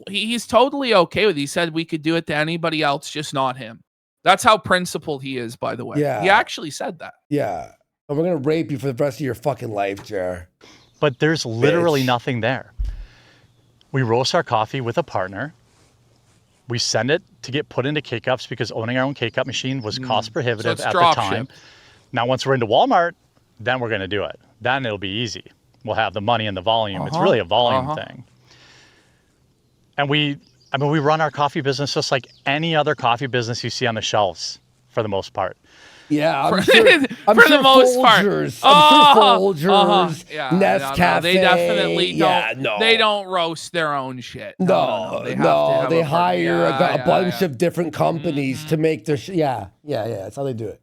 he's totally okay with it. He said we could do it to anybody else, just not him. That's how principled he is, by the way. Yeah. He actually said that. Yeah. And we're going to rape you for the rest of your fucking life, Jer. But there's literally nothing there. We roast our coffee with a partner. We send it to get put into K-Cups because owning our own K-Cup machine was cost prohibitive at the time. Now, once we're into Walmart, then we're going to do it. Then it'll be easy. We'll have the money and the volume. It's really a volume thing. And we run our coffee business just like any other coffee business you see on the shelves for the most part. Yeah, I'm sure the most Folgers, Nescafe. They definitely don't. They don't roast their own shit. No. They hire a bunch of different companies to make their Yeah. That's how they do it.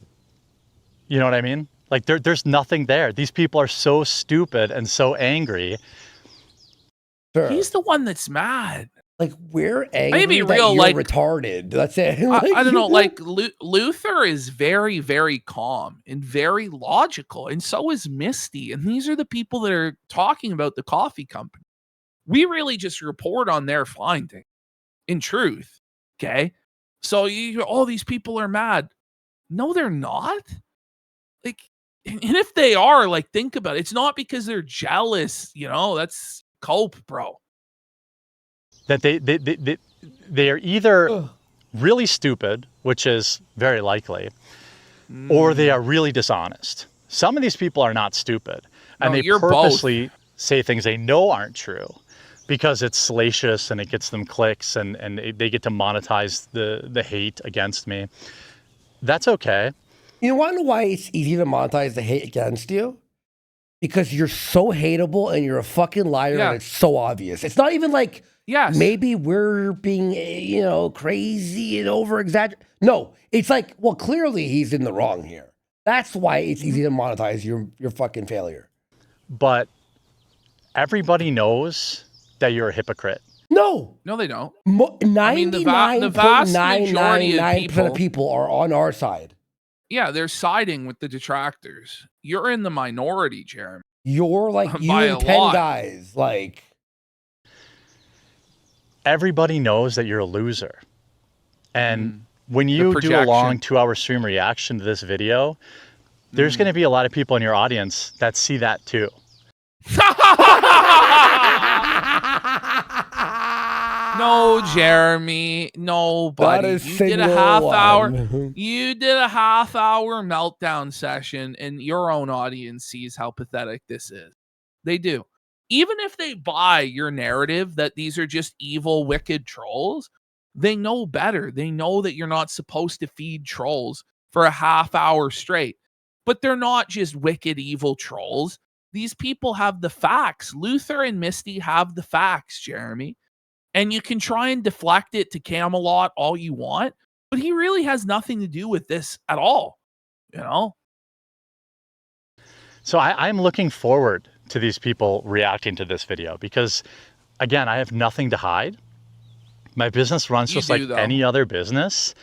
You know what I mean? Like there's nothing there. These people are so stupid and so angry. Sure. He's the one that's mad. Like, we're angry that you're retarded. That's it. I don't know. Like, Luther is very, very calm and very logical. And so is Misty. And these are the people that are talking about the coffee company. We really just report on their finding. In truth. Okay? So, all these people are mad. No, they're not. Like, And if they are, like, think about it. It's not because they're jealous, that's cope, bro. That they are either really stupid, which is very likely, or they are really dishonest. Some of these people are not stupid, and they purposely say things they know aren't true because it's salacious and it gets them clicks and they get to monetize the hate against me. That's okay. You want to know why it's easy to monetize the hate against you? Because you're so hateable and you're a fucking liar and it's so obvious. It's not even like, maybe we're being, crazy and over-exaggerated. No, it's like, well, clearly he's in the wrong here. That's why it's easy to monetize your fucking failure. But everybody knows that you're a hypocrite. No. No, they don't. 99.999% of people are on our side. Yeah, they're siding with the detractors. You're in the minority, Jeremy. You're like you and 10 guys. Like, everybody knows that you're a loser. And when you do a long 2-hour stream reaction to this video, there's going to be a lot of people in your audience that see that too. No, Jeremy, nobody. You did a half hour meltdown session, and your own audience sees how pathetic this is. They do. Even if they buy your narrative that these are just evil, wicked trolls, they know better. They know that you're not supposed to feed trolls for a half hour straight. But they're not just wicked, evil trolls. These people have the facts. Luther and Misty have the facts, Jeremy. And you can try and deflect it to Camelot all you want, but he really has nothing to do with this at all, So I'm looking forward to these people reacting to this video because, again, I have nothing to hide. My business runs just like any other business.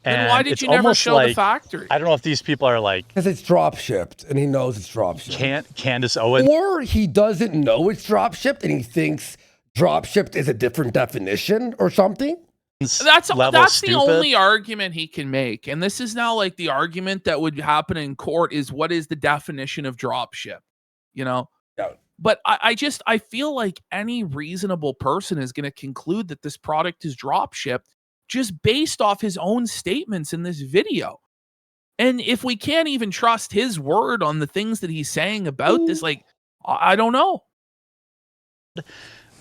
Then why did you never show the factory? I don't know if these people are like... Because it's drop shipped, and he knows it's drop shipped. Candace Owens. Or he doesn't know it's drop shipped, and he thinks drop shipped is a different definition or something. That's the only argument he can make. And this is now like the argument that would happen in court is what is the definition of drop ship, Yeah. But I feel like any reasonable person is going to conclude that this product is drop shipped just based off his own statements in this video. And if we can't even trust his word on the things that he's saying about this, like, I don't know.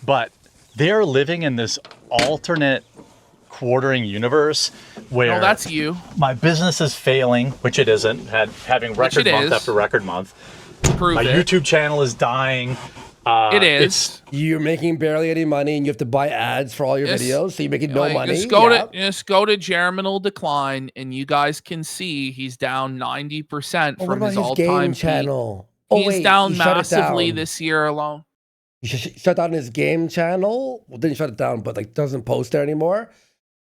But they're living in this alternate quartering universe where that's you. My business is failing, which it isn't, having record month after record month. My YouTube channel is dying. It is. You're making barely any money, and you have to buy ads for all your videos, so you're making no money. Just go to Germinal Decline, and you guys can see he's down 90% from his all-time channel. He's down massively this year alone. You shut down his game channel. Well, didn't shut it down, but like doesn't post there anymore,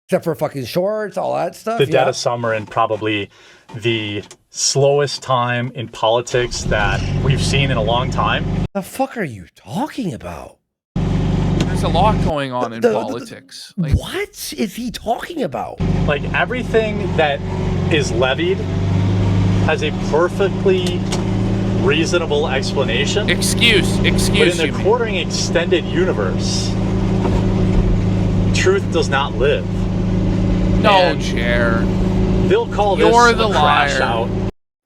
except for fucking shorts, all that stuff. The dead of summer and probably the slowest time in politics that we've seen in a long time. The fuck are you talking about? There's a lot going on in politics. What is he talking about? Like everything that is levied has a perfectly reasonable explanation. Excuse But in the quartering extended universe, truth does not live. No, Chair. They'll call this You're the a crash liar. out.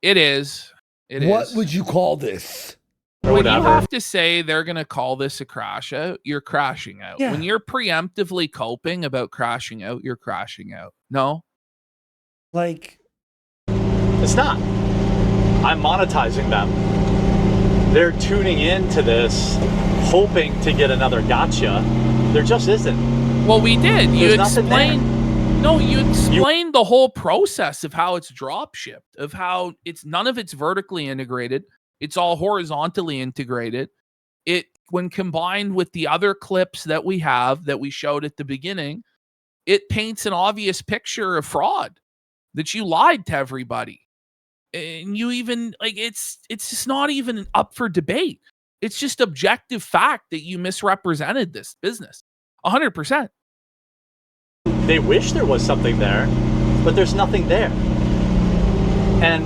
It is. What would you call this? When you have to say they're going to call this a crash out, you're crashing out. Yeah. When you're preemptively coping about crashing out, you're crashing out. No? Like, it's not. I'm monetizing them. They're tuning into this, hoping to get another gotcha. There just isn't. Well, we did. You There's explained. No, you explained the whole process of how it's drop shipped, of how it's none of it's vertically integrated. It's all horizontally integrated. It, when combined with the other clips that we have that we showed at the beginning, it paints an obvious picture of fraud, that you lied to everybody. And you even it's just not even up for debate. It's just objective fact that you misrepresented this business 100%. They wish there was something there, but there's nothing there. And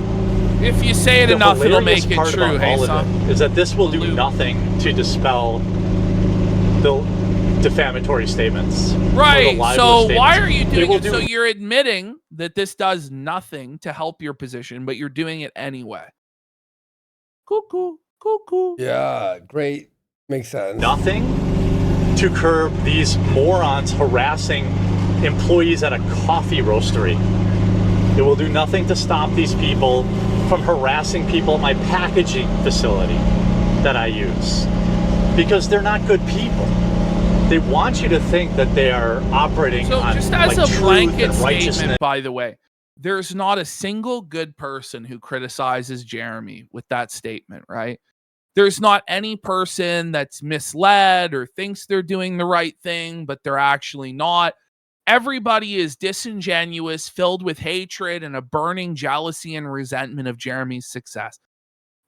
If you say it The enough, it'll hilarious make it part true. about Hey, all of son. it is that this will do nothing to dispel the defamatory statements. or the Right. libelous So statements. why are you It doing will it? So you're admitting that this does nothing to help your position, but you're doing it anyway. Cuckoo, cuckoo. Yeah, great. Makes sense. nothing to curb these morons harassing employees at a coffee roastery. It will do nothing to stop these people from harassing people at my packaging facility that I use, because they're not good people. They want you to think that they are operating So on just as like a truth blanket and righteousness. statement, by the way, there's not a single good person who criticizes Jeremy with that statement, right? There's not any person that's misled or thinks they're doing the right thing, but they're actually not. Everybody is disingenuous, filled with hatred and a burning jealousy and resentment of Jeremy's success.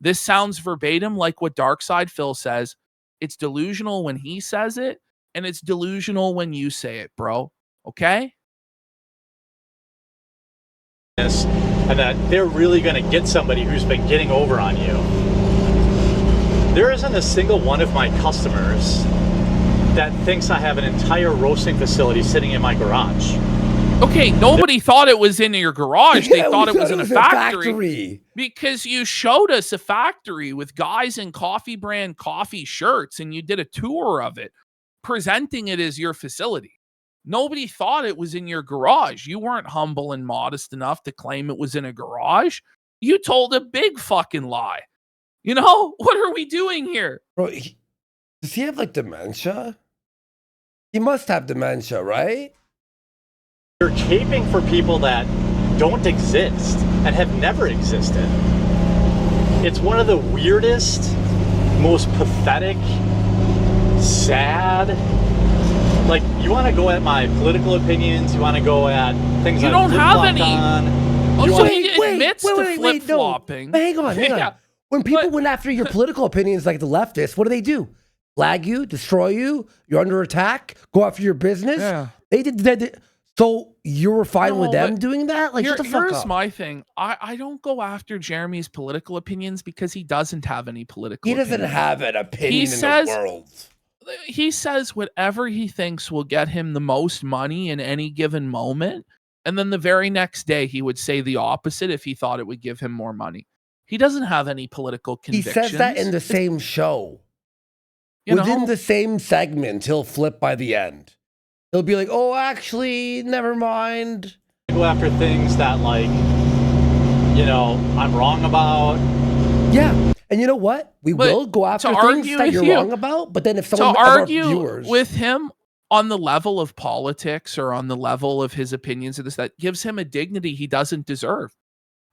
This sounds verbatim like what Darkside Phil says. It's delusional when he says it, and it's delusional when you say it, bro. Okay? And that they're really going to get somebody who's been getting over on you. There isn't a single one of my customers that thinks I have an entire roasting facility sitting in my garage. Okay, nobody thought it was in your garage. They Yeah, thought we it was in a factory. factory. Because you showed us a factory with guys in coffee brand coffee shirts and you did a tour of it, presenting it as your facility. Nobody thought it was in your garage. You weren't humble and modest enough to claim it was in a garage. You told a big fucking lie. You know, what are we doing here? Bro, does he have like dementia? He must have dementia, right? You're caping for people that don't exist and have never existed. It's one of the weirdest, most pathetic, sad. Like, you want to go at my political opinions, you want to go at things You I've don't have flip-flopped any. on. Oh, You so want- he admits to no. flip-flopping. But hang on. Yeah. When people But- went after your political opinions like the leftists, what do? Flag you, destroy you, you're under attack, go after your business? Yeah. They did. So you were fine with No, them but doing that? Like, shut the fuck here's up. my thing. I don't go after Jeremy's political opinions because he doesn't have any political He doesn't opinions. have an opinion in says- the world. He says whatever he thinks will get him the most money in any given moment. And then the very next day, he would say the opposite if he thought it would give him more money. He doesn't have any political He convictions. says that in the same show. You Within know? the same segment, he'll flip by the end. He'll be like, oh, actually, never mind. Go after things that, like, you know, I'm wrong about. Yeah. And you know what? We But will go after to things argue that with you're you- wrong about, but then if To someone of our argue viewers, with him on the level of politics or on the level of his opinions of this, that gives him a dignity he doesn't deserve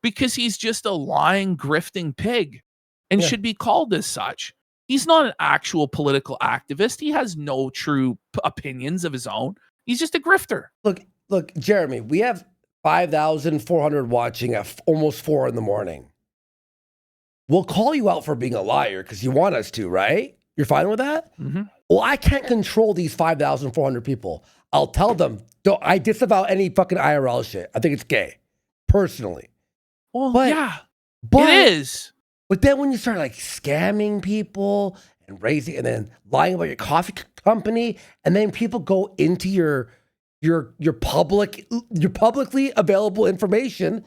because he's just a lying, grifting pig and Yeah. should be called as such. He's not an actual political activist. He has no true opinions of his own. He's just a grifter. look, Jeremy, we have 5,400 watching at almost 4 a.m. We'll call you out for being a liar because you want us to, right? You're fine with that? Mm-hmm. Well, I can't control these 5,400 people. I'll tell them, I disavow any fucking IRL shit. I think it's gay, personally. Well, But- yeah, But, it is. But then when you start like scamming people and raising and then lying about your coffee company, and then people go into your publicly available information,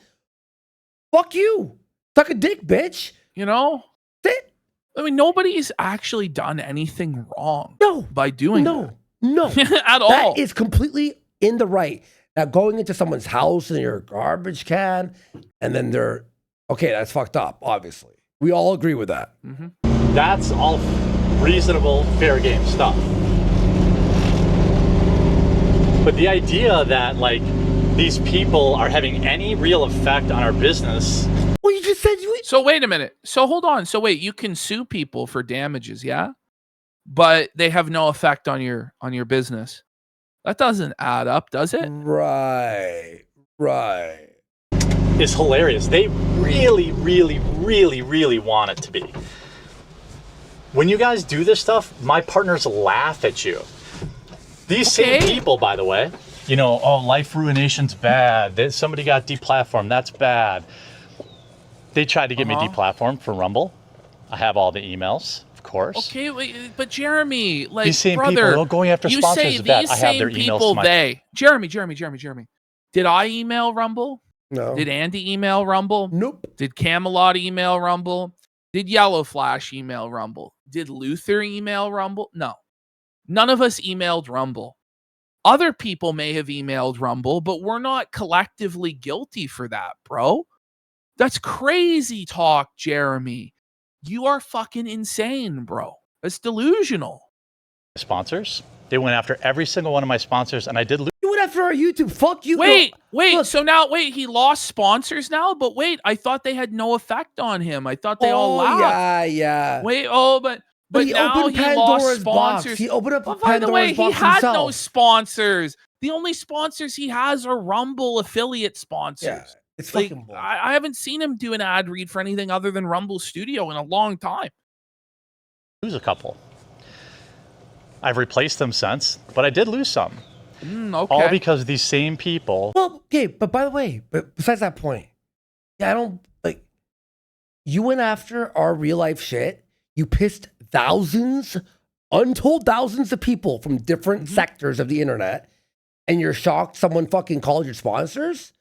fuck you. Suck a dick, bitch. You know? That- I mean, nobody's actually done anything wrong No, by doing no, no. that. At all. That is completely in the right. Now going into someone's house and your garbage can, and then they're okay, that's fucked up, obviously. We all agree with that. That's all reasonable, fair game stuff. But the idea that, like, these people are having any real effect on our business. Well, you just said you. So wait a minute. So hold on. So wait, you can sue people for damages, yeah? But they have no effect on your business. That doesn't add up, does it? Right. Is hilarious. They really, really, really, really want it to be. When you guys do this stuff, my partners laugh at you. These same people, by the way, you know, oh, life ruination's bad. Somebody got deplatformed. That's bad. They tried to get me deplatformed for Rumble. I have all the emails, of course. Okay, wait, but Jeremy, like, These same brother, people going after you sponsors say of that. these I have same their emails people, to my... they. Jeremy. Did I email Rumble? No. Did Andy email Rumble? Nope. Did Camelot email Rumble? Did Yellow Flash email Rumble? Did Luther email Rumble? No. None of us emailed Rumble. Other people may have emailed Rumble, but we're not collectively guilty for that, bro. That's crazy talk, Jeremy. You are fucking insane, bro. That's delusional. Sponsors. They went after every single one of my sponsors, and I did lose. You went after our YouTube. Fuck you. Wait. Look. So now, he lost sponsors now? But wait, I thought they had no effect on him. I thought they all laughed. Yeah. Wait, but he now opened he Pandora's lost sponsors. box. He opened up But by the way, Pandora's box he had himself. no sponsors. The only sponsors he has are Rumble affiliate sponsors. Yeah, it's Like, fucking bull. I haven't seen him do an ad read for anything other than Rumble Studio in a long time. Lose a couple. I've replaced them since, but I did lose some. Okay. All because these same people. Well, okay, but by the way, but besides that point, yeah, I don't like. You went after our real life shit. You pissed thousands, untold thousands of people from different sectors of the internet, and you're shocked someone fucking called your sponsors.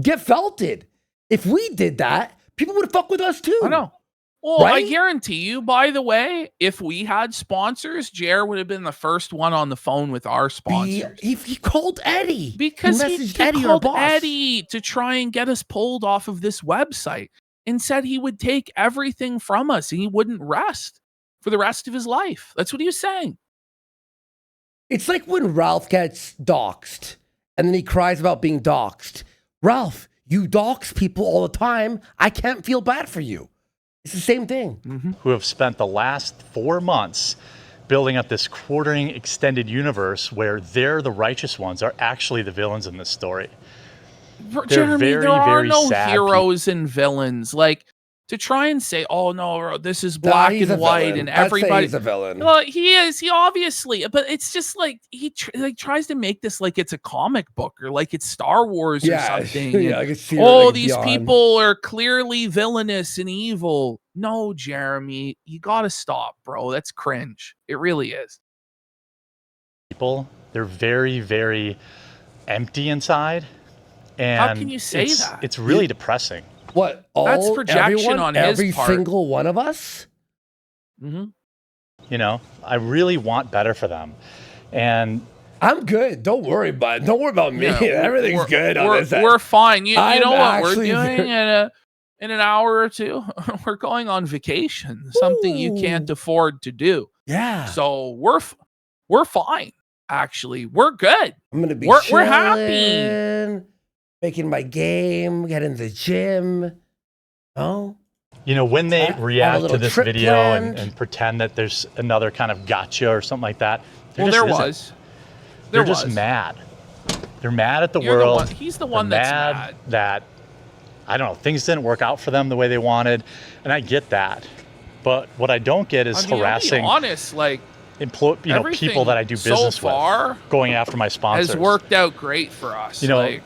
Get felted. If we did that, people would fuck with us too. I know. Well, Right? I guarantee you, by the way, if we had sponsors, Jer would have been the first one on the phone with our sponsors. He called Eddie. Because he messaged Eddie, our called boss. Eddie to try and get us pulled off of this website and said he would take everything from us and he wouldn't rest for the rest of his life. That's what he was saying. It's like when Ralph gets doxxed and then he cries about being doxxed. Ralph, you dox people all the time. I can't feel bad for you. It's the same thing. Who have spent the last 4 months building up this quartering extended universe where they're the righteous ones are actually the villains in this story. Jeremy, very, there are very no sad heroes and villains. Like, to try and say, oh no, this is black he's and a white villain. and I'd say everybody. he's a villain. Well, he is. He obviously, but it's just like he tries to make this like it's a comic book or like it's Star Wars or something. Yeah, I can see it, Oh, like, these beyond. people are clearly villainous and evil. No, Jeremy, you gotta stop, bro. That's cringe. It really is. People, they're very, very empty inside. And How can you say it's, that? It's really depressing. What? That's projection everyone, on his every part. single one of us? Mm-hmm. You know, I really want better for them. And I'm good. Don't worry, bud. Don't worry about me. Yeah, Everything's we're- good on we're, this end. We're fine. You I'm know what we're actually doing very- in an hour or two? We're going on vacation, something you can't afford to do. Yeah. So we're fine. Actually, we're good. I'm gonna be We're happy. chilling, making my game, getting the gym. Oh, you know, when they have a react to little this trip video planned. and pretend that there's another kind of gotcha or something like that, Well, just there isn't. was. They're There just was. mad. They're mad at the You're the world. one- he's the one They're that's mad mad. that, I don't know, things didn't work out for them the way they wanted. And I get that. But what I don't get is I mean, I'll be harassing honest, like people everything that I do so business far with, going after my sponsors. has worked out great for us. You know, like,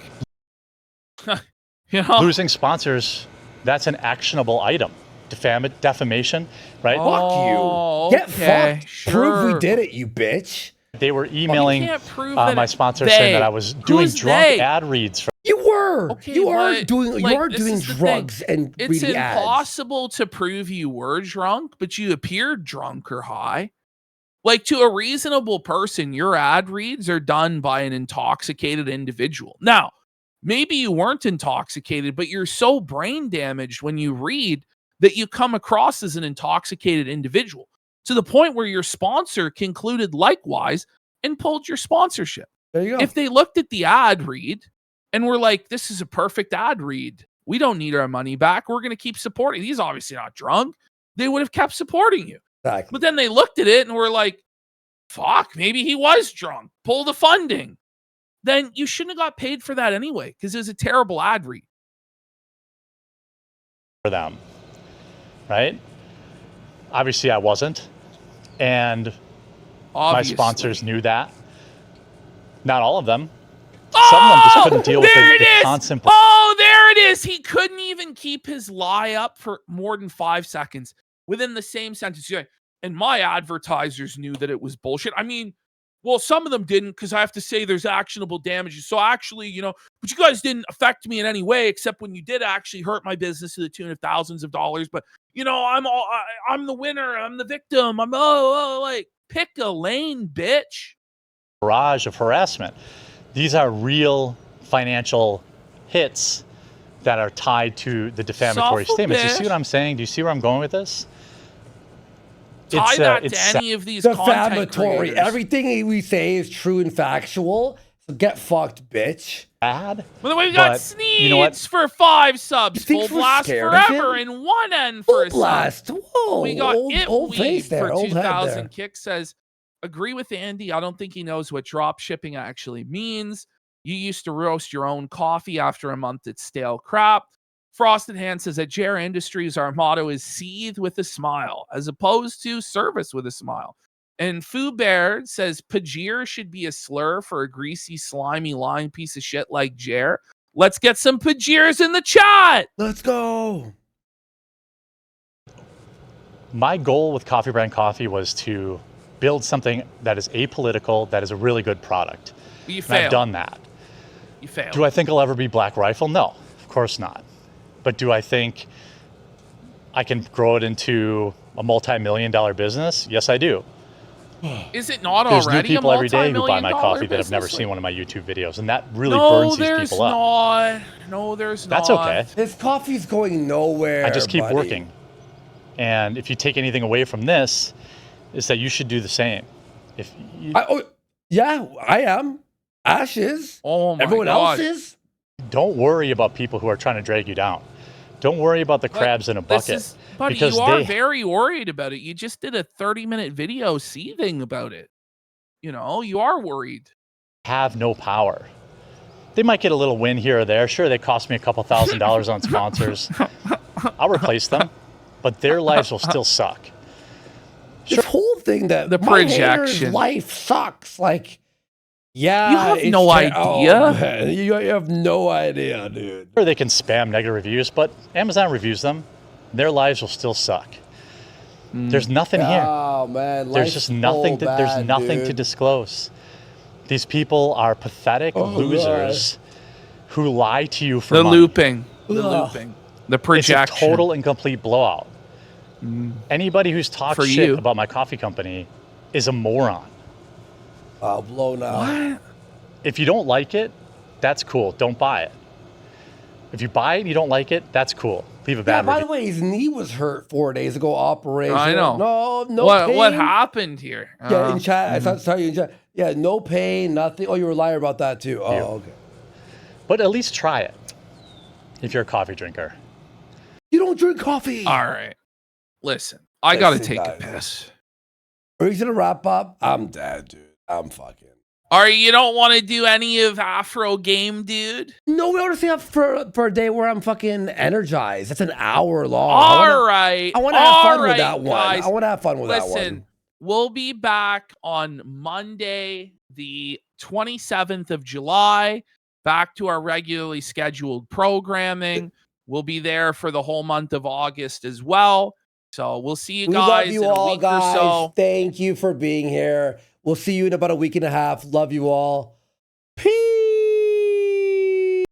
you know, losing sponsors, that's an actionable item. Defamation, right? Oh, Get okay, fucked. Prove we sure. did it, you bitch. They were emailing can't prove that my it- sponsor saying that they. I was doing Who's drunk they? ad reads for You were. Okay, you are but, doing. like, you are this doing is the thing. drugs and It's reading ads. impossible to prove you were drunk, but you appeared drunk or high. Like, to a reasonable person, your ad reads are done by an intoxicated individual. Now, maybe you weren't intoxicated, but you're so brain damaged when you read that you come across as an intoxicated individual to the point where your sponsor concluded likewise and pulled your sponsorship. There you go. If they looked at the ad read and were like, this is a perfect ad read, we don't need our money back, we're going to keep supporting. He's obviously not drunk. They would have kept supporting you. Exactly. But then they looked at it and were like, fuck, maybe he was drunk. Pull the funding. Then you shouldn't have got paid for that anyway, because it was a terrible ad read. them, right? Obviously, I wasn't. And Obviously. my sponsors knew that. Not all of them. some of them just couldn't deal with the constant. Oh, there it is. He couldn't even keep his lie up for more than 5 seconds within the same sentence. And my advertisers knew that it was bullshit. I mean, well, some of them didn't, because I have to say there's actionable damages. So actually, but you guys didn't affect me in any way, except when you did actually hurt my business to the tune of thousands of dollars. But I'm the winner. I'm the victim. I'm like, pick a lane, bitch. Barrage of harassment. These are real financial hits that are tied to the defamatory statements. You see what I'm saying? Do you see where I'm going with this? Tie that to any of these defamatory. Everything we say is true and factual. So get fucked, bitch. Bad. Well, we got Sneeds for 5 subs. Full Blast Forever and 1 N for a blast. sub. Whoa, we got old face there. For 2,000. Kick says, agree with Andy. I don't think he knows what drop shipping actually means. You used to roast your own coffee. After a month, it's stale crap. Frosted Hand says at JR Industries, our motto is seethe with a smile, as opposed to service with a smile. And Foo Bear says Pajir should be a slur for a greasy, slimy, lying piece of shit like Jer. Let's get some Pajirs in the chat. Let's go. My goal with Coffee Brand Coffee was to build something that is apolitical, that is a really good product. You failed. I've done that. You failed. Do I think I'll ever be Black Rifle? No, of course not. But do I think I can grow it into a multi-million-dollar business? Yes, I do. Is it not There's already new people a every day who buy my coffee business? that have never seen one of my YouTube videos, and that really burns these people up. No, there's not. That's okay. This coffee's going nowhere. I just keep working. And if you take anything away from this, is that you should do the same. Yeah, I am. Ash is. Oh my Everyone God. else is. Don't worry about people who are trying to drag you down. Don't worry about the crabs in a bucket. Buddy, you are very worried about it. You just did a 30-minute video seething about it. You are worried. Have no power. They might get a little win here or there. Sure, they cost me a couple $1,000s on sponsors. I'll replace them, but their lives will still suck. This whole thing that the projection life sucks. Like, yeah, you have no idea. Oh, man. You have no idea, dude. Or they can spam negative reviews, but Amazon reviews them. Their lives will still suck. There's nothing here. Oh man, there's just nothing. There's nothing to disclose. These people are pathetic losers who lie to you for money. The projection. It's a total and complete blowout. Anybody who's talked shit about my coffee company is a moron. I'll blow now. What? If you don't like it, that's cool. Don't buy it. If you buy it and you don't like it, that's cool. Leave a bad review. By the way, his knee was hurt 4 days ago. Operation. I know. No pain. What happened here? Yeah, in chat. I saw you in chat. Yeah, no pain, nothing. Oh, you were a liar about that too. Oh, okay. But at least try it if you're a coffee drinker. You don't drink coffee. All right. Listen, I got to take a piss. Are you going to wrap up? I'm dead, dude. I'm fucking. You don't want to do any of Afro Game, dude? No, we want to stay up for a day where I'm fucking energized. That's an hour long. All right. I want to have fun with that guys. one. I want to have fun with that one. Listen, we'll be back on Monday, the 27th of July, back to our regularly scheduled programming. We'll be there for the whole month of August as well. So we'll see you guys in a week or so. Thank you for being here. We'll see you in about a week and a half. Love you all.